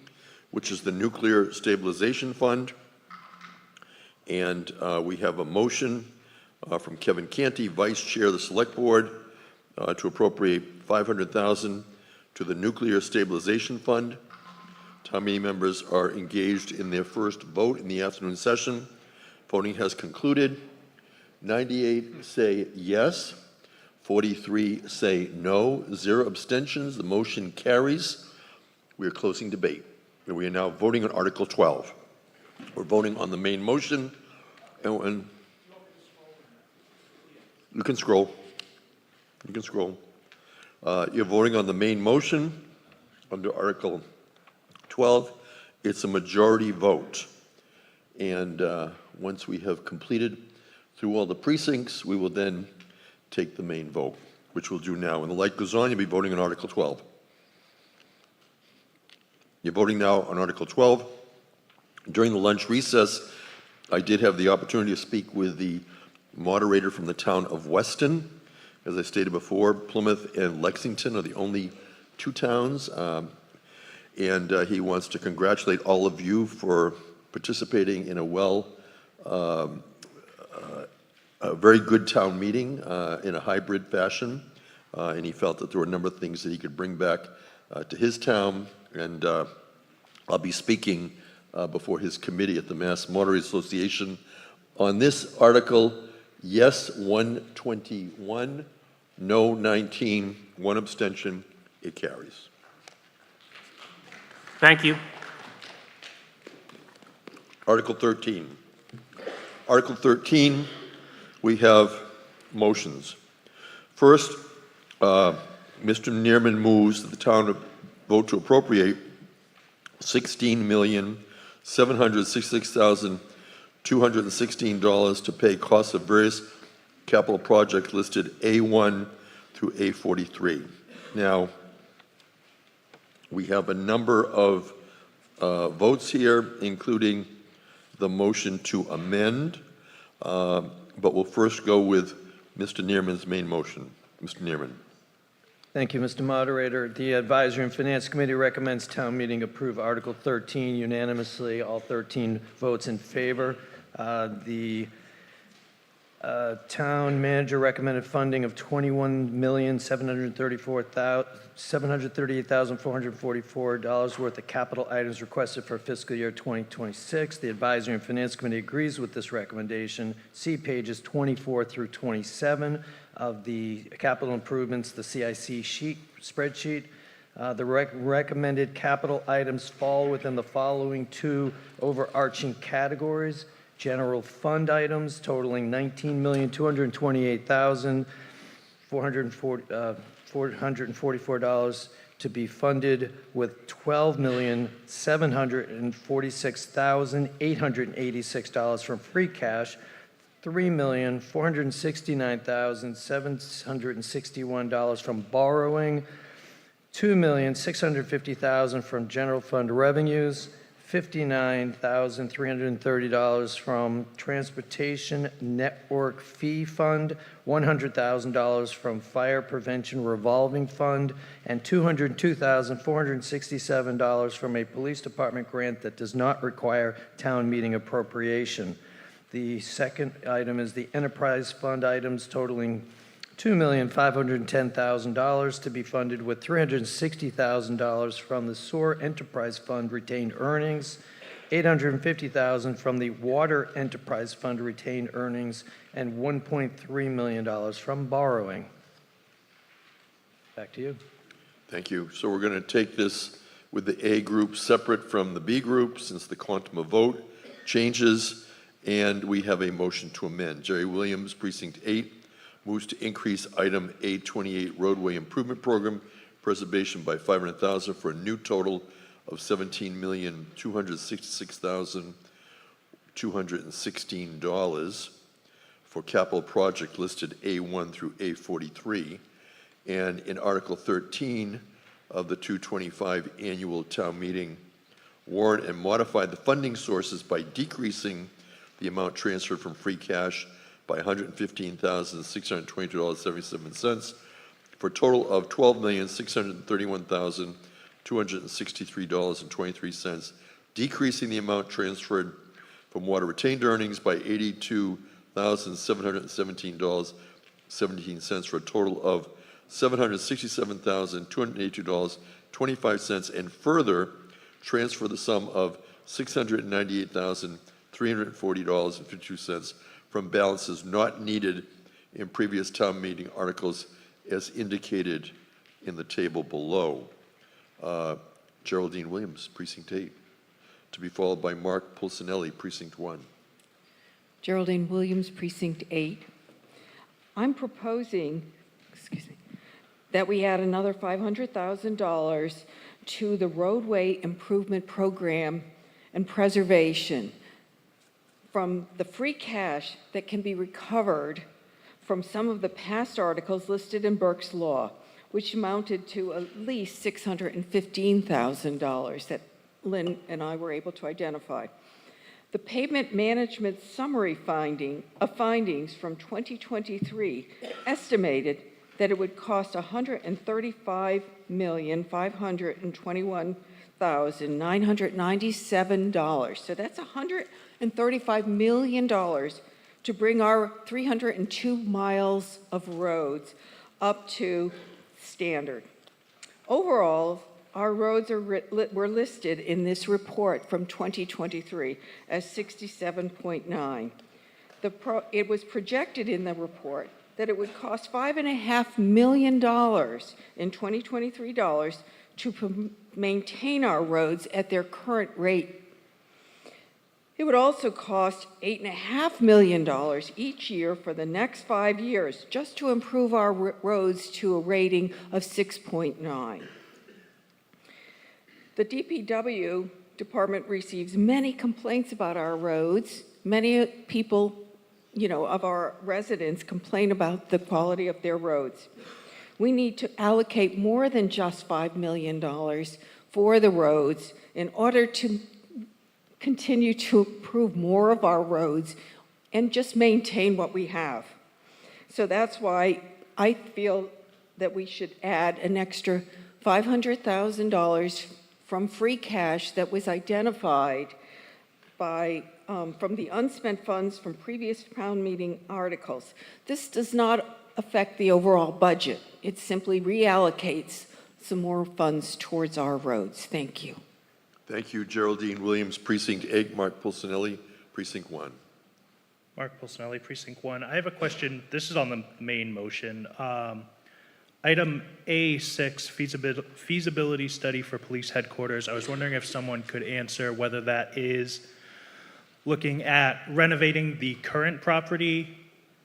which is the Nuclear Stabilization Fund. And we have a motion from Kevin Canty, Vice Chair of the Select Board, to appropriate $500,000 to the Nuclear Stabilization Fund. Town meeting members are engaged in their first vote in the afternoon session. Voting has concluded. 98 say yes, 43 say no, 0 abstentions. The motion carries. We are closing debate. And we are now voting on Article 12. We're voting on the main motion, and you can scroll. You can scroll. You're voting on the main motion under Article 12. It's a majority vote. And once we have completed through all the precincts, we will then take the main vote, which we'll do now. When the light goes on, you'll be voting on Article 12. You're voting now on Article 12. During the lunch recess, I did have the opportunity to speak with the moderator from the town of Weston. As I stated before, Plymouth and Lexington are the only 2 towns, and he wants to congratulate all of you for participating in a very good town meeting in a hybrid fashion, and he felt that there were a number of things that he could bring back to his town, and I'll be speaking before his committee at the Mass Moderate Association on this article. Yes, 121, no 19, 1 abstention. It carries. Thank you. Article 13. Article 13, we have motions. First, Mr. Neerman moves that the town vote to appropriate $16,766,216 to pay costs of various capital projects listed A1 through A43. Now, we have a number of votes here, including the motion to amend, but we'll first go with Mr. Neerman's main motion. Mr. Neerman. Thank you, Mr. Moderator. The Advisory and Finance Committee recommends town meeting approve Article 13 unanimously, all 13 votes in favor. The town manager recommended funding of $21,738,444 worth of capital items requested for fiscal year 2026. The Advisory and Finance Committee agrees with this recommendation. See pages 24 through 27 of the capital improvements, the CIC spreadsheet. The recommended capital items fall within the following two overarching categories. General fund items totaling $19,228,444 to be funded with $12,746,886 from free cash, $3,469,761 from borrowing, $2,650,000 from general fund revenues, $59,330 from transportation network fee fund, $100,000 from fire prevention revolving fund, and $202,467 from a police department grant that does not require town meeting appropriation. The second item is the enterprise fund items totaling $2,510,000 to be funded with $360,000 from the sewer enterprise fund retained earnings, $850,000 from the water enterprise fund retained earnings, and $1.3 million from borrowing. Back to you. Thank you. So we're going to take this with the A group separate from the B group since the quantum of vote changes, and we have a motion to amend. Jerry Williams, Precinct 8, moves to increase item A28 roadway improvement program preservation by $500,000 for a new total of $17,266,216 for capital project listed A1 through A43. And in Article 13 of the 225 annual town meeting warrant, and modify the funding sources by decreasing the amount transferred from free cash by $115,622.77 for a total of $12,631,263.23, decreasing the amount transferred from water retained earnings by $82,717.17 for a total of $767,282.25, and further transfer the sum of $698,340.52 from balances not needed in previous town meeting articles as indicated in the table below. Geraldine Williams, Precinct 8, to be followed by Mark Pulcinelli, Precinct 1. Geraldine Williams, Precinct 8. I'm proposing, that we add another $500,000 to the roadway improvement program and preservation from the free cash that can be recovered from some of the past articles listed in Burke's Law, which amounted to at least $615,000 that Lynn and I were able to identify. The pavement management summary findings from 2023 estimated that it would cost $135,521,997. So that's $135 million to bring our 302 miles of roads up to standard. Overall, our roads were listed in this report from 2023 as 67.9. It was projected in the report that it would cost $5.5 million in 2023 dollars to maintain our at their current rate. It would also cost $8.5 million each year for the next 5 years just to improve our roads to a rating of 6.9. The DPW department receives many complaints about our roads. Many people, of our residents complain about the quality of their roads. We need to allocate more than just $5 million for the roads in order to continue to improve more of our roads and just maintain what we have. So that's why I feel that we should add an extra $500,000 from free cash that was identified by from the unspent funds from previous town meeting articles. This does not affect the overall budget. It simply reallocates some more funds towards our roads. Thank you. Thank you, Geraldine Williams, Precinct 8. Mark Pulcinelli, Precinct 1. Mark Pulcinelli, Precinct 1. I have a question. This is on the main motion. Item A6, feasibility study for police headquarters. I was wondering if someone could answer whether that is looking at renovating the current property,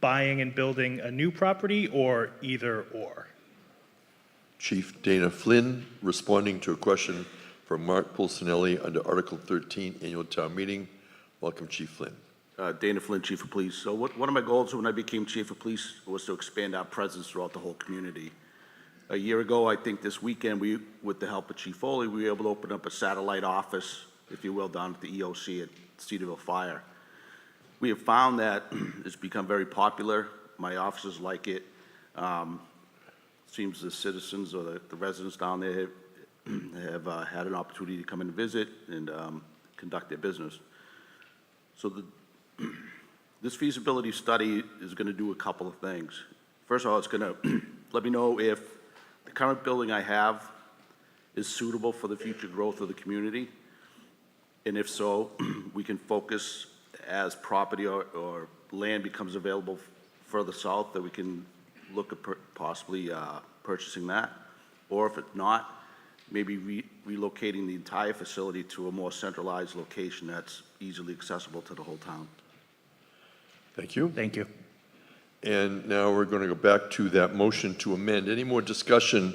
buying and building a new property, or either or. Chief Dana Flynn, responding to a question from Mark Pulcinelli under Article 13, Annual Town Meeting. Welcome, Chief Flynn. Dana Flynn, Chief of Police. So one of my goals when I became Chief of Police was to expand our presence throughout the whole community. A year ago, I think this weekend, with the help of Chief Foley, we were able to open up a satellite office, if you will, down at the EOC at Cedarville Fire. We have found that it's become very popular. My officers like it. Seems the citizens or the residents down there have had an opportunity to come and visit and conduct their business. So this feasibility study is going to do a couple of things. First of all, it's going to let me know if the current building I have is suitable for the future growth of the community. And if so, we can focus as property or land becomes available further south, that we can look at possibly purchasing that. Or if it's not, maybe relocating the entire facility to a more centralized location that's easily accessible to the whole town. Thank you. Thank you. And now we're going to go back to that motion to amend. Any more discussion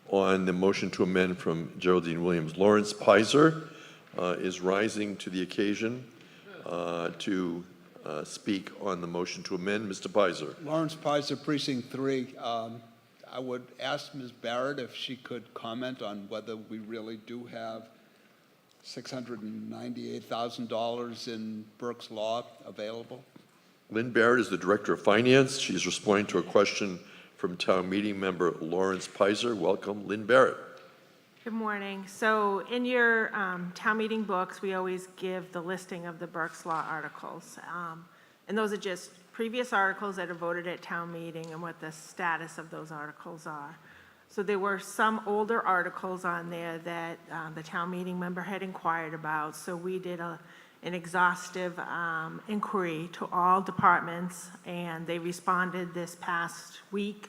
on the motion to amend from Geraldine Williams? Lawrence Pizer is rising to the occasion to speak on the motion to amend. Mr. Pizer. Lawrence Pizer, Precinct 3. I would ask Ms. Barrett if she could comment on whether we really do have $698,000 in Burke's Law available. Lynn Barrett is the Director of Finance. She's responding to a question from Town Meeting Member Lawrence Pizer. Welcome, Lynn Barrett. Good morning. So in your town meeting books, we always give the listing of the Burke's Law articles. And those are just previous articles that are voted at town meeting and what the status of those articles are. So there were some older articles on there that the town meeting member had inquired about. So we did an exhaustive inquiry to all departments, and they responded this past week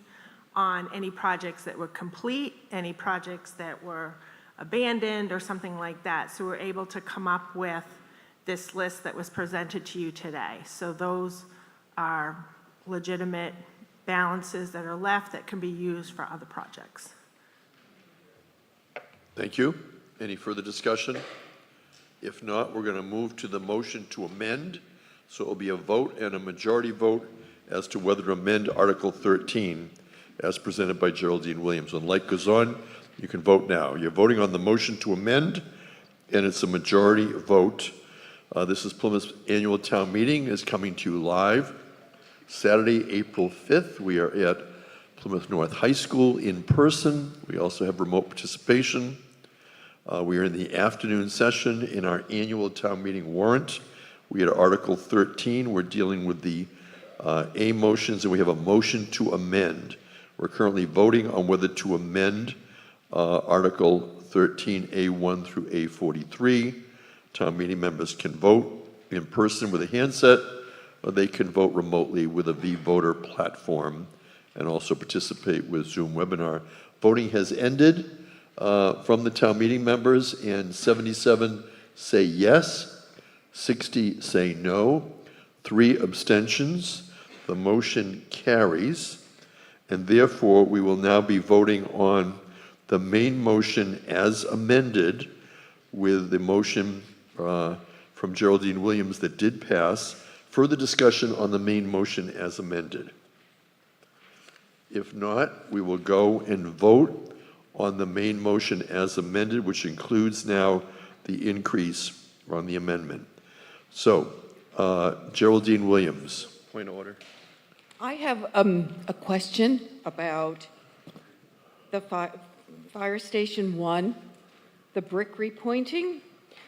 on any projects that were complete, any projects that were abandoned or something like that. So we're able to come up with this list that was presented to you today. So those are legitimate balances that are left that can be used for other projects. Thank you. Any further discussion? If not, we're going to move to the motion to amend. So it will be a vote and a majority vote as to whether to amend Article 13 as presented by Geraldine Williams. When light goes on, you can vote now. You're voting on the motion to amend, and it's a majority vote. This is Plymouth's annual town meeting is coming to you live Saturday, April 5th. We are at Plymouth North High School in person. We also have remote participation. We are in the afternoon session in our annual town meeting warrant. We had Article 13. We're dealing with the A motions, and we have a motion to amend. We're currently voting on whether to amend Article 13A1 through A43. Town meeting members can vote in person with a handset, or they can vote remotely with a V-Voter platform and also participate with Zoom webinar. Voting has ended from the town meeting members, and 77 say yes, 60 say no, 3 abstentions. The motion carries, and therefore we will now be voting on the main motion as amended with the motion from Geraldine Williams that did pass. Further discussion on the main motion as amended? If not, we will go and vote on the main motion as amended, which includes now the increase on the amendment. So, Geraldine Williams. Point of order. I have a question about the Fire Station 1, the brick repointing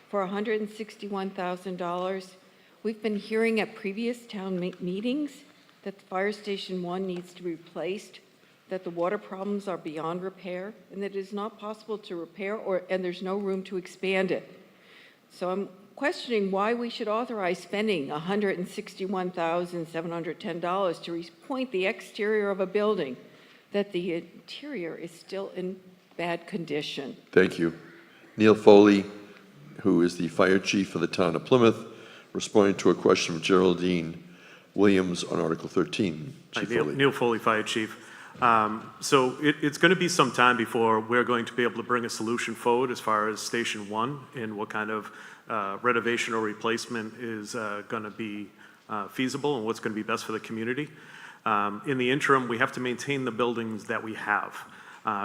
for $161,000. We've been hearing at previous town meetings that the Fire Station 1 needs to be replaced, that the water problems are beyond repair, and that it is not possible to repair and there's no room to expand it. So I'm questioning why we should authorize spending $161,710 to repoint the exterior of a building that the interior is still in bad condition. Thank you. Neil Foley, who is the fire chief for the town of Plymouth, responding to a question from Geraldine Williams on Article 13. Chief Foley. Neil Foley, Fire Chief. So it's going to be some time before we're going to be able to bring a solution forward as far as Station 1 and what kind of renovation or replacement is going to be feasible and what's going to be best for the community. In the interim, we have to maintain the buildings that we have.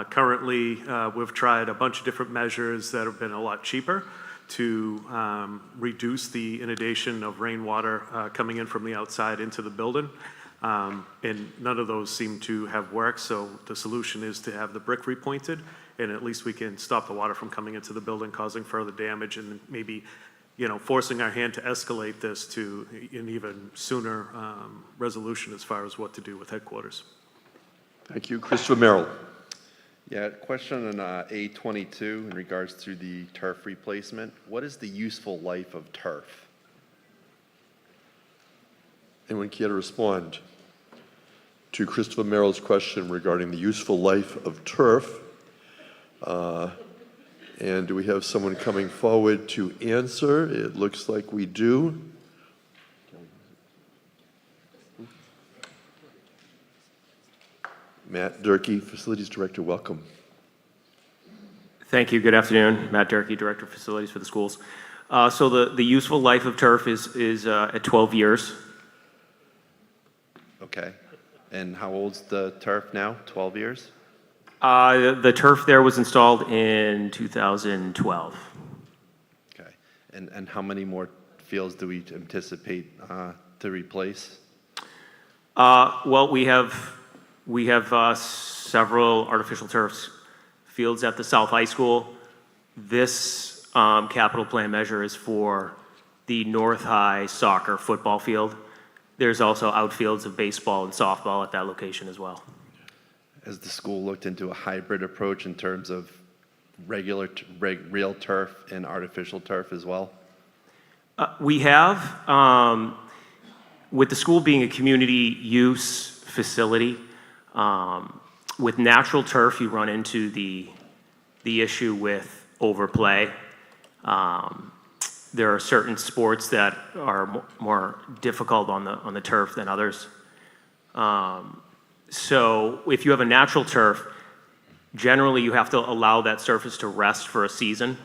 Currently, we've tried a bunch of different measures that have been a lot cheaper to reduce the inundation of rainwater coming in from the outside into the building. And none of those seem to have worked, so the solution is to have the brick repointed, and at least we can stop the water from coming into the building, causing further damage, and maybe, you know, forcing our hand to escalate this to an even sooner resolution as far as what to do with headquarters. Thank you. Christopher Merrill. Yeah, question on A22 in regards to the turf replacement. What is the useful life of turf? Anyone care to respond to Christopher Merrill's question regarding the useful life of turf? And do we have someone coming forward to answer? It looks like we do. Matt Durkee, Facilities Director, welcome. Thank you. Good afternoon. Matt Durkee, Director of Facilities for the schools. So the useful life of turf is at 12 years. Okay. And how old's the turf now? 12 years? The turf there was installed in 2012. Okay. And how many more fields do we anticipate to replace? Well, we have several artificial turf fields at the South High School. This capital plan measure is for the North High soccer football field. There's also outfields of baseball and softball at that location as well. Has the school looked into a hybrid approach in terms of regular, real turf and artificial turf as well? We have. With the school being a community use facility, with natural turf, you run into the issue with overplay. There are certain sports that are more difficult on the turf than others. So if you have a natural turf, generally you have to allow that surface to rest for a season.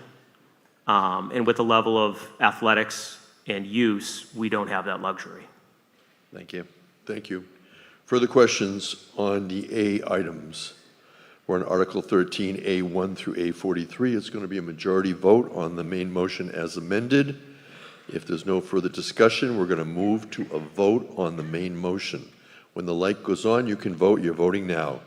And with the level of athletics and use, we don't have that luxury. Thank you. Thank you. Further questions on the A items? We're on Article 13, A1 through A43. It's going to be a majority vote on the main motion as amended. If there's no further discussion, we're going to move to a vote on the main motion. When the light goes on, you can vote. You're voting now.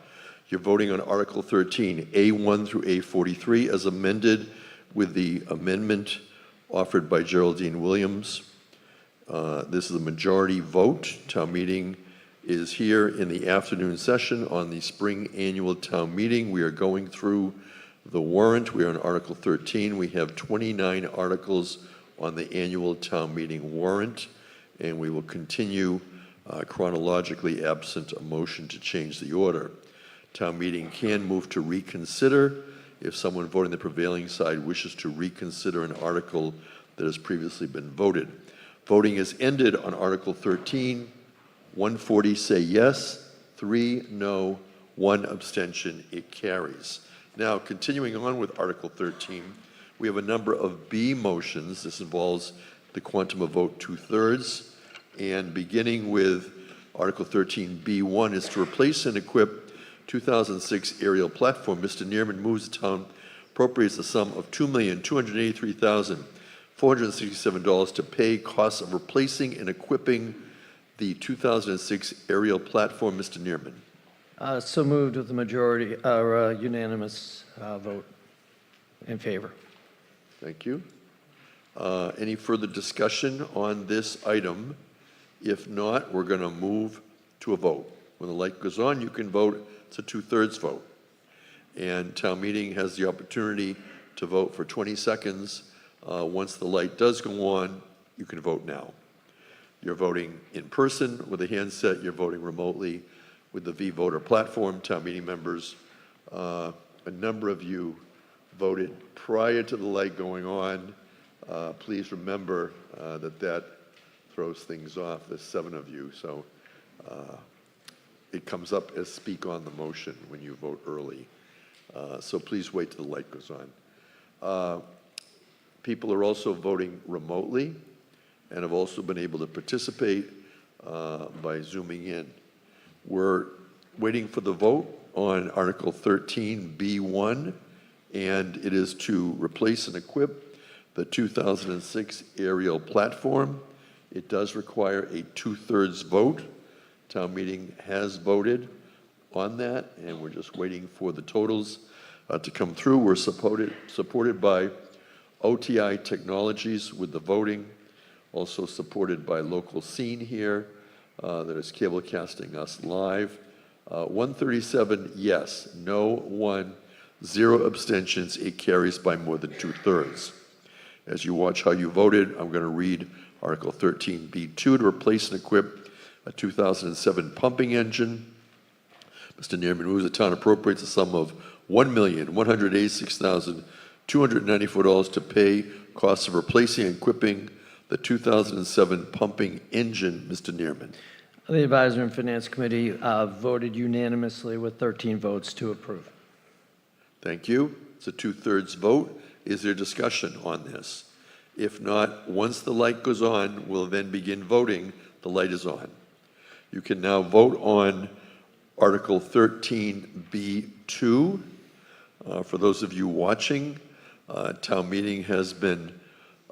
You're voting on Article 13, A1 through A43 as amended with the amendment offered by Geraldine Williams. This is a majority vote. Town meeting is here in the afternoon session on the spring annual town meeting. We are going through the warrant. We are on Article 13. We have 29 articles on the annual town meeting warrant, and we will continue chronologically absent a motion to change the order. Town meeting can move to reconsider if someone voting the prevailing side wishes to reconsider an article that has previously been voted. Voting is ended on Article 13. 140 say yes, 3 no, 1 abstention. It carries. Now, continuing on with Article 13, we have a number of B motions. This involves the quantum of vote 2/3. And beginning with Article 13B1 is to replace and equip 2006 aerial platform. Mr. Neerman moves the town appropriates the sum of $2,283,467 to pay costs of replacing and equipping the 2006 aerial platform. Mr. Neerman. So moved with the majority, or unanimous vote in favor. Thank you. Any further discussion on this item? If not, we're going to move to a vote. When the light goes on, you can vote. It's a 2/3 vote. And town meeting has the opportunity to vote for 20 seconds. Once the light does go on, you can vote now. You're voting in person with a handset. You're voting remotely with the V-Voter platform. Town meeting members, a number of you voted prior to the light going on. Please remember that throws things off. There's 7 of you, so it comes up as speak on the motion when you vote early. So please wait till the light goes on. People are also voting remotely and have also been able to participate by Zooming in. We're waiting for the vote on Article 13B1, and it is to replace and equip the 2006 aerial platform. It does require a 2/3 vote. Town meeting has voted on that, and we're just waiting for the totals to come through. We're supported by OTI Technologies with the voting, also supported by Local Scene here, that is cable casting us live. 137 yes, no 1, 0 abstentions. It carries by more than 2/3. As you watch how you voted, I'm going to read Article 13B2 to replace and equip a 2007 pumping engine. Mr. Neerman moves the town appropriates a sum of $1,186,294 to pay costs of replacing and equipping the 2007 pumping engine. Mr. Neerman. The Advisory and Finance Committee voted unanimously with 13 votes to approve. Thank you. It's a 2/3 vote. Is there discussion on this? If not, once the light goes on, we'll then begin voting. The light is on. You can now vote on Article 13B2. For those of you watching, town meeting has been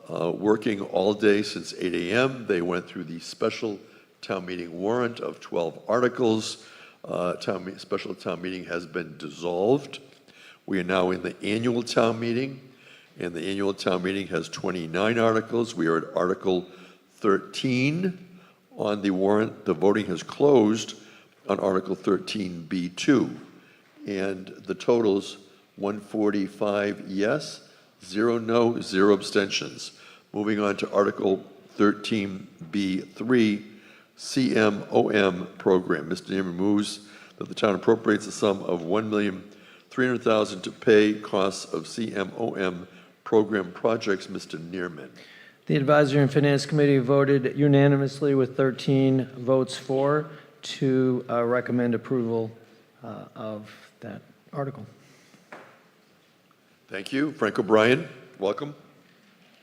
working all day since 8 a.m. They went through the special town meeting warrant of 12 articles. Special town meeting has been dissolved. We are now in the annual town meeting, and the annual town meeting has 29 articles. We are at Article 13 on the warrant. The voting has closed on Article 13B2, and the totals 145 yes, 0 no, 0 abstentions. Moving on to Article 13B3, CMOM program. Mr. Neerman moves that the town appropriates a sum of $1,300,000 to pay costs of CMOM program projects. Mr. Neerman. The Advisory and Finance Committee voted unanimously with 13 votes for to recommend approval of that article. Thank you. Frank O'Brien, welcome.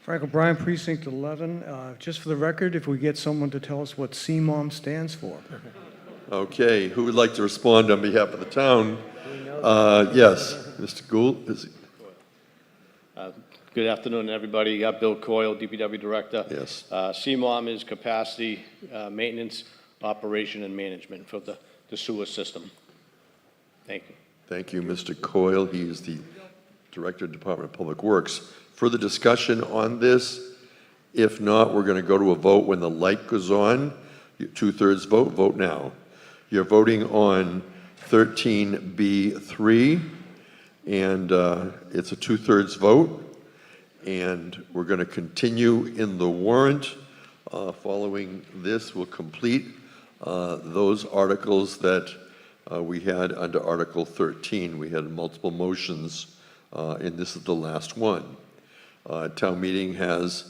Frank O'Brien, Precinct 11. Just for the record, if we get someone to tell us what CMOM stands for. Okay, who would like to respond on behalf of the town? Yes, Mr. Gould. Good afternoon, everybody. Bill Coyle, DPW Director. Yes. CMOM is capacity, maintenance, operation, and management for the sewer system. Thank you. Thank you, Mr. Coyle. He is the Director of Department of Public Works. Further discussion on this? If not, we're going to go to a vote when the light goes on. 2/3 vote. Vote now. You're voting on 13B3, and it's a 2/3 vote. And we're going to continue in the warrant. Following this, we'll complete those articles that we had under Article 13. We had multiple motions, and this is the last one. Town meeting has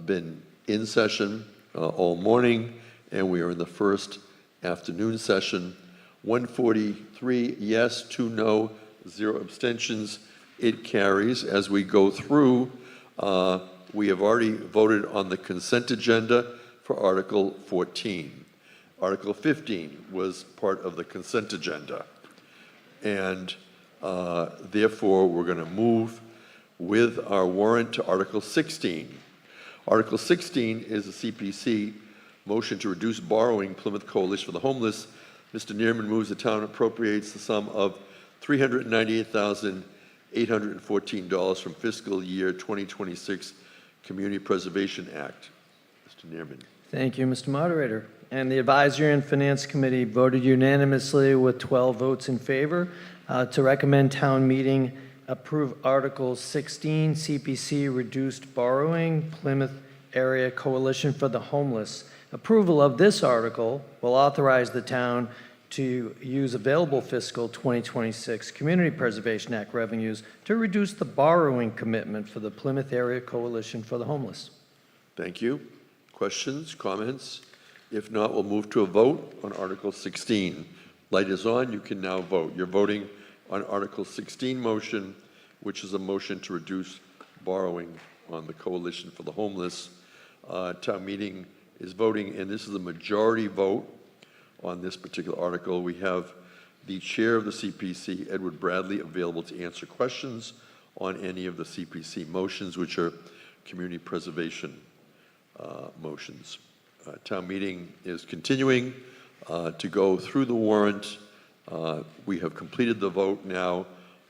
been in session all morning, and we are in the first afternoon session. 143 yes, 2 no, 0 abstentions. It carries. As we go through, we have already voted on the consent agenda for Article 14. Article 15 was part of the consent agenda. And therefore, we're going to move with our warrant to Article 16. Article 16 is a CPC motion to reduce borrowing, Plymouth Coalition for the Homeless. Mr. Neerman moves the town appropriates the sum of $398,814 from fiscal year 2026 Community Preservation Act. Mr. Neerman. Thank you, Mr. Moderator. And the Advisory and Finance Committee voted unanimously with 12 votes in favor to recommend town meeting approve Article 16, CPC reduced borrowing, Plymouth Area Coalition for the Homeless. Approval of this article will authorize the town to use available fiscal 2026 Community Preservation Act revenues to reduce the borrowing commitment for the Plymouth Area Coalition for the Homeless. Thank you. Questions, comments? If not, we'll move to a vote on Article 16. Light is on. You can now vote. You're voting on Article 16 motion, which is a motion to reduce borrowing on the Coalition for the Homeless. Town meeting is voting, and this is a majority vote on this particular article. We have the chair of the CPC, Edward Bradley, available to answer questions on any of the CPC motions, which are community preservation motions. Town meeting is continuing to go through the warrant. We have completed the vote now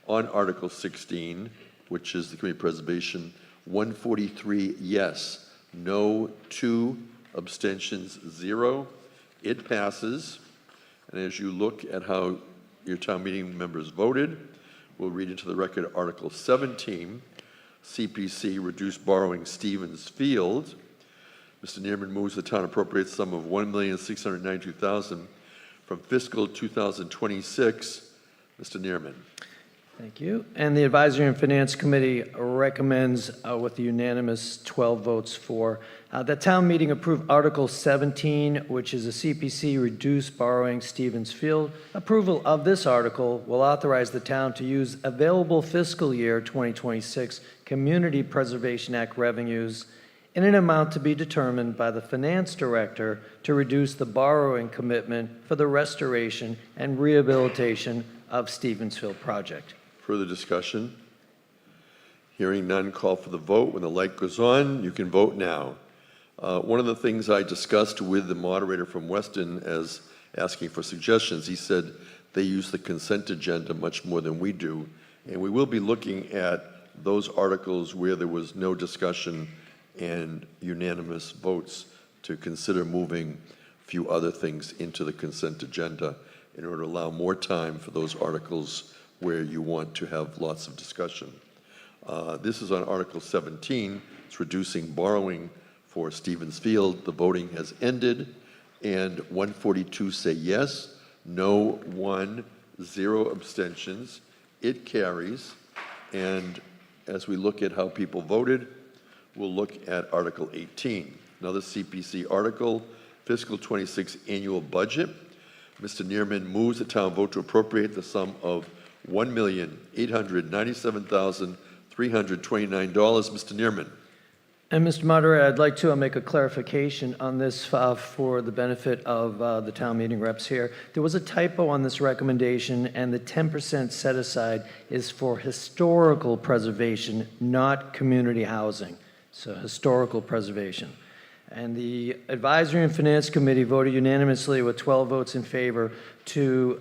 on Article 16, which is the community preservation. 143 yes, no 2, abstentions 0. It passes. And as you look at how your town meeting members voted, we'll read into the record Article 17, CPC reduced borrowing Stevens Field. Mr. Neerman moves the town appropriate sum of $1,692,000 from fiscal 2026. Mr. Neerman. Thank you. And the Advisory and Finance Committee recommends, with a unanimous 12 votes for, that town meeting approve Article 17, which is a CPC reduce borrowing Stevens Field. Approval of this article will authorize the town to use available fiscal year 2026 Community Preservation Act revenues in an amount to be determined by the Finance Director to reduce the borrowing commitment for the restoration and rehabilitation of Stevensville project. Further discussion? Hearing none, call for the vote. When the light goes on, you can vote now. One of the things I discussed with the moderator from Weston as asking for suggestions, he said they use the consent agenda much more than we do, and we will be looking at those articles where there was no discussion and unanimous votes to consider moving a few other things into the consent agenda in order to allow more time for those articles where you want to have lots of discussion. This is on Article 17. It's reducing borrowing for Stevens Field. The voting has ended, and 142 say yes, no 1, 0 abstentions. It carries, and as we look at how people voted, we'll look at Article 18, another CPC article, Fiscal 26 Annual Budget. Mr. Neerman moves the town vote to appropriate the sum of $1,897,329. Mr. Neerman. And Mr. Moderator, I'd like to make a clarification on this for the benefit of the town meeting reps here. There was a typo on this recommendation, and the 10% set aside is for historical preservation, not community housing. So historical preservation. And the Advisory and Finance Committee voted unanimously with 12 votes in favor to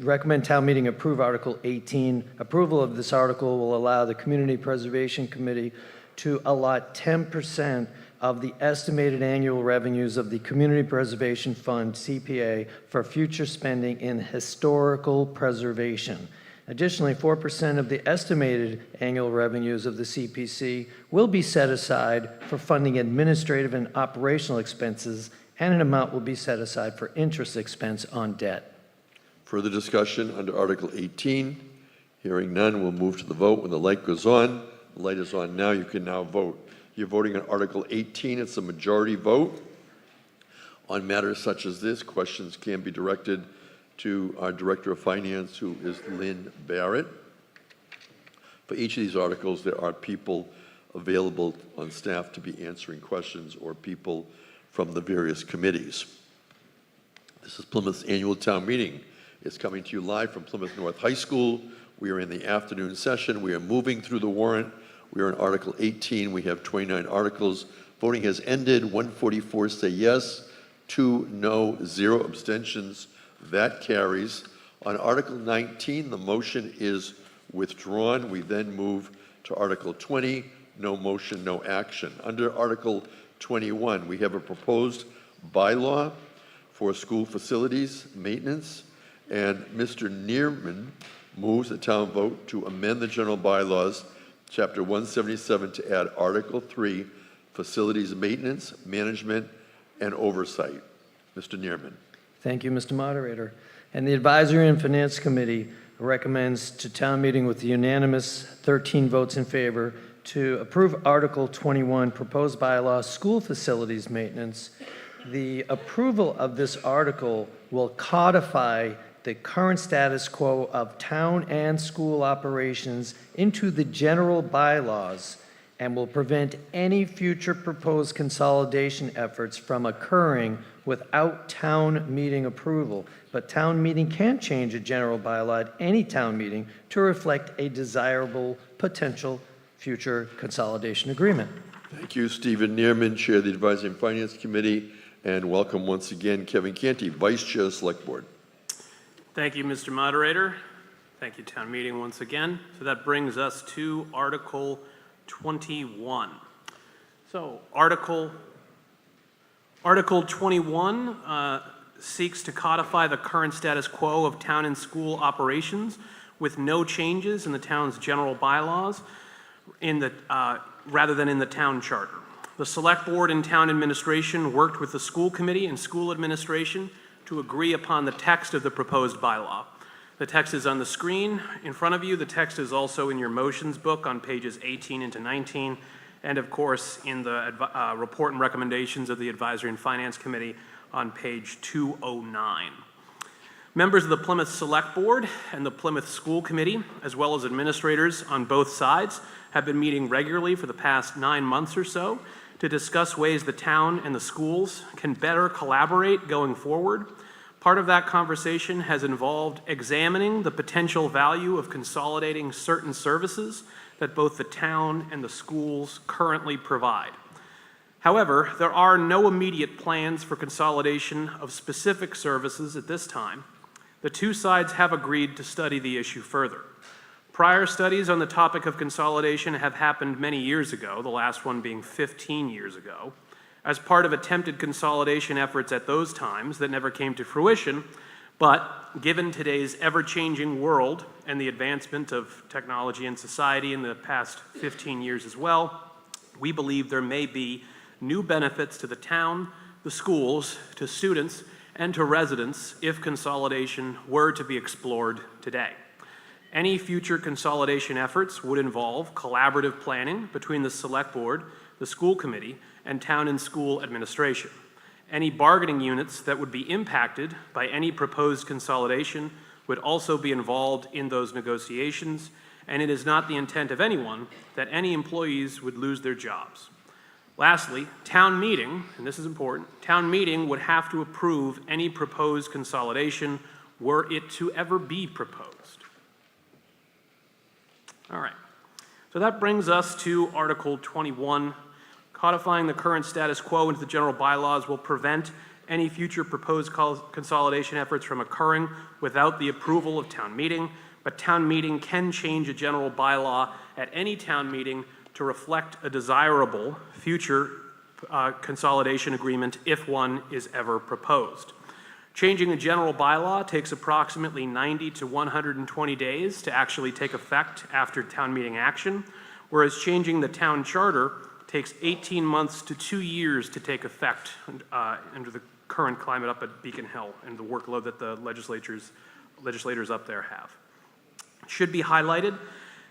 recommend town meeting approve Article 18. Approval of this article will allow the Community Preservation Committee to allot 10% of the estimated annual revenues of the Community Preservation Fund, CPA, for future spending in historical preservation. Additionally, 4% of the estimated annual revenues of the CPC will be set aside for funding administrative and operational expenses, and an amount will be set aside for interest expense on debt. Further discussion under Article 18? Hearing none, we'll move to the vote. When the light goes on, the light is on now, you can now vote. You're voting on Article 18. It's a majority vote. On matters such as this, questions can be directed to our Director of Finance, who is Lynn Barrett. For each of these articles, there are people available on staff to be answering questions, or people from the various committees. This is Plymouth's annual town meeting. It's coming to you live from Plymouth North High School. We are in the afternoon session. We are moving through the warrant. We are in Article 18. We have 29 articles. Voting has ended. 144 say yes, 2 no, 0 abstentions. That carries. On Article 19, the motion is withdrawn. We then move to Article 20, no motion, no action. Under Article 21, we have a proposed bylaw for school facilities maintenance, and Mr. Neerman moves the town vote to amend the general bylaws, Chapter 177, to add Article 3, facilities maintenance, management, and oversight. Mr. Neerman. Thank you, Mr. Moderator. And the Advisory and Finance Committee recommends to town meeting with unanimous 13 votes in favor to approve Article 21, proposed bylaw, school facilities maintenance. The approval of this article will codify the current status quo of town and school operations into the general bylaws and will prevent any future proposed consolidation efforts from occurring without town meeting approval. But town meeting can change a general bylaw at any town meeting to reflect a desirable potential future consolidation agreement. Thank you, Stephen Neerman, Chair of the Advisory and Finance Committee, and welcome once again, Kevin Canty, Vice Chair of Select Board. Thank you, Mr. Moderator. Thank you, town meeting, once again. So that brings us to Article 21. So Article 21 seeks to codify the current status quo of town and school operations with no changes in the town's general bylaws rather than in the town charter. The Select Board and Town Administration worked with the School Committee and School Administration to agree upon the text of the proposed bylaw. The text is on the screen in front of you. The text is also in your motions book on pages 18 into 19, and of course in the report and recommendations of the Advisory and Finance Committee on page 209. Members of the Plymouth Select Board and the Plymouth School Committee, as well as administrators on both sides, have been meeting regularly for the past 9 months or so to discuss ways the town and the schools can better collaborate going forward. Part of that conversation has involved examining the potential value of consolidating certain services that both the town and the schools currently provide. However, there are no immediate plans for consolidation of specific services at this time. The two sides have agreed to study the issue further. Prior studies on the topic of consolidation have happened many years ago, the last one being 15 years ago, as part of attempted consolidation efforts at those times that never came to fruition. But given today's ever-changing world and the advancement of technology and society in the past 15 years as well, we believe there may be new benefits to the town, the schools, to students, and to residents if consolidation were to be explored today. Any future consolidation efforts would involve collaborative planning between the Select Board, the School Committee, and Town and School Administration. Any bargaining units that would be impacted by any proposed consolidation would also be involved in those negotiations, and it is not the intent of anyone that any employees would lose their jobs. Lastly, town meeting, and this is important, town meeting would have to approve any proposed consolidation were it to ever be proposed. All right, so that brings us to Article 21. Codifying the current status quo into the general bylaws will prevent any future proposed consolidation efforts from occurring without the approval of town meeting, but town meeting can change a general bylaw at any town meeting to reflect a desirable future consolidation agreement if one is ever proposed. Changing a general bylaw takes approximately 90 to 120 days to actually take effect after town meeting action, whereas changing the town charter takes 18 months to 2 years to take effect under the current climate up at Beacon Hill and the workload that the legislators up there have. It should be highlighted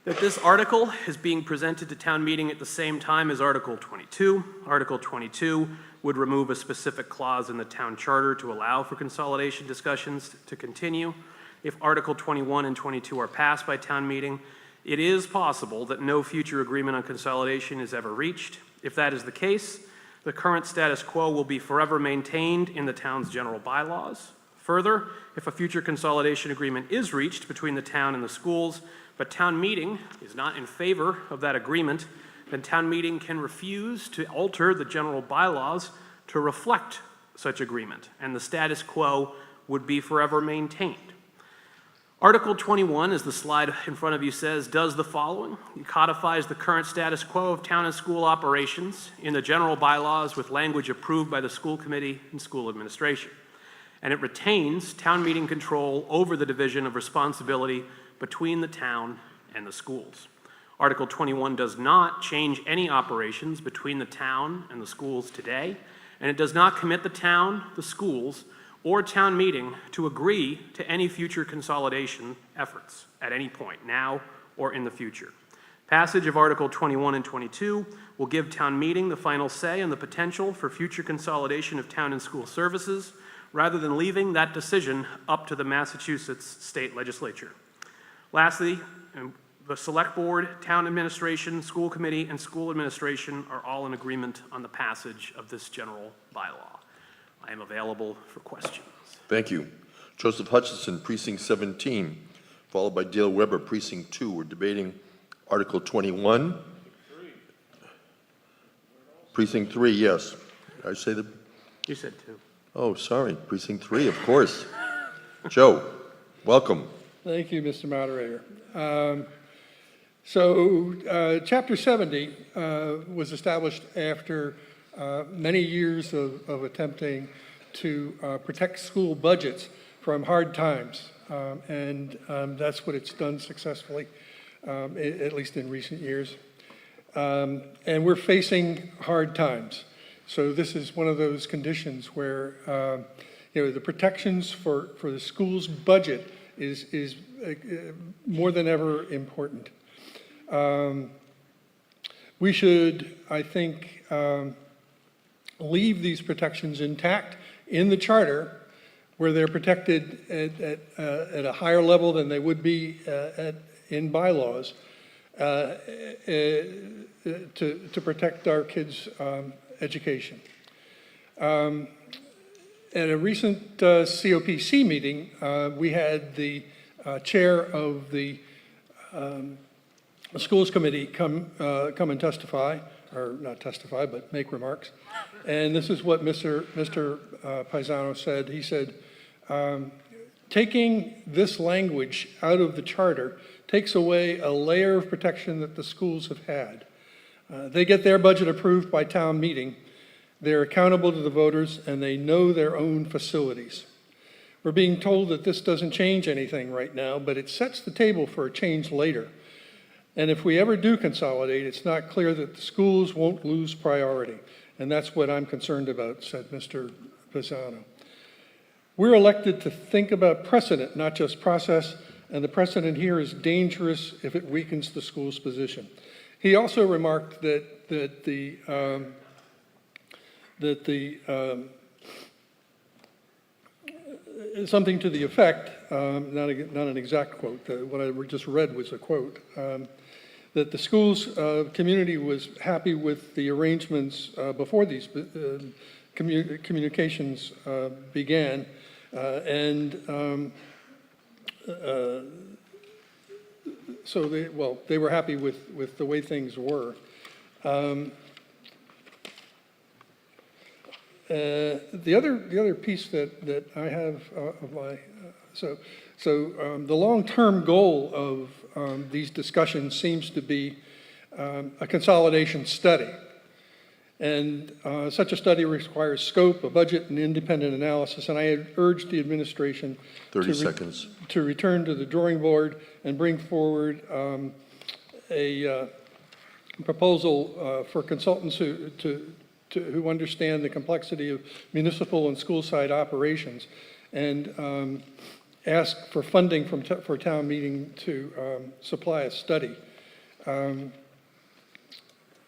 that this article is being presented to town meeting at the same time as Article 22. Article 22 would remove a specific clause in the town charter to allow for consolidation discussions to continue. If Article 21 and 22 are passed by town meeting, it is possible that no future agreement on consolidation is ever reached. If that is the case, the current status quo will be forever maintained in the town's general bylaws. Further, if a future consolidation agreement is reached between the town and the schools, but town meeting is not in favor of that agreement, then town meeting can refuse to alter the general bylaws to reflect such agreement, and the status quo would be forever maintained. Article 21, as the slide in front of you says, does the following. It codifies the current status quo of town and school operations in the general bylaws with language approved by the school committee and school administration. And it retains town meeting control over the division of responsibility between the town and the schools. Article 21 does not change any operations between the town and the schools today, and it does not commit the town, the schools, or town meeting to agree to any future consolidation efforts at any point, now or in the future. Passage of Article 21 and 22 will give town meeting the final say on the potential for future consolidation of town and school services, rather than leaving that decision up to the Massachusetts State Legislature. Lastly, the Select Board, Town Administration, School Committee, and School Administration are all in agreement on the passage of this general bylaw. I am available for questions. Thank you. Joseph Hutchinson, Precinct 17, followed by Dale Weber, Precinct 2. We're debating Article 21. Precinct 3, yes. Did I say the... You said 2. Oh, sorry. Precinct 3, of course. Joe, welcome. Thank you, Mr. Moderator. Chapter 70 was established after many years of attempting to protect school budgets from hard times, and that's what it's done successfully, at least in recent years. And we're facing hard times. So this is one of those conditions where the protections for the school's budget is more than ever important. We should, I think, leave these protections intact in the charter, where they're protected at a higher level than they would be in bylaws, to protect our kids' education. At a recent COPC meeting, we had the chair of the schools committee come and testify, or not testify, but make remarks. And this is what Mr. Paisano said. He said, taking this language out of the charter takes away a layer of protection that the schools have had. They get their budget approved by town meeting. They're accountable to the voters, and they know their own facilities. We're being told that this doesn't change anything right now, but it sets the table for a change later. And if we ever do consolidate, it's not clear that the schools won't lose priority. And that's what I'm concerned about, said Mr. Pisano. We're elected to think about precedent, not just process, and the precedent here is dangerous if it weakens the school's position. He also remarked that something to the effect, not an exact quote, what I just read was a quote, that the school's community was happy with the arrangements before these communications began, so they were happy with the way things were. The other piece that I have of my the long-term goal of these discussions seems to be a consolidation study, and such a study requires scope, a budget, and independent analysis. And I had urged the administration 30 seconds to return to the drawing board and bring forward a proposal for consultants who understand the complexity of municipal and school-side operations, and ask for funding for town meeting to supply a study.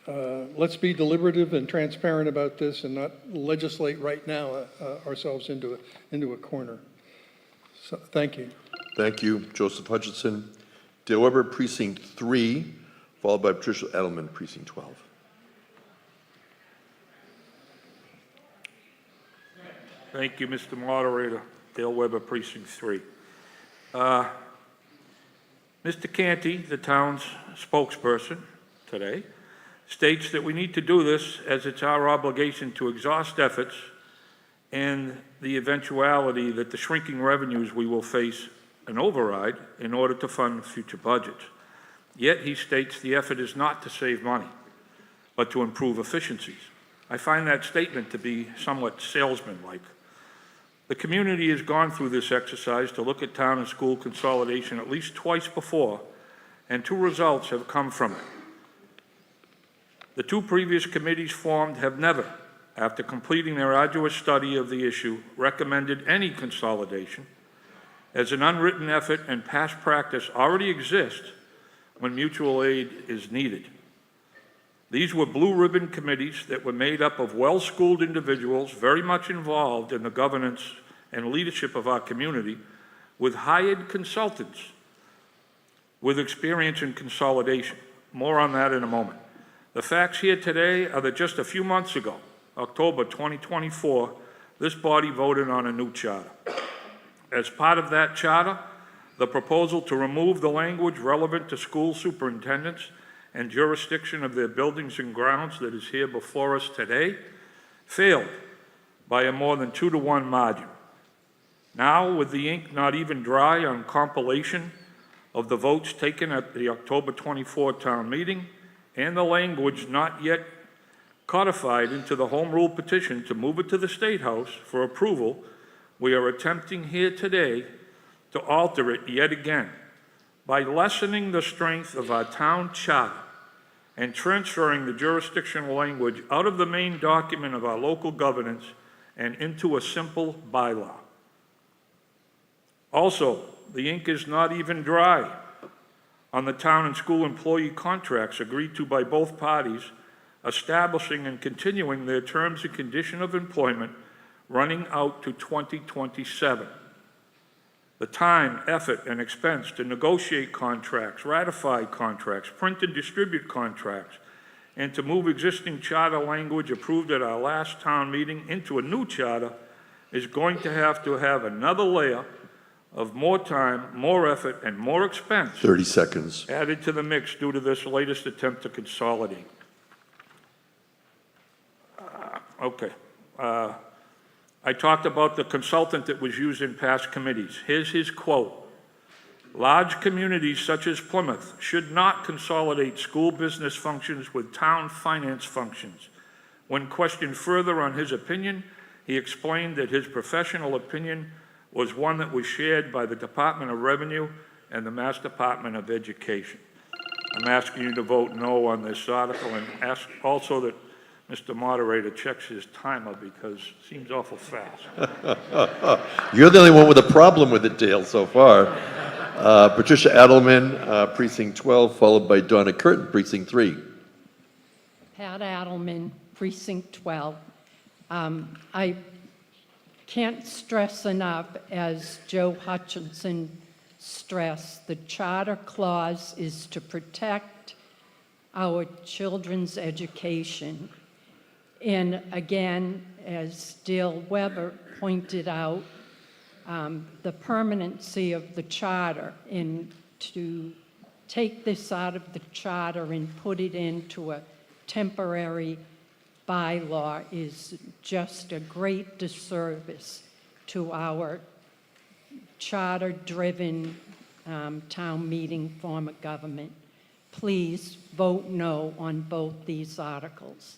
Let's be deliberative and transparent about this and not legislate right now ourselves into a corner. So, thank you. Thank you, Joseph Hutchinson. Dale Weber, Precinct 3, followed by Patricia Edelman, Precinct 12. Thank you, Mr. Moderator. Dale Weber, Precinct 3. Mr. Canty, the town's spokesperson today, states that we need to do this as it's our obligation to exhaust efforts and the eventuality that the shrinking revenues we will face an override in order to fund future budgets. Yet he states the effort is not to save money, but to improve efficiencies. I find that statement to be somewhat salesman-like. The community has gone through this exercise to look at town and school consolidation at least twice before, and 2 results have come from it. The 2 previous committees formed have never after completing their arduous study of the issue, recommended any consolidation, as an unwritten effort and past practice already exist when mutual aid is needed. These were blue ribbon committees that were made up of well-schooled individuals very much involved in the governance and leadership of our community, with hired consultants with experience in consolidation. More on that in a moment. The facts here today are that just a few months ago, October 2024, this body voted on a new charter. As part of that charter, the proposal to remove the language relevant to school superintendents and jurisdiction of their buildings and grounds that is here before us today failed by a more than 2-to-1 margin. Now, with the ink not even dry on compilation of the votes taken at the October 24 town meeting and the language not yet codified into the home rule petition to move it to the State House for approval, we are attempting here today to alter it yet again by lessening the strength of our town charter and transferring the jurisdictional language out of the main document of our local governance and into a simple bylaw. Also, the ink is not even dry on the town and school employee contracts agreed to by both parties, establishing and continuing their terms and condition of employment running out to 2027. The time, effort, and expense to negotiate contracts, ratify contracts, print and distribute contracts, and to move existing charter language approved at our last town meeting into a new charter is going to have another layer of more time, more effort, and more expense 30 seconds. added to the mix due to this latest attempt to consolidate. I talked about the consultant that was used in past committees. Here's his quote. Large communities such as Plymouth should not consolidate school business functions with town finance functions. When questioned further on his opinion, he explained that his professional opinion was one that was shared by the Department of Revenue and the Mass Department of Education. I'm asking you to vote no on this article and ask also that Mr. Moderator checks his timer because it seems awful fast. You're the only one with a problem with it, Dale, so far. Patricia Adelman, Precinct 12, followed by Donna Curtin, Precinct 3. Pat Adelman, Precinct 12. I can't stress enough, as Joe Hutchinson stressed, the charter clause is to protect our children's education. And again, as Dale Weber pointed out, the permanency of the charter, and to take this out of the charter and put it into a temporary bylaw is just a great disservice to our charter-driven town meeting form of government. Please vote no on both these articles.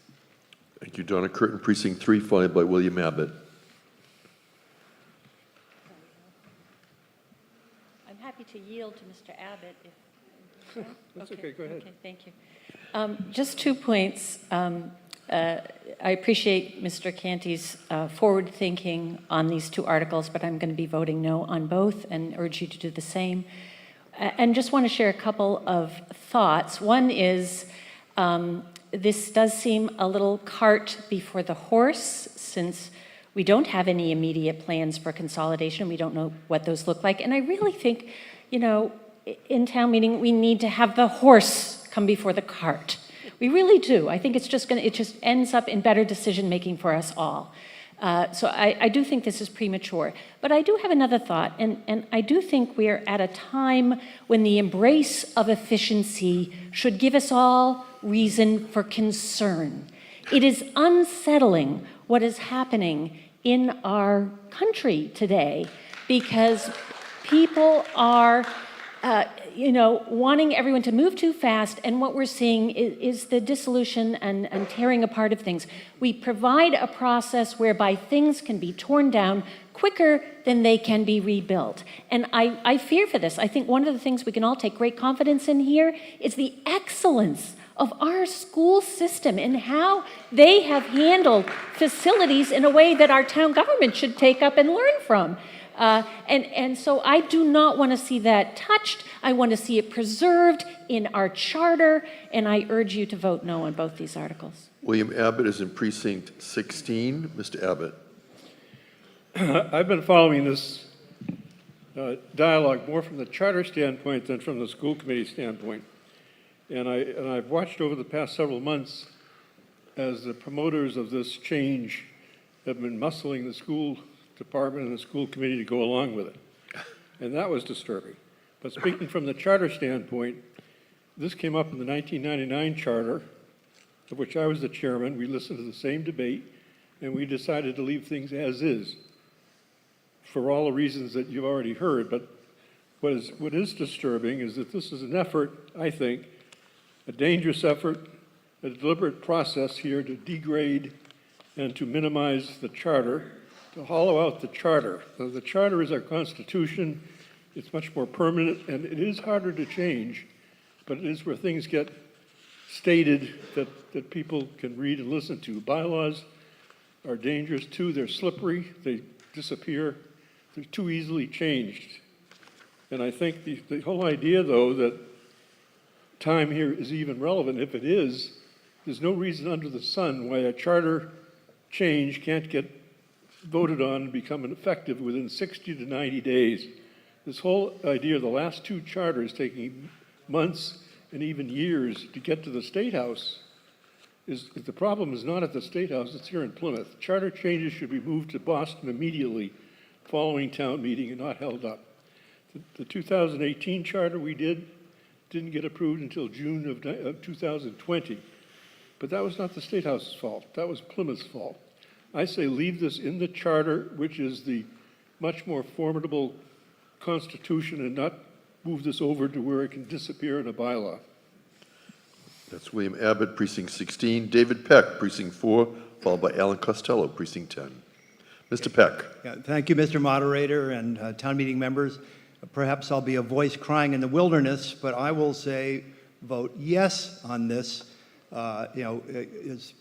Thank you, Donna Curtin, Precinct 3, followed by William Abbott. I'm happy to yield to Mr. Abbott if... That's okay, go ahead. Okay, thank you. Just 2 points. I appreciate Mr. Canty's forward thinking on these 2 articles, but I'm going to be voting no on both and urge you to do the same. And just want to share a couple of thoughts. One is this does seem a little cart before the horse, since we don't have any immediate plans for consolidation. We don't know what those look like. And I really think, you know, in town meeting, we need to have the horse come before the cart. We really do. I think it's just it just ends up in better decision-making for us all. So I do think this is premature. But I do have another thought, and I do think we're at a time when the embrace of efficiency should give us all reason for concern. It is unsettling what is happening in our country today, because people are wanting everyone to move too fast, and what we're seeing is the dissolution and tearing apart of things. We provide a process whereby things can be torn down quicker than they can be rebuilt. And I fear for this. I think one of the things we can all take great confidence in here is the excellence of our school system and how they have handled facilities in a way that our town government should take up and learn from. And so I do not want to see that touched. I want to see it preserved in our charter, and I urge you to vote no on both these articles. William Abbott is in precinct 16. Mr. Abbott. I've been following this dialogue more from the charter standpoint than from the school committee standpoint. And I've watched over the past several months as the promoters of this change have been muscling the school department and the school committee to go along with it. And that was disturbing. But speaking from the charter standpoint, this came up in the 1999 charter, of which I was the chairman. We listened to the same debate, and we decided to leave things as is for all the reasons that you've already heard. But what is disturbing is that this is an effort, I think, a dangerous effort, a deliberate process here to degrade and to minimize the charter, to hollow out the charter. The charter is our Constitution. It's much more permanent, and it is harder to change, but it is where things get stated that people can read and listen to. Bylaws are dangerous too. They're slippery. They disappear. They're too easily changed. And I think the whole idea, though, that time here is even relevant, if it is, there's no reason under the sun why a charter change can't get voted on and become effective within 60 to 90 days. This whole idea of the last two charters taking months and even years to get to the State House the problem is not at the State House, it's here in Plymouth. Charter changes should be moved to Boston immediately following town meeting and not held up. The 2018 charter we didn't get approved until June of 2020. But that was not the State House's fault. That was Plymouth's fault. I say leave this in the charter, which is the much more formidable constitution, and not move this over to where it can disappear in a bylaw. That's William Abbott, precinct 16. David Peck, precinct 4, followed by Alan Costello, precinct 10. Mr. Peck. Yeah, thank you, Mr. Moderator and town meeting members. Perhaps I'll be a voice crying in the wilderness, but I will say vote yes on this. Is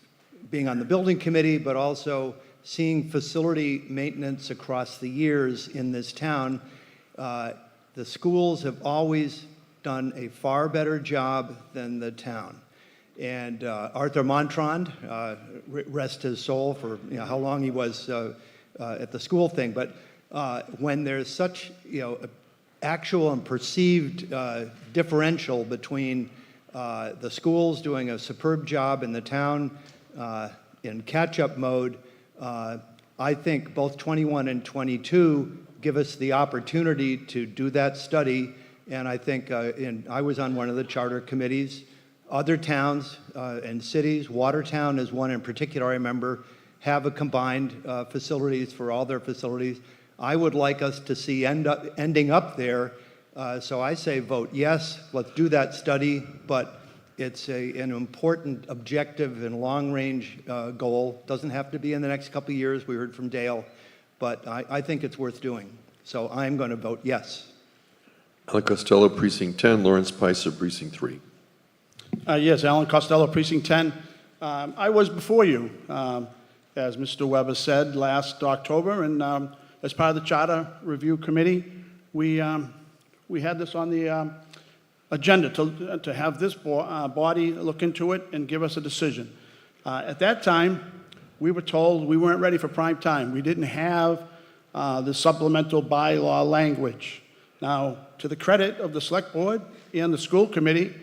being on the building committee, but also seeing facility maintenance across the years in this town. The schools have always done a far better job than the town. And Arthur Montrond, rest his soul for how long he was at the school thing, but when there's such actual and perceived differential between the schools doing a superb job in the town in catch-up mode, I think both 21 and 22 give us the opportunity to do that study. And I think I was on one of the charter committees. Other towns and cities, Watertown is one in particular I remember, have a combined facilities for all their facilities. I would like us to see ending up there. So I say vote yes, let's do that study, but it's an important objective and long-range goal. Doesn't have to be in the next couple of years, we heard from Dale, but I think it's worth doing. So I'm going to vote yes. Alan Costello, precinct 10. Lawrence Peiser, precinct 3. Yes, Alan Costello, precinct 10. I was before you, as Mr. Weber said, last October, and as part of the Charter Review Committee, we had this on the agenda to have this body look into it and give us a decision. At that time, we were told we weren't ready for prime time. We didn't have the supplemental bylaw language. Now, to the credit of the Select Board and the School Committee,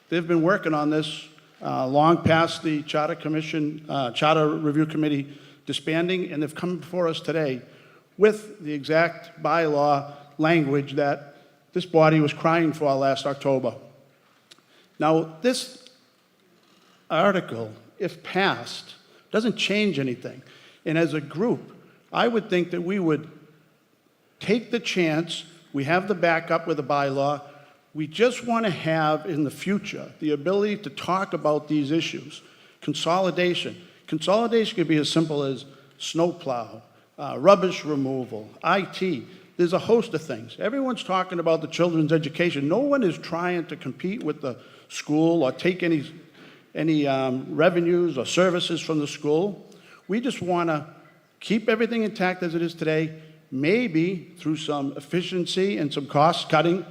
they've been working on this long past the Charter Review Committee disbanding, and they've come before us today with the exact bylaw language that this body was crying for last October. Now, this article, if passed, doesn't change anything. And as a group, I would think that we would take the chance. We have the backup with the bylaw. We just want to have in the future the ability to talk about these issues. Consolidation. Consolidation could be as simple as snowplow, rubbish removal, IT. There's a host of things. Everyone's talking about the children's education. No one is trying to compete with the school or take any any revenues or services from the school. We just want to keep everything intact as it is today, maybe through some efficiency and some cost cutting,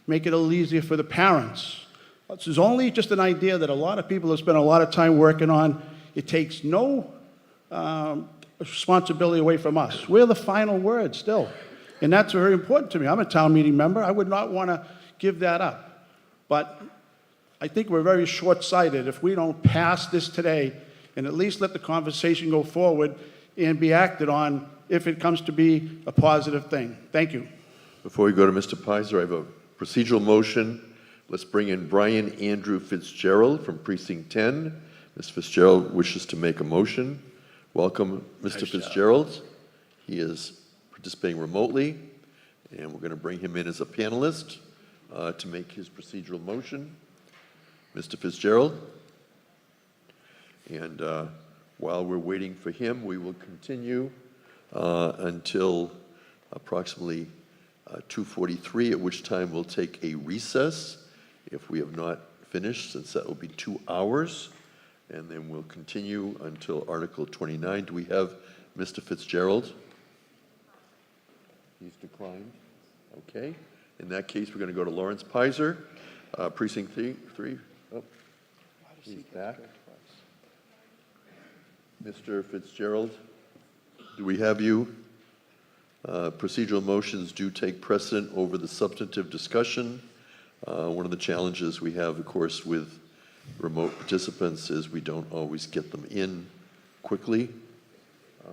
make it a little easier for the parents. This is only just an idea that a lot of people have spent a lot of time working on. It takes no responsibility away from us. We're the final word still. And that's very important to me. I'm a town meeting member. I would not want to give that up. But I think we're very short-sighted if we don't pass this today and at least let the conversation go forward and be acted on if it comes to be a positive thing. Thank you. Before we go to Mr. Pizer, I have a procedural motion. Let's bring in Brian Andrew Fitzgerald from Precinct 10. Ms. Fitzgerald wishes to make a motion. Welcome, Mr. Fitzgerald. He is participating remotely, and we're going to bring him in as a panelist to make his procedural motion. Mr. Fitzgerald. And while we're waiting for him, we will continue until approximately 2:43, at which time we'll take a recess if we have not finished, since that will be 2 hours. And then we'll continue until Article 29. Do we have Mr. Fitzgerald? He's declined. Okay. In that case, we're going to go to Lawrence Pizer, Precinct 3. Oh, he's back. Mr. Fitzgerald, do we have you? Procedural motions do take precedent over the substantive discussion. One of the challenges we have, of course, with remote participants is we don't always get them in quickly.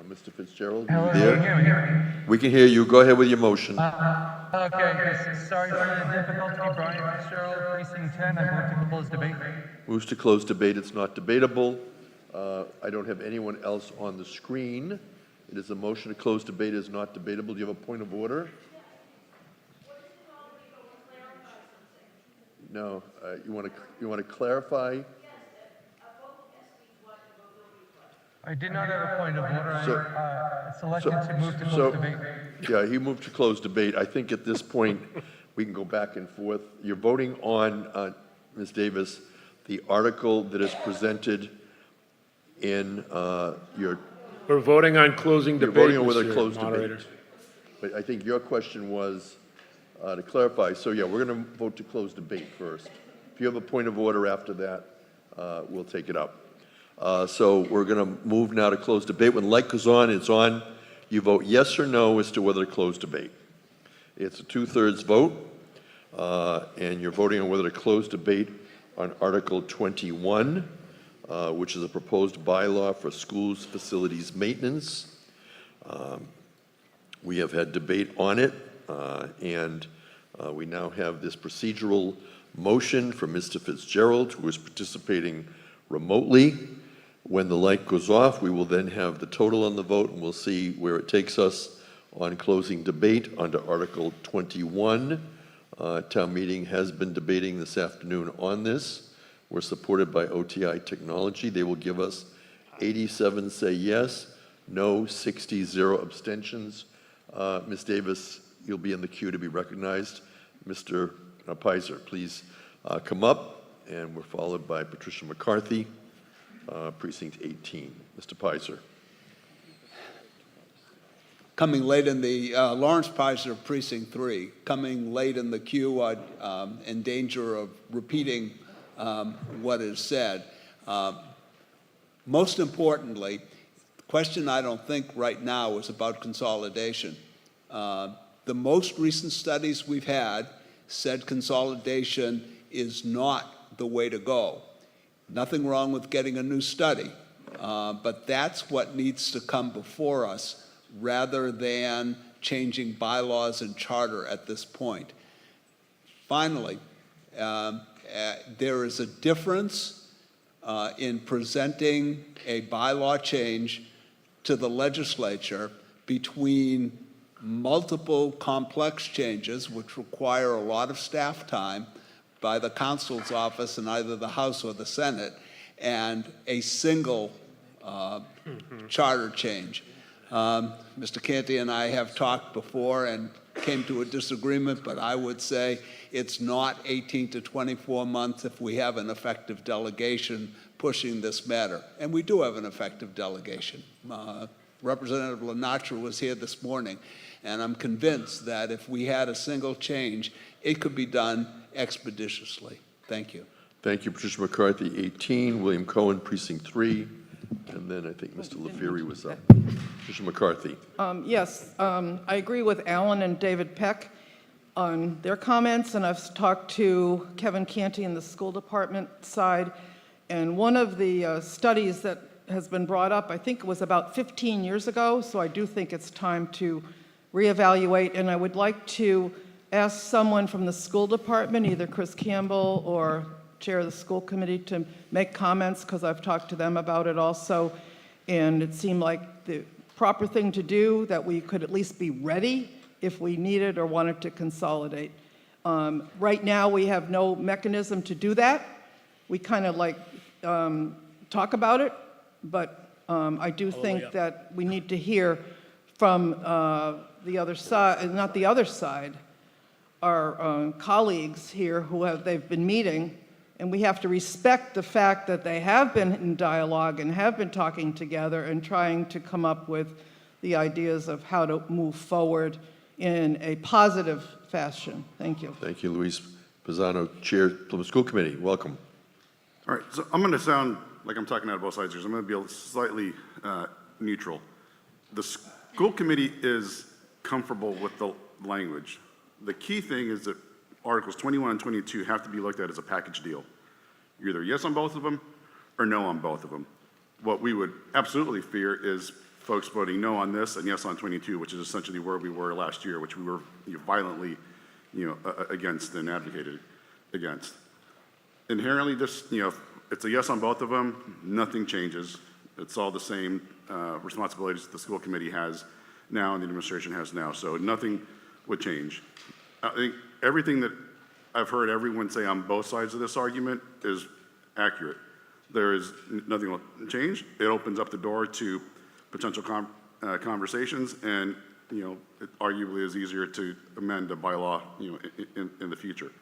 Mr. Fitzgerald, are you there? We can hear you. Go ahead with your motion. Okay, sorry for the difficulty. Brian Fitzgerald, Precinct 10. I move to close debate. Moves to close debate. It's not debatable. I don't have anyone else on the screen. It is a motion to close debate is not debatable. Do you have a point of order? No. You want to clarify? I did not have a point of order. I selected to move to close debate. Yeah, he moved to close debate. I think at this point we can go back and forth. You're voting on, Ms. Davis, the article that is presented in your... We're voting on closing debate, You're voting on whether to Mr. close Moderator. debate. But I think your question was to clarify. So yeah, we're going to vote to close debate first. If you have a point of order after that, we'll take it up. So we're going to move now to close debate. When the light goes on, it's on. You vote yes or no as to whether to close debate. It's a 2/3 vote, and you're voting on whether to close debate on Article 21, which is a proposed bylaw for schools facilities maintenance. We have had debate on it, and we now have this procedural motion from Mr. Fitzgerald, who is participating remotely. When the light goes off, we will then have the total on the vote, and we'll see where it takes us on closing debate under Article 21. Town meeting has been debating this afternoon on this. We're supported by OTI Technology. They will give us 87 say yes, no, 60, 0 abstentions. Ms. Davis, you'll be in the queue to be recognized. Mr. Pizer, please come up, and we're followed by Patricia McCarthy, Precinct 18. Mr. Pizer. Coming late in the, Lawrence Pizer, Precinct 3, coming late in the queue, in danger of repeating what is said. Most importantly, the question I don't think right now is about consolidation. The most recent studies we've had said consolidation is not the way to go. Nothing wrong with getting a new study, but that's what needs to come before us rather than changing bylaws and charter at this point. Finally, there is a difference in presenting a bylaw change to the legislature between multiple complex changes which require a lot of staff time by the counsel's office in either the House or the Senate, and a single charter change. Mr. Canty and I have talked before and came to a disagreement, but I would say it's not 18 to 24 months if we have an effective delegation pushing this matter. And we do have an effective delegation. Representative Lenatra was here this morning, and I'm convinced that if we had a single change, it could be done expeditiously. Thank you. Thank you, Patricia McCarthy, 18. William Cohen, Precinct 3. And then I think Mr. LaFeary was up. Patricia McCarthy. Yes, I agree with Alan and David Peck on their comments, and I've talked to Kevin Canty in the school department side, and one of the studies that has been brought up, I think it was about 15 years ago, so I do think it's time to reevaluate, and I would like to ask someone from the school department, either Chris Campbell or chair of the school committee, to make comments, because I've talked to them about it also, and it seemed like the proper thing to do, that we could at least be ready if we needed or wanted to consolidate. Right now, we have no mechanism to do that. We kind of like talk about it, but I do think that we need to hear from the other side, not the other side, our colleagues here they've been meeting, and we have to respect the fact that they have been in dialogue and have been talking together and trying to come up with the ideas of how to move forward in a positive fashion. Thank you. Thank you, Luis Pisano, Chair, Plymouth School Committee. Welcome. All right, so I'm going to sound like I'm talking out of both sides here, so I'm going to be slightly neutral. The school committee is comfortable with the language. The key thing is that Articles 21 and 22 have to be looked at as a package deal. You're either yes on both of them or no on both of them. What we would absolutely fear is folks voting no on this and yes on 22, which is essentially where we were last year, which we were violently against and advocated against. Inherently, this, it's a yes on both of them, nothing changes. It's all the same responsibilities that the school committee has now and the administration has now, so nothing would change. I think everything that I've heard everyone say on both sides of this argument is accurate. There is nothing will change. It opens up the door to potential conversations, and it arguably is easier to amend a bylaw in the future.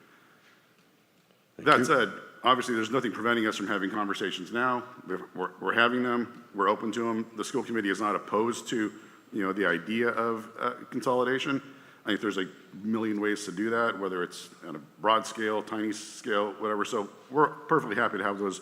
That said, obviously there's nothing preventing us from having conversations now. We're having them. We're open to them. The school committee is not opposed to the idea of consolidation. I think there's a million ways to do that, whether it's on a broad scale, tiny scale, whatever. So we're perfectly happy to have those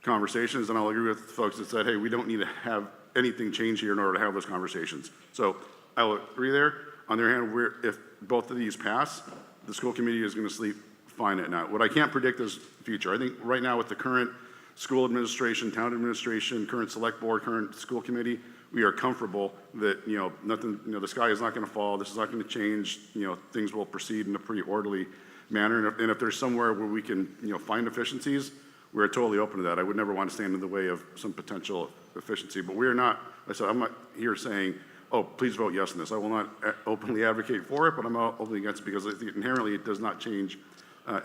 conversations, and I'll agree with folks that said, hey, we don't need to have anything change here in order to have those conversations. So I'll agree there. On the other hand, if both of these pass, the school committee is going to sleep fine at night. What I can't predict is the future. I think right now with the current school administration, town administration, current select board, current school committee, we are comfortable that, nothing, the sky is not going to fall. This is not going to change. Things will proceed in a pretty orderly manner. And if there's somewhere where we can, find efficiencies, we're totally open to that. I would never want to stand in the way of some potential efficiency, but we are not, I'm not here saying, oh, please vote yes on this. I will not openly advocate for it, but I'm openly against it because I think inherently it does not change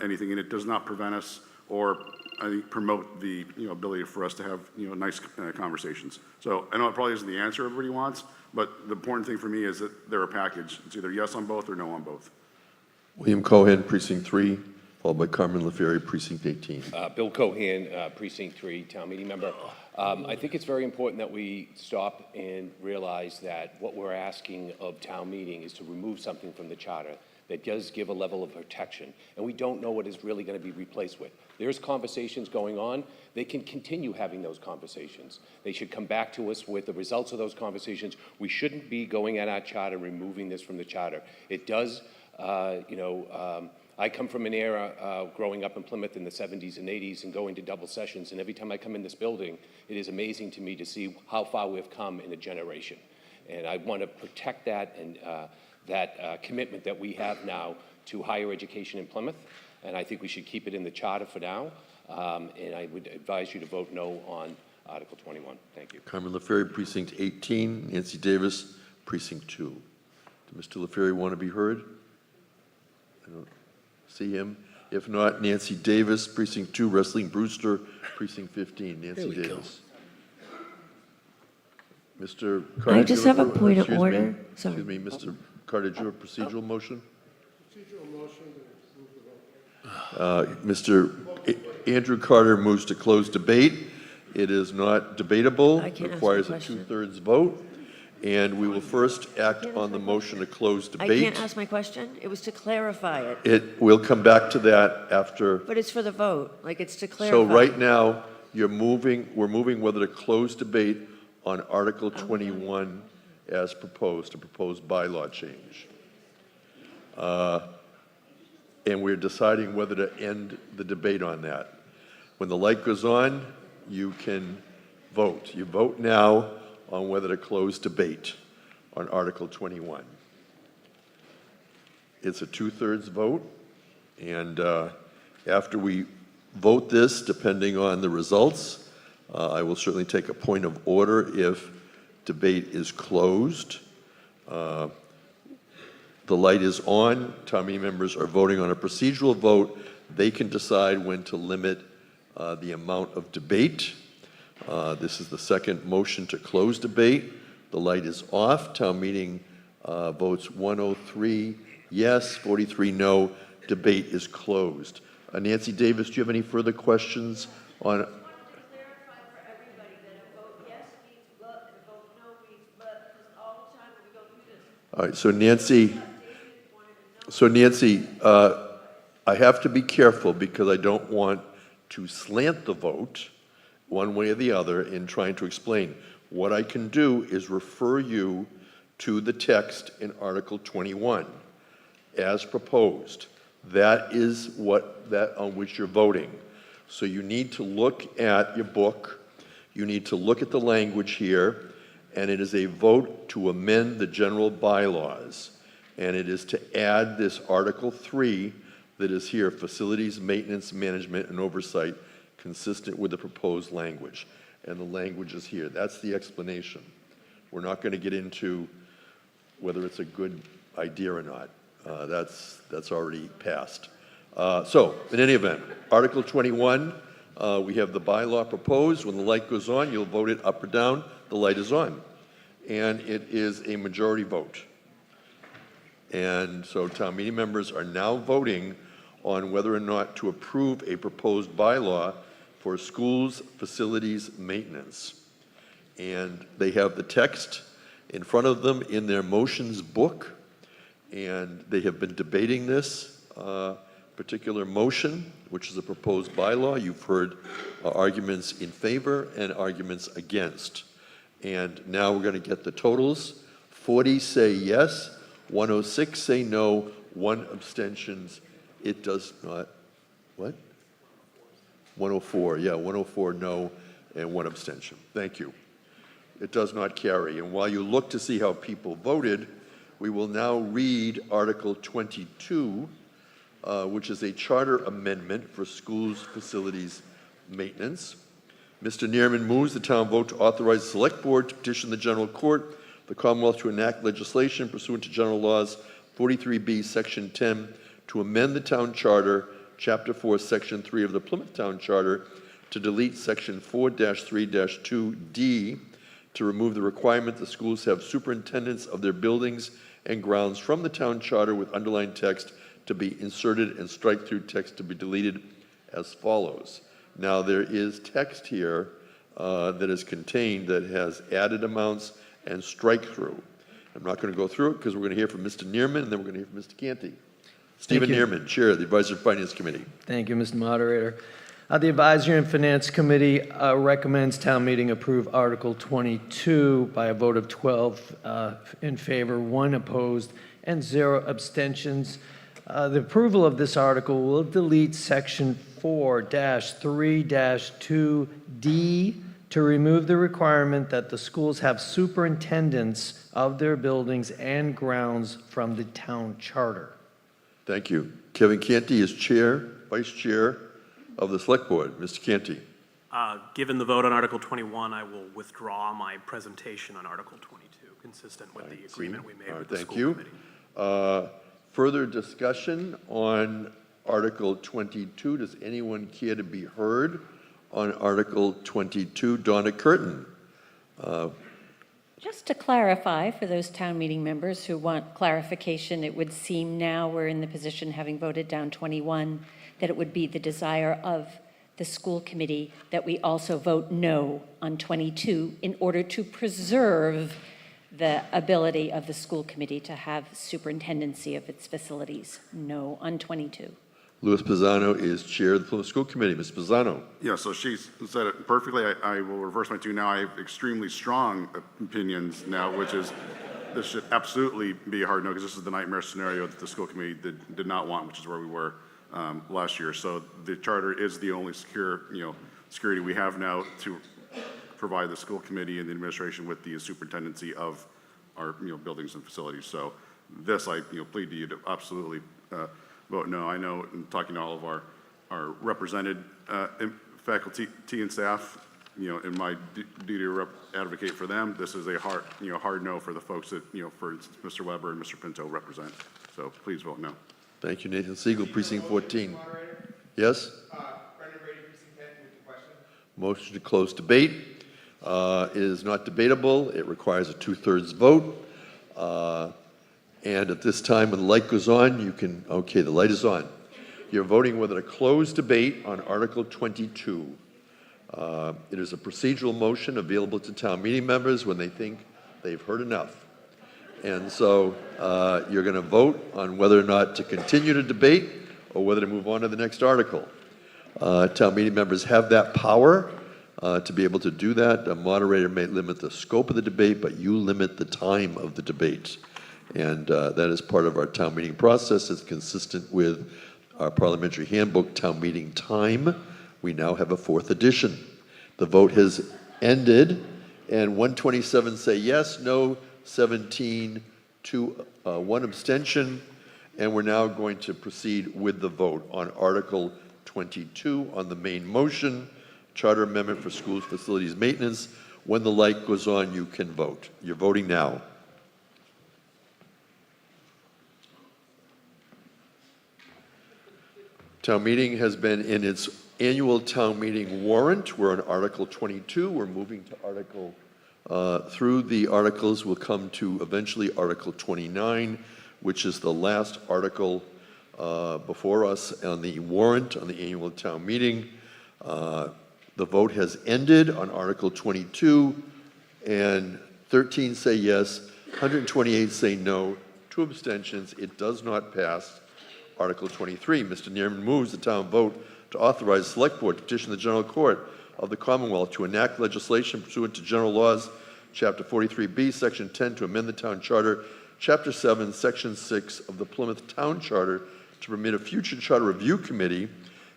anything, and it does not prevent us or I think promote the ability for us to have nice conversations. So I know it probably isn't the answer everybody wants, but the important thing for me is that they're a package. It's either yes on both or no on both. William Cohen, Precinct 3, followed by Carmen LaFeary, Precinct 18. Bill Cohen, Precinct 3, town meeting member. I think it's very important that we stop and realize that what we're asking of town meeting is to remove something from the charter that does give a level of protection, and we don't know what is really going to be replaced with. There's conversations going on. They can continue having those conversations. They should come back to us with the results of those conversations. We shouldn't be going at our charter, removing this from the charter. It does, I come from an era growing up in Plymouth in the 70s and 80s and going to double sessions, and every time I come in this building, it is amazing to me to see how far we've come in a generation. And I want to protect that and that commitment that we have now to higher education in Plymouth, and I think we should keep it in the charter for now, and I would advise you to vote no on Article 21. Thank you. Carmen LaFeary, Precinct 18. Nancy Davis, Precinct 2. Does Mr. LaFeary want to be heard? I don't see him. If not, Nancy Davis, Precinct 2. Wrestling Brewster, Precinct 15. Nancy Davis. Mr. Carter, I just do you have a point of excuse me, order. Sorry. Excuse me, Mr. Carter, do you have a procedural motion? Mr. Andrew Carter moves to close debate. It is not debatable. I can't ask Requires my a question. 2/3 vote. And we will first act on the motion to close I debate. can't ask my question. It was to clarify it. We'll come back to that after. But it's for the vote. Like, it's to clarify. So right now, we're moving whether to close debate on Article 21 as proposed, a proposed bylaw change. And we're deciding whether to end the debate on that. When the light goes on, you can vote. You vote now on whether to close debate on Article 21. It's a 2/3 vote, and after we vote this, depending on the results, I will certainly take a point of order if debate is closed. The light is on. Town meeting members are voting on a procedural vote. They can decide when to limit the amount of debate. This is the second motion to close debate. The light is off. Town meeting votes 103 yes, 43 no. Debate is closed. Nancy Davis, do you have any further questions on? All right, so Nancy, I have to be careful because I don't want to slant the vote one way or the other in trying to explain. What I can do is refer you to the text in Article 21 as proposed. That is on which you're voting. So you need to look at your book. You need to look at the language here, and it is a vote to amend the general bylaws. And it is to add this Article 3 that is here, facilities, maintenance, management, and oversight, consistent with the proposed language. And the language is here. That's the explanation. We're not going to get into whether it's a good idea or not. That's already passed. So, in any event, Article 21, we have the bylaw proposed. When the light goes on, you'll vote it up or down. The light is on. And it is a majority vote. And so town meeting members are now voting on whether or not to approve a proposed bylaw for schools, facilities, maintenance. And they have the text in front of them in their motions book, and they have been debating this particular motion, which is a proposed bylaw. You've heard arguments in favor and arguments against. And now we're going to get the totals. 40 say yes, 106 say no, 1 abstentions. It does not, what? 104, yeah, 104 no, and 1 abstention. Thank you. It does not carry. And while you look to see how people voted, we will now read Article 22, which is a charter amendment for schools, facilities, maintenance. Mr. Neerman moves the town vote to authorize the Select Board to petition the General Court, the Commonwealth, to enact legislation pursuant to General Laws 43B, Section 10, to amend the town charter, Chapter 4, Section 3 of the Plymouth Town Charter, to delete Section 4-3-2D, to remove the requirement that schools have superintendents of their buildings and grounds from the town charter with underlined text to be inserted and strike-through text to be deleted as follows. Now, there is text here that is contained that has added amounts and strike-through. I'm not going to go through it because we're going to hear from Mr. Neerman and then we're going to hear from Mr. Canty. Stephen Neerman, Chair of the Advisory Finance Committee. Thank you, Mr. Moderator. The Advisory and Finance Committee recommends town meeting approve Article 22 by a vote of 12 in favor, 1 opposed, and 0 abstentions. The approval of this article will delete Section 4-3-2D to remove the requirement that the schools have superintendents of their buildings and grounds from the town charter. Thank you. Kevin Canty is Vice Chair of the Select Board. Mr. Canty. Given the vote on Article 21, I will withdraw my presentation on Article 22, consistent with the agreement we made with the school committee. Further discussion on Article 22. Does anyone care to be heard on Article 22? Donna Curtin. Just to clarify, for those town meeting members who want clarification, it would seem now we're in the position, having voted down 21, that it would be the desire of the school committee that we also vote no on 22 in order to preserve the ability of the school committee to have superintendency of its facilities. No on 22. Louis Pisano is chair of the Plymouth School Committee. Ms. Pisano. Yeah, so she said it perfectly. I will reverse my two now. I have extremely strong opinions now, which is this should absolutely be a hard no, because this is the nightmare scenario that the school committee did not want, which is where we were last year. So the charter is the only security we have now to provide the school committee and the administration with the superintendency of our buildings and facilities. So this, I plead to you to absolutely vote no. I know, in talking to all of our represented faculty and staff, in my duty to advocate for them, this is a hard no for the folks that, for instance, Mr. Weber and Mr. Pinto represent. So please vote no. Thank you, Nathan Siegel, Precinct 14. Yes? Brendan Brady, Precinct 10, move the question. Motion to close debate. It is not debatable. It requires a 2/3 vote. And at this time, when the light goes on, you can, okay, the light is on. You're voting whether to close debate on Article 22. It is a procedural motion available to town meeting members when they think they've heard enough. And so you're going to vote on whether or not to continue to debate or whether to move on to the next article. Town meeting members have that power to be able to do that. A moderator may limit the scope of the debate, but you limit the time of the debate. And that is part of our town meeting process. It's consistent with our parliamentary handbook, Town Meeting Time. We now have a 4th edition. The vote has ended, and 127 say yes, no, 17 to 1 abstention. And we're now going to proceed with the vote on Article 22 on the main motion, Charter Amendment for Schools Facilities Maintenance. When the light goes on, you can vote. You're voting now. Town meeting has been in its annual town meeting warrant. We're on Article 22. We're moving to Article, through the articles, we'll come to eventually Article 29, which is the last article before us on the warrant on the annual town meeting. The vote has ended on Article 22, and 13 say yes, 128 say no, 2 abstentions. It does not pass. Article 23, Mr. Neerman moves the town vote to authorize the Select Board to petition the General Court of the Commonwealth to enact legislation pursuant to General Laws, Chapter 43B, Section 10, to amend the Town Charter, Chapter 7, Section 6 of the Plymouth Town Charter to permit a future Charter Review Committee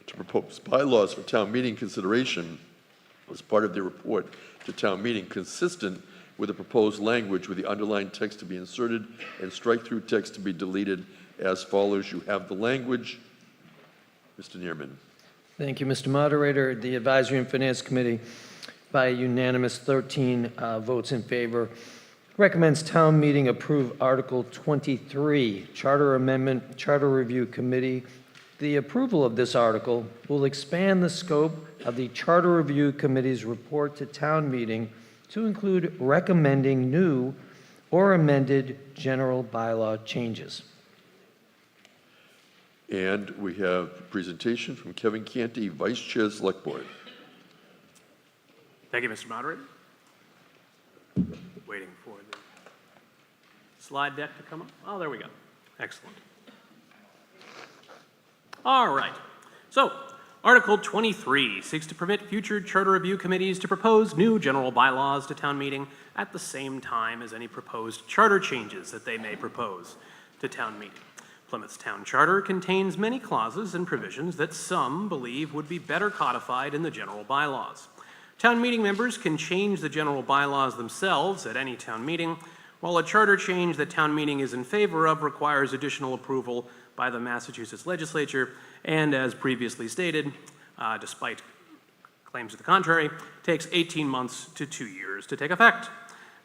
to propose bylaws for town meeting consideration as part of their report to town meeting, consistent with the proposed language, with the underlined text to be inserted and strike-through text to be deleted as follows. You have the language. Mr. Neerman. Thank you, Mr. Moderator. The Advisory and Finance Committee, by a unanimous 13 votes in favor, recommends town meeting approve Article 23, Charter Amendment, Charter Review Committee. The approval of this article will expand the scope of the Charter Review Committee's report to town meeting to include recommending new or amended general bylaw changes. And we have a presentation from Kevin Canty, Vice Chair, Select Board. Thank you, Mr. Moderator. Waiting for the slide deck to come up. Oh, there we go. Excellent. All right. So, Article 23 seeks to permit future charter review committees to propose new general bylaws to town meeting at the same time as any proposed charter changes that they may propose to town meeting. Plymouth's town charter contains many clauses and provisions that some believe would be better codified in the general bylaws. Town meeting members can change the general bylaws themselves at any town meeting, while a charter change that town meeting is in favor of requires additional approval by the Massachusetts legislature, and as previously stated, despite claims to the contrary, takes 18 months to 2 years to take effect.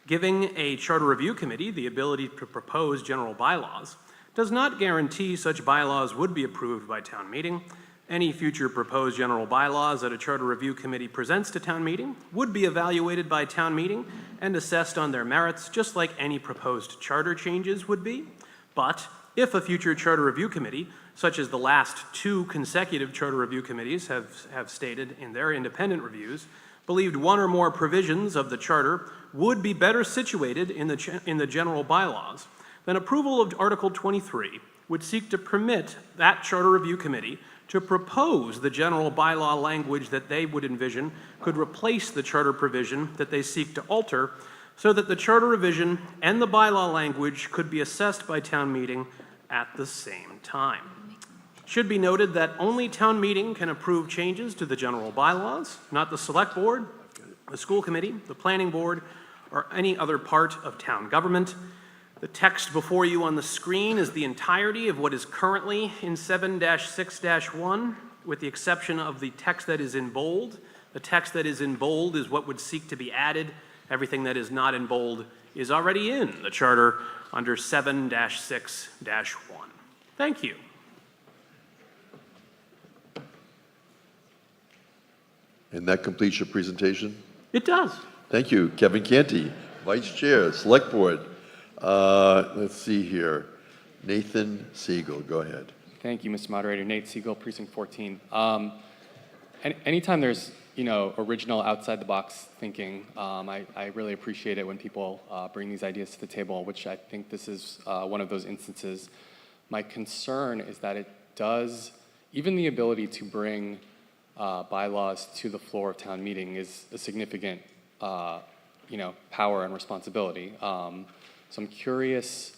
Giving a charter review committee the ability to propose general bylaws does not guarantee such bylaws would be approved by town meeting. Any future proposed general bylaws that a charter review committee presents to town meeting would be evaluated by town meeting and assessed on their merits, just like any proposed charter changes would be. But if a future charter review committee, such as the last 2 consecutive charter review committees have stated in their independent reviews, believed one or more provisions of the charter would be better situated in the general bylaws, then approval of Article 23 would seek to permit that charter review committee to propose the general bylaw language that they would envision could replace the charter provision that they seek to alter, so that the charter revision and the bylaw language could be assessed by town meeting at the same time. It should be noted that only town meeting can approve changes to the general bylaws, not the select board, the school committee, the planning board, or any other part of town government. The text before you on the screen is the entirety of what is currently in 7-6-1, with the exception of the text that is in bold. The text that is in bold is what would seek to be added. Everything that is not in bold is already in the charter under 7-6-1. Thank you. And that completes your presentation? It does. Thank you. Kevin Canty, Vice Chair, Select Board. Let's see here. Nathan Siegel, go ahead. Thank you, Mr. Moderator. Nate Siegel, Precinct 14. Anytime there's, original outside-the-box thinking, I really appreciate it when people bring these ideas to the table, which I think this is one of those instances. My concern is that it does, even the ability to bring bylaws to the floor of town meeting is a significant, power and responsibility. So I'm curious,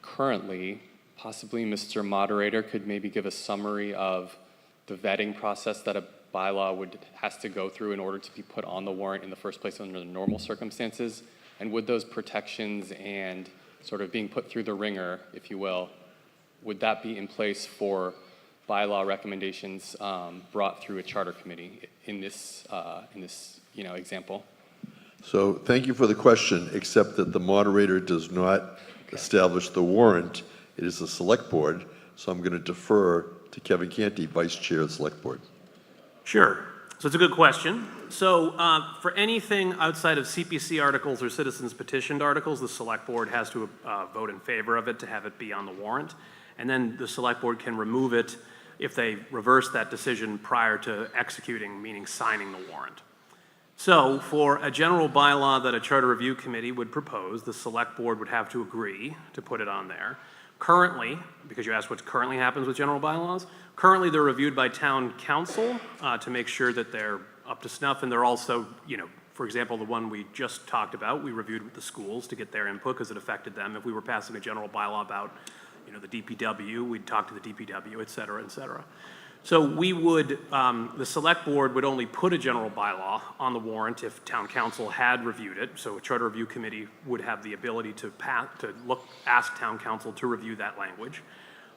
currently, possibly Mr. Moderator could maybe give a summary of the vetting process that a bylaw has to go through in order to be put on the warrant in the first place under the normal circumstances, and would those protections and sort of being put through the ringer, if you will, would that be in place for bylaw recommendations brought through a charter committee in this example? So thank you for the question, except that the moderator does not establish the warrant. It is the Select Board, so I'm going to defer to Kevin Canty, Vice Chair of the Select Board. Sure. So it's a good question. So for anything outside of CPC articles or citizens petitioned articles, the Select Board has to vote in favor of it to have it be on the warrant. And then the Select Board can remove it if they reverse that decision prior to executing, meaning signing the warrant. So for a general bylaw that a charter review committee would propose, the Select Board would have to agree to put it on there. Currently, because you asked what currently happens with general bylaws, currently they're reviewed by town council to make sure that they're up to snuff, and they're also, for example, the one we just talked about, we reviewed with the schools to get their input because it affected them. If we were passing a general bylaw about, the DPW, we'd talk to the DPW, et cetera, et cetera. So we would, the Select Board would only put a general bylaw on the warrant if town council had reviewed it. So a charter review committee would have the ability to ask town council to review that language.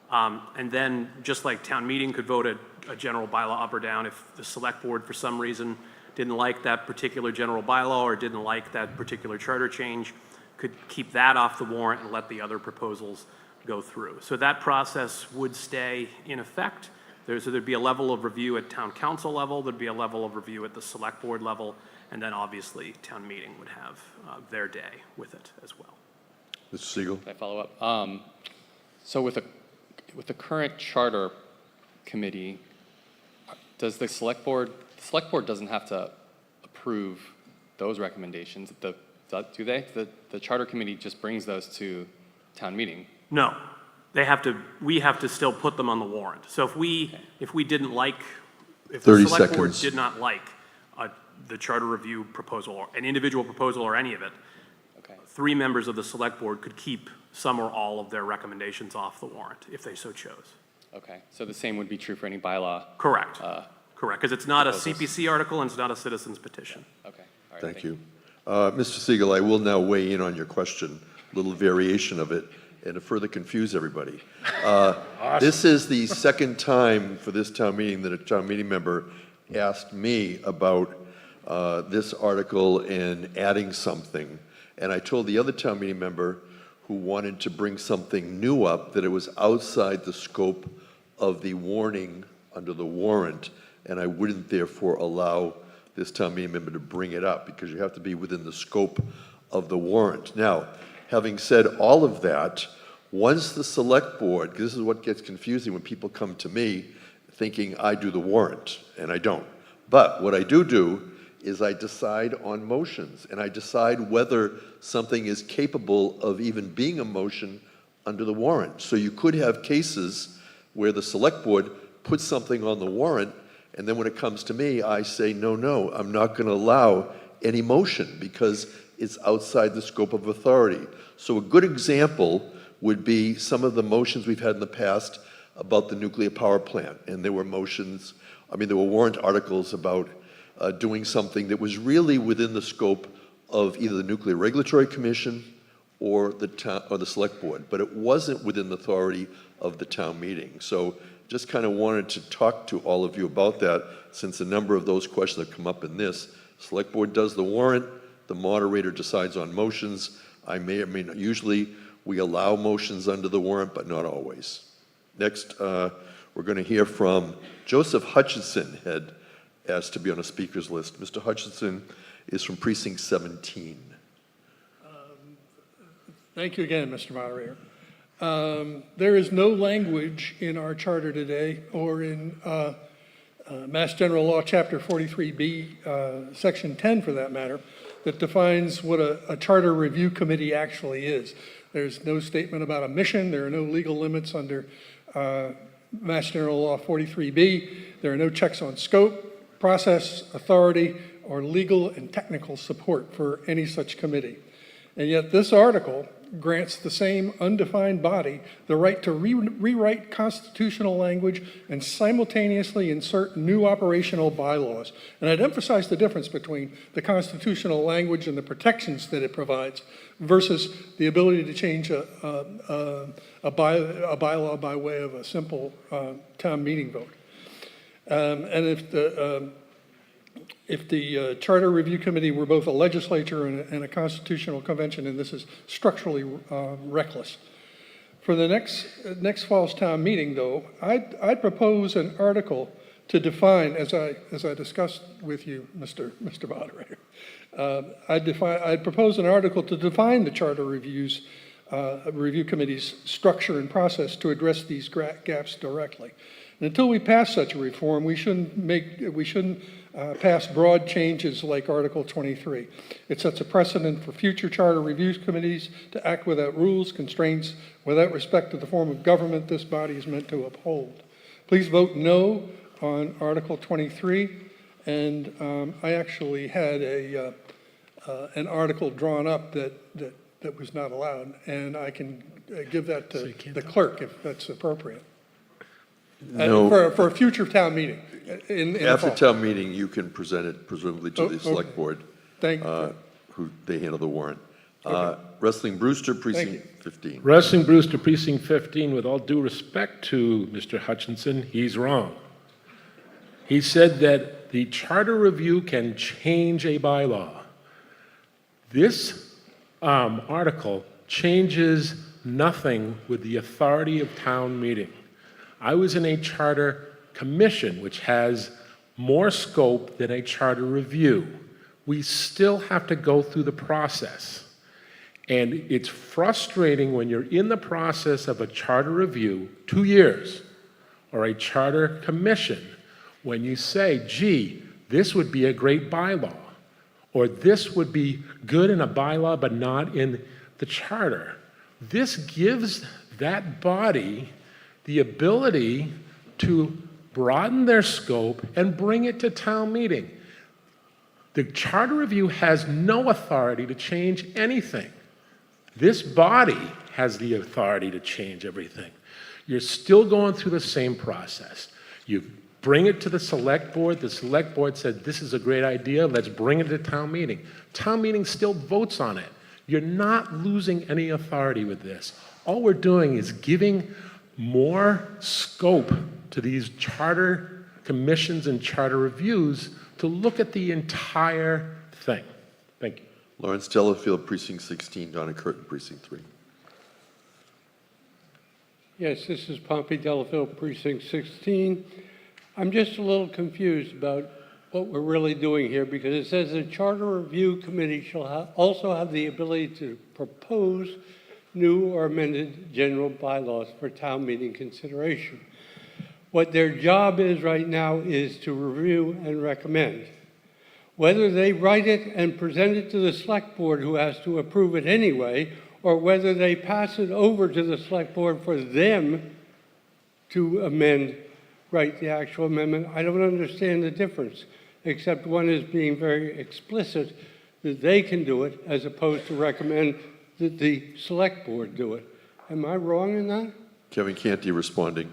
And then just like town meeting could vote a general bylaw up or down, if the Select Board for some reason didn't like that particular general bylaw or didn't like that particular charter change, could keep that off the warrant and let the other proposals go through. So that process would stay in effect. There'd be a level of review at town council level, there'd be a level of review at the Select Board level, and then obviously town meeting would have their day with it as well. Mr. Siegel? Can I follow up? So with the current charter committee, does the Select Board doesn't have to approve those recommendations, do they? The charter committee just brings those to town meeting. No. We have to still put them on the warrant. So if we didn't like, if the Select Board did not like the charter review proposal, or an individual proposal or any of it, 3 members of the Select Board could keep some or all of their recommendations off the warrant if they so chose. Okay, so the same would be true for any bylaw? Correct. Correct, because it's not proposals. a CPC article and it's not a citizen's petition. Okay. All right, Thank you. Mr. Siegel, I will now weigh in on your question, a little variation of it, and to further confuse everybody. This is the second time for this town meeting that a town meeting member asked me about this article and adding something. And I told the other town meeting member who wanted to bring something new up that it was outside the scope of the warning under the warrant, and I wouldn't therefore allow this town meeting member to bring it up, because you have to be within the scope of the warrant. Now, having said all of that, once the select board, because this is what gets confusing when people come to me thinking I do the warrant, and I don't. But what I do is I decide on motions, and I decide whether something is capable of even being a motion under the warrant. So you could have cases where the select board puts something on the warrant, and then when it comes to me, I say, no, I'm not going to allow any motion because it's outside the scope of authority. So a good example would be some of the motions we've had in the past about the nuclear power plant. And there were motions, there were warrant articles about doing something that was really within the scope of either the Nuclear Regulatory Commission or the select board, but it wasn't within the authority of the town meeting. So just kind of wanted to talk to all of you about that, since a number of those questions have come up in this. Select board does the warrant, the moderator decides on motions. I may or may not, usually we allow motions under the warrant, but not always. Next, we're going to hear from Joseph Hutchinson, had asked to be on a speaker's list. Mr. Hutchinson is from Precinct 17. Thank you again, Mr. Moderator. There is no language in our charter today, or in Mass General Law, Chapter 43B, Section 10 for that matter, that defines what a charter review committee actually is. There's no statement about a mission. There are no legal limits under Mass General Law 43B. There are no checks on scope, process, authority, or legal and technical support for any such committee. And yet this article grants the same undefined body the right to rewrite constitutional language and simultaneously insert new operational bylaws. And I'd emphasize the difference between the constitutional language and the protections that it provides versus the ability to change a bylaw by way of a simple town meeting vote. And if the Charter Review Committee were both a legislature and a constitutional convention, and this is structurally reckless. For the next fall's town meeting, though, I'd propose an article to define, as I discussed with you, Mr. Moderator. I'd propose an article to define the Charter Review Committee's structure and process to address these gaps directly. And until we pass such a reform, we shouldn't pass broad changes like Article 23. It sets a precedent for future charter review committees to act without rules, constraints, without respect to the form of government this body is meant to uphold. Please vote no on Article 23. And I actually had an article drawn up that was not allowed, and I can give that to the clerk if that's appropriate. No. For a future town meeting. After town meeting, you can present it presumably to the select board. Thank you. Who they handle the warrant. Wrestling Brewster, Precinct 15. Wrestling Brewster, Precinct 15, with all due respect to Mr. Hutchinson, he's wrong. He said that the charter review can change a bylaw. This article changes nothing with the authority of town meeting. I was in a charter commission, which has more scope than a charter review. We still have to go through the process. And it's frustrating when you're in the process of a charter review, 2 years, or a charter commission, when you say, gee, this would be a great bylaw, or this would be good in a bylaw but not in the charter. This gives that body the ability to broaden their scope and bring it to town meeting. The charter review has no authority to change anything. This body has the authority to change everything. You're still going through the same process. You bring it to the select board said, this is a great idea, let's bring it to town meeting. Town meeting still votes on it. You're not losing any authority with this. All we're doing is giving more scope to these charter commissions and charter reviews to look at the entire thing. Thank you. Lawrence Delafield, Precinct 16, Donna Curtin, Precinct 3. Yes, this is Pompey Delafield, Precinct 16. I'm just a little confused about what we're really doing here, because it says the Charter Review Committee shall also have the ability to propose new or amended general bylaws for town meeting consideration. What their job is right now is to review and recommend. Whether they write it and present it to the select board, who has to approve it anyway, or whether they pass it over to the select board for them to amend, write the actual amendment, I don't understand the difference, except one is being very explicit that they can do it as opposed to recommend that the select board do it. Am I wrong in that? Kevin Canty responding.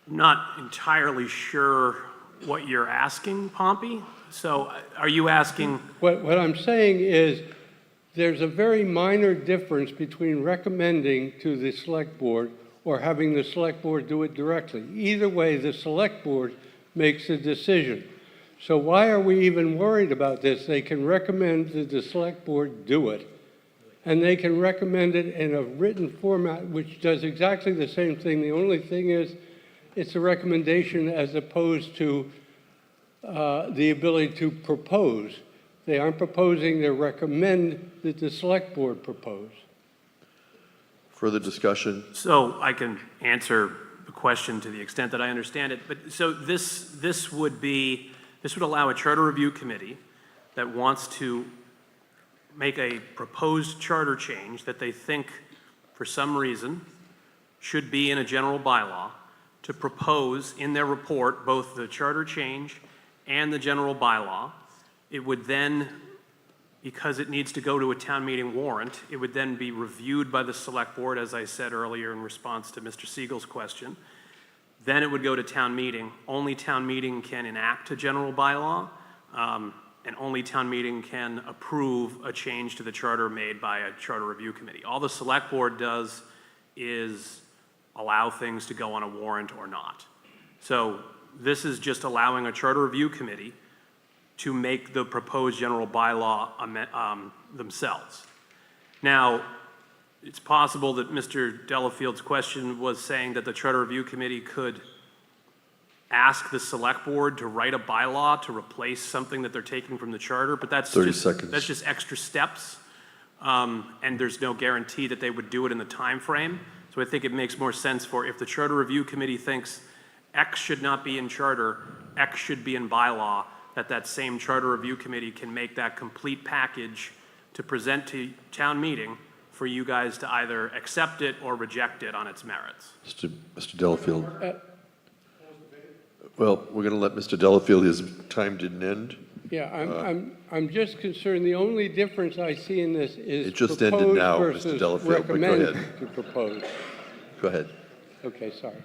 Not entirely sure what you're asking, Pompey. So are you asking? What I'm saying is there's a very minor difference between recommending to the select board or having the select board do it directly. Either way, the select board makes the decision. So why are we even worried about this? They can recommend that the select board do it. And they can recommend it in a written format which does exactly the same thing. The only thing is it's a recommendation as opposed to the ability to propose. They aren't proposing, they recommend that the select board propose. Further discussion? So I can answer the question to the extent that I understand it. But so this would allow a charter review committee that wants to make a proposed charter change that they think for some reason should be in a general bylaw to propose in their report both the charter change and the general bylaw. It would then, because it needs to go to a town meeting warrant, it would then be reviewed by the select board, as I said earlier in response to Mr. Siegel's question. Then it would go to town meeting. Only town meeting can enact a general bylaw, and only town meeting can approve a change to the charter made by a charter review committee. All the select board does is allow things to go on a warrant or not. So this is just allowing a charter review committee to make the proposed general bylaw themselves. Now, it's possible that Mr. Delafield's question was saying that the charter review committee could ask the select board to write a bylaw to replace something that they're taking from the charter, but that's 30 seconds. That's just extra steps, and there's no guarantee that they would do it in the time frame. So I think it makes more sense for if the charter review committee thinks X should not be in charter, X should be in bylaw, that same charter review committee can make that complete package to present to town meeting for you guys to either accept it or reject it on its merits. Mr. Delafield. Well, we're going to let Mr. Delafield, his time didn't end. Yeah, I'm just concerned, the only difference I see in this is It just ended now, Mr. Delafield, but go ahead. to propose. Go ahead. Okay, sorry.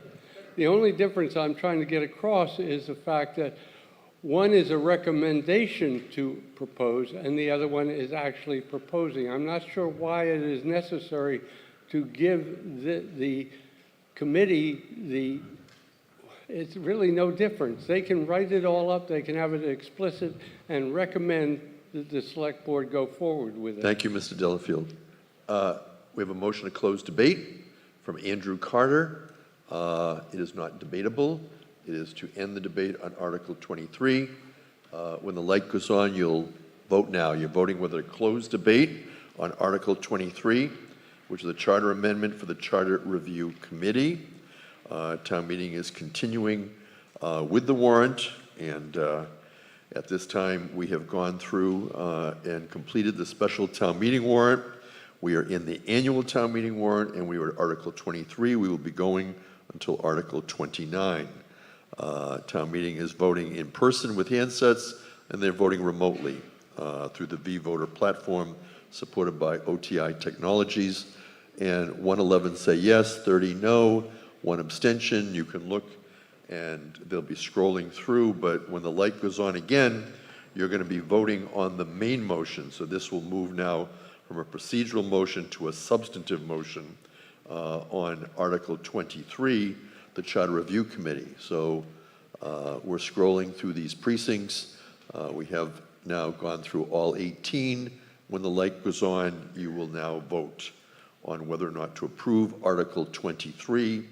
The only difference I'm trying to get across is the fact that one is a recommendation to propose and the other one is actually proposing. I'm not sure why it is necessary to give the committee it's really no difference. They can write it all up, they can have it explicit and recommend that the select board go forward with it. Thank you, Mr. Delafield. We have a motion to close debate from Andrew Carter. It is not debatable. It is to end the debate on Article 23. When the light goes on, you'll vote now. You're voting whether to close debate on Article 23, which is the charter amendment for the Charter Review Committee. Town meeting is continuing with the warrant, and at this time we have gone through and completed the special town meeting warrant. We are in the annual town meeting warrant, and we are at Article 23. We will be going until Article 29. Town meeting is voting in person with handsets, and they're voting remotely through the V-Voter platform supported by OTI Technologies. And 111 say yes, 30 no, 1 abstention. You can look and they'll be scrolling through, but when the light goes on again, you're going to be voting on the main motion. So this will move now from a procedural motion to a substantive motion on Article 23, the Charter Review Committee. So we're scrolling through these precincts. We have now gone through all 18. When the light goes on, you will now vote on whether or not to approve Article 23.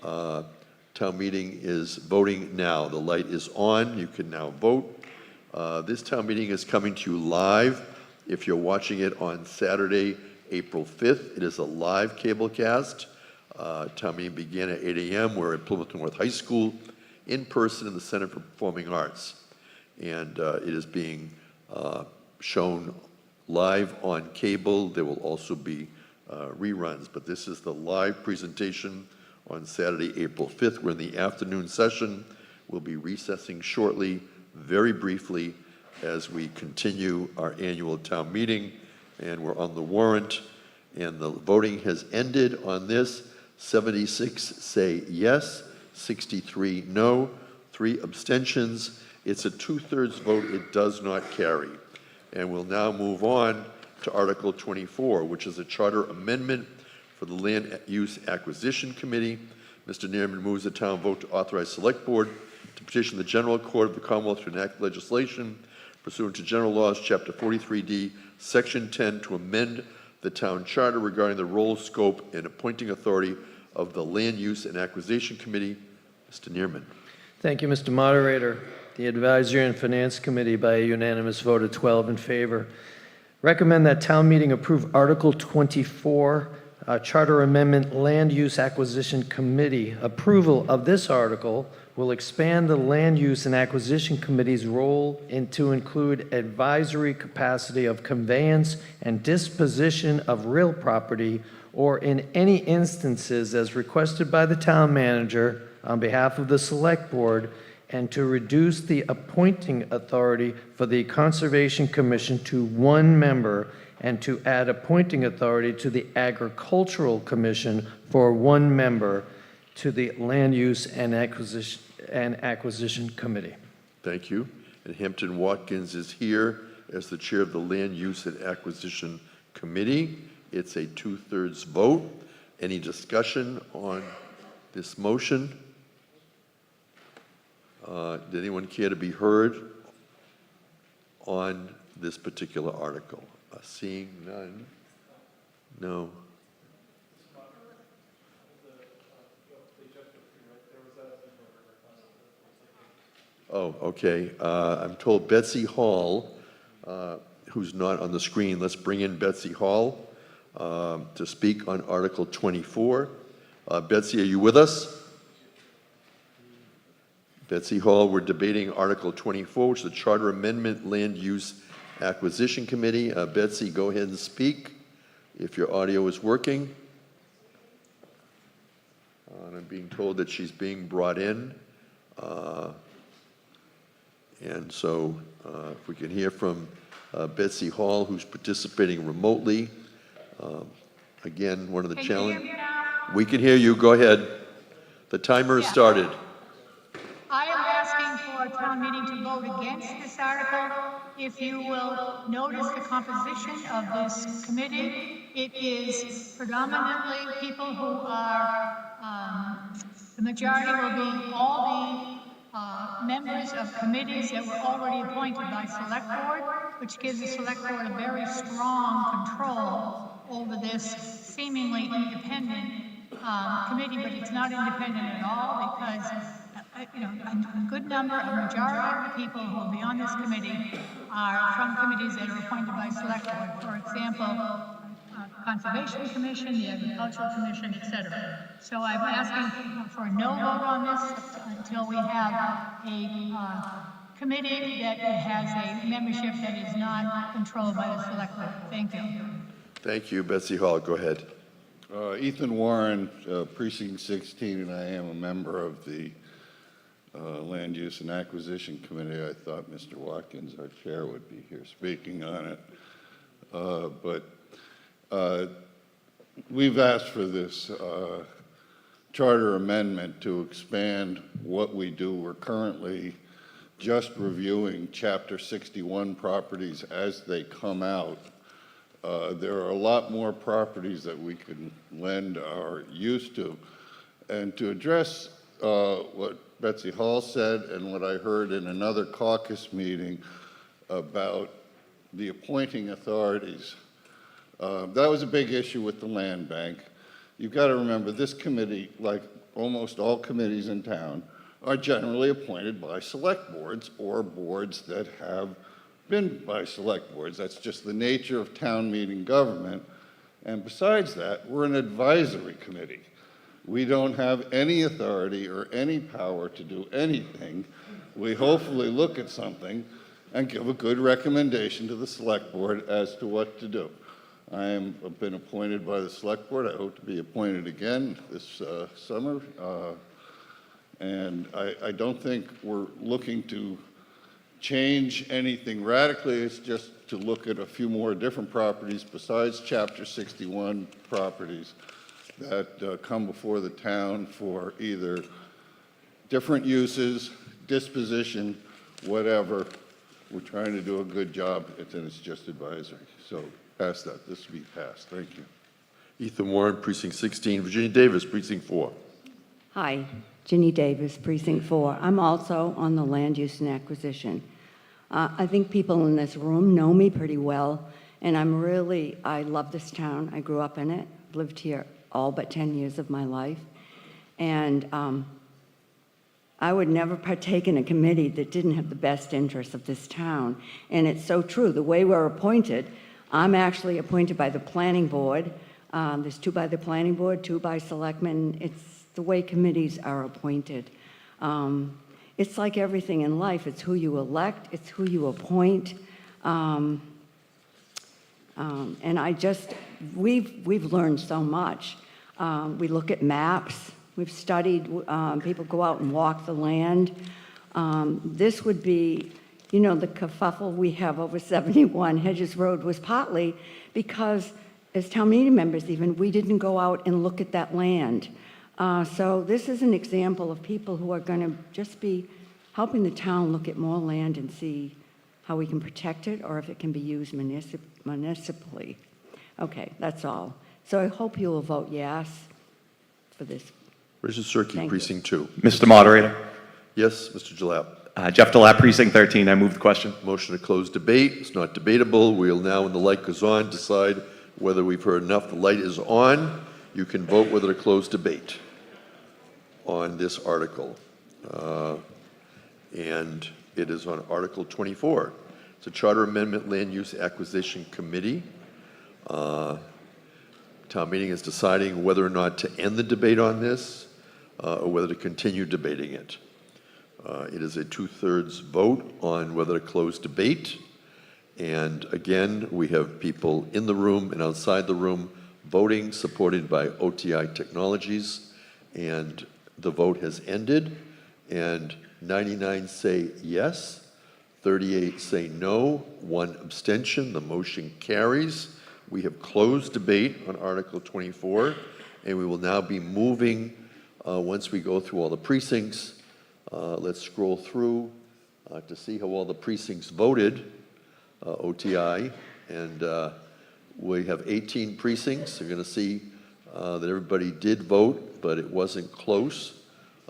Town meeting is voting now. The light is on. You can now vote. This town meeting is coming to you live. If you're watching it on Saturday, April 5th, it is a live cable cast. Town meeting began at 8 a.m. We're at Plymouth North High School, in person in the Center for Performing Arts. And it is being shown live on cable. There will also be reruns, but this is the live presentation on Saturday, April 5th. We're in the afternoon session. We'll be recessing shortly, very briefly, as we continue our annual town meeting, and we're on the warrant, and the voting has ended on this. 76 say yes, 63 no, 3 abstentions. It's a 2/3 vote. It does not carry. And we'll now move on to Article 24, which is a charter amendment for the Land Use Acquisition Committee. Mr. Neerman moves the town vote to authorize Select Board to petition the General Court of the Commonwealth to enact legislation pursuant to General Laws, Chapter 43D, Section 10, to amend the town charter regarding the role, scope, and appointing authority of the Land Use and Acquisition Committee. Mr. Neerman. Thank you, Mr. Moderator. The Advisory and Finance Committee, by a unanimous vote of 12 in favor, recommend that town meeting approve Article 24, Charter Amendment Land Use Acquisition Committee. Approval of this article will expand the Land Use and Acquisition Committee's role to include advisory capacity of conveyance and disposition of real property, or in any instances as requested by the town manager on behalf of the Select Board, and to reduce the appointing authority for the Conservation Commission to 1 member, and to add appointing authority to the Agricultural Commission for 1 member to the Land Use and Acquisition Committee. Thank you. And Hampton Watkins is here as the chair of the Land Use and Acquisition Committee. It's a 2/3 vote. Any discussion on this motion? Did anyone care to be heard on this particular article? Seeing none? No. Oh, okay. I'm told Betsy Hall, who's not on the screen. Let's bring in Betsy Hall to speak on Article 24. Betsy, are you with us? Betsy Hall, we're debating Article 24, which is the Charter Amendment Land Use Acquisition Committee. Betsy, go ahead and speak if your audio is working. And I'm being told that she's being brought in. And so if we can hear from Betsy Hall, who's participating remotely. Again, one of the challenges. We can hear you. Go ahead. The timer has started. I am asking for a town meeting to vote against this article. If you will notice the composition of this committee, it is predominantly people who are, the majority will be all the members of committees that were already appointed by Select Board, which gives the Select Board a very strong control over this seemingly independent committee, but it's not independent at all, because a good number, a majority of the people who will be on this committee are from committees that are appointed by Select Board. For example, Conservation Commission, the Agricultural Commission, etc. So I'm asking for a no vote on this until we have a committee that has a membership that is not controlled by the Select Board. Thank you. Thank you, Betsy Hall. Go ahead. Ethan Warren, Precinct 16, and I am a member of the Land Use and Acquisition Committee. I thought Mr. Watkins, our chair, would be here speaking on it. But we've asked for this charter amendment to expand what we do. We're currently just reviewing Chapter 61 properties as they come out. There are a lot more properties that we can lend our use to. And to address what Betsy Hall said and what I heard in another caucus meeting about the appointing authorities, that was a big issue with the land bank. You've got to remember, this committee, like almost all committees in town, are generally appointed by select boards or boards that have been by select boards. That's just the nature of town meeting government. And besides that, we're an advisory committee. We don't have any authority or any power to do anything. We hopefully look at something and give a good recommendation to the select board as to what to do. I've been appointed by the select board. I hope to be appointed again this summer. And I don't think we're looking to change anything radically. It's just to look at a few more different properties besides Chapter 61 properties that come before the town for either different uses, disposition, whatever. We're trying to do a good job, and it's just advisory. So pass that. This will be passed. Thank you. Ethan Warren, Precinct 16. Virginia Davis, Precinct 4. Hi, Ginny Davis, Precinct 4. I'm also on the land use and acquisition. I think people in this room know me pretty well, and I love this town. I grew up in it, lived here all but 10 years of my life, and I would never partake in a committee that didn't have the best interests of this town. And it's so true. The way we're appointed, I'm actually appointed by the planning board. There's 2 by the planning board, 2 by selectmen. It's the way committees are appointed. It's like everything in life. It's who you elect, it's who you appoint. And we've learned so much. We look at maps. We've studied, people go out and walk the land. This would be, the kerfuffle we have over 71 Hedges Road was partly because, as town meeting members even, we didn't go out and look at that land. So this is an example of people who are going to just be helping the town look at more land and see how we can protect it or if it can be used municipally. Okay, that's all. So I hope you will vote yes for this. Richard Cirque, Precinct 2. Mr. Moderator. Yes, Mr. Jalap. Jeff Delap, Precinct 13. I move the question. Motion to close debate. It's not debatable. We'll now, when the light goes on, decide whether we've heard enough. The light is on. You can vote whether to close debate on this article. And it is on Article 24. It's a Charter Amendment Land Use Acquisition Committee. Town meeting is deciding whether or not to end the debate on this or whether to continue debating it. It is a 2/3 vote on whether to close debate. And again, we have people in the room and outside the room voting, supported by OTI Technologies. And the vote has ended. And 99 say yes, 38 say no, 1 abstention. The motion carries. We have closed debate on Article 24, and we will now be moving, once we go through all the precincts, let's scroll through to see how all the precincts voted, OTI, and we have 18 precincts. You're going to see that everybody did vote, but it wasn't close.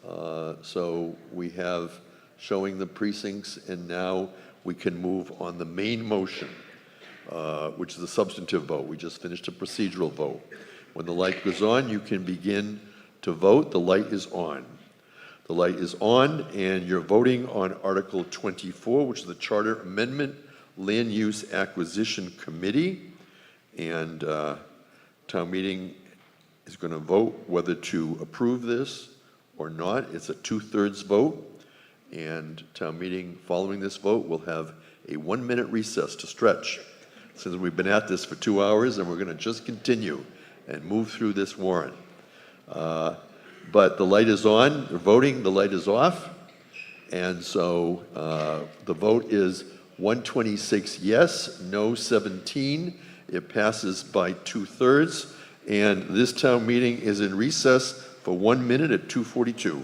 So we have showing the precincts, and now we can move on the main motion, which is a substantive vote. We just finished a procedural vote. When the light goes on, you can begin to vote. The light is on. The light is on, and you're voting on Article 24, which is the Charter Amendment Land Use Acquisition Committee. And town meeting is going to vote whether to approve this or not. It's a 2/3 vote. And town meeting, following this vote, will have a 1-minute recess to stretch, since we've been at this for 2 hours, and we're going to just continue and move through this warrant. But the light is on. They're voting. The light is off. And so the vote is 126 yes, no 17. It passes by 2/3. And this town meeting is in recess for 1 minute at 2:42.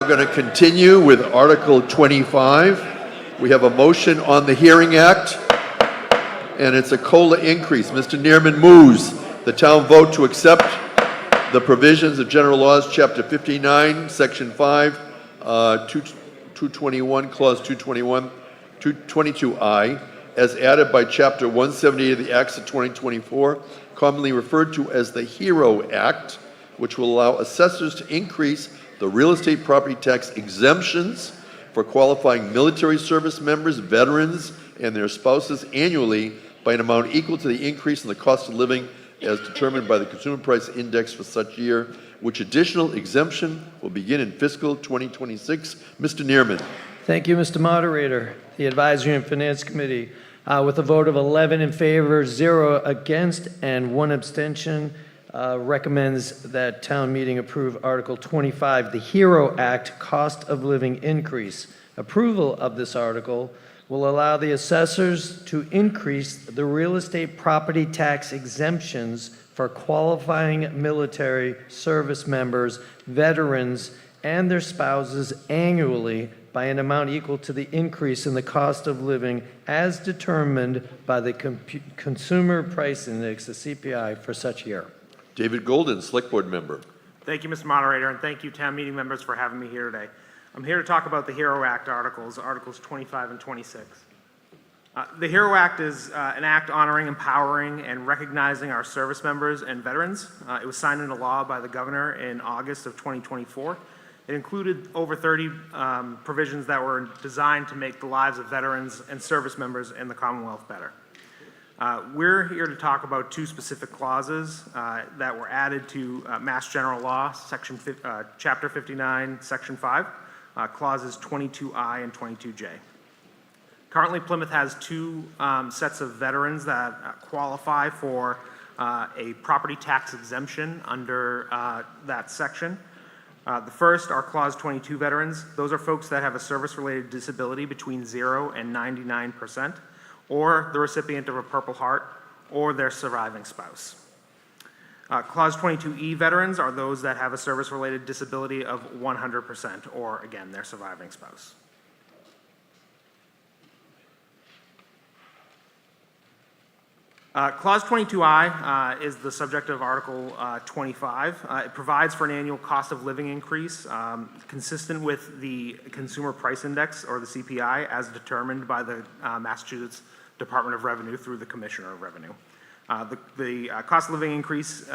We're going to continue with Article 25. We have a motion on the Hearing Act, and it's a COLA increase. Mr. Neerman moves the town vote to accept the provisions of General Laws, Chapter 59, Section 5, 221, Clause 221, 222I, as added by Chapter 178 of the Acts of 2024, commonly referred to as the HERO Act, which will allow assessors to increase the real estate property tax exemptions for qualifying military service members, veterans, and their spouses annually by an amount equal to the increase in the cost of living as determined by the Consumer Price Index for such year, which additional exemption will begin in fiscal 2026. Mr. Neerman. Thank you, Mr. Moderator. The Advisory and Finance Committee, with a vote of 11 in favor, 0 against, and 1 abstention, recommends that town meeting approve Article 25, the HERO Act Cost of Living Increase. Approval of this article will allow the assessors to increase the real estate property tax exemptions for qualifying military service members, veterans, and their spouses annually by an amount equal to the increase in the cost of living as determined by the Consumer Price Index, the CPI, for such year. David Golden, Select Board Member. Thank you, Mr. Moderator, and thank you, town meeting members, for having me here today. I'm here to talk about the HERO Act articles, Articles 25 and 26. The HERO Act is an act honoring, empowering, and recognizing our service members and veterans. It was signed into law by the governor in August of 2024. It included over 30 provisions that were designed to make the lives of veterans and service members in the Commonwealth better. We're here to talk about 2 specific clauses that were added to Mass General Law, Chapter 59, Section 5, Clauses 22I and 22J. Currently, Plymouth has 2 sets of veterans that qualify for a property tax exemption under that section. The first are Clause 22 veterans. Those are folks that have a service-related disability between 0 and 99%, or the recipient of a Purple Heart, or their surviving spouse. Clause 22E veterans are those that have a service-related disability of 100%, or again, their surviving spouse. Clause 22I is the subject of Article 25. It provides for an annual cost of living increase consistent with the Consumer Price Index, or the CPI, as determined by the Massachusetts Department of Revenue through the Commissioner of Revenue. The cost of living increase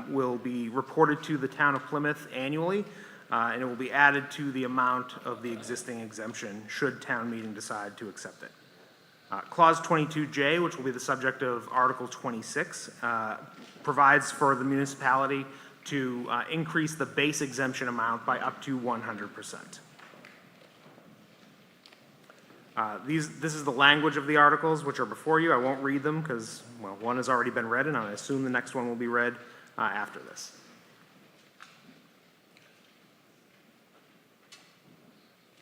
will be reported to the town of Plymouth annually, and it will be added to the amount of the existing exemption should town meeting decide to accept it. Clause 22J, which will be the subject of Article 26, provides for the municipality to increase the base exemption amount by up to 100%. This is the language of the articles which are before you. I won't read them because, well, one has already been read, and I assume the next one will be read after this.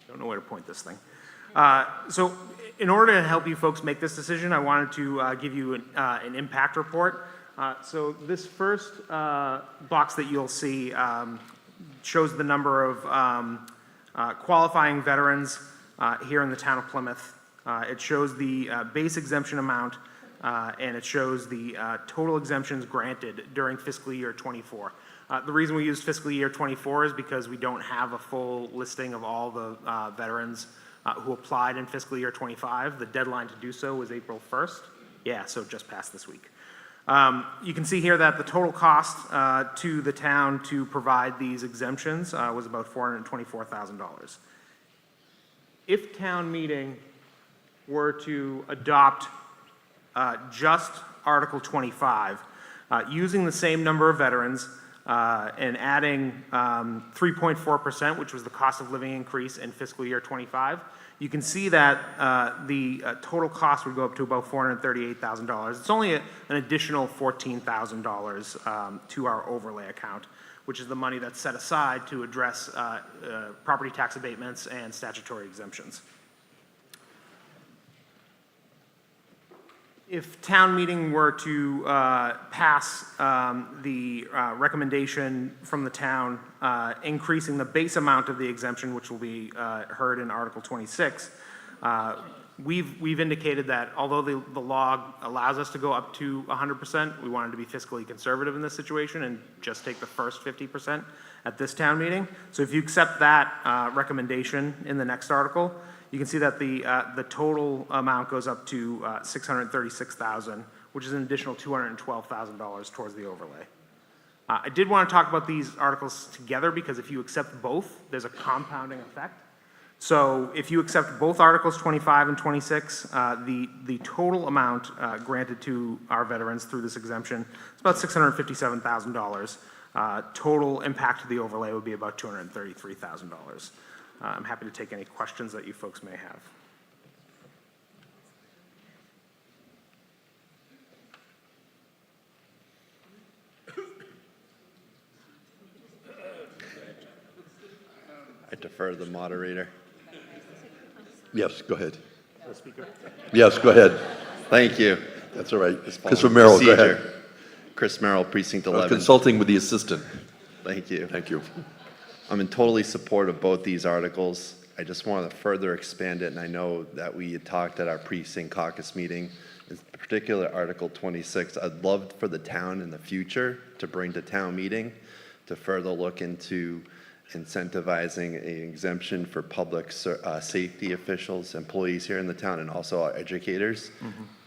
Don't know where to point this thing. So in order to help you folks make this decision, I wanted to give you an impact report. So this first box that you'll see shows the number of qualifying veterans here in the town of Plymouth. It shows the base exemption amount, and it shows the total exemptions granted during fiscal year 24. The reason we use fiscal year 24 is because we don't have a full listing of all the veterans who applied in fiscal year 25. The deadline to do so was April 1st. Yeah, so just passed this week. You can see here that the total cost to the town to provide these exemptions was about $424,000. If town meeting were to adopt just Article 25, using the same number of veterans and adding 3.4%, which was the cost of living increase in fiscal year 25, you can see that the total cost would go up to about $438,000. It's only an additional $14,000 to our overlay account, which is the money that's set aside to address property tax abatements and statutory exemptions. If town meeting were to pass the recommendation from the town increasing the base amount of the exemption, which will be heard in Article 26, we've indicated that although the law allows us to go up to 100%, we wanted to be fiscally conservative in this situation and just take the first 50% at this town meeting. So if you accept that recommendation in the next article, you can see that the total amount goes up to $636,000, which is an additional $212,000 towards the overlay. I did want to talk about these articles together because if you accept both, there's a compounding effect. So if you accept both Articles 25 and 26, the total amount granted to our veterans through this exemption is about $657,000. Total impact to the overlay would be about $233,000. I'm happy to take any questions that you folks may have. I defer to the moderator. Yes, go ahead. Speaker. Yes, go ahead. Thank you. That's all right. Just Chris following Romero, go procedure. ahead. Chris Merrill, Precinct 11. Consulting with the assistant. Thank you. Thank you. I'm in totally support of both these articles. I just want to further expand it, and I know that we had talked at our precinct caucus meeting, in particular Article 26. I'd love for the town in the future to bring to town meeting to further look into incentivizing an exemption for public safety officials, employees here in the town, and also our educators.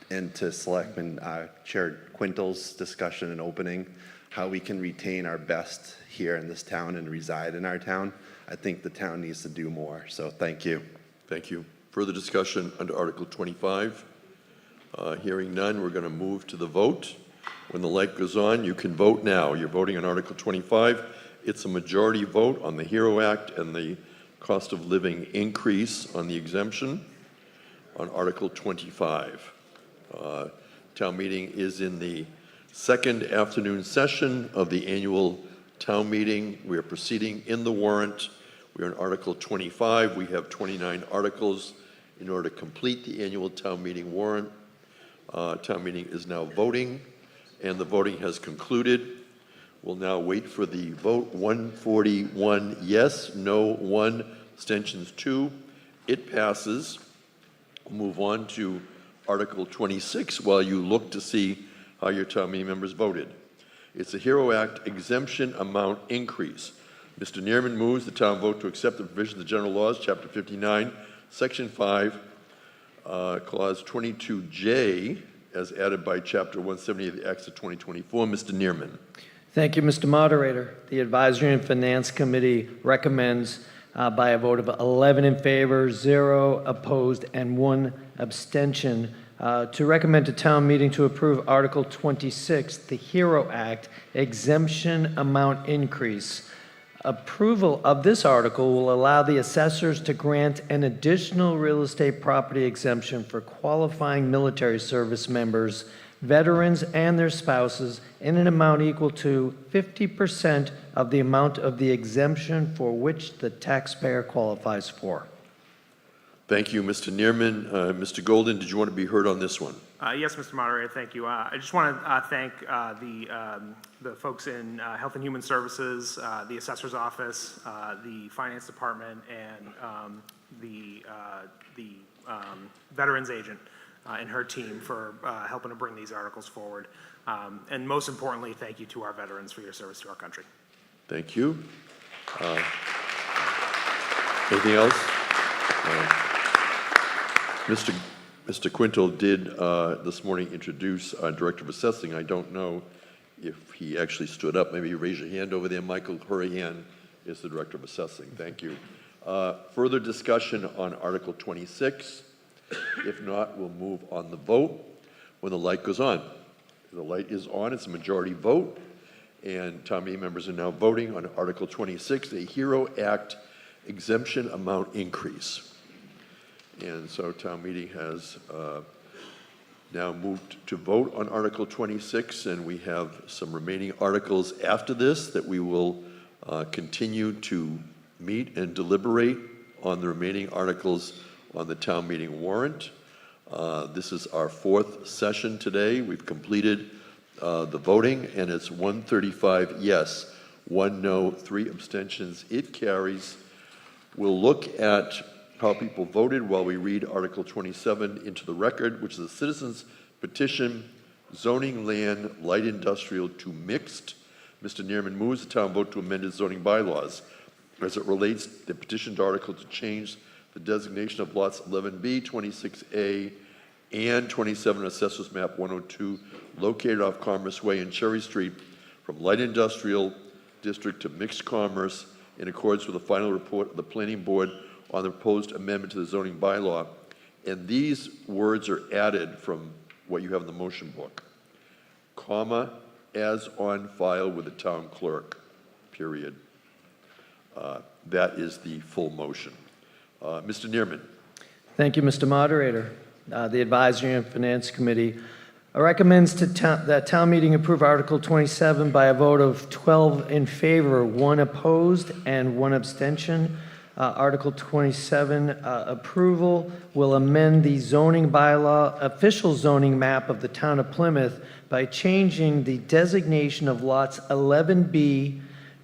And to Selectman Chair Quintel's discussion and opening, how we can retain our best here in this town and reside in our town. I think the town needs to do more, so thank you. Thank you. Further discussion under Article 25? Hearing none, we're going to move to the vote. When the light goes on, you can vote now. You're voting on Article 25. It's a majority vote on the HERO Act and the cost of living increase on the exemption on Article 25. Town meeting is in the second afternoon session of the annual town meeting. We are proceeding in the warrant. We are on Article 25. We have 29 articles in order to complete the annual town meeting warrant. Town meeting is now voting, and the voting has concluded. We'll now wait for the vote. 141 yes, no 1, abstentions 2. It passes. We'll move on to Article 26 while you look to see how your town meeting members voted. It's a HERO Act exemption amount increase. Mr. Neerman moves the town vote to accept the provisions of the general laws, Chapter 59, Section 5, Clause 22J, as added by Chapter 170 of the Acts of 2024. Mr. Neerman. Thank you, Mr. Moderator. The Advisory and Finance Committee recommends by a vote of 11 in favor, 0 opposed, and 1 abstention to recommend to town meeting to approve Article 26, the HERO Act exemption amount increase. Approval of this article will allow the assessors to grant an additional real estate property exemption for qualifying military service members, veterans, and their spouses in an amount equal to 50% of the amount of the exemption for which the taxpayer qualifies for. Thank you, Mr. Neerman. Mr. Golden, did you want to be heard on this one? Yes, Mr. Moderator, thank you. I just want to thank the folks in Health and Human Services, the Assessor's Office, the Finance Department, and the Veterans Agent and her team for helping to bring these articles forward. And most importantly, thank you to our veterans for your service to our country. Thank you. Anything else? Mr. Quintel did this morning introduce our Director of Assessing. I don't know if he actually stood up. Maybe you raise your hand over there. Michael Hurahan is the Director of Assessing. Thank you. Further discussion on Article 26? If not, we'll move on the vote when the light goes on. The light is on. It's a majority vote. And town meeting members are now voting on Article 26, the HERO Act exemption amount increase. And so town meeting has now moved to vote on Article 26, and we have some remaining articles after this that we will continue to meet and deliberate on the remaining articles on the town meeting warrant. This is our fourth session today. We've completed the voting, and it's 135 yes, 1 no, 3 abstentions. It carries. We'll look at how people voted while we read Article 27 into the record, which is a citizen's petition, zoning land light industrial to mixed. Mr. Neerman moves the town vote to amend its zoning bylaws as it relates the petitioned article to change the designation of lots 11B, 26A, and 27 Assessors Map 102, located off Commerce Way and Cherry Street, from light industrial district to mixed commerce in accordance with the final report of the Planning Board on the proposed amendment to the zoning bylaw. And these words are added from what you have in the motion book, comma, as on file with the town clerk, period. That is the full motion. Mr. Neerman. Thank you, Mr. Moderator. The Advisory and Finance Committee recommends that town meeting approve Article 27 by a vote of 12 in favor, 1 opposed, and 1 abstention. Article 27 approval will amend the zoning bylaw, official zoning map of the town of Plymouth by changing the designation of lots 11B,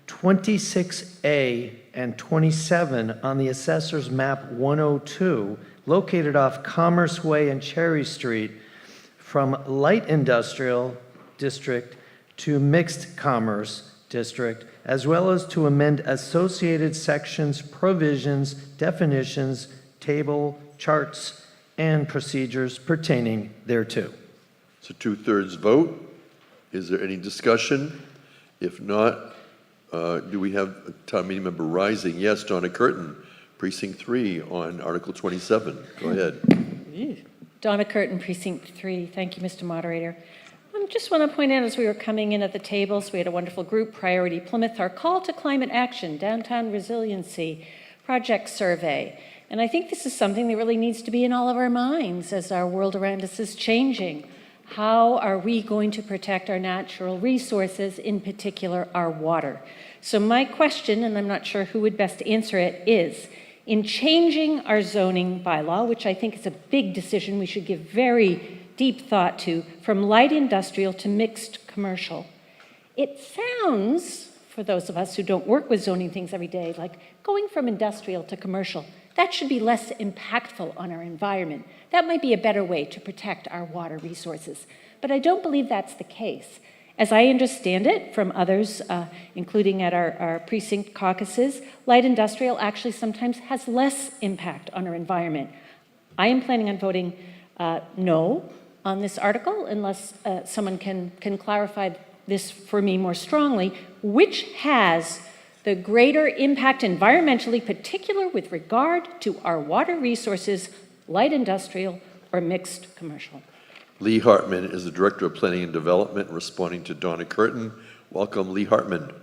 26A, and 27 on the Assessor's Map 102, located off Commerce Way and Cherry Street, from light industrial district to mixed commerce district, as well as to amend associated sections, provisions, definitions, table, charts, and procedures pertaining thereto. It's a 2/3 vote. Is there any discussion? If not, do we have a town meeting member rising? Yes, Donna Curtin, Precinct 3 on Article 27. Go ahead. Donna Curtin, Precinct 3. Thank you, Mr. Moderator. I just want to point out, as we were coming in at the tables, we had a wonderful group, Priority Plymouth, our Call to Climate Action, Downtown Resiliency Project Survey. And I think this is something that really needs to be in all of our minds as our world around us is changing. How are we going to protect our natural resources, in particular our water? So my question, and I'm not sure who would best answer it, is, in changing our zoning bylaw, which I think is a big decision we should give very deep thought to, from light industrial to mixed commercial, it sounds, for those of us who don't work with zoning things every day, like going from industrial to commercial, that should be less impactful on our environment. That might be a better way to protect our water resources. But I don't believe that's the case. As I understand it from others, including at our precinct caucuses, light industrial actually sometimes has less impact on our environment. I am planning on voting no on this article unless someone can clarify this for me more strongly, which has the greater impact environmentally, particular with regard to our water resources, light industrial or mixed commercial. Lee Hartman is the Director of Planning and Development, responding to Donna Curtin. Welcome, Lee Hartman.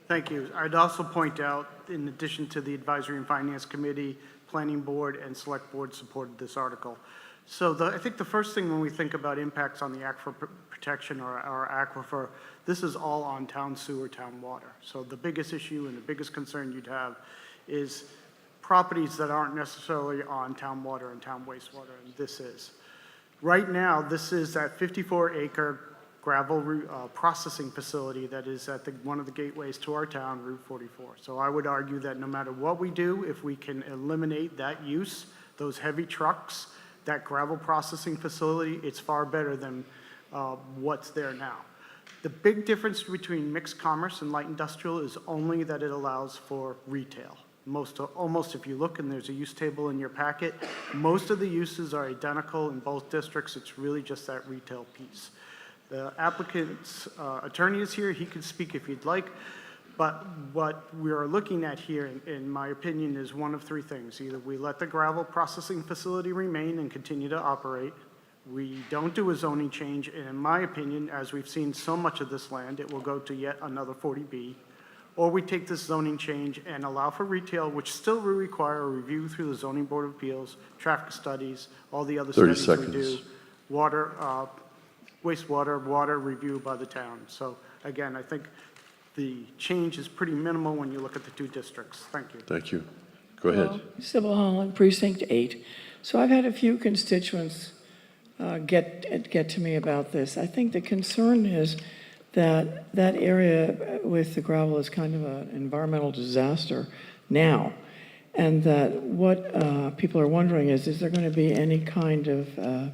Thank you. I'd also point out, in addition to the Advisory and Finance Committee, Planning Board, and Select Board supported this article. So I think the first thing when we think about impacts on the aquifer protection or our aquifer, this is all on town sewer, town water. So the biggest issue and the biggest concern you'd have is properties that aren't necessarily on town water and town wastewater, and this is. Right now, this is that 54-acre gravel processing facility that is at one of the gateways to our town, Route 44. So I would argue that no matter what we do, if we can eliminate that use, those heavy trucks, that gravel processing facility, it's far better than what's there now. The big difference between mixed commerce and light industrial is only that it allows for retail. Almost, if you look and there's a use table in your packet, most of the uses are identical in both districts. It's really just that retail piece. The applicant's attorney is here. He can speak if he'd like. But what we are looking at here, in my opinion, is one of three things. Either we let the gravel processing facility remain and continue to operate, we don't do a zoning change, and in my opinion, as we've seen so much of this land, it will go to yet another 40B, or we take this zoning change and allow for retail, which still will require a review through the Zoning Board of Appeals, traffic studies, all the other studies we do, water, wastewater, water review by the town. So again, I think the change is pretty minimal when you look at the two districts. Thank you. Thank you. Go ahead. Sybil Holland, Precinct 8. So I've had a few constituents get to me about this. I think the concern is that that area with the gravel is kind of an environmental disaster now. And that what people are wondering is there going to be any kind of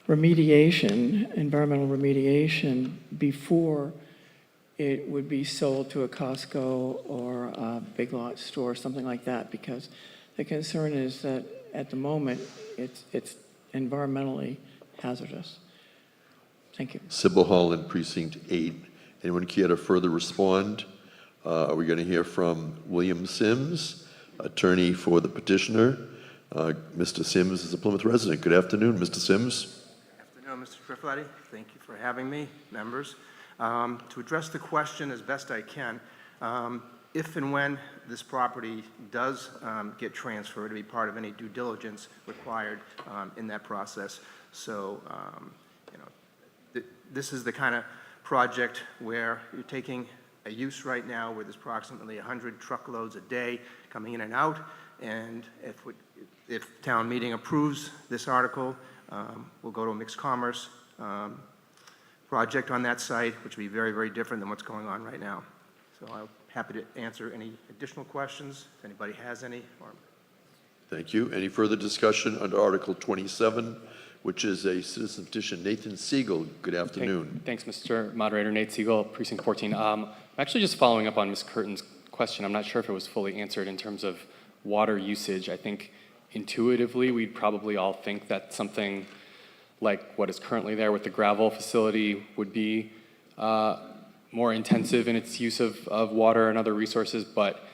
remediation, environmental remediation, before it would be sold to a Costco or a Big Lots store, something like that? Because the concern is that at the moment, it's environmentally hazardous. Thank you. Sybil Holland, Precinct 8. Anyone care to further respond? Are we going to hear from William Sims, attorney for the petitioner? Mr. Sims is a Plymouth resident. Good afternoon, Mr. Sims. Good afternoon, Mr. Trifletti. Thank you for having me, members. To address the question as best I can, if and when this property does get transferred, to be part of any due diligence required in that process. So, this is the kind of project where you're taking a use right now where there's approximately 100 truckloads a day coming in and out, and if town meeting approves this article, we'll go to a mixed commerce project on that site, which will be very, very different than what's going on right now. So I'm happy to answer any additional questions, if anybody has any. Thank you. Any further discussion under Article 27, which is a citizen petition? Nathan Siegel, good afternoon. Thanks, Mr. Moderator. Nate Siegel, Precinct 14. I'm actually just following up on Ms. Curtin's question. I'm not sure if it was fully answered in terms of water usage. I think intuitively we'd probably all think that something like what is currently there with the gravel facility would be more intensive in its use of water and other resources, but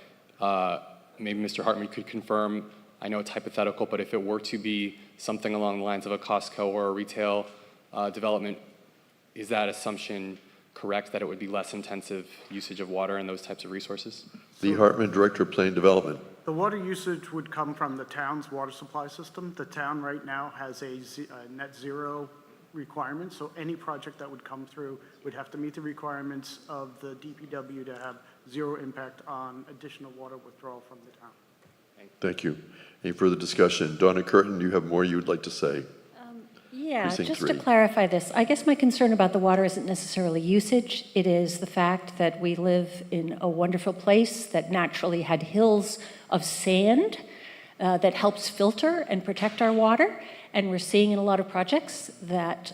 maybe Mr. Hartman could confirm. I know it's hypothetical, but if it were to be something along the lines of a Costco or a retail development, is that assumption correct, that it would be less intensive usage of water and those types of resources? Lee Hartman, Director of Planning Development. The water usage would come from the town's water supply system. The town right now has a net zero requirement, so any project that would come through would have to meet the requirements of the DPW to have zero impact on additional water withdrawal from the town. Thank you. Any further discussion? Donna Curtin, do you have more you would like to say? Yeah, Precinct just 3. to clarify this, I guess my concern about the water isn't necessarily usage. It is the fact that we live in a wonderful place that naturally had hills of sand that helps filter and protect our water. And we're seeing in a lot of projects that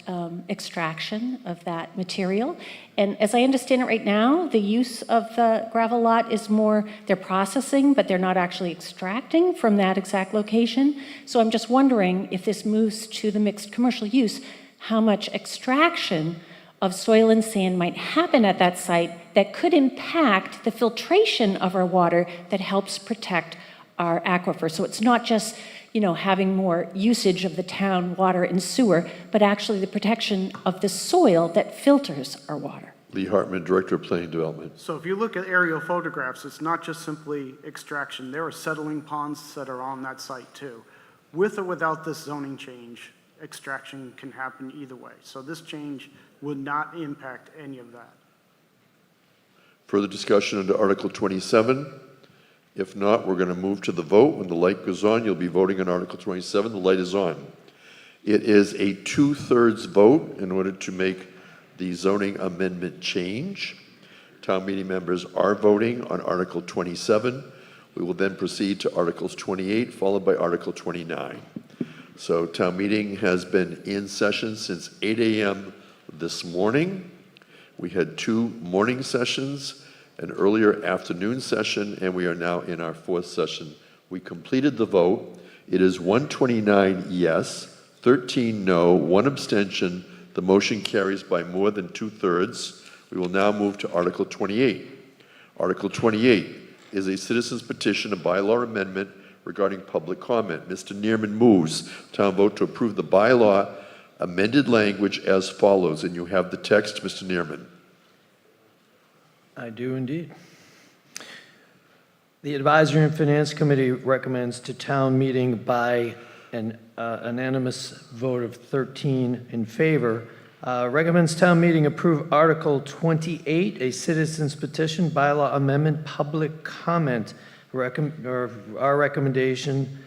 extraction of that material. And as I understand it right now, the use of the gravel lot is more, they're processing, but they're not actually extracting from that exact location. So I'm just wondering if this moves to the mixed commercial use, how much extraction of soil and sand might happen at that site that could impact the filtration of our water that helps protect our aquifer. So it's not just having more usage of the town water and sewer, but actually the protection of the soil that filters our water. Lee Hartman, Director of Planning Development. So if you look at aerial photographs, it's not just simply extraction. There are settling ponds that are on that site too. With or without this zoning change, extraction can happen either way. So this change would not impact any of that. Further discussion under Article 27? If not, we're going to move to the vote. When the light goes on, you'll be voting on Article 27. The light is on. It is a 2/3 vote in order to make the zoning amendment change. Town meeting members are voting on Article 27. We will then proceed to Articles 28, followed by Article 29. So town meeting has been in session since 8 a.m. this morning. We had 2 morning sessions, an earlier afternoon session, and we are now in our 4th session. We completed the vote. It is 129 yes, 13 no, 1 abstention. The motion carries by more than 2/3. We will now move to Article 28. Article 28 is a citizen's petition, a bylaw amendment regarding public comment. Mr. Neerman moves town vote to approve the bylaw amended language as follows, and you have the text, Mr. Neerman. I do indeed. The Advisory and Finance Committee recommends to town meeting by an unanimous vote of 13 in favor, recommends town meeting approve Article 28, a citizen's petition, bylaw amendment, public comment. Our recommendation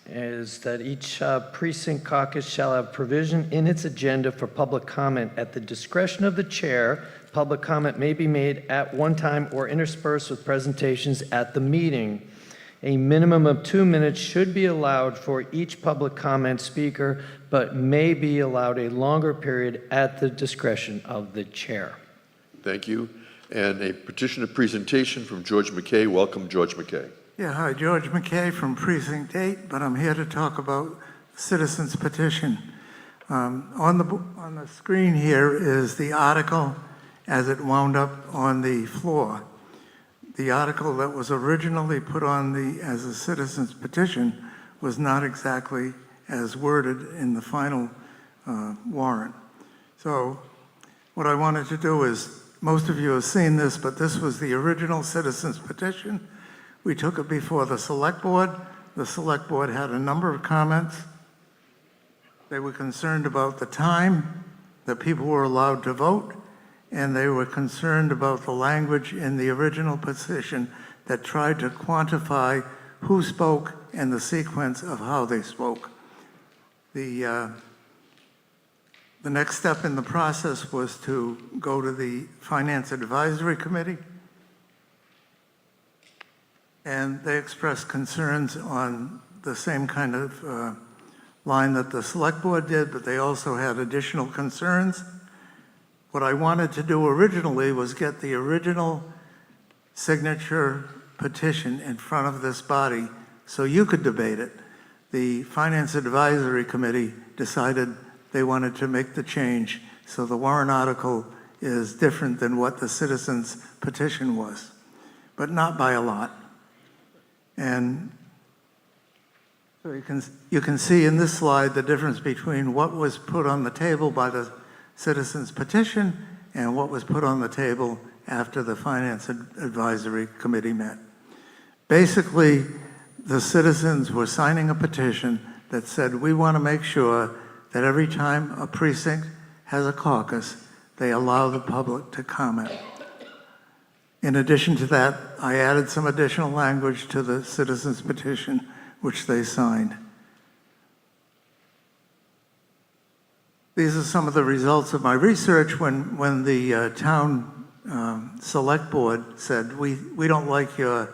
is that each precinct caucus shall have provision in its agenda for public comment. At the discretion of the chair, public comment may be made at one time or interspersed with presentations at the meeting. A minimum of 2 minutes should be allowed for each public comment speaker, but may be allowed a longer period at the discretion of the chair. Thank you. And a petition of presentation from George McKay. Welcome, George McKay. Yeah, hi, George McKay from Precinct 8, but I'm here to talk about citizens petition. On the screen here is the article as it wound up on the floor. The article that was originally put on as a citizens petition was not exactly as worded in the final warrant. So what I wanted to do is, most of you have seen this, but this was the original citizens petition. We took it before the select board. The select board had a number of comments. They were concerned about the time that people were allowed to vote, and they were concerned about the language in the original petition that tried to quantify who spoke and the sequence of how they spoke. The next step in the process was to go to the Finance Advisory Committee, and they expressed concerns on the same kind of line that the select board did, but they also had additional concerns. What I wanted to do originally was get the original signature petition in front of this body so you could debate it. The Finance Advisory Committee decided they wanted to make the change, so the warrant article is different than what the citizens petition was, but not by a lot. And so you can see in this slide the difference between what was put on the table by the citizens petition and what was put on the table after the Finance Advisory Committee met. Basically, the citizens were signing a petition that said, we want to make sure that every time a precinct has a caucus, they allow the public to comment. In addition to that, I added some additional language to the citizens petition, which they signed. These are some of the results of my research when the town select board said, we don't like your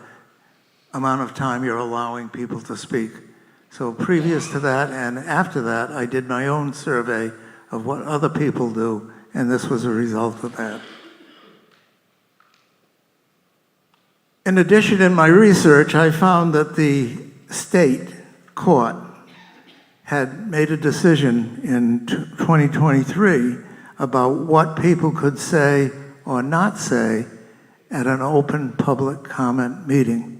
amount of time you're allowing people to speak. So previous to that and after that, I did my own survey of what other people do, and this was a result of that. In addition, in my research, I found that the state court had made a decision in 2023 about what people could say or not say at an open public comment meeting.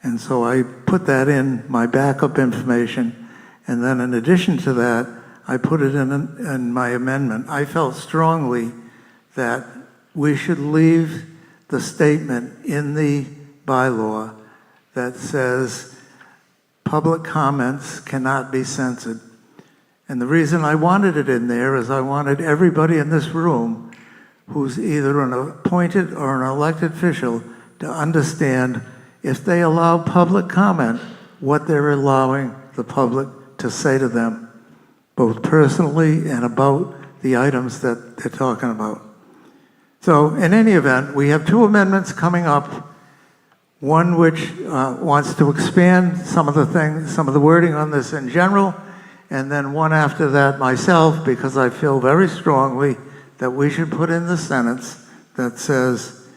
And so I put that in my backup information, and then in addition to that, I put it in my amendment. I felt strongly that we should leave the statement in the bylaw that says public comments cannot be censored. And the reason I wanted it in there is I wanted everybody in this room who's either an appointed or an elected official to understand if they allow public comment, what they're allowing the public to say to them, both personally and about the items that they're talking about. So in any event, we have two amendments coming up. One which wants to expand some of the wording on this in general, and then one after that myself, because I feel very strongly that we should put in the sentence that says,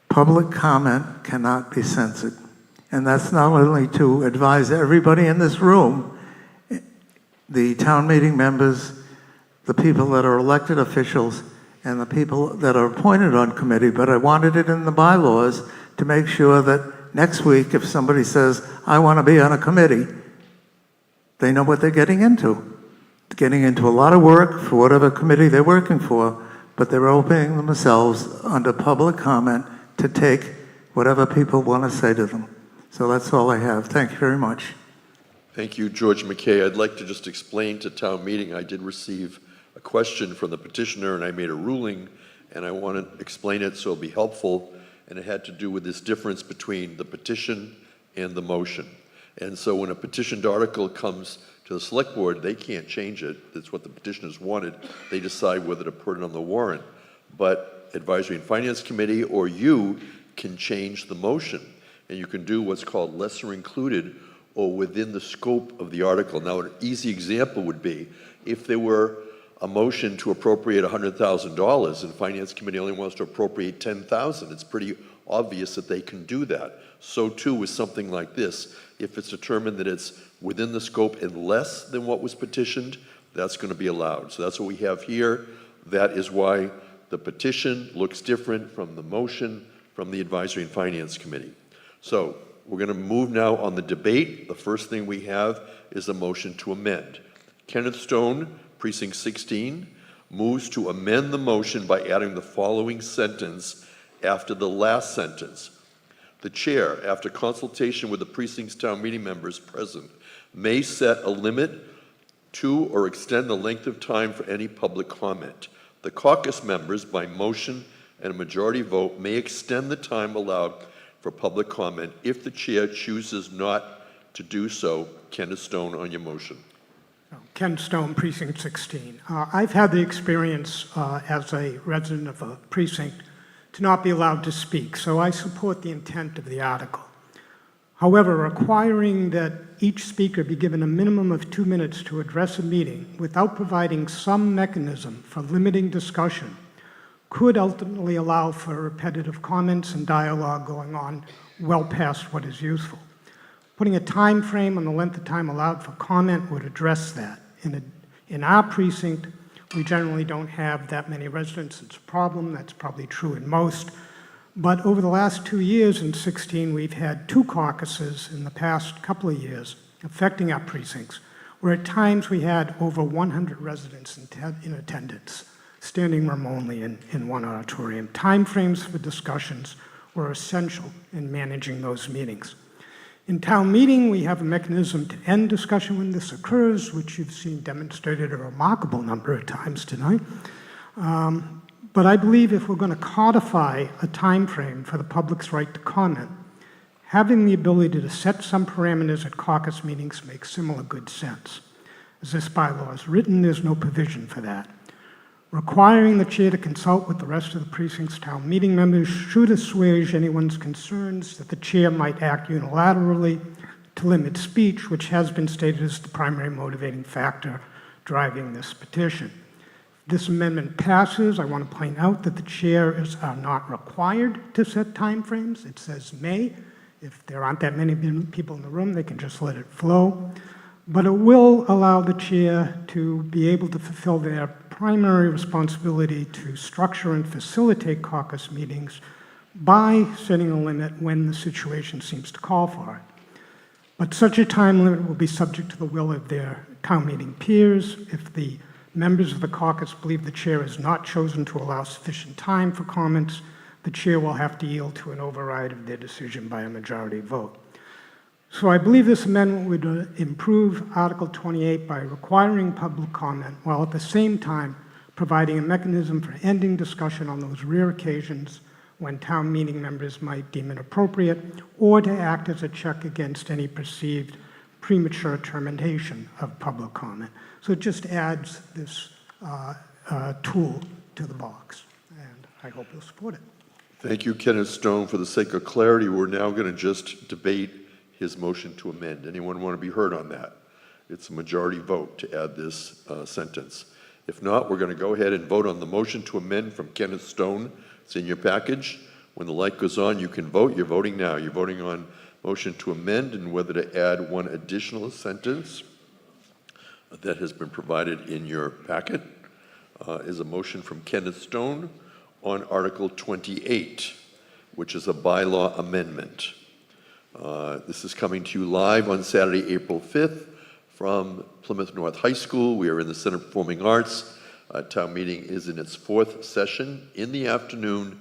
public comment cannot be censored. And that's not only to advise everybody in this room, the town meeting members, the people that are elected officials, and the people that are appointed on committee, but I wanted it in the bylaws to make sure that next week, if somebody says, I want to be on a committee, they know what they're getting into. Getting into a lot of work for whatever committee they're working for, but they're opening themselves under public comment to take whatever people want to say to them. So that's all I have. Thank you very much. Thank you, George McKay. I'd like to just explain to town meeting, I did receive a question from the petitioner and I made a ruling, and I want to explain it so it'll be helpful, and it had to do with this difference between the petition and the motion. And so when a petitioned article comes to the select board, they can't change it. That's what the petitioners wanted. They decide whether to put it on the warrant. But Advisory and Finance Committee or you can change the motion, and you can do what's called lesser included or within the scope of the article. Now, an easy example would be if there were a motion to appropriate $100,000 and Finance Committee only wants to appropriate $10,000. It's pretty obvious that they can do that. So too with something like this. If it's determined that it's within the scope and less than what was petitioned, that's going to be allowed. So that's what we have here. That is why the petition looks different from the motion from the Advisory and Finance Committee. So we're going to move now on the debate. The first thing we have is a motion to amend. Kenneth Stone, Precinct 16, moves to amend the motion by adding the following sentence after the last sentence. The chair, after consultation with the precinct's town meeting members present, may set a limit to or extend the length of time for any public comment. The caucus members, by motion and a majority vote, may extend the time allowed for public comment if the chair chooses not to do so. Kenneth Stone, on your motion. Ken Stone, Precinct 16. I've had the experience as a resident of a precinct to not be allowed to speak, so I support the intent of the article. However, requiring that each speaker be given a minimum of 2 minutes to address a meeting without providing some mechanism for limiting discussion could ultimately allow for repetitive comments and dialogue going on well past what is useful. Putting a time frame on the length of time allowed for comment would address that. In our precinct, we generally don't have that many residents. It's a problem. That's probably true in most. But over the last 2 years in 16, we've had 2 caucuses in the past couple of years affecting our precincts, where at times we had over 100 residents in attendance, standing room only in one auditorium. Timeframes for discussions were essential in managing those meetings. In town meeting, we have a mechanism to end discussion when this occurs, which you've seen demonstrated a remarkable number of times tonight. But I believe if we're going to codify a time frame for the public's right to comment, having the ability to set some parameters at caucus meetings makes similar good sense. As this bylaw is written, there's no provision for that. Requiring the chair to consult with the rest of the precinct's town meeting members should assuage anyone's concerns that the chair might act unilaterally to limit speech, which has been stated as the primary motivating factor driving this petition. If this amendment passes, I want to point out that the chairs are not required to set timeframes. It says may. If there aren't that many people in the room, they can just let it flow. But it will allow the chair to be able to fulfill their primary responsibility to structure and facilitate caucus meetings by setting a limit when the situation seems to call for it. But such a time limit will be subject to the will of their town meeting peers. If the members of the caucus believe the chair has not chosen to allow sufficient time for comments, the chair will have to yield to an override of their decision by a majority vote. So I believe this amendment would improve Article 28 by requiring public comment, while at the same time providing a mechanism for ending discussion on those rare occasions when town meeting members might deem it appropriate, or to act as a check against any perceived premature termination of public comment. So it just adds this tool to the box, and I hope you'll support it. Thank you, Kenneth Stone. For the sake of clarity, we're now going to just debate his motion to amend. Anyone want to be heard on that? It's a majority vote to add this sentence. If not, we're going to go ahead and vote on the motion to amend from Kenneth Stone. It's in your package. When the light goes on, you can vote. You're voting now. You're voting on motion to amend and whether to add one additional sentence that has been provided in your packet. Is a motion from Kenneth Stone on Article 28, which is a bylaw amendment. This is coming to you live on Saturday, April 5th from Plymouth North High School. We are in the Center of Performing Arts. Town meeting is in its 4th session in the afternoon,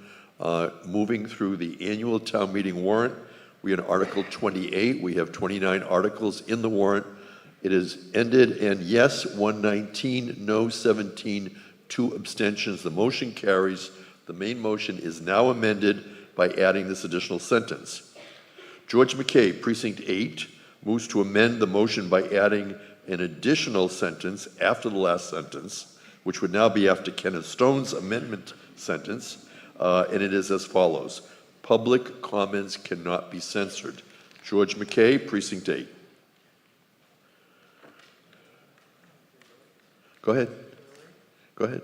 moving through the annual town meeting warrant. We are in Article 28. We have 29 articles in the warrant. It is ended, and yes, 119, no 17, 2 abstentions. The motion carries. The main motion is now amended by adding this additional sentence. George McKay, Precinct 8, moves to amend the motion by adding an additional sentence after the last sentence, which would now be after Kenneth Stone's amendment sentence, and it is as follows. Public comments cannot be censored. George McKay, Precinct 8. Go ahead. Go ahead.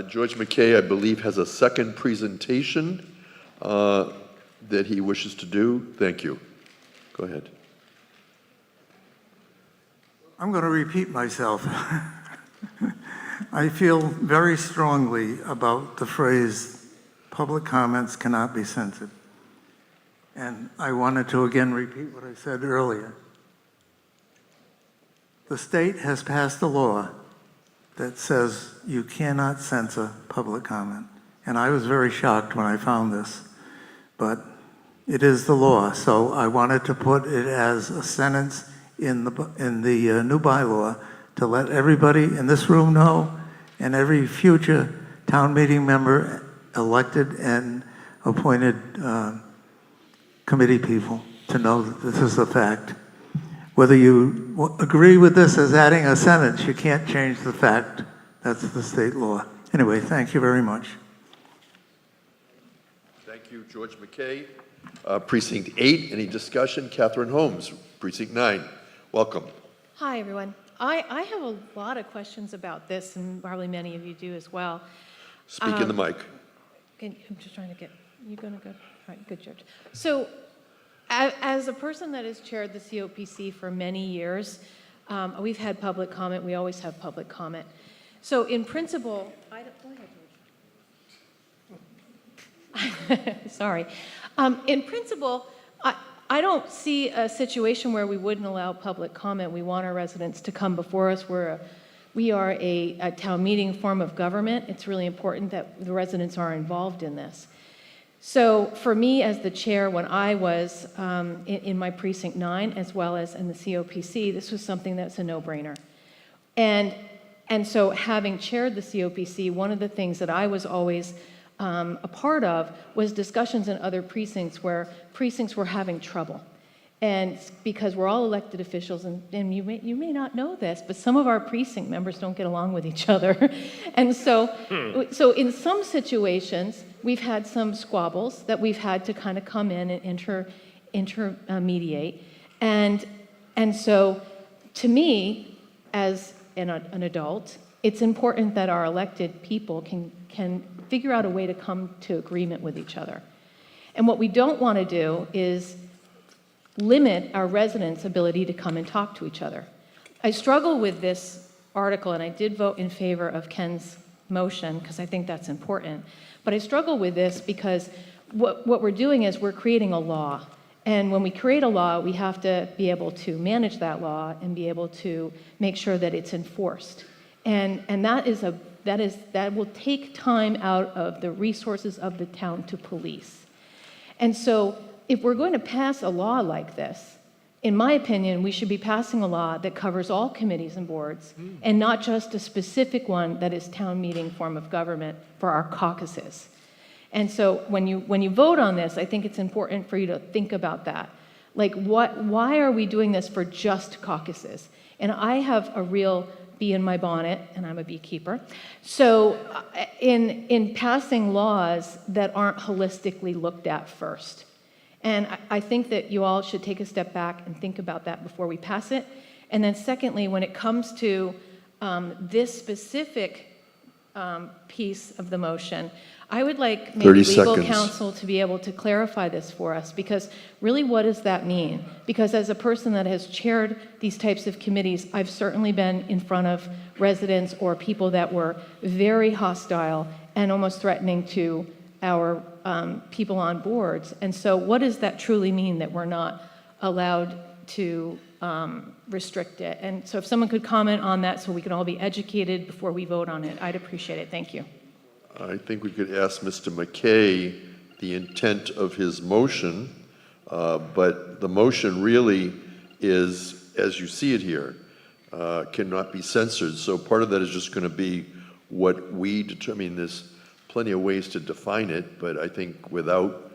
George McKay, I believe, has a second presentation that he wishes to do. Thank you. Go ahead. I'm going to repeat myself. I feel very strongly about the phrase, public comments cannot be censored. And I wanted to again repeat what I said earlier. The state has passed a law that says you cannot censor public comment. And I was very shocked when I found this, but it is the law. So I wanted to put it as a sentence in the new bylaw to let everybody in this room know, and every future town meeting member, elected and appointed committee people, to know that this is a fact. Whether you agree with this as adding a sentence, you can't change the fact. That's the state law. Anyway, thank you very much. Thank you, George McKay. Precinct 8, any discussion? Catherine Holmes, Precinct 9. Welcome. Hi, everyone. I have a lot of questions about this, and probably many of you do as well. Speak in the mic. I'm just trying to get, you going to go? All right, good, George. So, as a person that has chaired the COPC for many years, we've had public comment. We always have public comment. So, in principle, go ahead, George. Sorry. In principle, I don't see a situation where we wouldn't allow public comment. We want our residents to come before us. We are a town meeting form of government. It's really important that the residents are involved in this. So for me as the chair, when I was in my Precinct 9, as well as in the COPC, this was something that's a no-brainer. And so having chaired the COPC, one of the things that I was always a part of was discussions in other precincts where precincts were having trouble. And because we're all elected officials, and you may not know this, but some of our precinct members don't get along with each other. And so in some situations, we've had some squabbles that we've had to kind of come in and intermediate. And so to me, as an adult, it's important that our elected people can figure out a way to come to agreement with each other. And what we don't want to do is limit our residents' ability to come and talk to each other. I struggle with this article, and I did vote in favor of Ken's motion because I think that's important. But I struggle with this because what we're doing is we're creating a law. And when we create a law, we have to be able to manage that law and be able to make sure that it's enforced. And that will take time out of the resources of the town to police. And so if we're going to pass a law like this, in my opinion, we should be passing a law that covers all committees and boards and not just a specific one that is town meeting form of government for our caucuses. And so when you vote on this, I think it's important for you to think about that. Like, why are we doing this for just caucuses? And I have a real bee in my bonnet, and I'm a beekeeper. So in passing laws that aren't holistically looked at first. And I think that you all should take a step back and think about that before we pass it. And then secondly, when it comes to this specific piece of the motion, I would like maybe legal counsel to be able to clarify this for us, because really what does that mean? Because as a person that has chaired these types of committees, I've certainly been in front of residents or people that were very hostile and almost threatening to our people on boards. And so what does that truly mean that we're not allowed to restrict it? And so if someone could comment on that so we can all be educated before we vote on it, I'd appreciate it. Thank you. I think we could ask Mr. McKay the intent of his motion, but the motion really is, as you see it here, cannot be censored. So part of that is just going to be what we determine. There's plenty of ways to define it, but I think without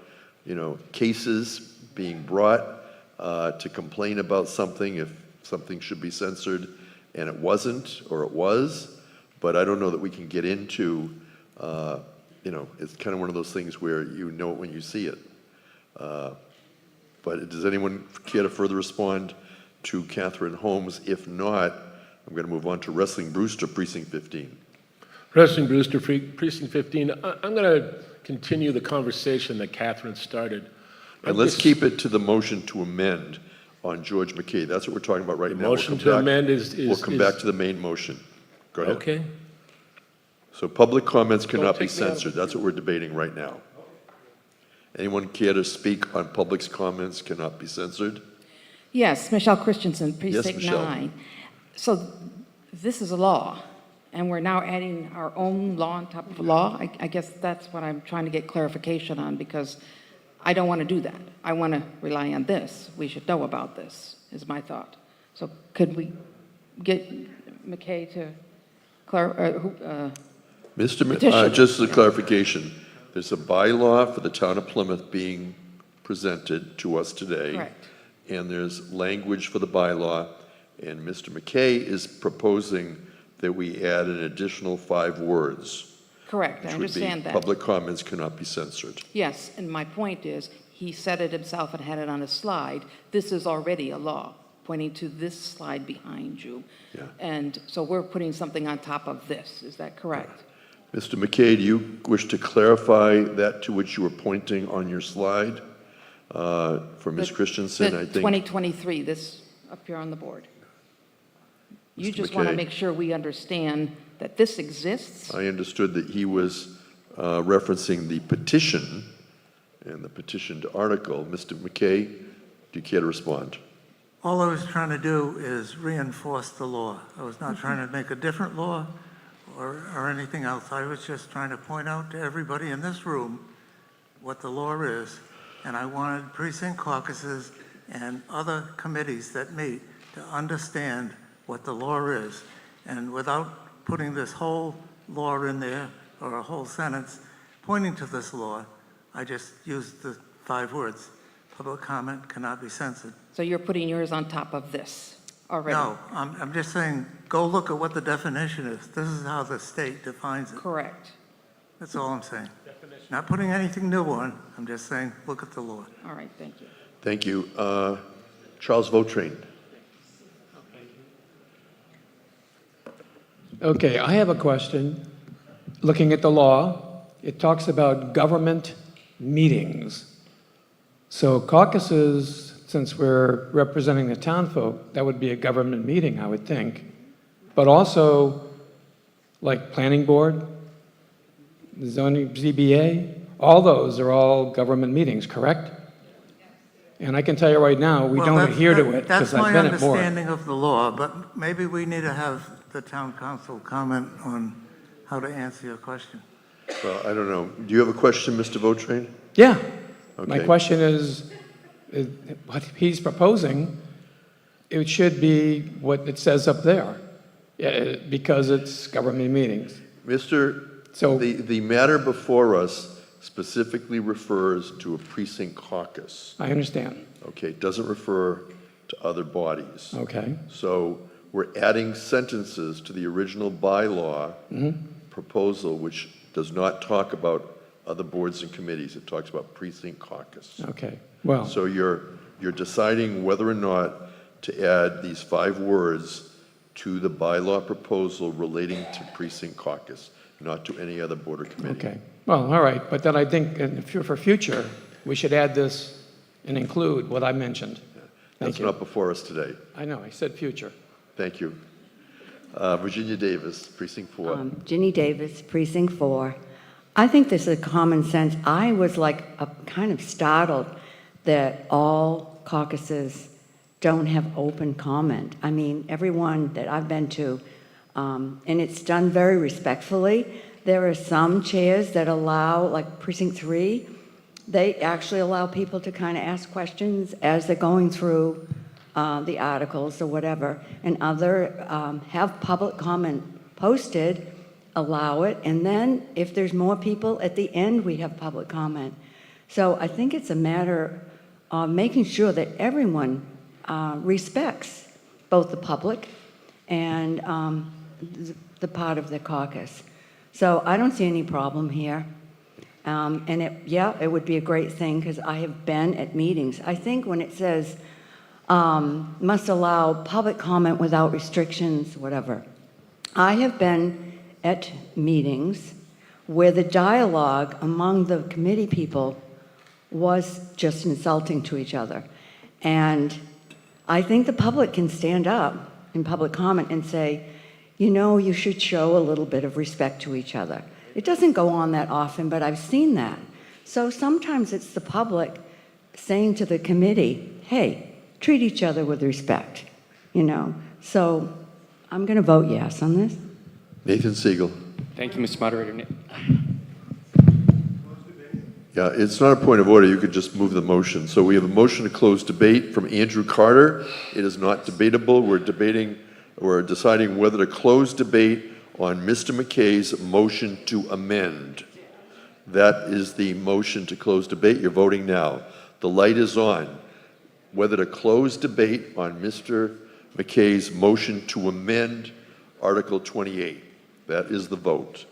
cases being brought to complain about something if something should be censored and it wasn't or it was. But I don't know that we can get into, it's kind of one of those things where you know it when you see it. But does anyone care to further respond to Catherine Holmes? If not, I'm going to move on to Wrestling Brewster, Precinct 15. Wrestling Brewster, Precinct 15. I'm going to continue the conversation that Catherine started. And let's keep it to the motion to amend on George McKay. That's what we're talking about right now. Motion to amend We'll come back to the main motion. Go ahead. Okay. So public comments cannot be take me out of censored. That's what we're debating right now. Anyone care to speak on public's comments cannot be censored? Yes, Michelle Christensen, Precinct Michelle. 9. So this is a law, and we're now adding our own law on top of law? I guess that's what I'm trying to get clarification on, because I don't want to do that. I want to rely on this. We should know about this, is my thought. So could we get McKay to petition? Just as a clarification, there's a bylaw for the town of Plymouth being presented to us today. Correct. And there's language for the bylaw, and Mr. McKay is proposing that we add an additional 5 words. Correct, I which would be understand that. public comments cannot be censored. Yes, and my point is, he said it himself and had it on a slide. This is already a law, pointing to this slide behind you. Yeah. And so we're putting something on top of this. Is that correct? Mr. McKay, do you wish to clarify that to which you were pointing on your slide? For Ms. Christensen, I think. 2023, this up here on the board. You Mr. just want to McKay. make sure we understand that this exists. I understood that he was referencing the petition and the petitioned article. Mr. McKay, do you care to respond? All I was trying to do is reinforce the law. I was not trying to make a different law or anything else. I was just trying to point out to everybody in this room what the law is. And I wanted precinct caucuses and other committees that meet to understand what the law is. And without putting this whole law in there, or a whole sentence pointing to this law, I just used the 5 words. Public comment cannot be censored. So you're putting yours on top of this already? No, I'm just saying, go look at what the definition is. This is how the state defines it. Correct. That's all I'm saying. Not putting anything new on, I'm just saying, look at the law. All right, thank you. Thank you. Charles Votrain. Okay, I have a question. Looking at the law, it talks about government meetings. So caucuses, since we're representing the town folk, that would be a government meeting, I would think. But also, like planning board, the zoning ZBA, all those are all government meetings, correct? And I can tell you right now, we don't adhere to it because I've been at That's my more. understanding of the law, but maybe we need to have the town council comment on how to answer your question. Well, I don't know. Do you have a question, Mr. Votrain? Yeah. My Okay. question is what he's proposing, it should be what it says up there, because it's government meetings. The matter before us specifically refers to a precinct caucus. I understand. Okay, it doesn't refer to other bodies. Okay. So we're adding sentences to the original bylaw proposal, which does not talk about other boards and committees. It talks about precinct caucus. Okay, well. So you're deciding whether or not to add these 5 words to the bylaw proposal relating to precinct caucus, not to any other board or committee. Okay, well, all right, but then I think for future, we should add this and include what I mentioned. That's not before us today. I know, I said future. Thank you. Virginia Davis, Precinct 4. Ginny Davis, Precinct 4. I think this is common sense. I was kind of startled that all caucuses don't have open comment. I mean, everyone that I've been to, and it's done very respectfully. There are some chairs that allow, like Precinct 3, they actually allow people to kind of ask questions as they're going through the articles or whatever, and other have public comment posted, allow it, and then if there's more people at the end, we have public comment. So I think it's a matter of making sure that everyone respects both the public and the part of the caucus. So I don't see any problem here. And it would be a great thing because I have been at meetings. I think when it says must allow public comment without restrictions, whatever. I have been at meetings where the dialogue among the committee people was just insulting to each other. And I think the public can stand up in public comment and say, you know, you should show a little bit of respect to each other. It doesn't go on that often, but I've seen that. So sometimes it's the public saying to the committee, hey, treat each other with respect, you know. So I'm going to vote yes on this. Nathan Siegel. Thank you, Mr. Moderator. Yeah, it's not a point of order. You could just move the motion. So we have a motion to close debate from Andrew Carter. It is not debatable. We're deciding whether to close debate on Mr. McKay's motion to amend. That is the motion to close debate. You're voting now. The light is on. Whether to close debate on Mr. McKay's motion to amend Article 28. That is the vote.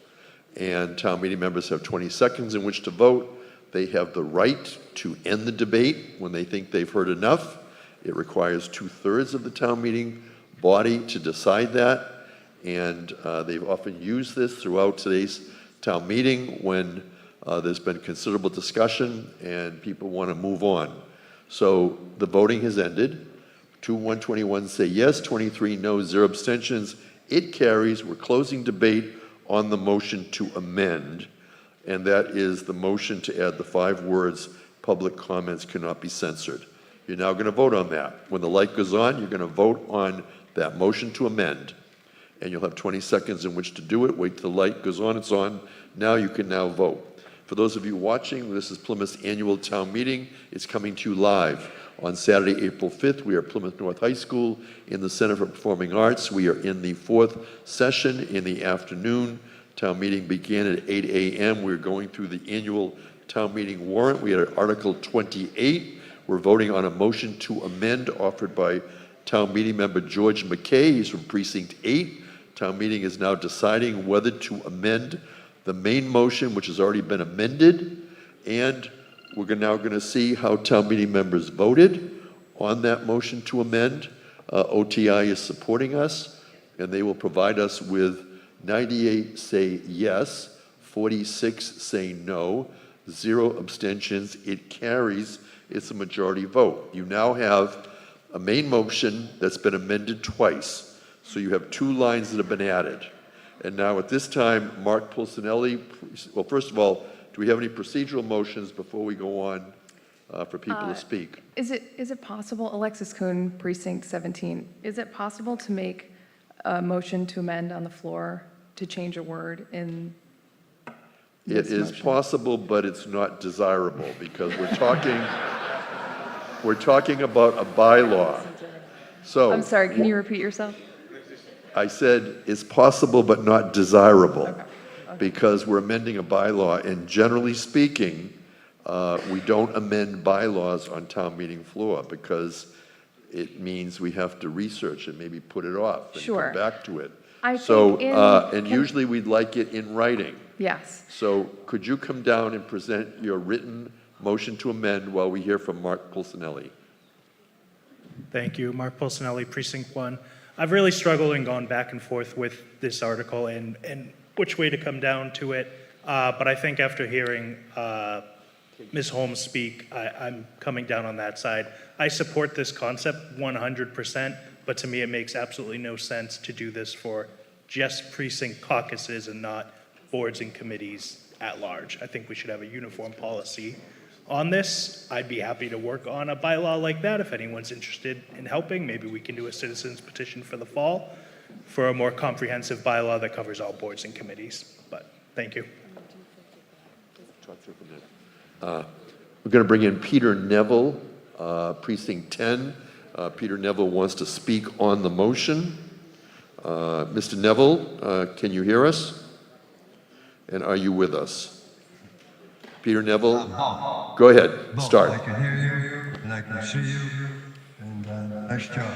And town meeting members have 20 seconds in which to vote. They have the right to end the debate when they think they've heard enough. It requires 2/3 of the town meeting body to decide that. And they've often used this throughout today's town meeting when there's been considerable discussion and people want to move on. So the voting has ended. 121 say yes, 23 no, 0 abstentions. It carries. We're closing debate on the motion to amend. And that is the motion to add the 5 words, public comments cannot be censored. You're now going to vote on that. When the light goes on, you're going to vote on that motion to amend. And you'll have 20 seconds in which to do it. Wait till the light goes on. It's on. Now you can now vote. For those of you watching, this is Plymouth's annual town meeting. It's coming to you live. On Saturday, April 5th, we are at Plymouth North High School in the Center for Performing Arts. We are in the 4th session in the afternoon. Town meeting began at 8 a.m. We're going through the annual town meeting warrant. We are at Article 28. We're voting on a motion to amend offered by town meeting member George McKay. He's from Precinct 8. Town meeting is now deciding whether to amend the main motion, which has already been amended, and we're now going to see how town meeting members voted on that motion to amend. OTI is supporting us, and they will provide us with 98 say yes, 46 say no, 0 abstentions. It carries. It's a majority vote. You now have a main motion that's been amended twice. So you have 2 lines that have been added. And now at this time, Mark Pulcinelli, well, first of all, do we have any procedural motions before we go on for people to speak? Is it possible, Alexis Kuhn, Precinct 17, is it possible to make a motion to amend on the floor to change a word in It is possible, but it's not desirable because we're talking about a bylaw. So I'm sorry, can you repeat yourself? I said it's possible but not desirable because we're amending a bylaw, and generally speaking, we don't amend bylaws on town meeting floor because it means we have to research it, maybe put it off and Sure. come back to it. I think Usually we'd like it in writing. Yes. So could you come down and present your written motion to amend while we hear from Mark Pulcinelli? Thank you. Mark Pulcinelli, Precinct 1. I've really struggled and gone back and forth with this article and which way to come down to it. But I think after hearing Ms. Holmes speak, I'm coming down on that side. I support this concept 100%, but to me it makes absolutely no sense to do this for just precinct caucuses and not boards and committees at large. I think we should have a uniform policy on this. I'd be happy to work on a bylaw like that if anyone's interested in helping. Maybe we can do a citizen's petition for the fall for a more comprehensive bylaw that covers all boards and committees. But thank you. We're going to bring in Peter Neville, Precinct 10. Peter Neville wants to speak on the motion. Mr. Neville, can you hear us? And are you with us? Peter Neville, go ahead, start. I can hear you, and I can see you, and nice job.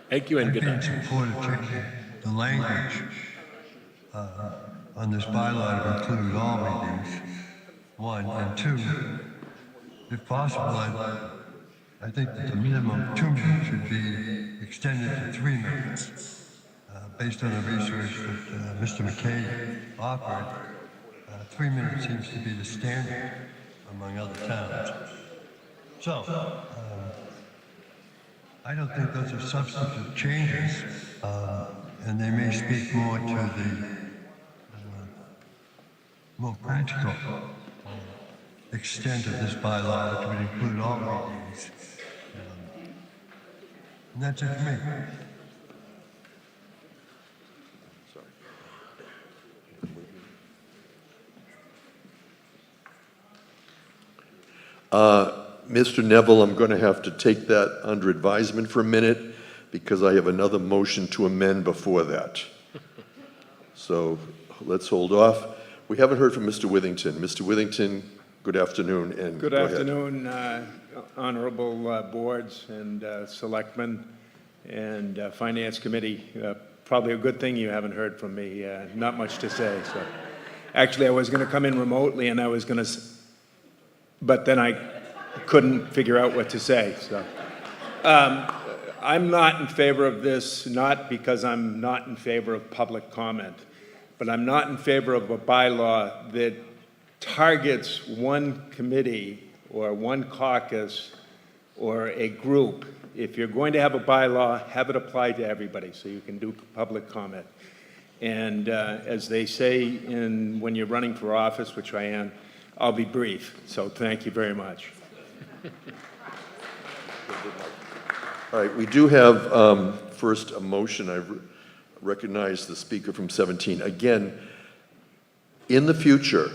Thank you and good I'd be in night. support of changing the language on this bylaw to include all meetings, one, and two, if possible, I think that the minimum of 2 minutes should be extended to 3 minutes. Based on the research that Mr. McKay offered, 3 minutes seems to be the standard among other towns. So, I don't think those are substantive changes, and they may speak more to the more practical extent of this bylaw, which would include all meetings. And that's it for me. Mr. Neville, I'm going to have to take that under advisement for a minute because I have another motion to amend before that. So let's hold off. We haven't heard from Mr. Withington. Mr. Withington, good afternoon, and Good go ahead. afternoon, honorable boards and selectmen and Finance Committee. Probably a good thing you haven't heard from me. Not much to say. So, actually, I was going to come in remotely, and I was going to, but then I couldn't figure out what to say. So, I'm not in favor of this, not because I'm not in favor of public comment, but I'm not in favor of a bylaw that targets one committee or one caucus or a group. If you're going to have a bylaw, have it apply to everybody so you can do public comment. And as they say when you're running for office, which I am, I'll be brief. So thank you very much. All right, we do have first a motion. I recognize the speaker from 17. Again, in the future,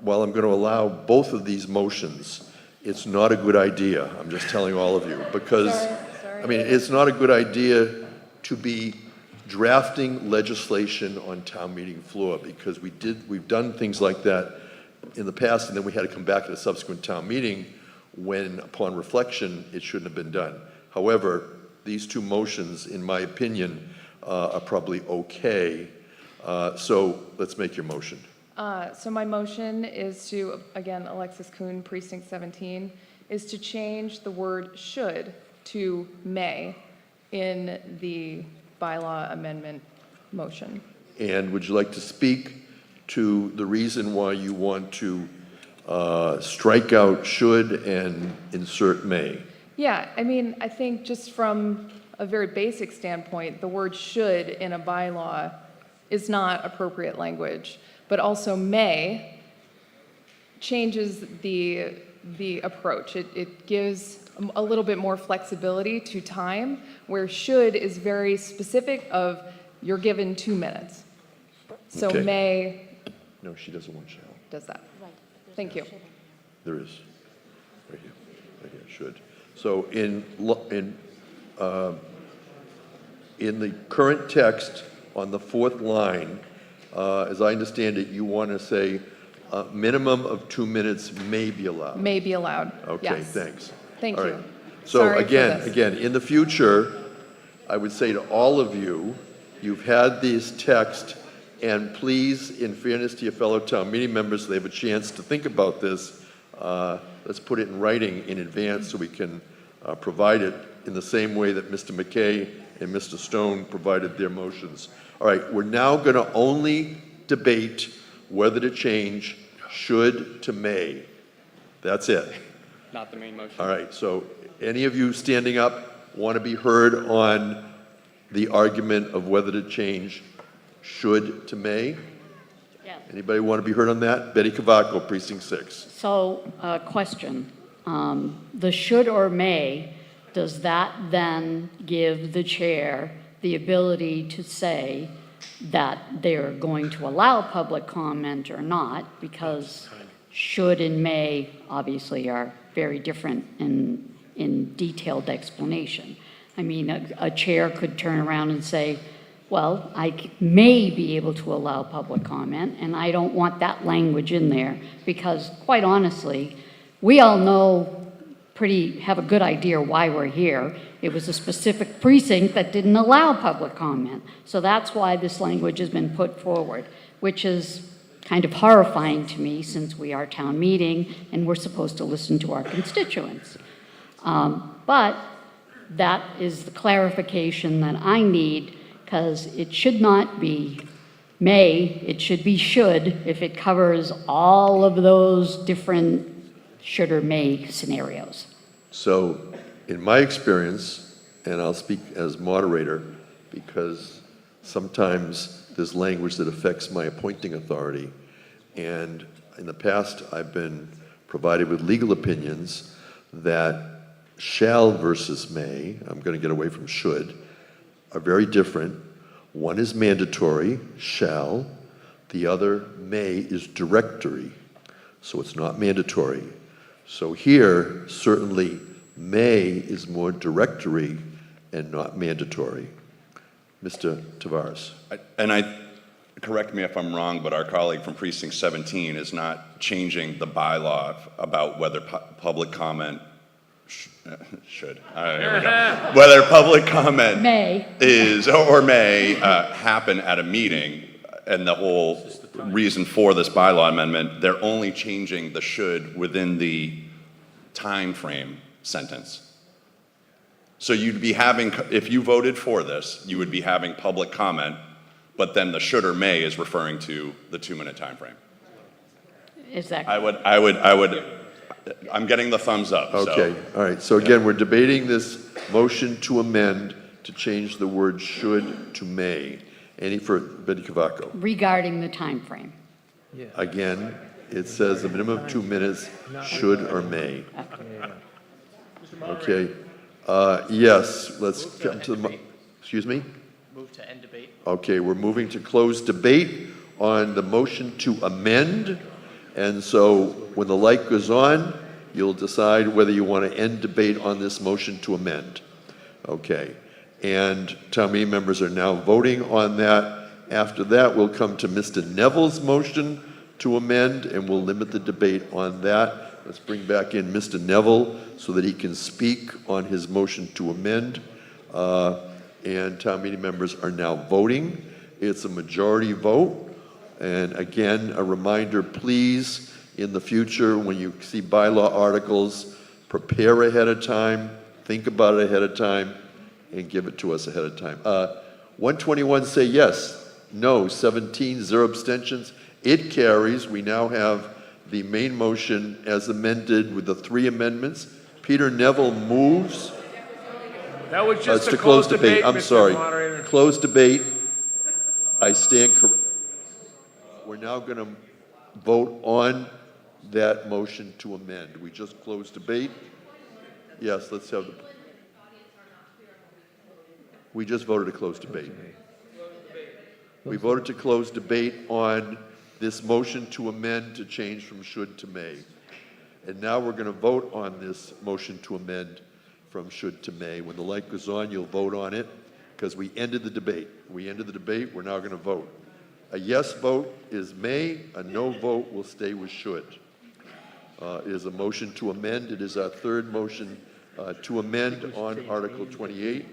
while I'm going to allow both of these motions, it's not a good idea, I'm just telling all of you, because, I mean, it's not a good idea to be drafting legislation on town meeting floor, because we've done things like that in the past, and then we had to come back at a subsequent town meeting when, upon reflection, it shouldn't have been done. However, these two motions, in my opinion, are probably okay. So let's make your motion. So my motion is to, again, Alexis Kuhn, Precinct 17, is to change the word should to may in the bylaw amendment motion. And would you like to speak to the reason why you want to strike out should and insert may? Yeah, I mean, I think just from a very basic standpoint, the word should in a bylaw is not appropriate language, but also may changes the approach. It gives a little bit more flexibility to time, where should is very specific of you're given 2 minutes. So Okay. may No, she doesn't want shall. does that. Thank you. There is. Right here, should. So in the current text on the fourth line, as I understand it, you want to say a minimum of 2 minutes may be allowed. May be allowed. Okay, Yes. thanks. Thank All you. right. So Sorry for this. again, in the future, I would say to all of you, you've had this text, and please, in fairness to your fellow town meeting members, so they have a chance to think about this, let's put it in writing in advance so we can provide it in the same way that Mr. McKay and Mr. Stone provided their motions. All right, we're now going to only debate whether to change should to may. That's it. Not the main motion. All right, so any of you standing up want to be heard on the argument of whether to change should to may? Yes. Anybody want to be heard on that? Betty Cavaco, Precinct 6. So, question. The should or may, does that then give the chair the ability to say that they're going to allow public comment or not? Because should and may obviously are very different in detailed explanation. I mean, a chair could turn around and say, Well, may be able to allow public comment, and I don't want that language in there because, quite honestly, we all have a good idea why we're here. It was a specific precinct that didn't allow public comment. So that's why this language has been put forward, which is kind of horrifying to me since we are town meeting and we're supposed to listen to our constituents. But that is the clarification that I need, because it should not be may, it should be should, if it covers all of those different should or may scenarios. So, in my experience, and I'll speak as moderator, because sometimes there's language that affects my appointing authority, and in the past I've been provided with legal opinions that shall versus may, I'm going to get away from should, are very different. One is mandatory, shall. The other, may, is directory. So it's not mandatory. So here, certainly, may is more directory and not mandatory. Mr. Tavares. Correct me if I'm wrong, but our colleague from Precinct 17 is not changing the bylaw about whether public comment should. There we go. Whether public comment may happen at a meeting, and the whole reason for this bylaw amendment, they're only changing the should within the time frame sentence. So you'd be having, if you voted for this, you would be having public comment, but then the should or may is referring to the 2-minute time frame. Is that? I'm getting the thumbs up. Okay, all right. So again, we're debating this motion to amend to change the word should to may. Any for Betty Cavaco? Regarding the time frame. Again, it says a minimum of 2 minutes, should or may. Okay. Yes, let's come to the, excuse me? Move to end debate. Okay, we're moving to close debate on the motion to amend. And so when the light goes on, you'll decide whether you want to end debate on this motion to amend. Okay. And town meeting members are now voting on that. After that, we'll come to Mr. Neville's motion to amend, and we'll limit the debate on that. Let's bring back in Mr. Neville so that he can speak on his motion to amend. And town meeting members are now voting. It's a majority vote. And again, a reminder, please, in the future, when you see bylaw articles, prepare ahead of time, think about it ahead of time, and give it to us ahead of time. 121 say yes, no, 17, 0 abstentions. It carries. We now have the main motion as amended with the 3 amendments. Peter Neville moves. That was just to close debate. I'm Mr. sorry. Moderator. Close debate. I stand corrected. We're now going to vote on that motion to amend. We just closed debate. Yes, let's have the. We just voted to close debate. We voted to close debate on this motion to amend to change from should to may. And now we're going to vote on this motion to amend from should to may. When the light goes on, you'll vote on it because we ended the debate. We ended the debate. We're now going to vote. A yes vote is may. A no vote will stay with should. It is a motion to amend. It is our third motion to amend on Article 28.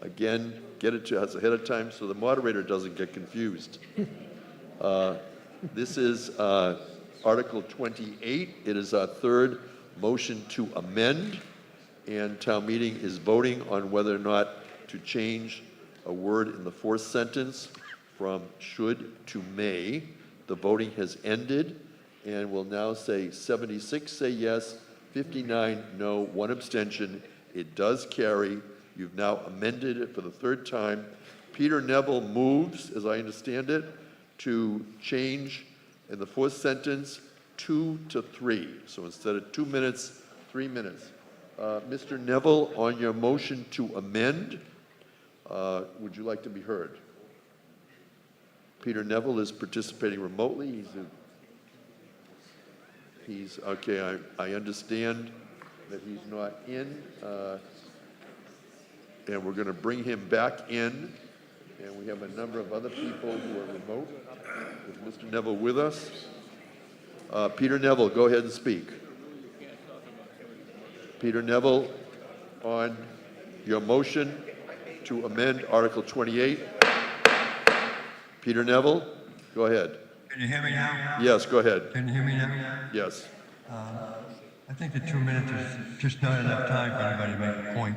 Again, get it to us ahead of time so the moderator doesn't get confused. This is Article 28. It is our third motion to amend, and town meeting is voting on whether or not to change a word in the fourth sentence from should to may. The voting has ended, and we'll now say 76 say yes, 59 no, 1 abstention. It does carry. You've now amended it for the third time. Peter Neville moves, as I understand it, to change in the fourth sentence 2 to 3. So instead of 2 minutes, 3 minutes. Mr. Neville, on your motion to amend, would you like to be heard? Peter Neville is participating remotely. He's okay. I understand that he's not in, and we're going to bring him back in. And we have a number of other people who are remote. Is Mr. Neville with us? Peter Neville, go ahead and speak. Peter Neville, on your motion to amend Article 28. Peter Neville, go ahead. Can you hear me now? Yes, go ahead. Can you hear me now? Yes. I think the 2 minutes is just not enough time for anybody to make a point.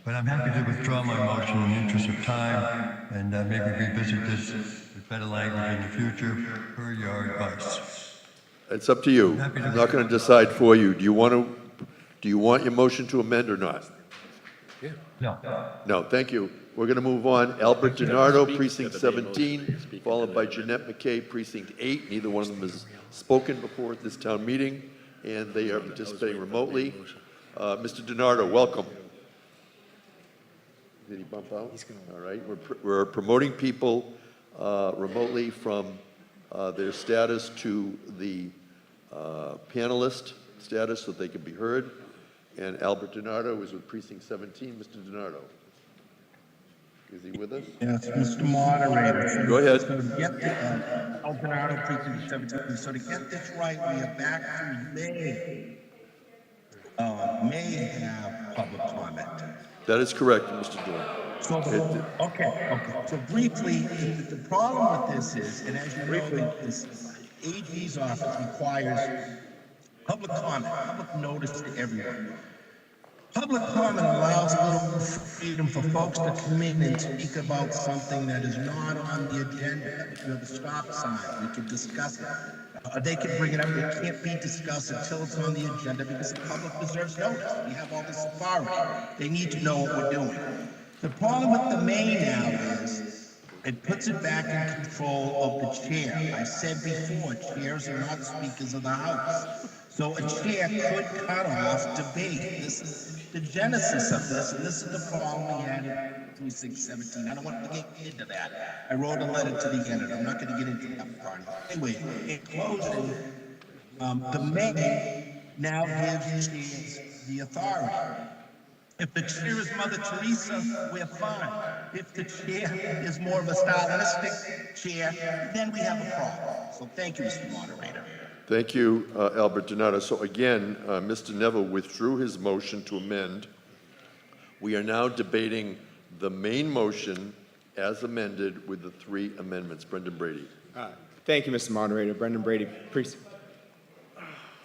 But I'm happy to withdraw my motion in the interest of time and maybe revisit this with better language in the future per your advice. It's up to you. I'm not going to decide for you. Do you want your motion to amend or not? Yeah. No. No, thank you. We're going to move on. Albert DiNardo, Precinct 17, followed by Jeanette McKay, Precinct 8. Neither one of them has spoken before at this town meeting, and they are participating remotely. Mr. DiNardo, welcome. Did he bump out? All right. We're promoting people remotely from their status to the panelist status so they can be heard. And Albert DiNardo is with Precinct 17. Mr. DiNardo. Is he with us? Yes, Mr. Moderator. Go ahead. So to get Alvarado Precinct 17. So to get this right, we are back to may have public comment. That is correct, Mr. DiNardo. So okay. So briefly, the problem with this is, and as you know, this AG's office requires public comment, public notice to everyone. Public comment allows a little freedom for folks to come in and speak about something that is not on the agenda. You know, the stop sign, we can discuss it. They can bring it up, it can't be discussed until it's on the agenda because the public deserves notice. We have all this authority. They need to know what we're doing. The problem with the May now is it puts it back in control of the chair. I said before, chairs are not speakers of the House. So a chair could cut off debate. This is the genesis of this, and this is the problem we had in 3617. I don't want to get into that. I wrote a letter to the editor. I'm not going to get into that part. Anyway, in closing, the May now gives chairs the authority. If the chair is Mother Teresa, we're fine. If the chair is more of a Stalinistic chair, then we have a problem. So thank you, Mr. Moderator. Thank you, Albert DiNardo. So again, Mr. Neville withdrew his motion to amend. We are now debating the main motion as amended with the 3 amendments. Brendan Brady. Thank you, Mr. Moderator. Brendan Brady,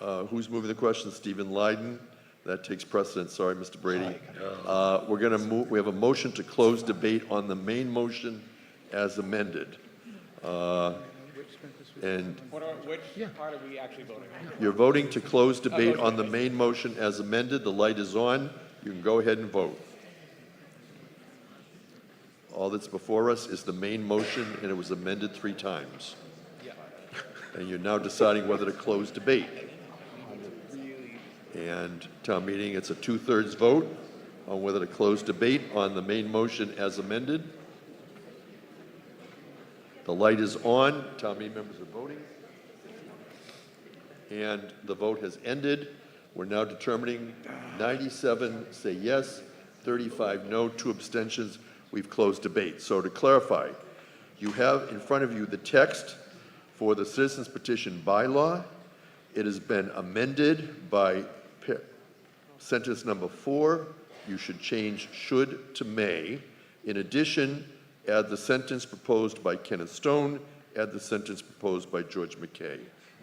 Who's moving the question? Stephen Lyden. That takes precedence. Sorry, Mr. Brady. We're going to move. We have a motion to close debate on the main motion as amended. And which part are we actually voting on? you're voting to close debate on the main motion as amended. The light is on. You can go ahead and vote. All that's before us is the main motion, and it was amended 3 times. And you're now deciding whether to close debate. And town meeting, it's a 2/3 vote on whether to close debate on the main motion as amended. The light is on. Town meeting members are voting. And the vote has ended. We're now determining 97 say yes, 35 no, 2 abstentions. We've closed debate. So to clarify, you have in front of you the text for the citizens petition bylaw. It has been amended by sentence number 4. You should change should to may. In addition, add the sentence proposed by Kenneth Stone, add the sentence proposed by George McKay.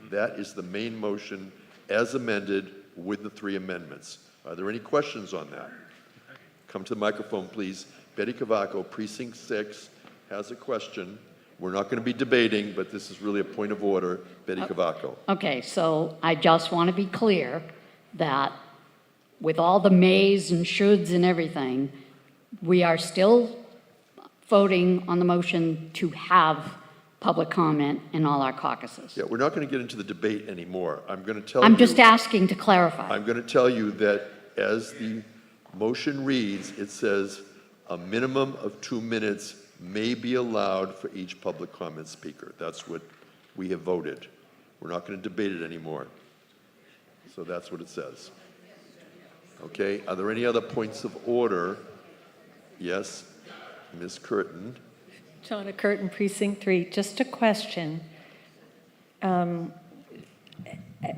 That is the main motion as amended with the 3 amendments. Are there any questions on that? Come to the microphone, please. Betty Cavaco, Precinct 6, has a question. We're not going to be debating, but this is really a point of order. Betty Cavaco. Okay, so I just want to be clear that with all the mays and shoulds and everything, we are still voting on the motion to have public comment in all our caucuses. Yeah, we're not going to get into the debate anymore. I'm going to tell you. I'm just asking to clarify. I'm going to tell you that as the motion reads, it says a minimum of 2 minutes may be allowed for each public comment speaker. That's what we have voted. We're not going to debate it anymore. So that's what it says. Okay, are there any other points of order Yes. Ms. Curtin. Donna Curtin, Precinct 3. Just a question.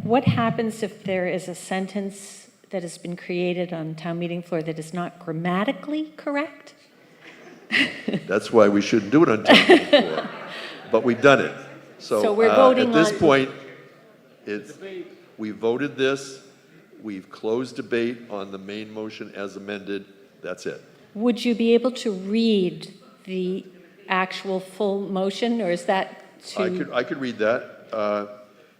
What happens if there is a sentence that has been created on town meeting floor that is not grammatically correct? That's why we shouldn't do it on town meeting floor. But we've done it. So we're voting at this on- point, we voted this. We've closed debate on the main motion as amended. That's it. Would you be able to read the actual full motion, or is that too? I could read that.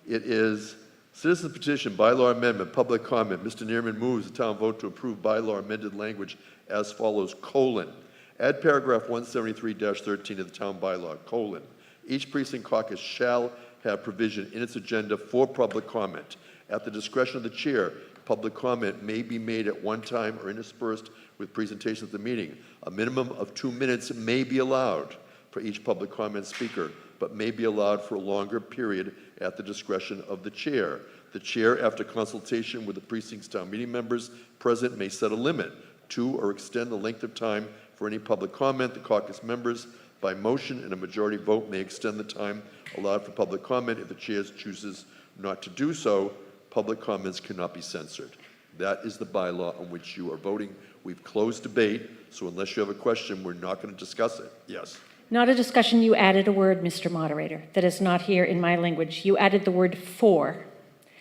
It is citizen petition, bylaw amendment, public comment. Mr. Neerman moves the town vote to approve bylaw amended language as follows, colon. Add paragraph 173-13 of the town bylaw, colon. Each precinct caucus shall have provision in its agenda for public comment. At the discretion of the chair, public comment may be made at one time or interspersed with presentations at the meeting. A minimum of 2 minutes may be allowed for each public comment speaker, but may be allowed for a longer period at the discretion of the chair. The chair, after consultation with the precinct's town meeting members present, may set a limit to or extend the length of time for any public comment. The caucus members, by motion and a majority vote, may extend the time allowed for public comment. If the chair chooses not to do so, public comments cannot be censored. That is the bylaw on which you are voting. We've closed debate, so unless you have a question, we're not going to discuss it. Yes. Not a discussion. You added a word, Mr. Moderator, that is not here in my language. You added the word for.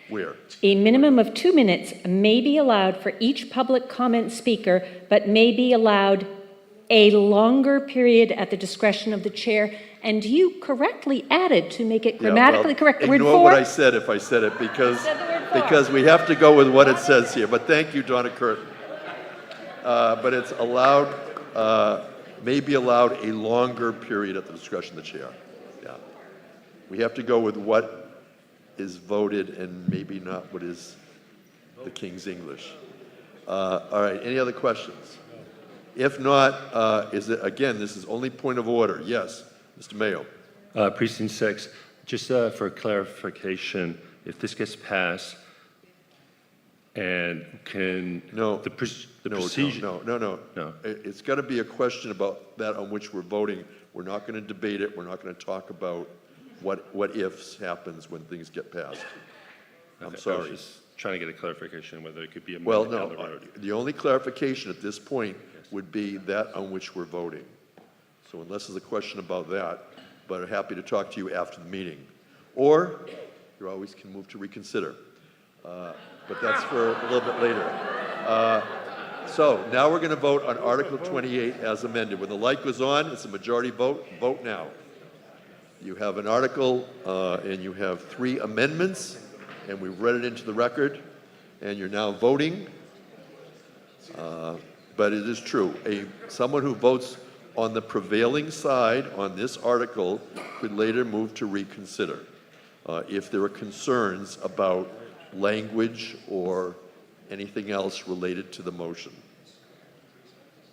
Where? A minimum of 2 minutes may be allowed for each public comment speaker, but may be allowed a longer period at the discretion of the chair. And you correctly added, to make it grammatically correct, the word ignore for. what I said if I said it, because we have to go with what it says here. But thank you, Donna Curtin. But it's allowed, may be allowed a longer period at the discretion of the chair. Yeah. We have to go with what is voted and maybe not what is the King's English. All right, any other questions? If not, is it, again, this is only point of order. Yes, Mr. Mayo. Precinct 6, just for clarification, if this gets passed, and can the procedure... No. It's got to be a question about that on which we're voting. We're not going to debate it. We're not going to talk about what ifs happens when things get passed. I'm sorry. I was just trying to get a clarification whether it could be Well, amended no. down the road. The only clarification at this point would be that on which we're voting. So unless there's a question about that, but I'm happy to talk to you after the meeting. Or you always can move to reconsider. But that's for a little bit later. So now we're going to vote on Article 28 as amended. When the light goes on, it's a majority vote. Vote now. You have an article, and you have 3 amendments, and we've read it into the record, and you're now voting. But it is true, someone who votes on the prevailing side on this article could later move to reconsider if there are concerns about language or anything else related to the motion.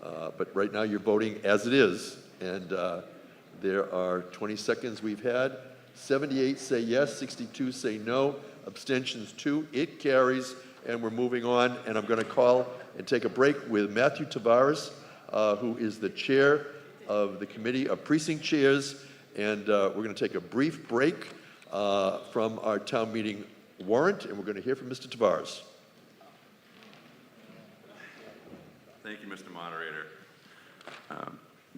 But right now you're voting as it is, and there are 20 seconds we've had. 78 say yes, 62 say no, abstentions 2. It carries, and we're moving on, and I'm going to call and take a break with Matthew Tavares, who is the chair of the Committee of Precinct Chairs, and we're going to take a brief break from our town meeting warrant, and we're going to hear from Mr. Tavares. Thank you, Mr. Moderator.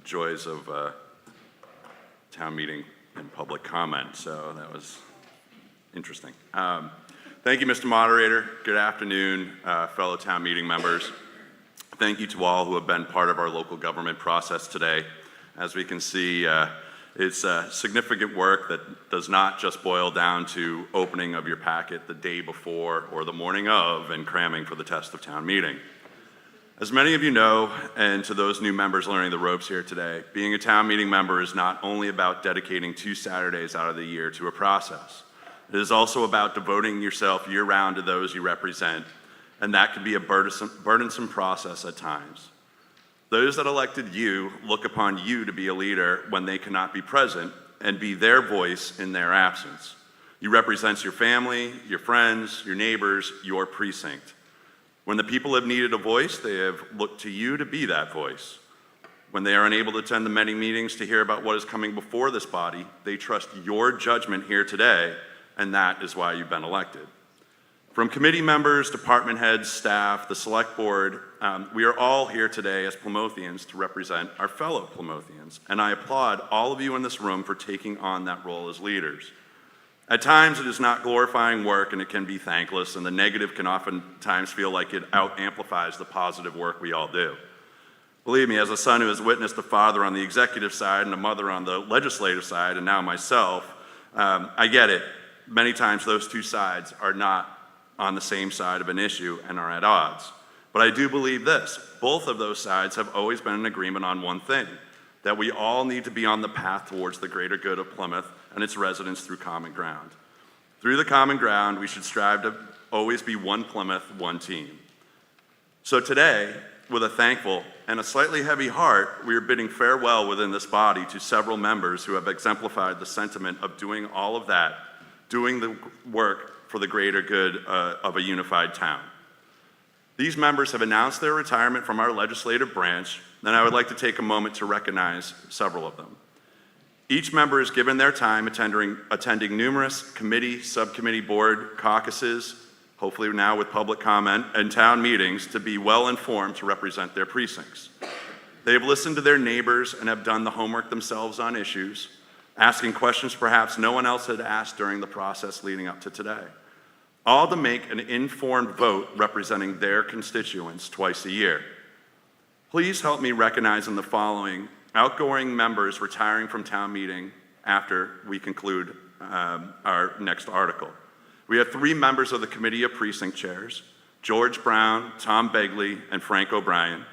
Joys of town meeting and public comment, so that was interesting. Thank you, Mr. Moderator. Good afternoon, fellow town meeting members. Thank you to all who have been part of our local government process today. As we can see, it's significant work that does not just boil down to opening of your packet the day before or the morning of and cramming for the test of town meeting. As many of you know, and to those new members learning the ropes here today, being a town meeting member is not only about dedicating 2 Saturdays out of the year to a process. It is also about devoting yourself year-round to those you represent, and that can be a burdensome process at times. Those that elected you look upon you to be a leader when they cannot be present and be their voice in their absence. You represent your family, your friends, your neighbors, your precinct. When the people have needed a voice, they have looked to you to be that voice. When they are unable to attend the many meetings to hear about what is coming before this body, they trust your judgment here today, and that is why you've been elected. From committee members, department heads, staff, the select board, we are all here today as Plymouthians to represent our fellow Plymouthians, and I applaud all of you in this room for taking on that role as leaders. At times, it is not glorifying work, and it can be thankless, and the negative can oftentimes feel like it out-amplifies the positive work we all do. Believe me, as a son who has witnessed a father on the executive side and a mother on the legislative side, and now myself, I get it. Many times those two sides are not on the same side of an issue and are at odds. But I do believe this: both of those sides have always been in agreement on one thing, that we all need to be on the path towards the greater good of Plymouth and its residents through common ground. Through the common ground, we should strive to always be one Plymouth, one team. So today, with a thankful and a slightly heavy heart, we are bidding farewell within this body to several members who have exemplified the sentiment of doing all of that, doing the work for the greater good of a unified town. These members have announced their retirement from our legislative branch, and I would like to take a moment to recognize several of them. Each member has given their time attending numerous committee, subcommittee, board, caucuses, hopefully now with public comment, and town meetings to be well informed to represent their precincts. They have listened to their neighbors and have done the homework themselves on issues, asking questions perhaps no one else had asked during the process leading up to today, all to make an informed vote representing their constituents twice a year. Please help me recognize in the following outgoing members retiring from town meeting after we conclude our next article. We have 3 members of the Committee of Precinct Chairs: George Brown, Tom Begley, and Frank O'Brien.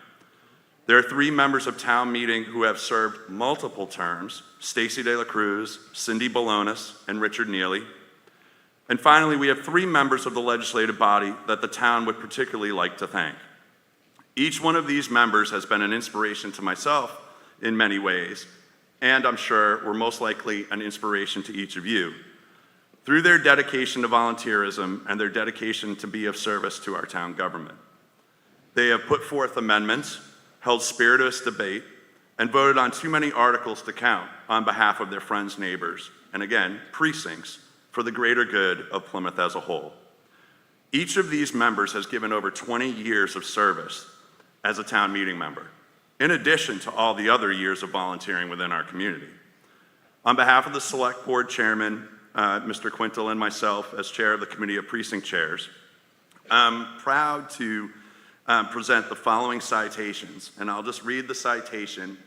There are 3 members of town meeting who have served multiple terms: Stacy De La Cruz, Cindy Balonis, and Richard Neely. And finally, we have 3 members of the legislative body that the town would particularly like to thank. Each one of these members has been an inspiration to myself in many ways, and I'm sure were most likely an inspiration to each of you through their dedication to volunteerism and their dedication to be of service to our town government. They have put forth amendments, held spirited debate, and voted on too many articles to count on behalf of their friends, neighbors, and again, precincts for the greater good of Plymouth as a whole. Each of these members has given over 20 years of service as a town meeting member, in addition to all the other years of volunteering within our community. On behalf of the Select Board Chairman, Mr. Quintal, and myself as Chair of the Committee of Precinct Chairs, I'm proud to present the following citations, and I'll just read the citation,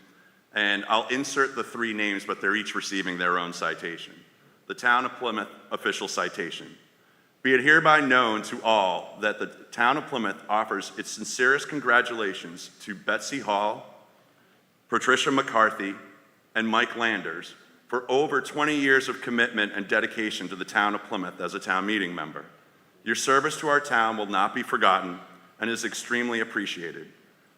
and I'll insert the 3 names, but they're each receiving their own citation. The Town of Plymouth official citation. Be it hereby known to all that the Town of Plymouth offers its sincerest congratulations to Betsy Hall, Patricia McCarthy, and Mike Landers for over 20 years of commitment and dedication to the Town of Plymouth as a town meeting member. Your service to our town will not be forgotten and is extremely appreciated.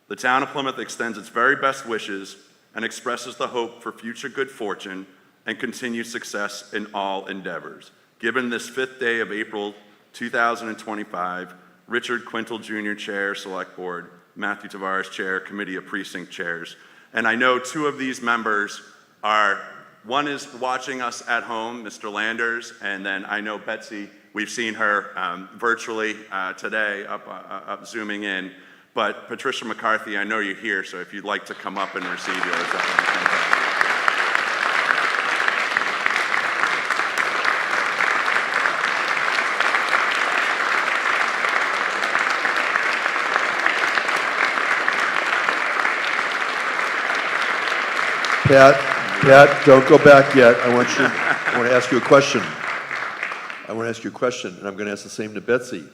The Town of Plymouth extends its very best wishes and expresses the hope for future good fortune and continued success in all endeavors. Given this 5th day of April 2025, Richard Quintal Jr., Chair, Select Board, Matthew Tavares, Chair, Committee of Precinct Chairs. And I know 2 of these members are, one is watching us at home, Mr. Landers, and then I know Betsy, we've seen her virtually today, up zooming in. But Patricia McCarthy, I know you're here, so if you'd like to come up and receive yours. Pat, don't go back yet. I want to ask you a question. I want to ask you a question, and I'm going to ask the same to Betsy,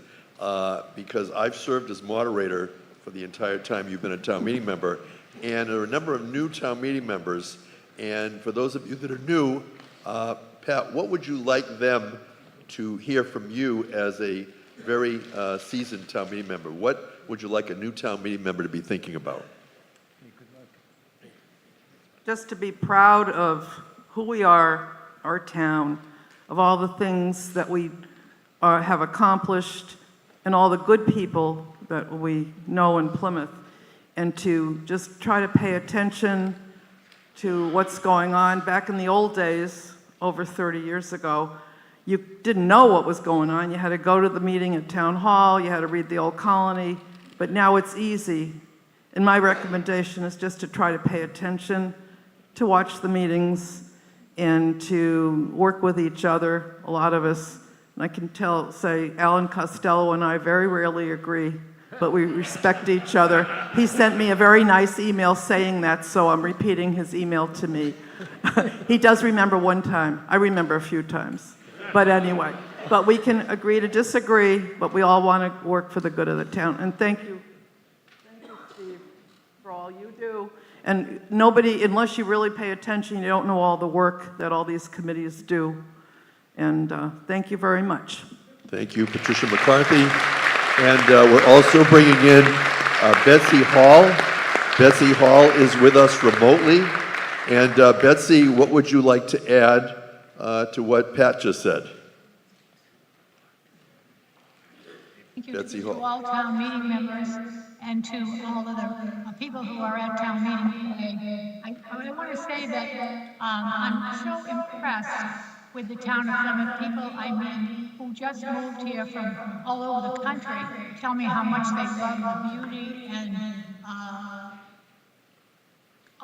because I've served as moderator for the entire time you've been a town meeting member, and there are a number of new town meeting members, and for those of you that are new, Pat, what would you like them to hear from you as a very seasoned town meeting member? What would you like a new town meeting member to be thinking about? Just to be proud of who we are, our town, of all the things that we have accomplished, and all the good people that we know in Plymouth, and to just try to pay attention to what's going on. Back in the old days, over 30 years ago, you didn't know what was going on. You had to go to the meeting at Town Hall, you had to read the Old Colony, but now it's easy. And my recommendation is just to try to pay attention, to watch the meetings, and to work with each other. A lot of us, and I can say Alan Costello and I very rarely agree, but we respect each other. He sent me a very nice email saying that, so I'm repeating his email to me. He does remember one time. I remember a few times. But anyway, but we can agree to disagree, but we all want to work for the good of the town. And thank you, Steve, for all you do. And nobody, unless you really pay attention, you don't know all the work that all these committees do. And thank you very much. Thank you, Patricia McCarthy. And we're also bringing in Betsy Hall. Betsy Hall is with us remotely. And Betsy, what would you like to add to what Pat just said? Thank you Betsy to Hall. all town meeting members and to all of the people who are at town meeting today. I want to say that I'm so impressed with the town of Plymouth. People I meet who just moved here from all over the country tell me how much they love the beauty and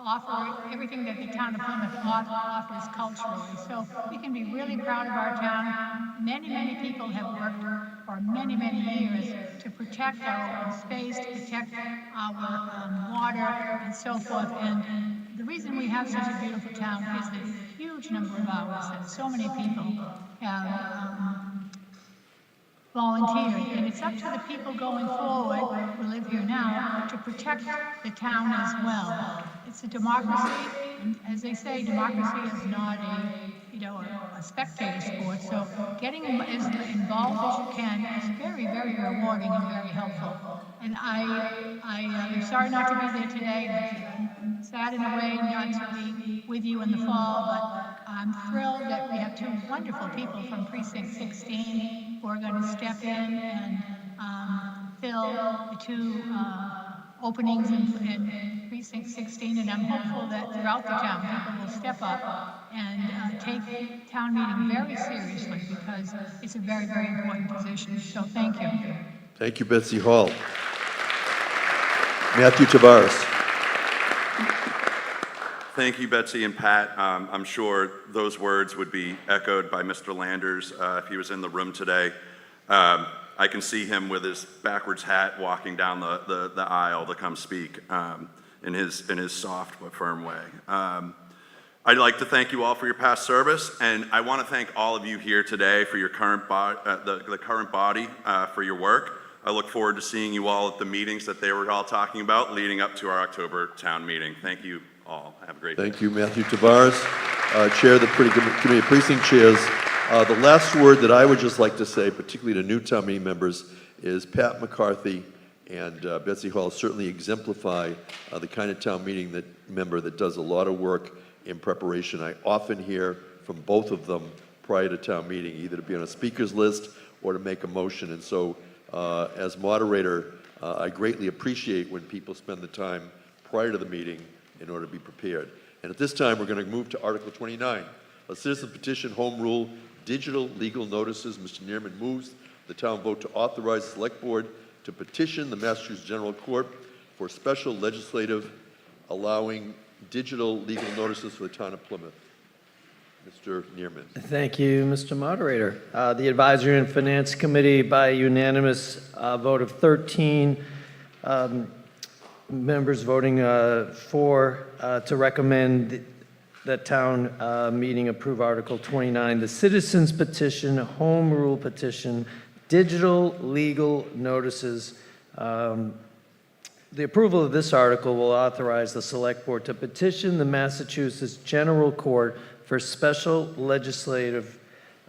offer everything that the town of Plymouth offers culturally. So we can be really proud of our town. Many, many people have worked for many, many years to protect our open space, to protect our water and so forth. And the reason we have such a beautiful town is the huge number of hours that so many people have volunteered, and it's up to the people going forward who live here now to protect the town as well. It's a democracy, and as they say, democracy is not a spectator sport. So getting as involved as you can is very, very rewarding and very helpful. And I'm sorry not to be there today, and I'm sad in a way not to be with you in the fall, but I'm thrilled that we have two wonderful people from Precinct 16 who are going to step in and fill the two openings in Precinct 16, and I'm hopeful that throughout the town, people will step up and take town meeting very seriously because it's a very, very important position. So thank you. Thank you, Betsy Hall. Matthew Tavares. Thank you, Betsy and Pat. I'm sure those words would be echoed by Mr. Landers if he was in the room today. I can see him with his backwards hat walking down the aisle to come speak in his soft but firm way. I'd like to thank you all for your past service, and I want to thank all of you here today for your current the current body for your work. I look forward to seeing you all at the meetings that they were all talking about leading up to our October town meeting. Thank you all. Have a great day. Thank you, Matthew Tavares, Chair of the Committee of Precinct Chairs. The last word that I would just like to say, particularly to new town meeting members, is Pat McCarthy and Betsy Hall certainly exemplify the kind of town meeting member that does a lot of work in preparation. I often hear from both of them prior to town meeting, either to be on a speaker's list or to make a motion. And so, as moderator, I greatly appreciate when people spend the time prior to the meeting in order to be prepared. And at this time, we're going to move to Article 29, a citizen petition, home rule, digital legal notices. Mr. Neerman moves the town vote to authorize the select board to petition the Massachusetts General Court for special legislative allowing digital legal notices for the town of Plymouth. Mr. Neerman. Thank you, Mr. Moderator. The Advisory and Finance Committee, by unanimous vote of 13 members voting for, to recommend that town meeting approve Article 29, the Citizens Petition, Home Rule Petition, Digital Legal Notices. The approval of this article will authorize the Select Board to petition the Massachusetts General Court for special legislative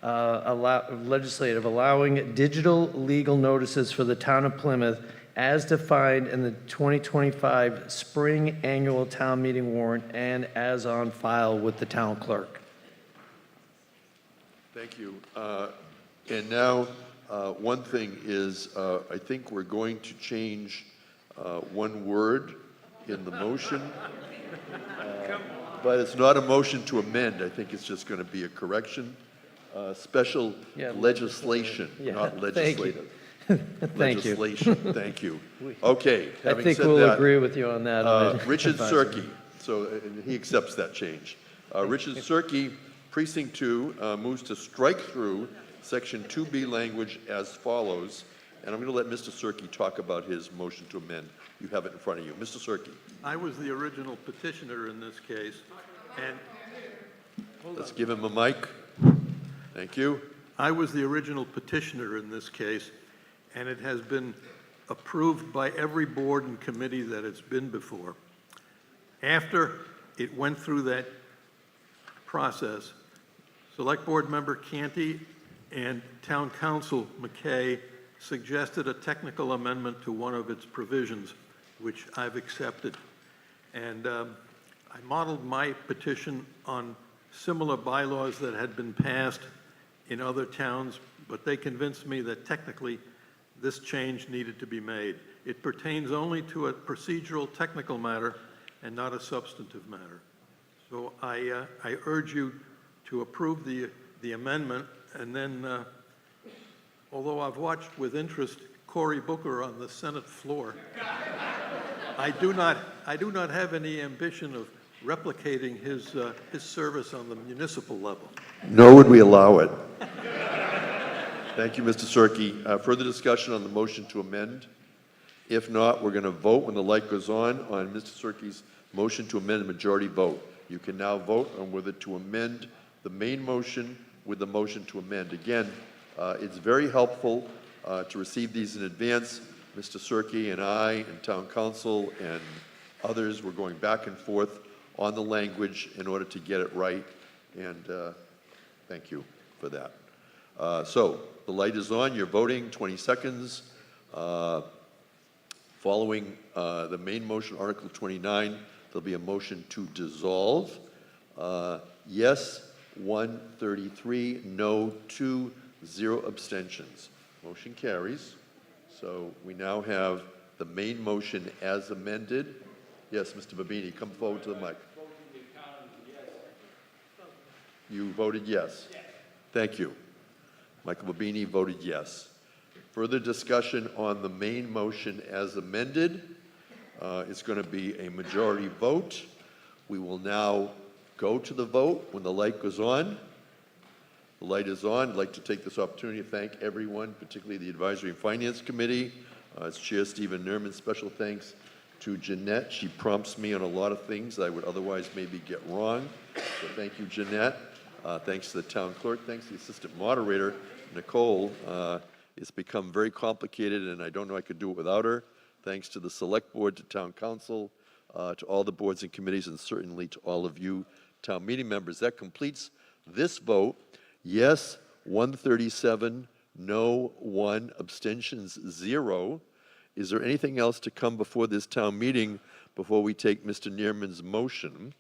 allowing digital legal notices for the town of Plymouth as defined in the 2025 spring annual town meeting warrant and as on file with the town clerk. Thank you. And now, one thing is, I think we're going to change one word in the motion. But it's not a motion to amend. I think it's just going to be a correction. Special legislation, not thank you. legislative. Thank you. Legislation, thank you. Okay, I having think said we'll that, agree with you on that. on the Richard advisory. Cirque, so he accepts that change. Richard Cirque, Precinct 2, moves to strike through Section 2B language as follows, and I'm going to let Mr. Cirque talk about his motion to amend. You have it in front of you. Mr. Cirque. I was the original petitioner in this case, and Let's give him a mic. Thank you. I was the original petitioner in this case, and it has been approved by every board and committee that it's been before. After it went through that process, Select Board Member Canty and Town Council McKay suggested a technical amendment to one of its provisions, which I've accepted. And I modeled my petition on similar bylaws that had been passed in other towns, but they convinced me that technically this change needed to be made. It pertains only to a procedural technical matter and not a substantive matter. So I urge you to approve the amendment, and then, although I've watched with interest Cory Booker on the Senate floor, I do not have any ambition of replicating his service on the municipal level. Nor would we allow it. Thank you, Mr. Cirque. Further discussion on the motion to amend? If not, we're going to vote when the light goes on Mr. Cirque's motion to amend a majority vote. You can now vote on whether to amend the main motion with the motion to amend. Again, it's very helpful to receive these in advance. Mr. Cirque and I and Town Council and others were going back and forth on the language in order to get it right, and thank you for that. So the light is on, you're voting, 20 seconds. Following the main motion, Article 29, there'll be a motion to dissolve. Yes, 133, no, 2, 0 abstentions. Motion carries. So we now have the main motion as amended. Yes, Mr. Babini, come forward to the mic. You voted yes. Thank you. Michael Babini voted yes. Further discussion on the main motion as amended. It's going to be a majority vote. We will now go to the vote when the light goes on. The light is on. I'd like to take this opportunity to thank everyone, particularly the Advisory and Finance Committee. As Chair Stephen Nerman, special thanks to Jeanette. She prompts me on a lot of things that I would otherwise maybe get wrong. So thank you, Jeanette. Thanks to the town clerk. Thanks to the assistant moderator, Nicole. It's become very complicated, and I don't know I could do it without her. Thanks to the Select Board, to Town Council, to all the boards and committees, and certainly to all of you town meeting members. That completes this vote. Yes, 137, no, 1, abstentions 0. Is there anything else to come before this town meeting before we take Mr. Neerman's motion?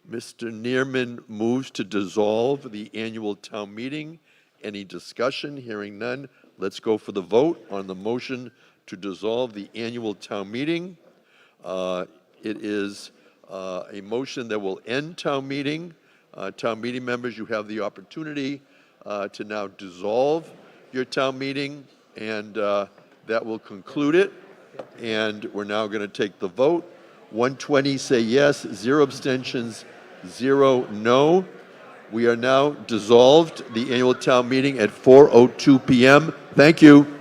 Mr. Neerman moves to dissolve the annual town meeting. Any discussion? Hearing none. Let's go for the vote on the motion to dissolve the annual town meeting. It is a motion that will end town meeting. Town meeting members, you have the opportunity to now dissolve your town meeting, and that will conclude it. And we're now going to take the vote. 120 say yes, 0 abstentions, 0 no. We are now dissolved the annual town meeting at 4:02 p.m. Thank you.